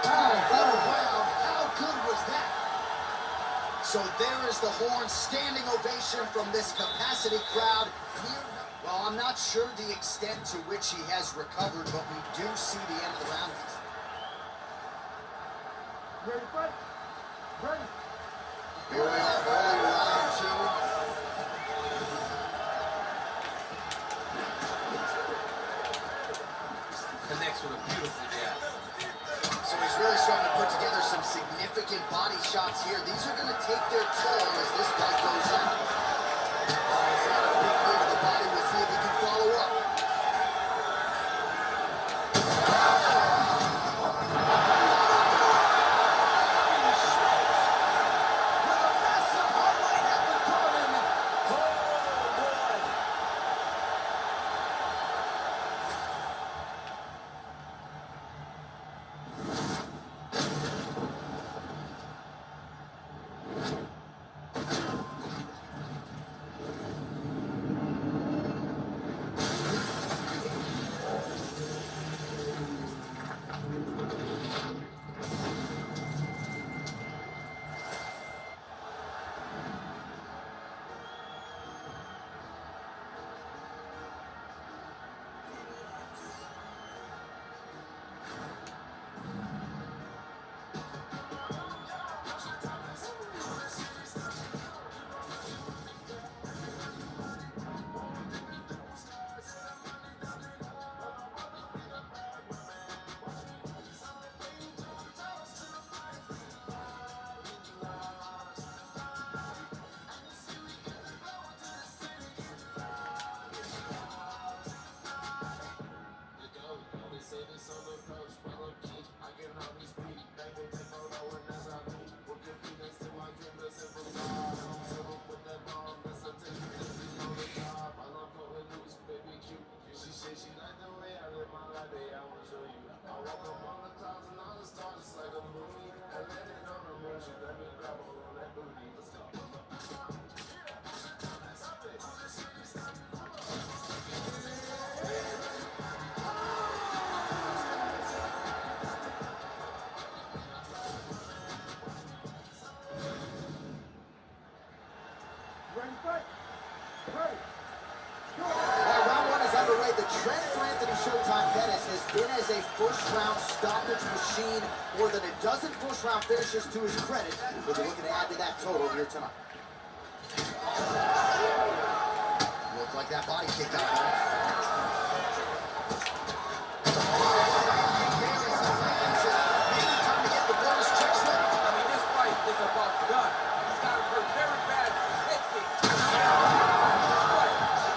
Oh, wow. How good was that? So there is the horn, standing ovation from this capacity crowd. Well, I'm not sure the extent to which he has recovered, but we do see the end of the round. Ready to fight? Ready. Here we are, early round two. Connects with a beautiful jab. So he's really starting to put together some significant body shots here. These are going to take their toll as this fight goes on. He's got a big knee to the body. We'll see if he can follow up. With a massive highlight at the bottom. Oh, boy. trend for Anthony Showtime Pettis has been as a first-round stoppage machine, more than a dozen first-round finishes to his credit. We'll be looking to add to that total here tonight. Looked like that body kick out there. Time to get the bonus check slip. I mean, this fight is about done. He's got him hurt very bad. Head kick.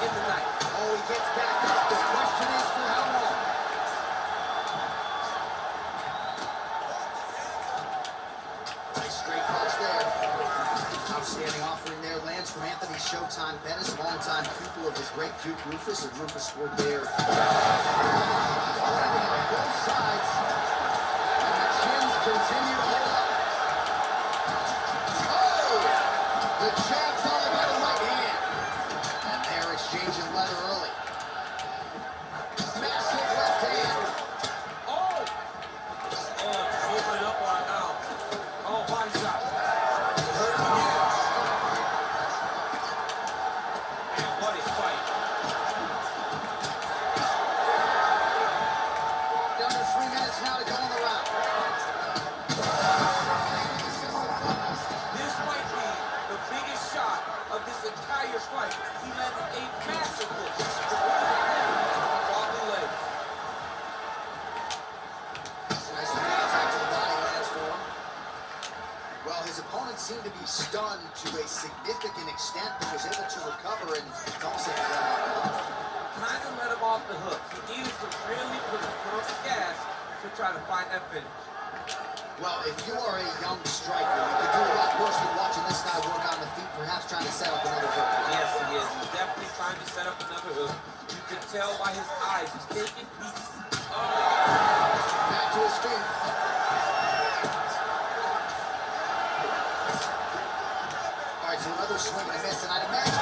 In the night. Oh, he gets back up. The question is for how long? Nice straight punch there. Outstanding offering there lands from Anthony Showtime Pettis, longtime pupil of the great Duke Rufus, and Rufus scored there. Landing on both sides, and the chins continue to hold up. Oh! The jab followed by the right hand. And they're exchanging leather early. Massive left hand. Oh! Oh, open up on it now. Oh, body shot. Hurt again. Man, what a fight. Under 3 minutes now to go in the round. This might be the biggest shot of this entire fight. He landed a massive push. Wobbly legs. Nice attack to the body lands for him. Well, his opponent seemed to be stunned to a significant extent, but was able to recover and also Kind of let him off the hook. He needed to really put up the gas to try to find that finish. Well, if you are a young striker, you could do a lot worse than watching this guy work on the feet, perhaps trying to set up another hook. Yes, he is. He's definitely trying to set up another hook. You can tell by his eyes. He's taking pieces. Back to his feet. All right, so another swing and a miss, and I'd imagine.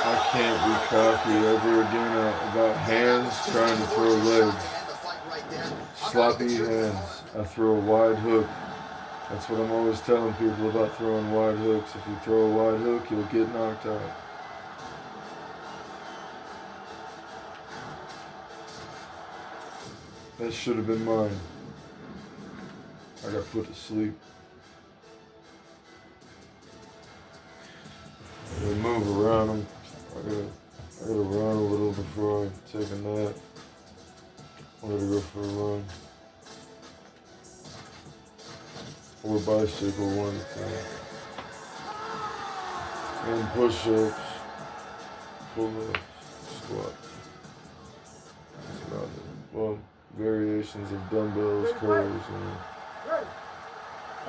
I can't be cocky ever again about hands trying to throw legs. Sloppy hands. I throw a wide hook. That's what I'm always telling people about throwing wide hooks. If you throw a wide hook, you'll get knocked out. That should have been mine. I got put to sleep. I gotta move around them. I gotta run a little before I take a nap. I gotta go for a run. Or bicycle, one thing. And push-ups, pull-ups, squats. That's about it. Well, variations of dumbbells, curls,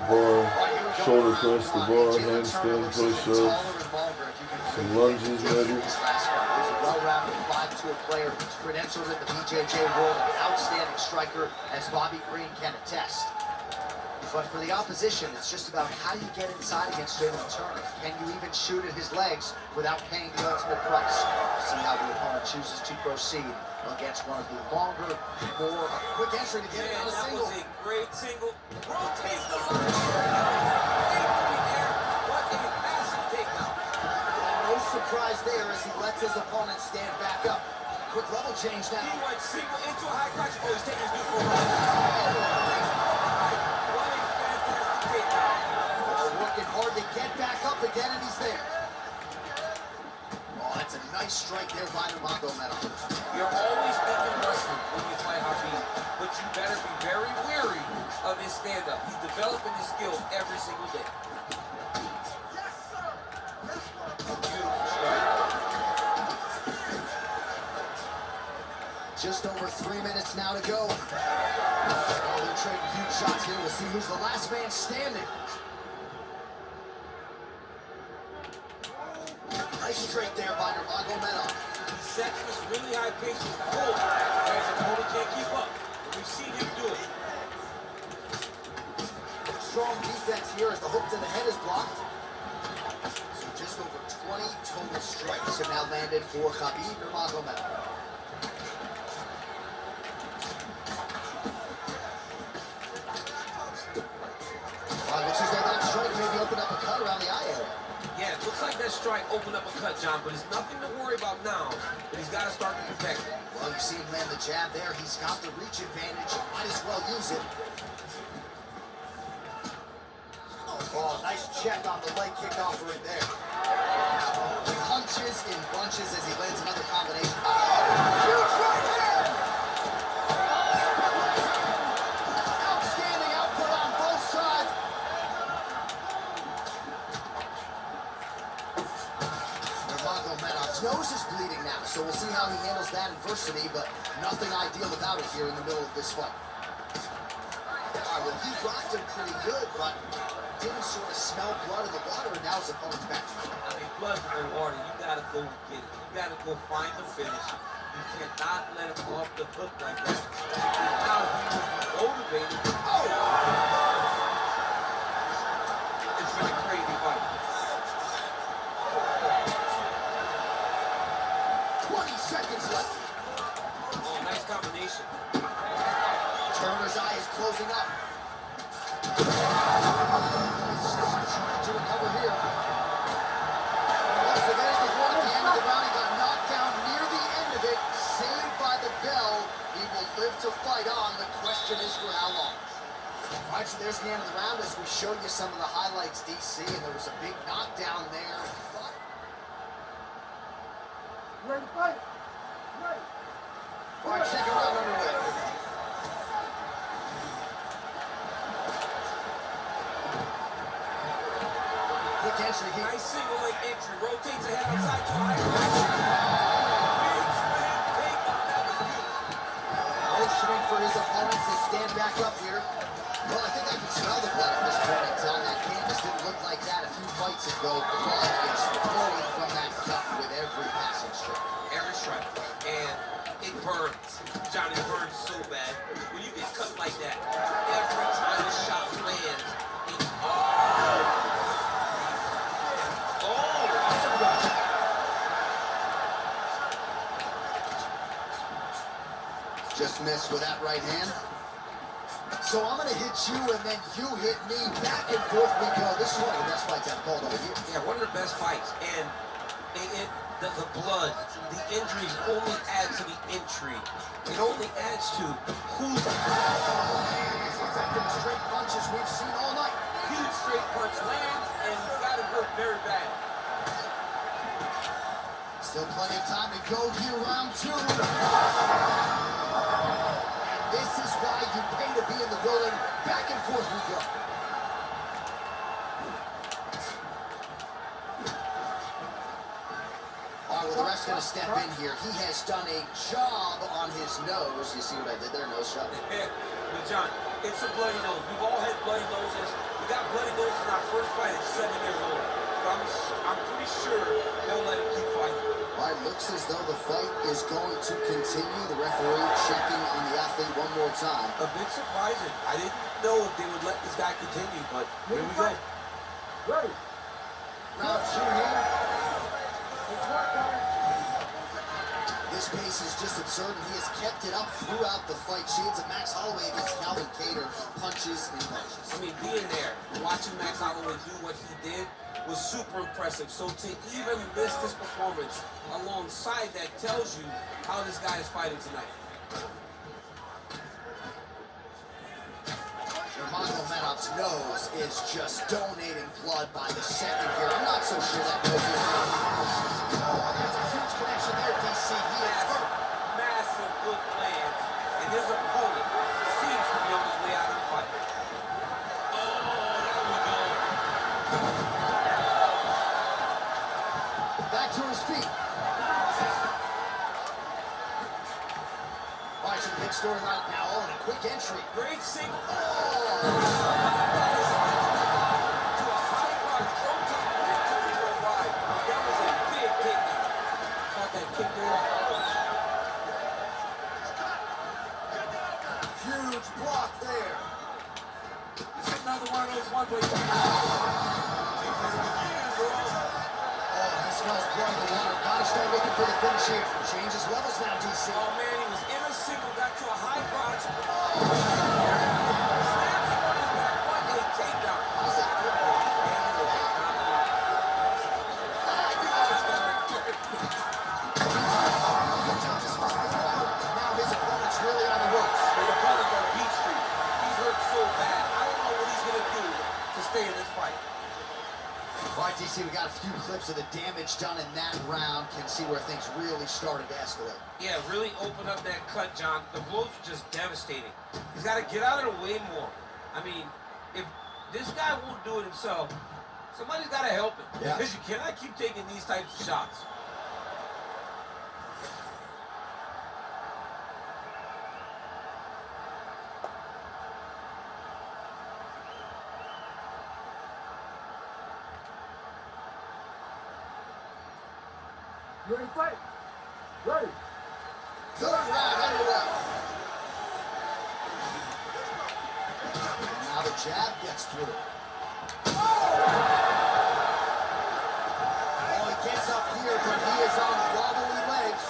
bar, shoulder press the bar, handstand push-ups, some lunges maybe. He's a well-rounded 5-tool player, credentialed in the BJJ world, an outstanding striker, as Bobby Green can attest. But for the opposition, it's just about how you get inside against Jalen Turner. Can you even shoot at his legs without paying the ultimate price? See how the opponent chooses to proceed against one of the longer, more quick entry to get it on a single. That was a great single. Rotates the line. What a massive takedown. No surprise there as he lets his opponent stand back up. Quick level change now. He went single into a high crotch. Oh, he's taking his knee for a run. Working hard to get back up again, and he's there. Oh, that's a nice strike there by Nurmagomedov. You're always thinking wrestling when you fight Habib, but you better be very wary of his stand-up. He's developing his skills every single day. Beautiful strike. Just over 3 minutes now to go. Oh, they're trading huge shots here. We'll see who's the last man standing. Nice straight there by Nurmagomedov. He sets this really high pace with the hold, and his opponent can't keep up. We've seen him do it. Strong defense here as the hook to the head is blocked. So just over 20 total strikes have now landed for Khabib Nurmagomedov. Looks as though that strike maybe opened up a cut around the eye area. Yeah, it looks like that strike open up a cut, John, but it's nothing to worry about now, but he's got to start to protect it. Well, you see him land the jab there. He's got the reach advantage. Might as well use it. Oh, nice check on the leg kickoff right there. Punches in bunches as he lands another combination. Oh, huge right hand! Outstanding output on both sides. Nurmagomedov's nose is bleeding now, so we'll see how he handles that adversity, but nothing ideal about it here in the middle of this fight. All right, well, he rocked him pretty good, but didn't sort of smell blood in the water, and now his opponent's back. I mean, blood in the water, you gotta go get it. You gotta go find the finish. You cannot let him off the hook like that. Now he will be motivated. Oh! It's been a crazy fight. 20 seconds left. Oh, nice combination. Turner's eye is closing up. To recover here. So there's the one at the end of the round. He got knocked down near the end of it. Saved by the bell. He will live to fight on. The question is for how long. All right, so there's the end of the round as we showed you some of the highlights, DC, and there was a big knockdown there. You ready to fight? Ready. All right, second round underway. Quick entry here. Nice single leg entry. Rotates ahead outside to high. Big swing takedown. That was beautiful. Motioning for his opponents to stand back up here. Well, I think I can smell the blood at this point in time. That canvas didn't look like that a few fights ago. Blood is flowing from that cut with every passing strike. Every strike. And it burns. Johnny, it burns so bad. When you get cut like that, every time the shot lands, it's just missed with that right hand. So I'm going to hit you and then you hit me. Back and forth we go. This is one of the best fights I've called all year. yeah, one of the best fights. And the blood, the injuries only add to the intrigue. It only adds to who's Effective straight punches we've seen all night. huge straight punch lands, and he's got it hurt very bad. Still plenty of time to go here, round two. This is why you pay to be in the building. Back and forth we go. All right, well, the ref's going to step in here. He has done a job on his nose. You see what I did there? Nose shot. But John, it's a bloody nose. We've all had bloody noses. We got bloody noses in our first fight at 7 years old. So I'm pretty sure they'll let him keep fighting. All right, looks as though the fight is going to continue. The referee checking on the athlete one more time. A bit surprising. I didn't know if they would let this guy continue, but here we go. Ready. Round two here. It's work, guys. This pace is just absurd, and he has kept it up throughout the fight. Shades of Max Holloway against Calvin Kattar, punches and punches. I mean, being there, watching Max Holloway do what he did was super impressive. So to even list this performance alongside that tells you how this guy is fighting tonight. Nurmagomedov's nose is just donating blood by the second here. I'm not so sure that nose is. There's a huge connection there, DC. He is hurt. Massive good plans, and his opponent seems to be on his way out of the fight. Oh, there we go. Back to his feet. All right, some big storyline now. Oh, and a quick entry. Great single. Oh! To a high guard rotate victory worldwide. That was a big takedown. Caught that kick there. Huge block there. This is another one of those ones where you Oh, he smells blood in the water. Gotta start looking for the finish here. Changes levels now, DC. oh man, he was in a single, got to a high crotch. Snaps on his back, what a takedown. How's that feel? damage done in that round can see where things really started to escalate. Yeah, really open up that cut, John. The blows are just devastating. He's got to get out of the way more. I mean, if this guy won't do it himself, somebody's got to help him. Yeah. Because you cannot keep taking these types of shots. You ready to fight? Ready. Third round underway. Now the jab gets through. Oh, he gets up here, but he is on wobbly legs.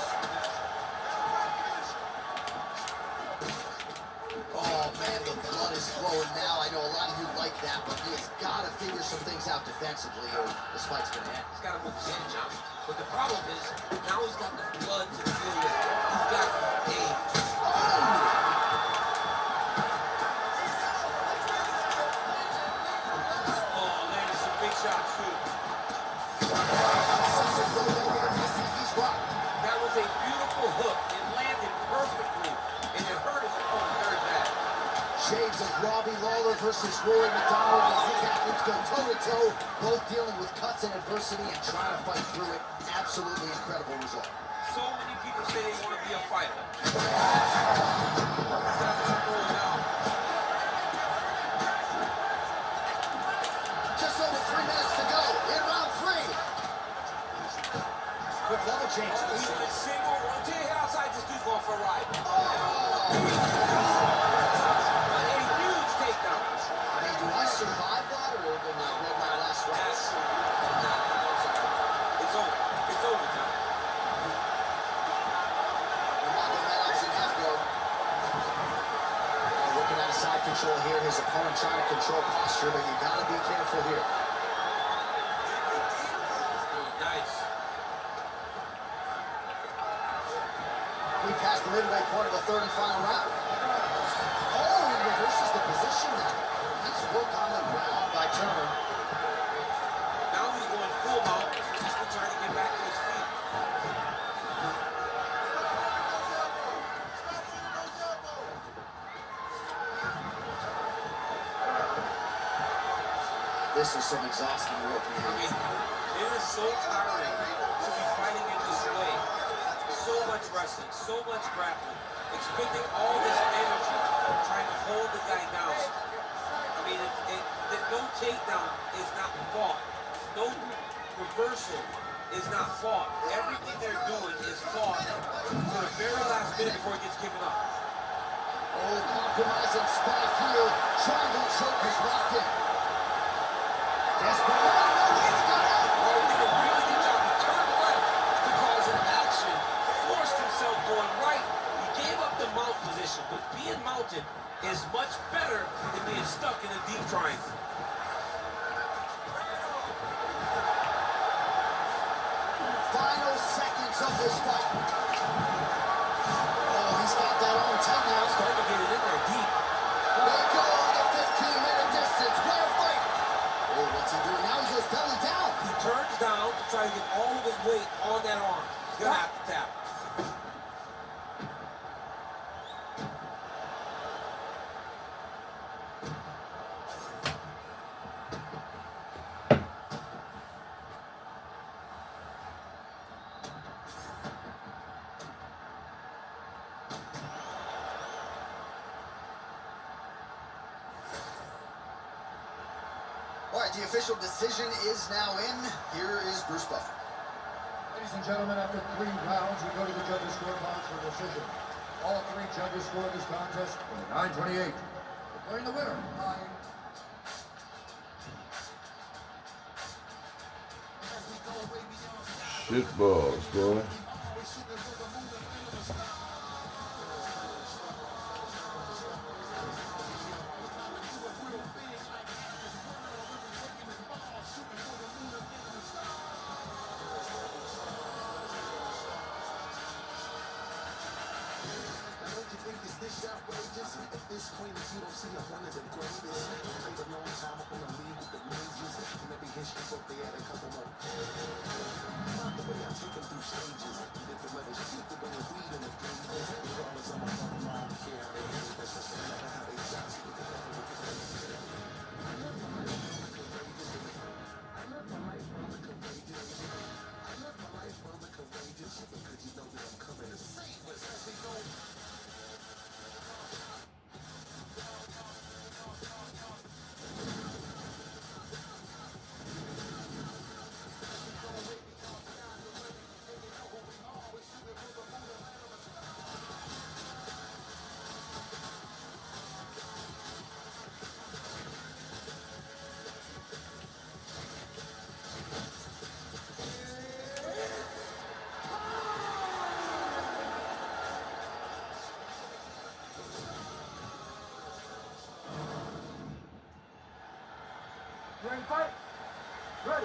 Oh, man, the blood is flowing now. I know a lot of you like that, but he has got to figure some things out defensively, or this fight's going to end. He's got to move his hand, John. But the problem is, now he's got the blood to deal with. He's got pain. Oh, landed some big shots, too. That was a beautiful hook. It landed perfectly, and it hurt his opponent very bad. Shades of Robbie Lawler versus Rory McDonald as these athletes go toe-to-toe, both dealing with cuts and adversity and trying to fight through it. Absolutely incredible result. So many people say they want to be a fighter. Just over 3 minutes to go in round 3. Quick level change. He's in a single one. Till you hit outside, this dude's going for a ride. A huge takedown. I mean, do I survive that or will I read my last round? It's over. It's over, John. We're not going to let option F go. Looking at a side control here. His opponent trying to control posture, but you got to be careful here. Nice. We passed the midway point of the third and final round. Oh, he reverses the position now. Nice work on the ground by Turner. Now he's going full mount. He's still trying to get back to his feet. This is some exhausting work, I man. mean, it is so tiring to be fighting in this way. So much wrestling, so much grappling, expending all this energy trying to hold the guy down. I mean, no takedown is not fought. No reversal is not fought. Everything they're doing is fought to the very last minute before it gets given up. Oh, compromising spot here. Triangle choke is locked in. Desperate. Well, he did a really good job. He turned left to cause an action, forced himself going right. He gave up the mount position, but being mounted is much better than being stuck in a deep triangle. Final seconds of this fight. Oh, he's got that arm tight now. Starting to get it in there deep. They go the 15-minute distance. What a fight. Oh, what's he doing now? He goes belly down. He turns down to try to get all of his weight on that arm. He's going to have to tap. All right, the official decision is now in. Here is Bruce Buffer. Ladies and gentlemen, after 3 rounds, we go to the judges' scorecards for decision. All 3 judges scored this contest for 9:28. Declaring the winner by Shit balls, boy. think is this outrageous? At this point, if you don't see I'm one of the greatest, played a long time up in the league with the majors. In every history book, they had a couple more. Not the way I take them through stages. Different levels, keep the way of weed in the gauges. Regardless of my mother, I don't care how they hate. That's just no matter how they die. Ready to fight? Ready.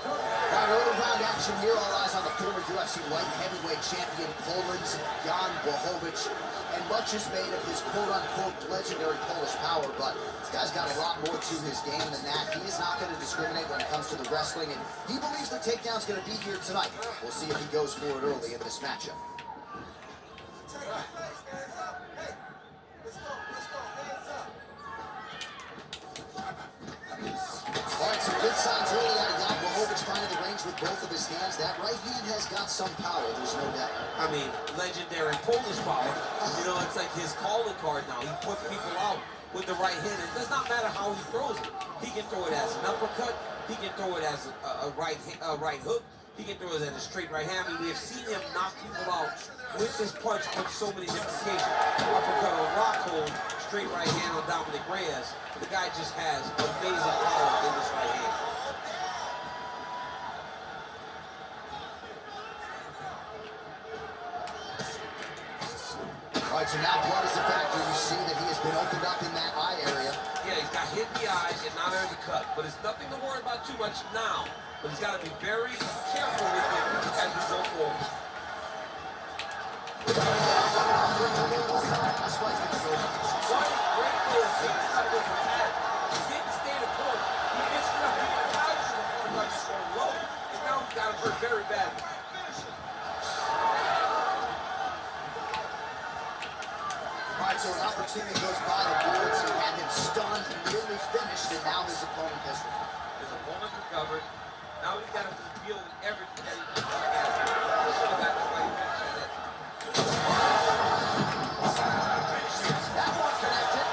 Right, early round action here. All eyes on the former UFC light heavyweight champion Poland's Jan Blachowicz. And much is made of his quote-unquote legendary Polish power, but this guy's got a lot more to his game than that. He is not going to discriminate when it comes to the wrestling, and he believes the takedown's going to be here tonight. We'll see if he goes for it early in this matchup. Good signs early out of Jan Blachowicz finding the range with both of his hands. That right hand has got some power, there's no doubt. I mean, legendary Polish power. You know, it's like his calling card now. He puts people out with the right hand. It does not matter how he throws it. He can throw it as an uppercut. He can throw it as a right hook. He can throw it as a straight right hand. I mean, we have seen him knock people out with this punch on so many different occasions. Uppercut on Rockhold, straight right hand on Dominic Reyes. The guy just has amazing power in this right hand. All right, so now blood is a factor. You see that he has been opened up in that eye area. Yeah, he's got hit in the eyes and now there's a cut. But it's nothing to worry about too much now. But he's got to be very careful with it as we go forward. That's why he's going to go. One great move. He didn't stay the court. He missed enough. He went out to the front right so low. And now he's got him hurt very badly. All right, so an opportunity goes by the boards. He had him stunned, nearly finished, and now his opponent has His opponent recovered. Now he's got to deal with everything that he can. that one connected.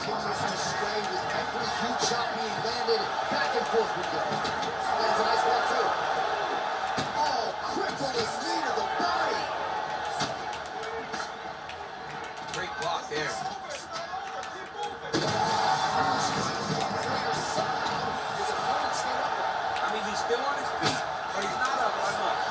Continues to stay with every huge shot being landed. Back and forth we go. Lands a nice one too. Oh, crippling knee to the body. Great block there. I mean, he's still on his feet, but he's not up by much.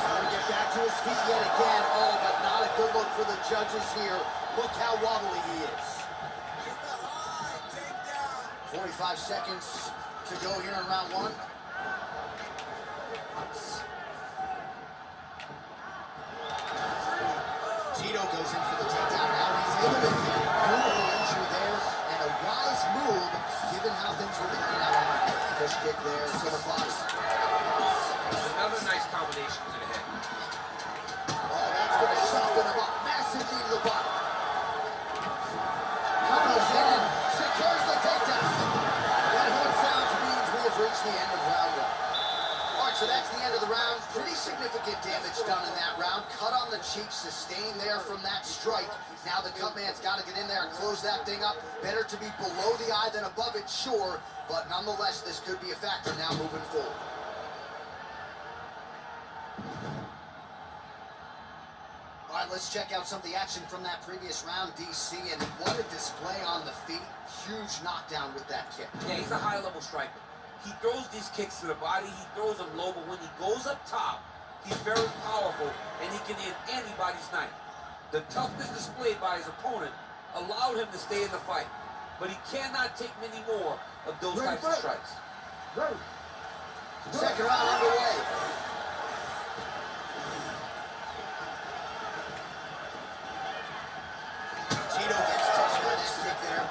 Trying to get back to his feet yet again. Oh, but not a good look for the judges here. Look how wobbly he is. 45 seconds to go here in round one. Tito goes in for the takedown now. He's able to get brutal injury there, and a wise move given how things were playing out on the push kick there to the body. Another nice combination to the head. Oh, that's going to soften him up. Massive knee to the body. Comes in and secures the takedown. That horn sounds means we have reached the end of round one. All right, so that's the end of the round. Pretty significant damage done in that round. Cut on the cheek, sustained there from that strike. Now the cut man's got to get in there and close that thing up. Better to be below the eye than above it, sure. But nonetheless, this could be a factor now moving forward. All right, let's check out some of the action from that previous round, DC, and what a display on the feet. Huge knockdown with that kick. Yeah, he's a high-level striker. He throws these kicks to the body, he throws them low, but when he goes up top, he's very powerful, and he can end anybody's night. The toughness displayed by his opponent allowed him to stay in the fight. but he cannot take many more of those Ready, types of fight. strikes. Ready. Second round underway. Tito gets touched by that kick there.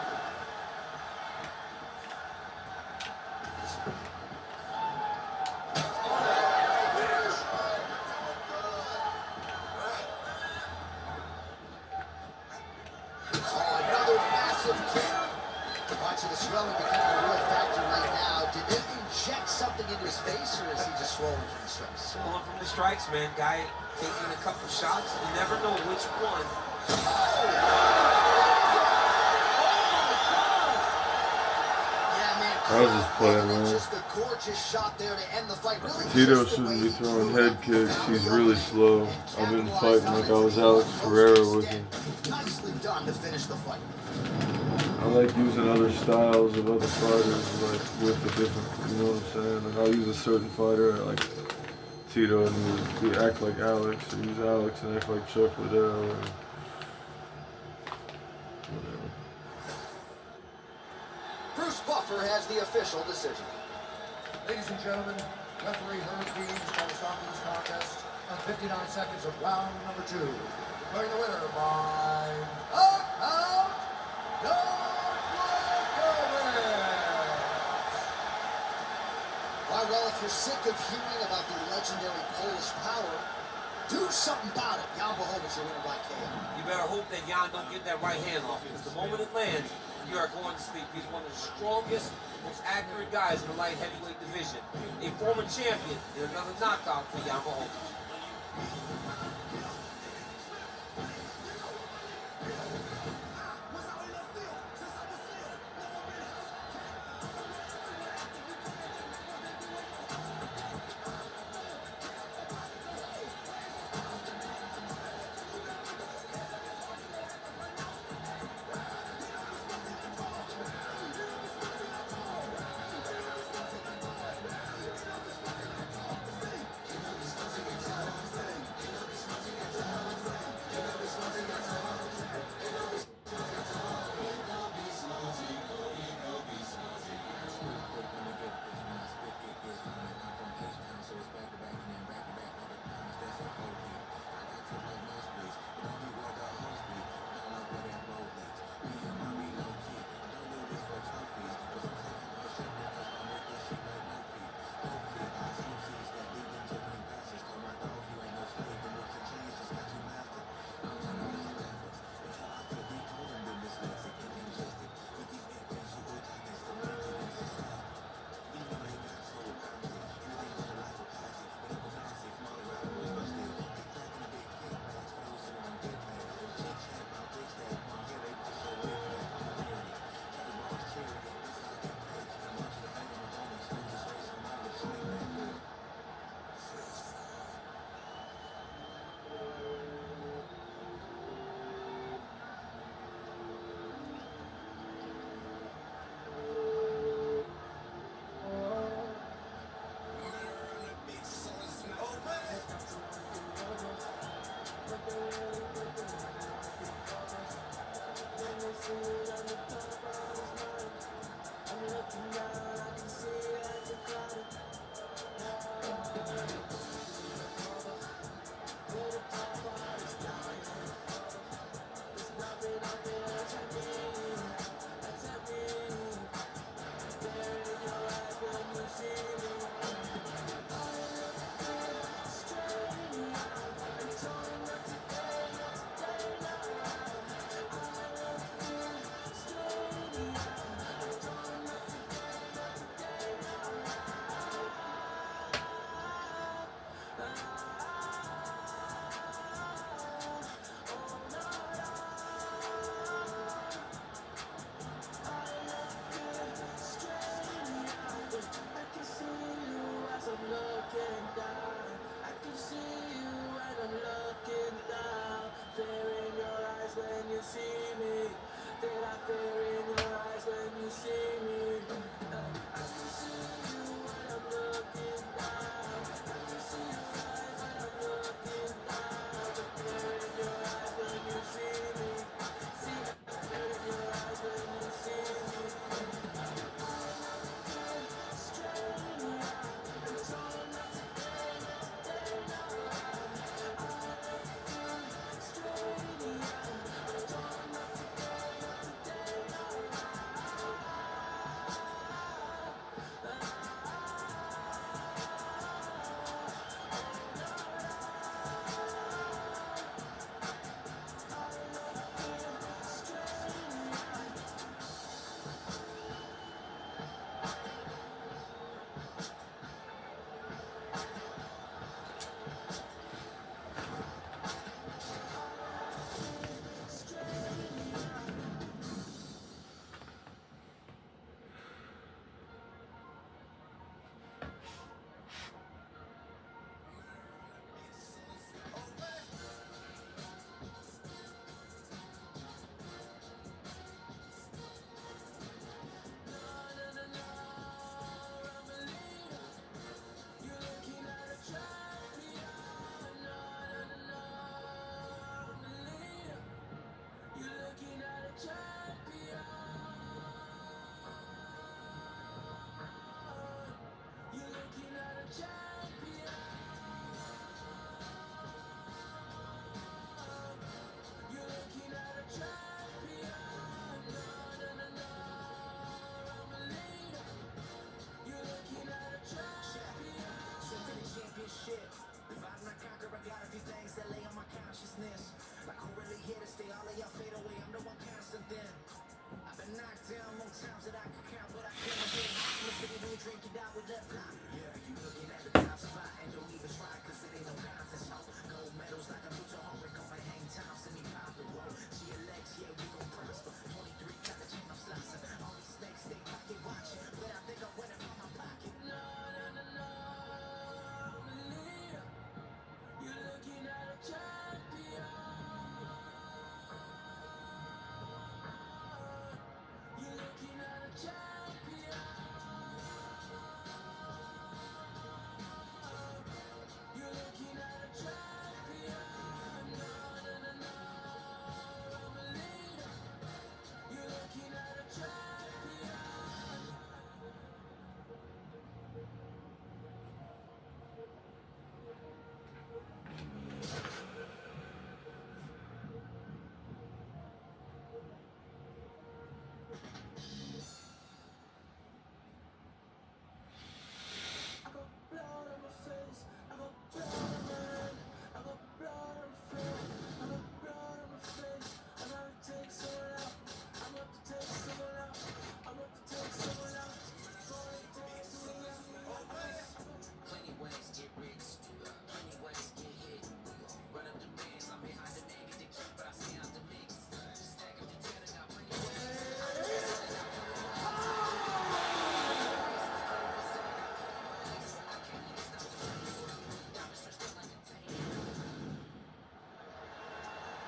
Oh, another massive kick. Watching the swelling become a real factor right now. Did they inject something into his face, or is he just swollen from the strikes? Swollen from the strikes, man. Guy taking a couple shots. You never know which one. That was his play, man. Just a gorgeous shot there to end the fight. Really Tito just the shouldn't way be he throwing threw head it. kicks. He's really slow. I've been fighting like I was Alex Pereira with him. Nicely done to finish the fight. I like using other styles of other fighters, like with the different, you know what I'm saying? Like I'll use a certain fighter, like Tito, and we act like Alex, or use Alex and act like Chuck Liddell, and whatever. Bruce Buffer has the official decision. Ladies and gentlemen, referee Herb Dean is going to stop this contest on 59 seconds of round number 2. Declaring the winner by knockout, Well, if you're sick of hearing about the legendary Polish power, do something about it. Jan Blachowicz, your winner by KO. You better hope that Jan don't get that right hand off, because the moment it lands, you are going to sleep. He's one of the strongest, most accurate guys in the light heavyweight division. A former champion and another knockout for Jan Blachowicz.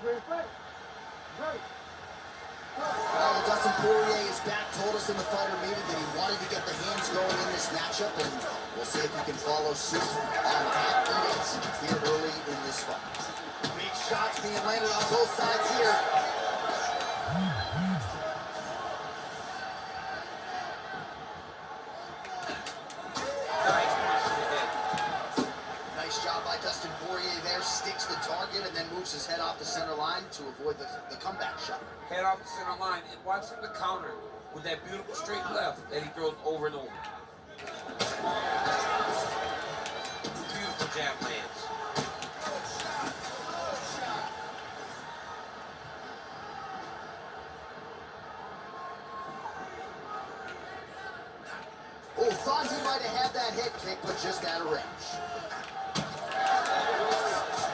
Ready, fight. Ready. Well, Dustin Poirier is back, told us in the fighter meeting that he wanted to get the hands going in this matchup, and we'll see if he can follow suit on that edict here early in this fight. Big shots being landed on both sides here. Nice job by Dustin Poirier there, sticks the target and then moves his head off the center line to avoid the comeback shot. Head off the center line and watch him to counter with that beautiful straight left that he throws over and over. Beautiful jab lands. Oh, thought he might have had that head kick, but just out of range.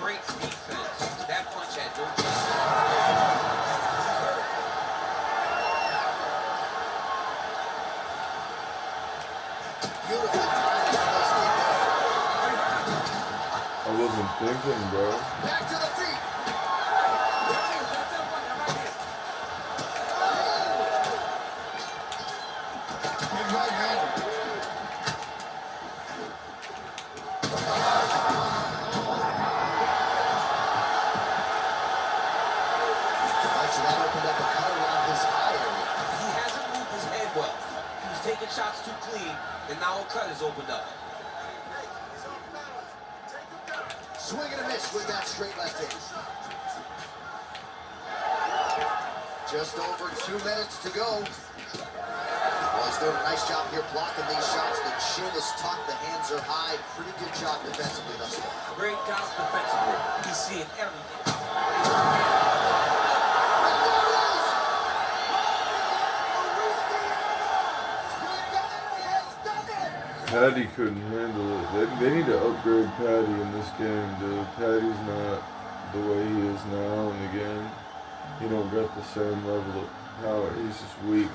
Great defense. That punch had no chance. Beautifully timed as those keep I wasn't thinking, bro. back to the feet. Big right hander. Right, so that opened up a cut around his eye area. He hasn't moved his head well. He was taking shots too clean, and now a cut is opened up. Swing and a miss with that straight left hand. Just over 2 minutes to go. Well, he's doing a nice job here blocking these shots. The chin is tucked, the hands are high. Pretty good job defensively thus far. Great job defensively. He's seeing everything. Patty couldn't handle it. They need to upgrade Patty in this game, dude. Patty's not the way he is now, and again, he don't got the same level of power. He's just weak.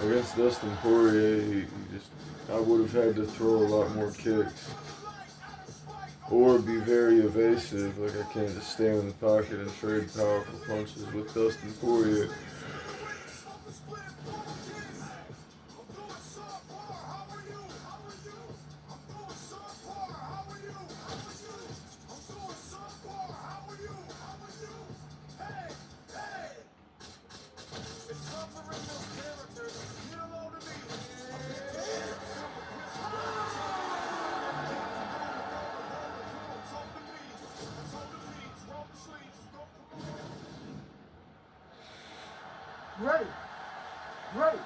Against Dustin Poirier, I would have had to throw a lot more kicks. Or be very evasive, like I can't just stand in the pocket and trade powerful punches with Dustin Poirier. Ready. Ready.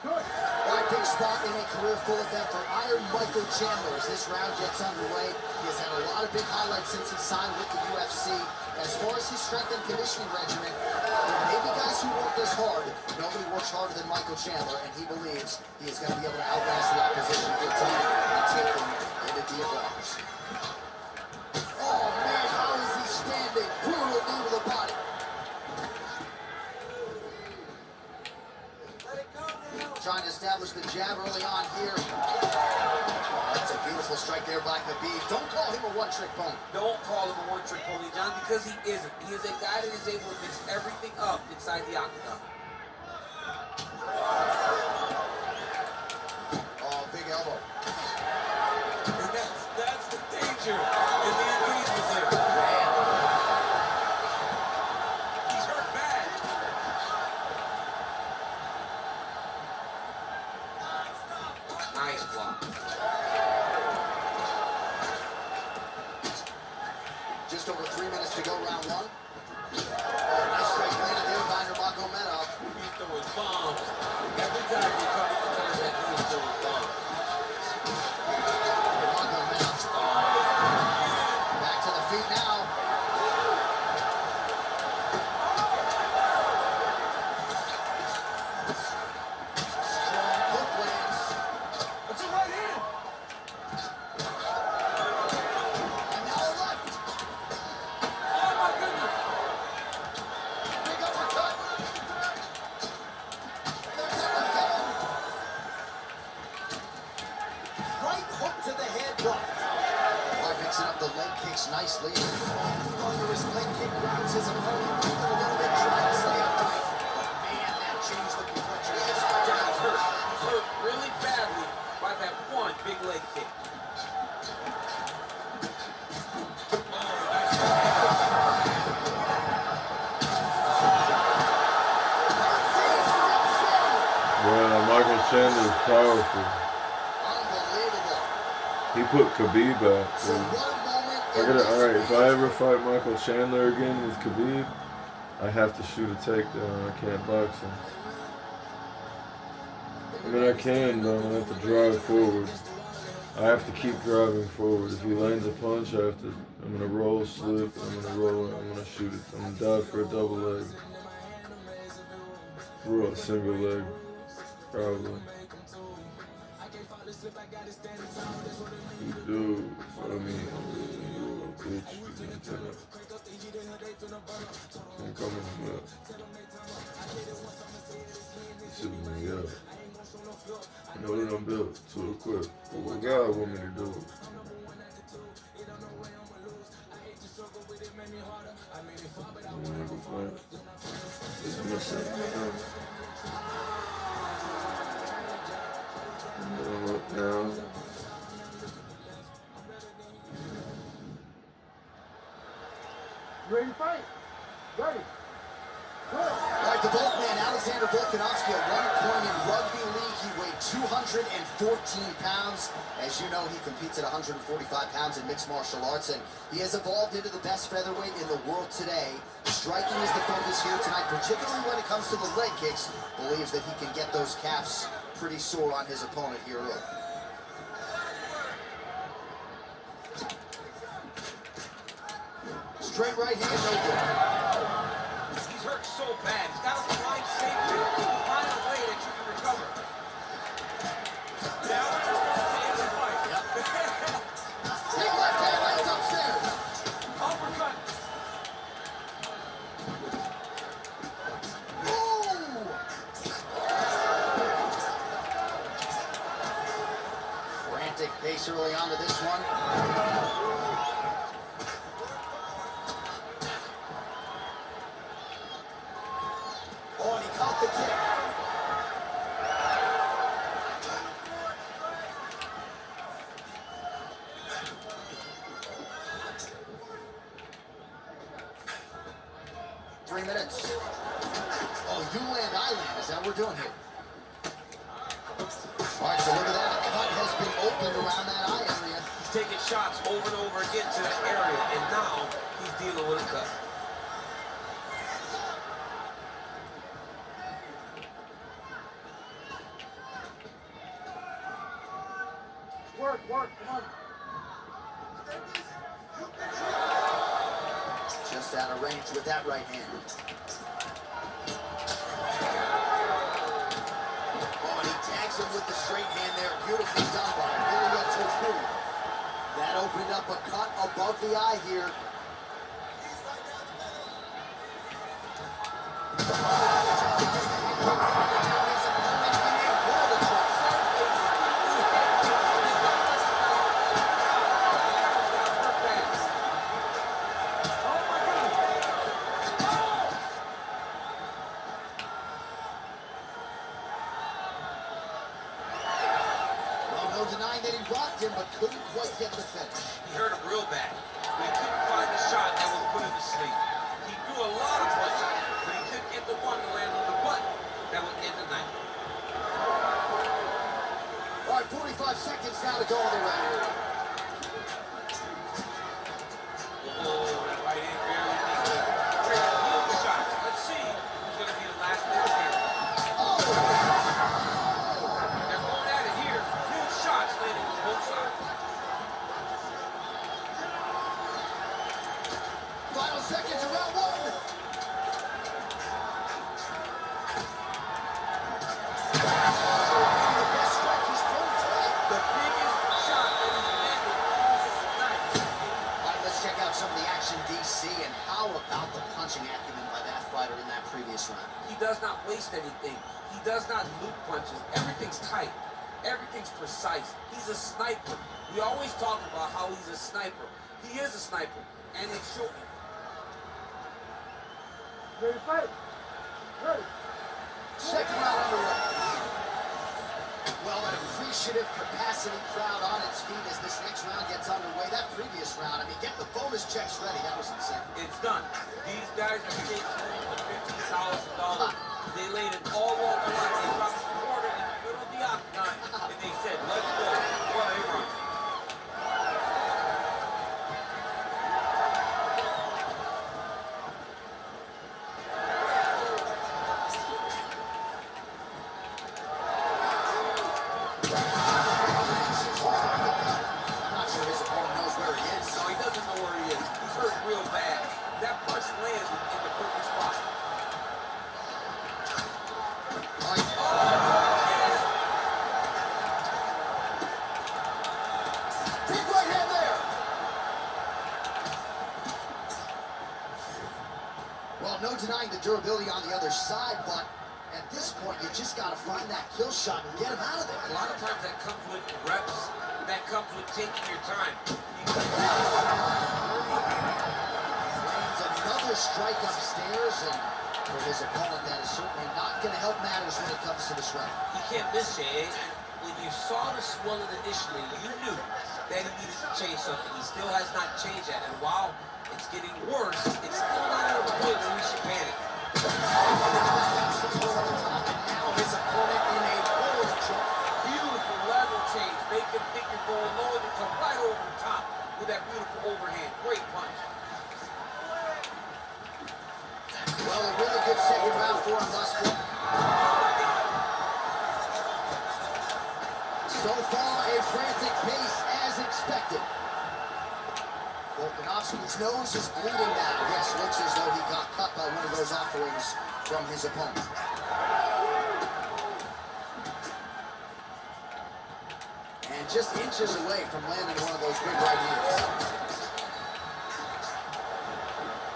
Good. All right, big spot in a career full event for Iron Michael Chandler as this round gets underway. He has had a lot of big highlights since he signed with the UFC. As far as his strength and conditioning regimen, there may be guys who work this hard. Nobody works harder than Michael Chandler, and he believes he is going to be able to outlast the opposition good time and take them into deep waters. Oh, man, how is he standing? Brutal knee to the body. Trying to establish the jab early on here. That's a beautiful strike there by Khabib. Don't call him a one-trick pony. Don't call him a one-trick pony, John, because he isn't. He is a guy that is able to mix everything up inside the octagon. Oh, big elbow. And that's the danger in the engagement there. He's hurt bad. Nice block. Just over 3 minutes to go, round one. Oh, nice strike landed there by Nurmagomedov. He's throwing bombs. Every time he comes to turn that, he is throwing bombs. Nurmagomedov. Back to the feet now. Strong hook lands. That's a right hand. And now a left. Oh, my goodness. Big uppercut. There's everything. Right hook to the head block. Boy, mixing up the leg kicks nicely. Thunderous leg kick rounds his opponent. A little bit trying to stay upright. But man, that changed the complexion of this fight. John's hurt. He's hurt really badly by that one big leg kick. Wow, Michael Chandler is powerful. Unbelievable. He put Khabib out. So Dude. one moment I gotta, alright, if I ever fight Michael Chandler again with Khabib, I have to shoot a takedown. I can't box him. I mean, I can, but I'm gonna have to drive forward. I have to keep driving forward. If he lands a punch, I'm gonna roll, slip, I'm gonna roll it, I'm gonna shoot it. I'm gonna dive for a double leg. Roll a single leg, probably. You do, I mean, you a bitch, you can tell it. I'm coming up. You shooting me up. You know that I'm built to equip. But what God want me to do? It's missing. I'm gonna look down. Ready to fight. Ready. Good. All right, the Volkman, Alexander Volkanovski, at one point in rugby league, he weighed 214 pounds. As you know, he competes at 145 pounds in mixed martial arts, and he has evolved into the best featherweight in the world today. Striking is the focus here tonight, particularly when it comes to the leg kicks. Believes that he can get those calves pretty sore on his opponent here early. Straight right hand, no good. He's hurt so bad. He's got to find safety. Find a way that you can recover. Now we're just going to end the fight. Big left hand lands upstairs. Uppercut. Ooh! Frantic pace early on to this one. Oh, and he caught the kick. 3 minutes. Oh, you land, I land. Is that what we're doing here? All right, so look at that. A cut has been opened around that eye area. He's taking shots over and over again to that area, and now he's dealing with a cut. Work, come on. Just out of range with that right hand. Oh, and he tags him with the straight hand there. Beautifully done by Emilio Topuria. That opened up a cut above the eye here. No denying that he rocked him, but couldn't quite get the finish. He hurt him real bad. But he couldn't find the shot that would put him to sleep. He threw a lot of punches, but he couldn't get the one to land on the butt that would end the night. All right, 45 seconds now to go on the round. Oh, that right hand barely needs to take a heel shot. Let's see who's going to be the last one here. Oh! They're going at it here. Huge shots landing on both sides. Final seconds of round one. The best strike he's thrown tonight. The biggest shot that he's landed all night. All right, let's check out some of the action, DC, and how about the punching acumen by that fighter in that previous round? He does not waste anything. He does not loop punches. Everything's tight. Everything's precise. He's a sniper. We always talk about how he's a sniper. He is a sniper. And it's showing. Ready to fight? Ready. Second round underway. Well, an appreciative capacity crowd on its feet as this next round gets underway. That previous round, I mean, get the bonus checks ready. That was insane. It's done. These guys are taking home $50,000. They laid it all on the line. They dropped the quarter in the middle of the octagon, and they said, let's go. What a run. I'm not sure his opponent knows where he is. No, he doesn't know where he is. He's hurt real bad. That punch lands in the perfect spot. All right. Big right hand there. Well, no denying the durability on the other side, but at this point, you just got to find that kill shot and get him out of there. A lot of times that comes with reps. That comes with taking your time. Lands another strike upstairs, and for his opponent, that is certainly not going to help matters when it comes to this round. He can't miss, Jay. When you saw the swelling initially, you knew that he needed to change something. He still has not changed that. And while it's getting worse, it's still not at a point where we should panic. Now his opponent in a forward choke. Beautiful level change. Make him think you're going low and come right over the top with that beautiful overhand. Great punch. Well, a really good second round for him thus far. So far, a frantic pace as expected. Volkanovski's nose is bleeding now. Yes, looks as though he got cut by one of those offerings from his opponent. And just inches away from landing one of those big right hands.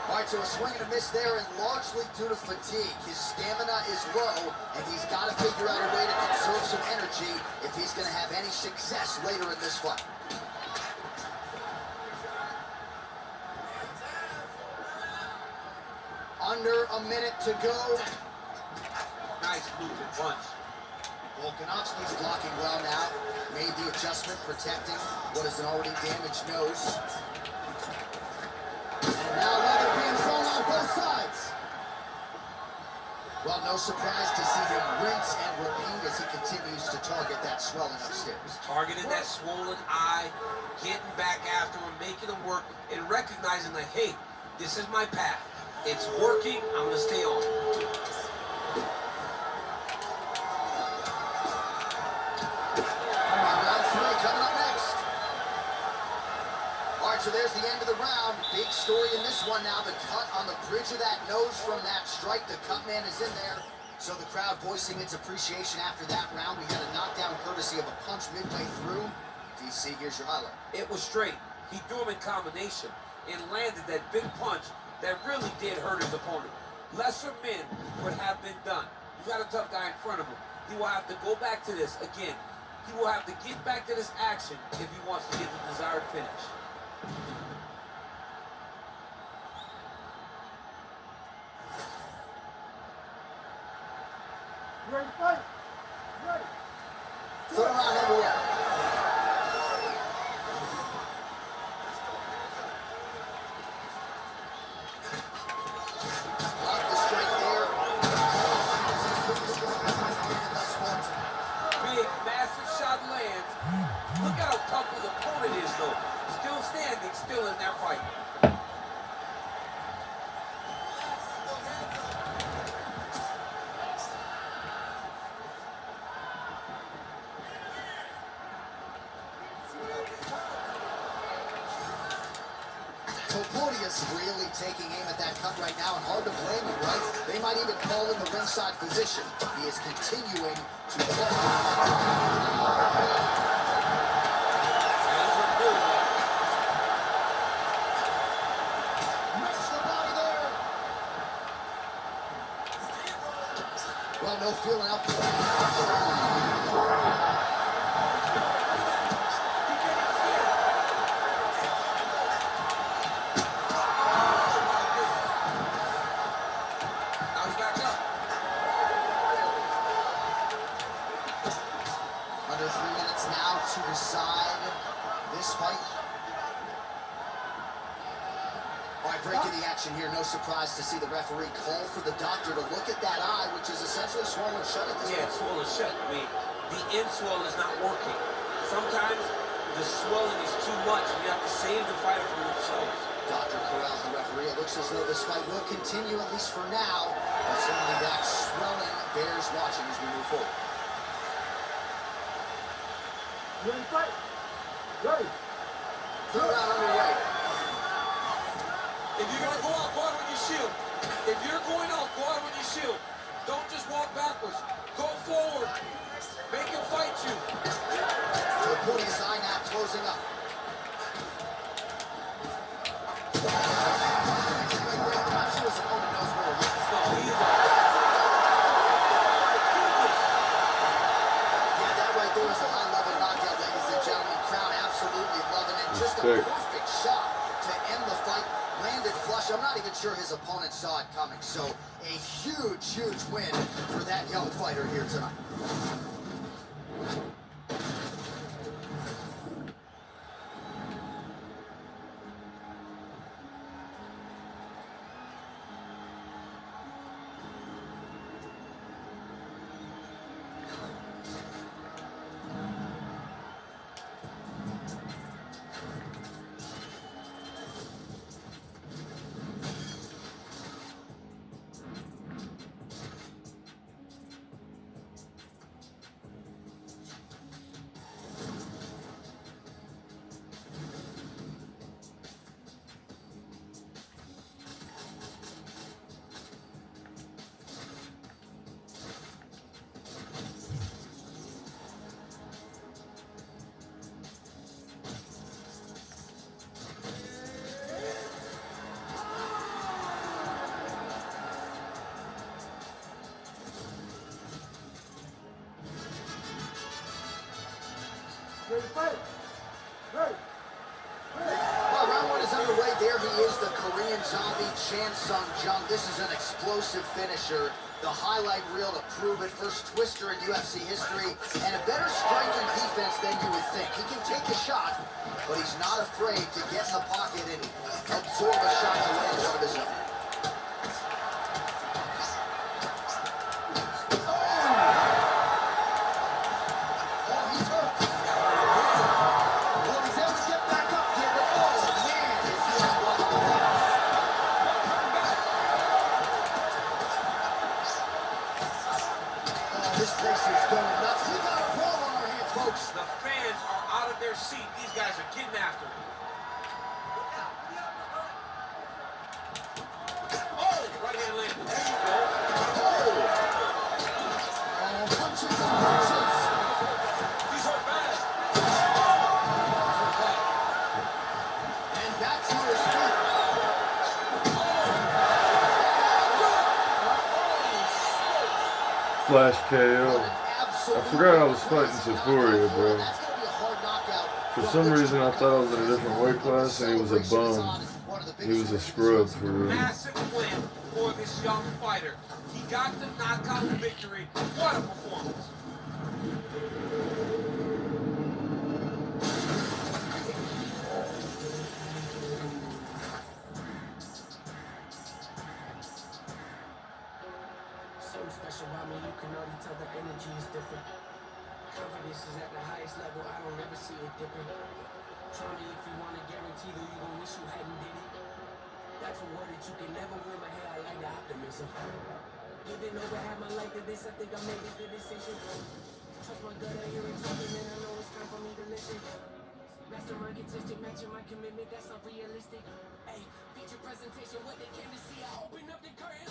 All right, so a swing and a miss there, and largely due to fatigue. His stamina is low, and he's got to figure out a way to conserve some energy if he's going to have any success later in this fight. Under a minute to go. Nice moving punch. Volkanovski's blocking well now. Made the adjustment, protecting what is an already damaged nose. And now leather being thrown on both sides. Well, no surprise to see him rinse and repeat as he continues to target that swelling upstairs. Targeting that swollen eye, getting back after him, making him work, and recognizing that, hey, this is my path. It's working, I'm gonna stay on. Round three coming up next. on now. The cut on the bridge of that nose from that strike. The cut man is in there. So the crowd voicing its appreciation after that round. We had a knockdown courtesy of a punch midway through. DC, here's your highlight. It was straight. He threw him in combination and landed that big punch that really did hurt his opponent. Lesser men would have been done. He's got a tough guy in front of him. He will have to go back to this again. He will have to get back to this action if he wants to get the desired finish. Ready to fight? Ready. Third round underway. Block the strike there. Big, massive shot lands. Look at how tough his opponent is, though. Still standing, still in that fight. Topudia's really taking aim at that cut right now, and hard to blame him, right? They might even call in the ringside position. He is continuing to play. Missed the body there. Well, no feeling out Under 3 minutes now to decide this fight. All right, breaking the action here. No surprise to see the referee call for the doctor to look at that eye, which is essentially swollen shut at this point. Yeah, it's swollen shut. I mean, the inswell is not working. Sometimes the swelling is too much, and you have to save the fighter from themselves. Dr. corrals the referee. It looks as though this fight will continue, at least for now. But certainly that swelling bears watching as we move forward. Ready to fight? Ready. Third round underway. If you're going to go out, go out with your shield. If you're going out, go out with your shield. Don't just walk backwards. Go forward. Make him fight you. Topudia's eye now closing up. I'm sure his opponent knows where he is. No, he's Yeah, that right there is a high-level knockout, ladies and gentlemen. Crowd absolutely loving it. Just a perfect shot to end the fight. Landed flush. I'm not even sure his opponent saw it coming. So a huge, huge win for that young fighter here tonight. Ready to fight? Ready. Well, round one is underway. There he is, the Korean zombie, Chan Sung Jung. This is an explosive finisher. The highlight reel to prove it. First twister in UFC history, and a better striking defense than you would think. He can take a shot, but he's not afraid to get in the pocket and absorb a shot to land one of his own. This place is going nuts. We got a brawl on our hands, folks. The fans are out of their seat. These guys are getting after it. Flash KO. I forgot I was fighting Taporia, bro. For some reason, I thought I was in a different weight class, and he was a bum. He was a scrub for real. Massive win for this young fighter. He got the knockout victory. What a performance. Something special about me, you can already tell the energy is different. Confidence is at the highest level, I don't ever see it dipping. Try me if you want to guarantee, though you gon' wish you hadn't did it. That's a word that you can never win, but hey, I like the optimism. Giving over half my life to this, I think I made a good decision. Trust my gut, I hear it talking, man, I know it's time for me to listen. Mastermind consistent, matching my commitment, that's not realistic. Hey, feature presentation, what they came to see, I open up the curtain.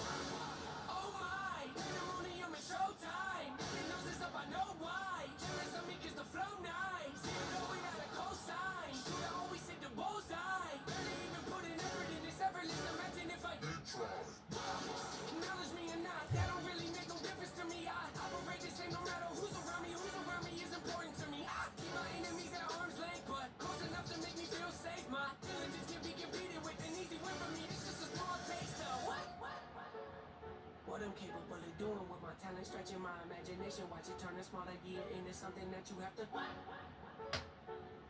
Oh my, pandemonium is showtime. They knows this up, I know why. Jealous of me cause the flow nice. See it all without a cosign. Should I always hit the bullseye? Barely even put an effort in this effortless. Imagine if I did try. Acknowledge me or not, that don't really make no difference to me. I operate the same no matter who's around me. Who's around me is important to me. I keep my enemies at arm's length, but close enough to make me feel safe. My diligence can be competed with an easy win for me. It's just a small taste of what I'm capable of doing with my talent, stretching my imagination. Watch it turn a small idea into something that you have to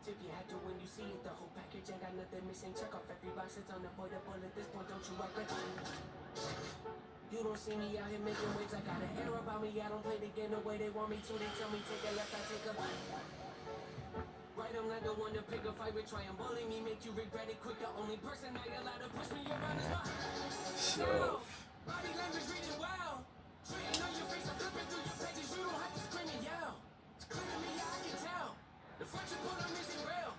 tip your hat to when you see it. The whole package ain't got nothing missing. Check off every box that's unavoidable at this point. Don't you act like you don't see me out here making waves. I got an air about me. I don't play the game the way they want me to. They tell me take a left, I take a right. I'm not the one to pick a fight with. Try and bully me, make you regret it quick. The only person I allow to push me around is myself. Body language reading well. Treating on your face, I'm flipping through your pages. You don't have to scream and yell. It's clear to me, I can tell. The front you put on isn't real.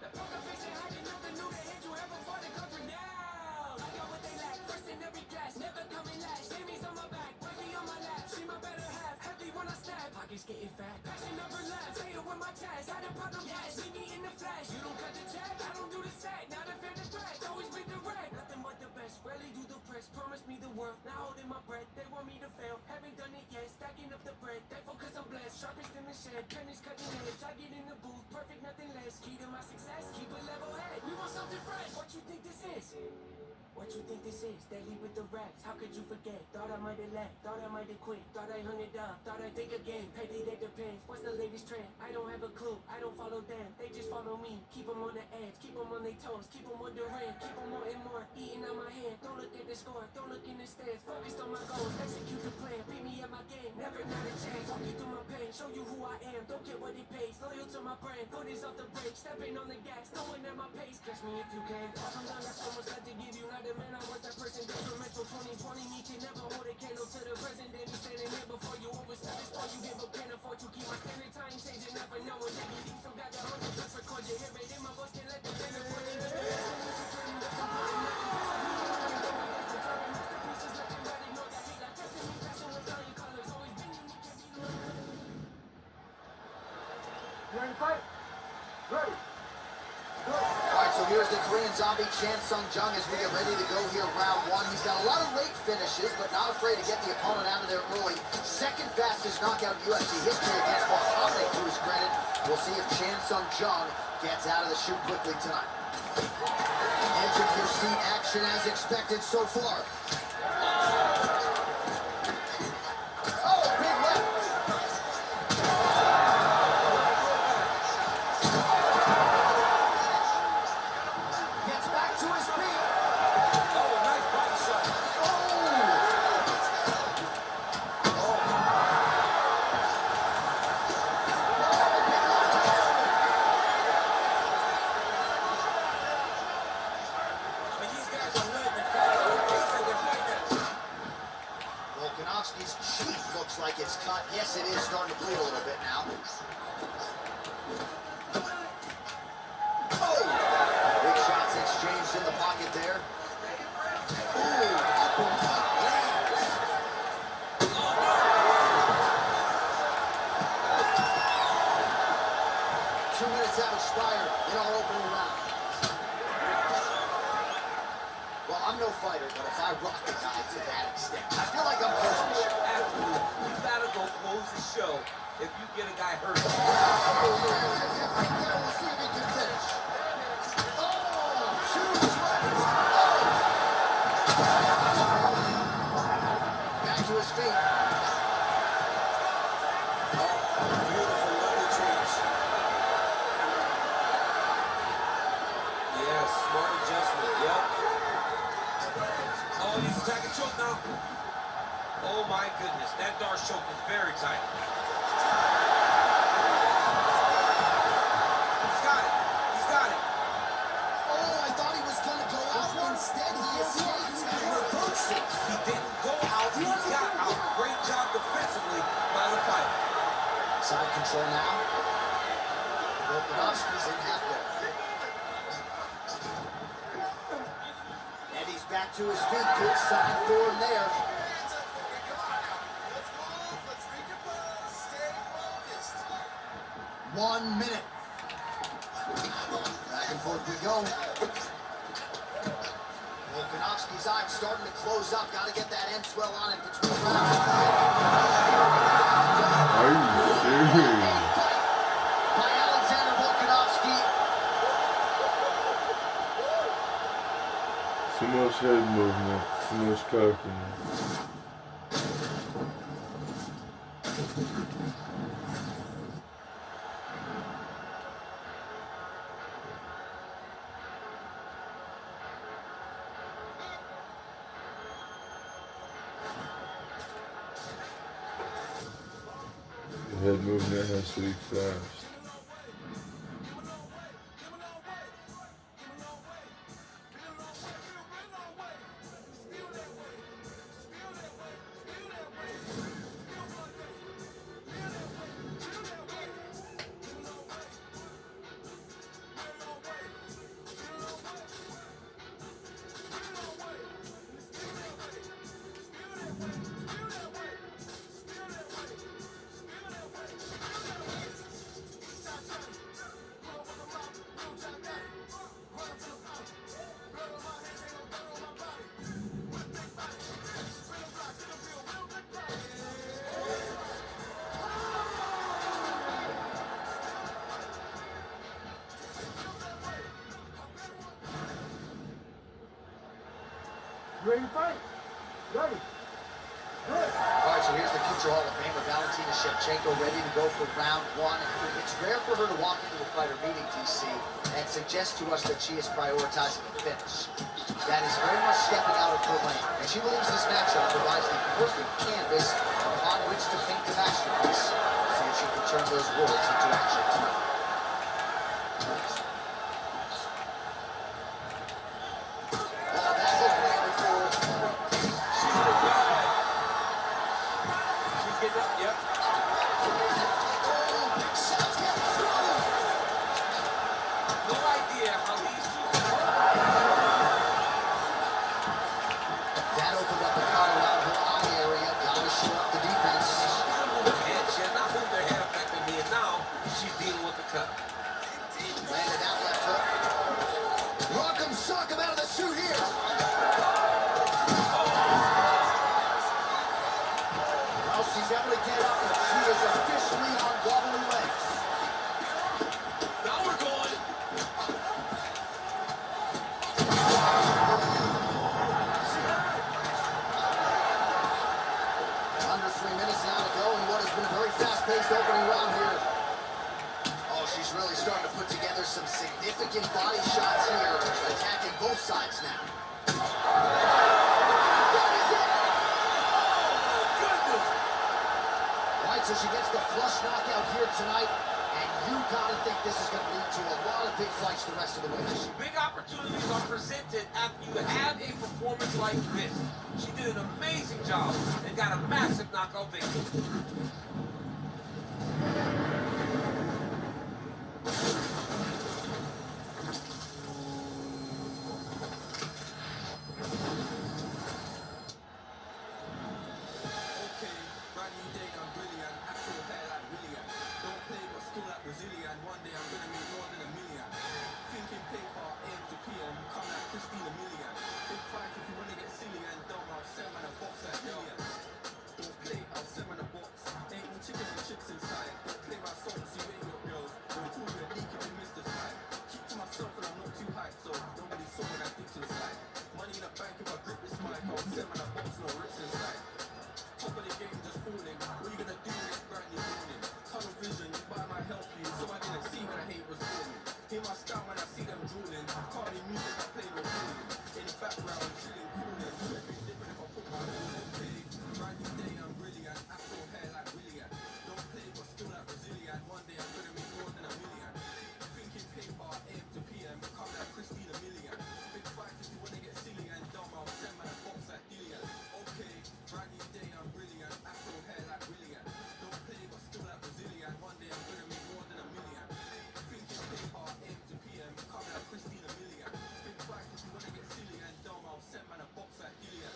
That poker face ain't hiding nothing new. The hit you have before the cover now. I got what they lack. First in every class, never coming last. Jimmy's on my back, Frankie on my lap. She my better half. Heavy when I snap. Pockets getting fat. Passion never left. Say it with my chest. Got a problem, yes. Meet me in the flash. You don't cut the check. I don't do the sack. Not a fan of threat. Always been direct. Nothing but the best. Rarely do the press. Promise me the world. Now holding my breath. They want me to fail. Haven't done it yet. Stacking up the bread. Thankful cause I'm blessed. Sharpest in the shed. Pennies cutting edge. I get in the booth. Perfect, nothing less. Key to my success. Keep a level head. We want something fresh. What you think this is? What you think this is? Deadly with the raps. How could you forget? Thought I might have left. Thought I might have quit. Thought I hung it up. Thought I'd think again. Payday that depends. What's the latest trend? I don't have a clue. I don't follow them. They just follow me. Keep them on the edge. Keep them on their toes. Keep them wondering. Keep them wanting more. Eating on my hand. Don't look at the score. Don't look in the stands. Focused on my goals. Execute the plan. Beat me at my game. Never not a chance. Walk you through my pain. Show you who I am. Don't care what it pays. Loyal to my brand. Foot is off the brake. Stepping on the gas. Knowing at my pace. Catch me if you can. Sometimes I so much left to give you. Not the man I was. That person detrimental. 2020 me can never hold a candle to the present. Then you standing here before you overstep this before you give up. Can't afford to keep my standard time changing. Never knowing that you still got the 100 record. You hear it in my voice. Can't let the banner put it in the You ready to fight? Ready. Alright, so here's the Korean Zombie, Chan Sung Jung, as we get ready to go here round one. He's got a lot of late finishes, but not afraid to get the opponent out of there early. Second fastest knockout in UFC history against Muhammad, to his credit. We'll see if Chan Sung Jung gets out of the chute quickly tonight. Edge of your seat action as expected so far. Oh, big left. Gets back to his feet. Oh, a nice body shot. I mean, these guys are led to fight at the pace that they're fighting at. Volkanovski's cheek looks like it's cut. Yes, it is starting to bleed a little bit now. Oh! Big shots exchanged in the pocket there. Ooh, uppercut lands. 2 minutes have expired in our opening round. Well, I'm no fighter, but if I rock the guy to that extent, I feel like I'm pushing. Absolutely. You gotta go if you get a guy hurt. Right there, we'll see if he can finish. Oh, shoots right. Back to his feet. Beautiful, lovely change. Yes, smart adjustment. Yep. Oh, he's attacking choke now. Oh my goodness, that Darce choke is very tight. He's got it. He's got it. Oh, I thought he was going to go out. Instead, he escaped and reversed it. He didn't go out. He got out. Great job defensively by the fighter. Side control now. Volkanovski's in half guard. And he's back to his feet. Good side forward there. 1 minute. Back and forth we go. Volkanovski's eyes starting to close up. Got to get that end swell on it between rounds. Are you serious? By Alexander Volkanovski. Too much head movement, too much cockiness. The head movement has to be fast. You ready to fight? Ready. Good. All right, so here's the future Hall of Famer, Valentina Shevchenko, ready to go for round one. It's rare for her to walk into a fighter meeting, DC, and suggest to us that she is prioritizing the finish. That is very much stepping out of her lane, and she believes this matchup provides the perfect canvas upon which to paint the masterpiece. See if she can turn those words into action tonight. Opening round here. Oh, she's really starting to put together some significant body shots here, attacking both sides now. That is it! Oh, goodness! All right, so she gets the flush knockout here tonight, and you gotta think this is gonna lead to a lot of big fights the rest of the way this year. Big opportunities are presented after you have a performance like this. She did an amazing job and got a massive knockout victory. Don't play, I'll set man a box. Ain't no chicken and chips inside. hear my style when I see them drooling. Cardi music, I play with feeling. In the background, chilling, cooling. Different if I put my own in play. Brand new day, I'm brilliant. Afro hair like William. Don't play, but still like Brazilian. One day I'm gonna make more than a million. Thinking paper, AM to PM. Come like Christina Million. Big fight if you wanna get silly and dumb. I'll send my box like Dillian. Okay, brand new day, I'm brilliant. Afro hair like William. Don't play, but still like Brazilian. One day I'm gonna make more than a million. Thinking paper, AM to PM. Come like Christina Million. Big fight if you wanna get silly and dumb. I'll send man a box like Dillian.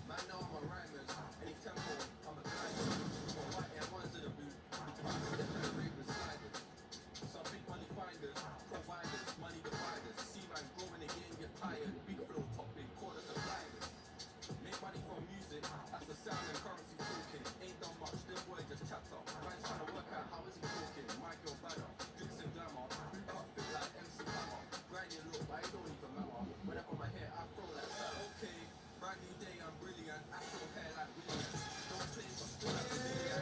Man, know I'm a rhymers. Any tempo, I'm a climber. Got white air ones to the boot. Step in the rave with sliders. Some big money finders, providers, money dividers. See man growing again, get tired. Big flow, top big, call us suppliers. Make money from music, that's the sound and currency talking. Ain't done much, them boys just chatter. Man's trying to work out how is he talking. My girl badder, drinks and glamour. Boot cut fit like MC Hammer. Grinding look, but it don't even matter. When I put my hair, I throw like that. Okay, brand new day, I'm brilliant. Afro hair like William. Don't play, but still like Brazilian.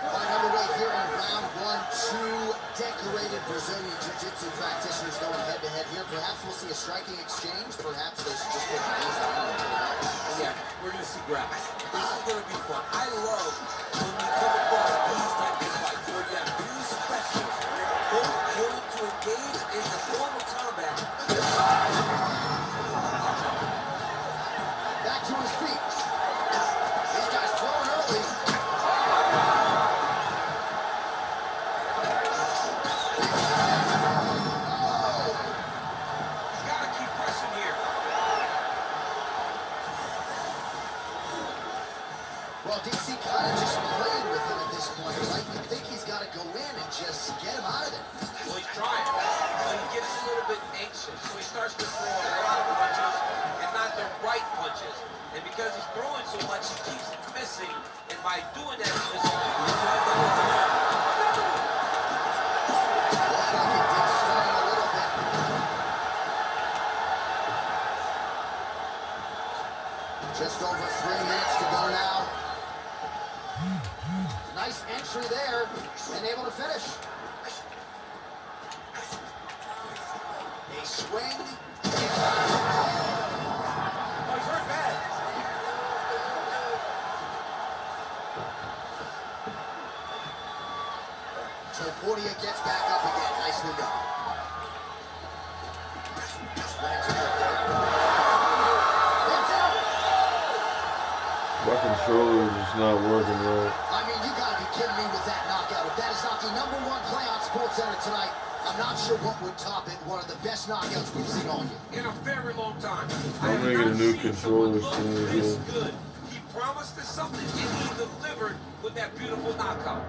Find underway here in round one. Two decorated Brazilian Jiu-Jitsu practitioners going head-to-head here. Perhaps we'll see a striking exchange. Perhaps they should just put the hands down. Yeah, we're going to see grabs. This is going to be fun. I love when you come across these types of fights where you have two specialists both willing to engage in the form of combat. Back to his feet. These guys throwing early. He's got to keep pressing here. Well, DC kind of just playing with him at this point, right? You think he's got to go in and just get him out of there. Well, he's trying, but he gets a little bit anxious, so he starts to throw a lot of punches and not the right punches. And because he's throwing so much, he keeps missing, and by doing that, he's missing. Looks like it did swing a little bit. Just over 3 minutes to go now. Nice entry there, and able to finish. A swing. Oh, he's hurt bad. So Portia gets back up again. Nicely done. My controller is not working right. I mean, you gotta be kidding me with that knockout. If that is not the #1 play on SportsCenter tonight, I'm not sure what would top it. One of the best knockouts we've seen all year. In a very long time. I'm gonna get a new controller Look soon. this good. He promised us something, and he delivered with that beautiful knockout.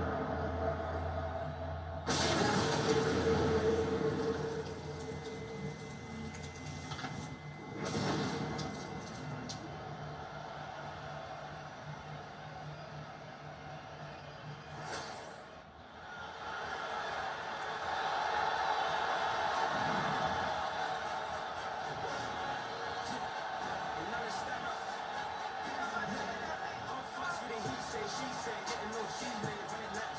She said, didn't know she made it right like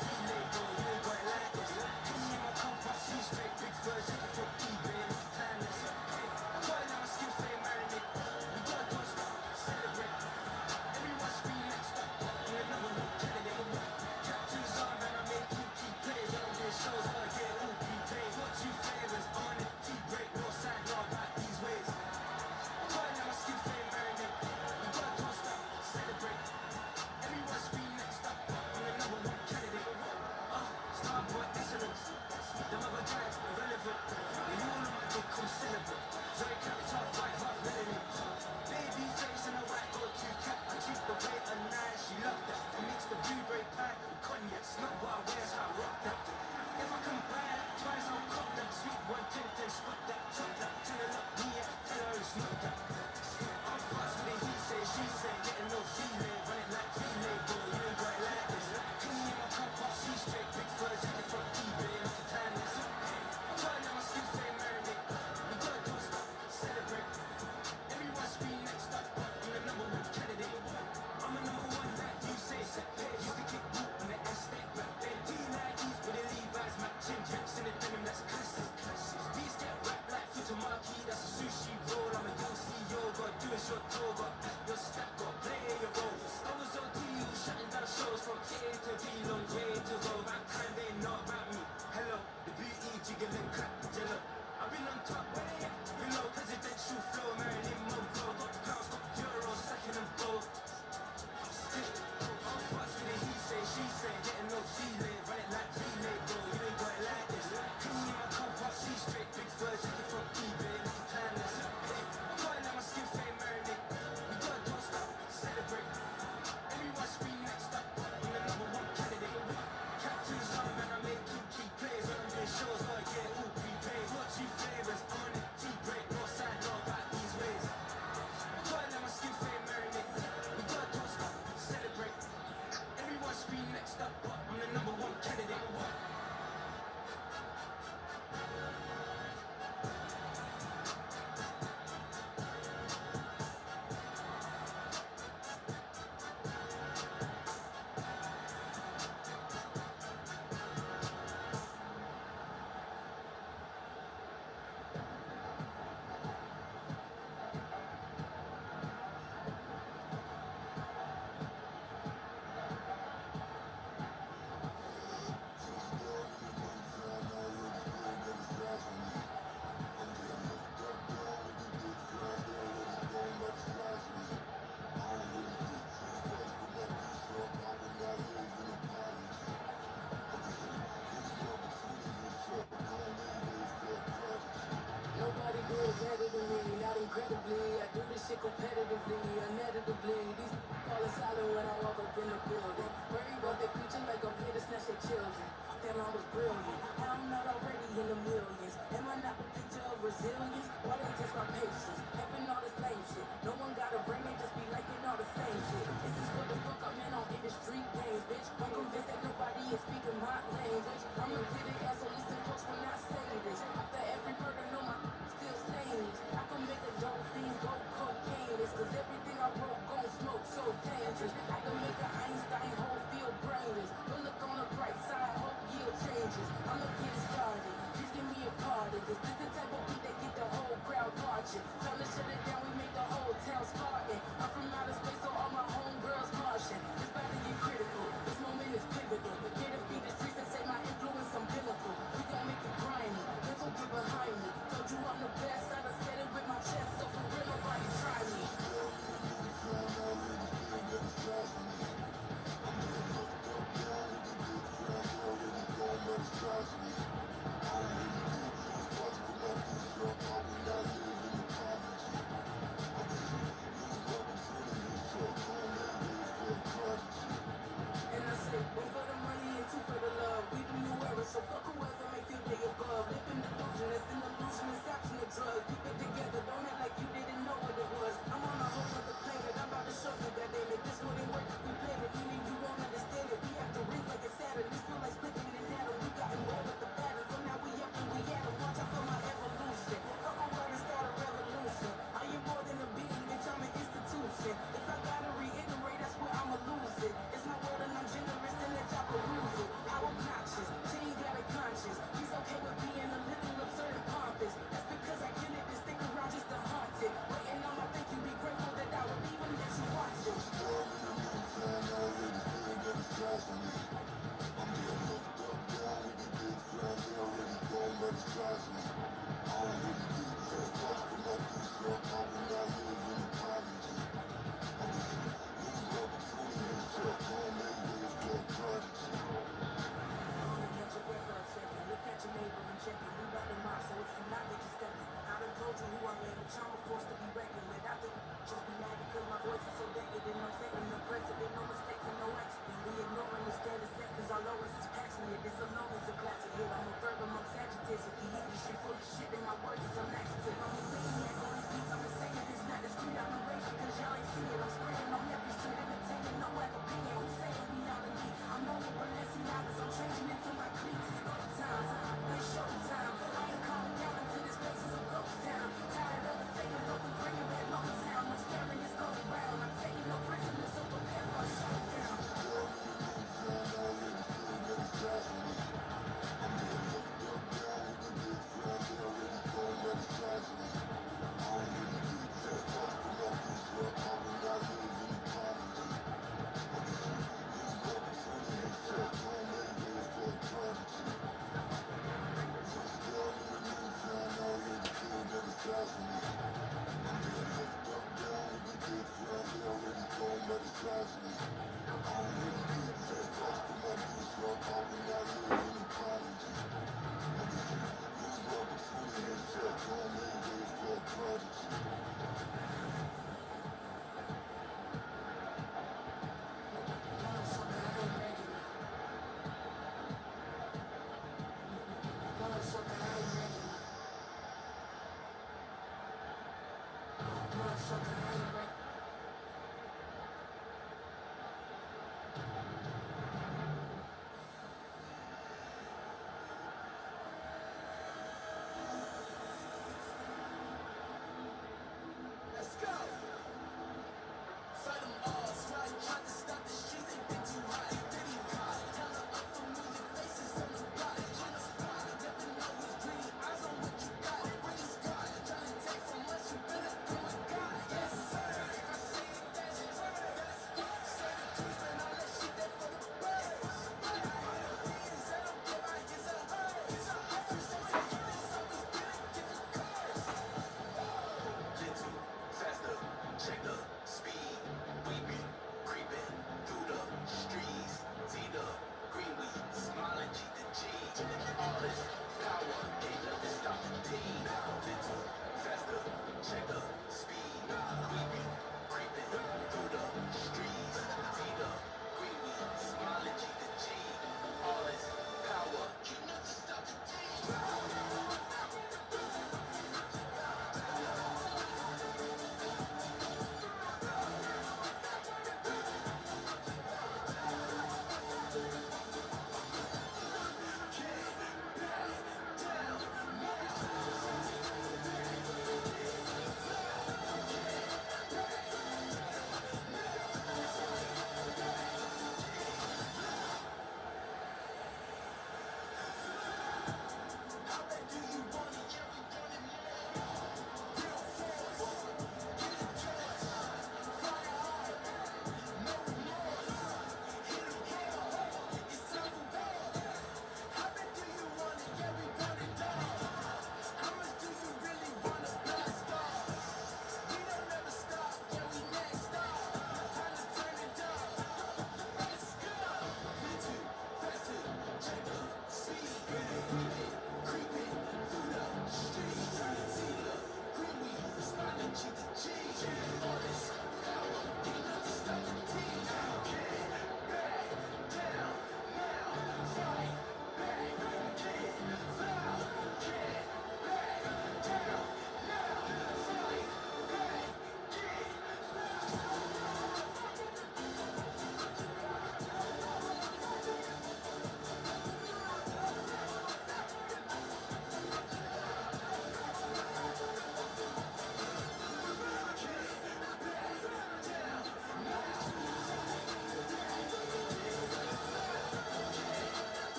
incredibly. I do this shit competitively, inevitably. These call it silent when I walk up in the building. Worry about their future like I'm here to snatch their children. Fuck that, I was brilliant. How I'm not already in the millions. Am I not the picture of resilience? Why they test my patience? Having all this lame shit. No one got a brain, they just be liking all the same shit. This is what the fuck I'm in on industry games, bitch. I'm convinced that nobody is speaking my language. I'ma get it as a listen close when I say this. After every murder, no, my still stainless. I can make a dope fiend go cocaine-less. Cause everything I wrote gon' smoke so dangerous. I can make an Einstein whole feel brainless. But look on the bright side, hope yield changes. I'ma get it started. Just give me a party. Cause this the type of beat that get the whole crowd marching. Tryna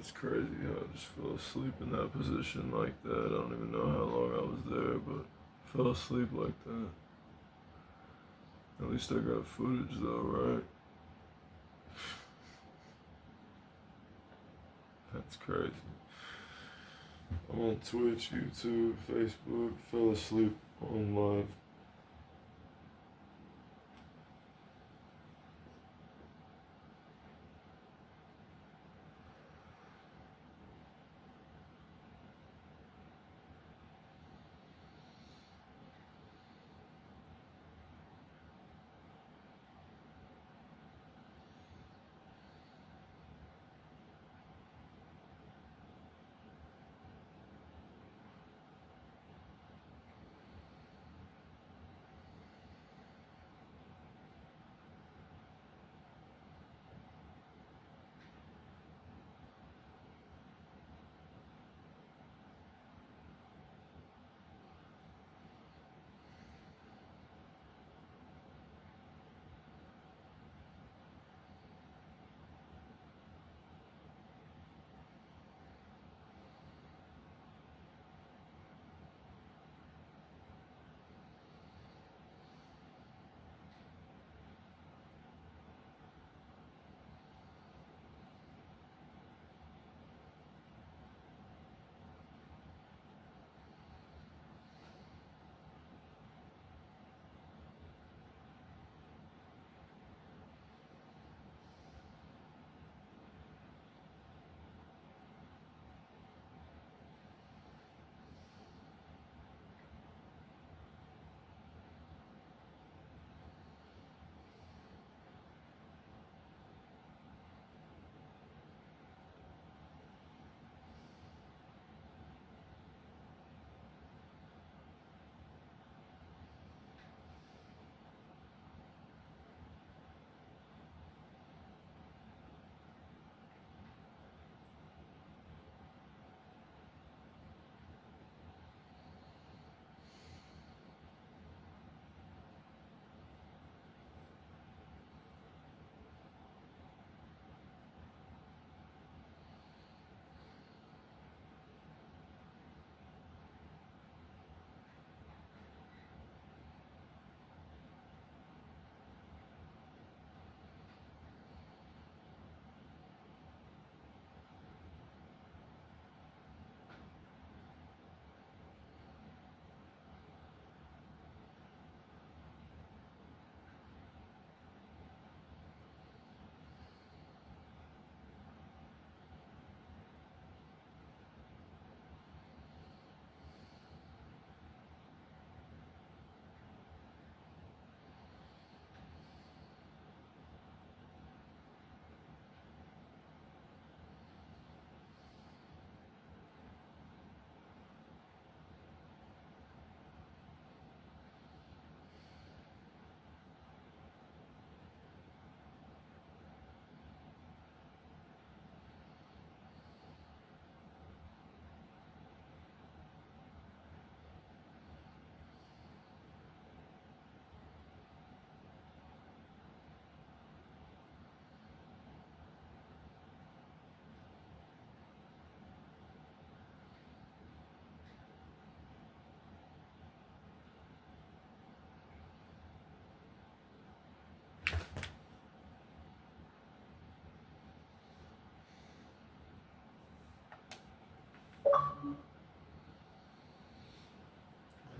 It's crazy how I just fell asleep in that position like that. I don't even know how long I was there, but fell asleep like that. At least I got footage though, right? That's crazy. I'm on Twitch, YouTube, Facebook, fell asleep on live.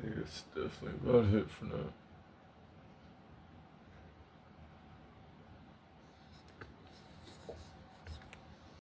I think it's definitely about it for now.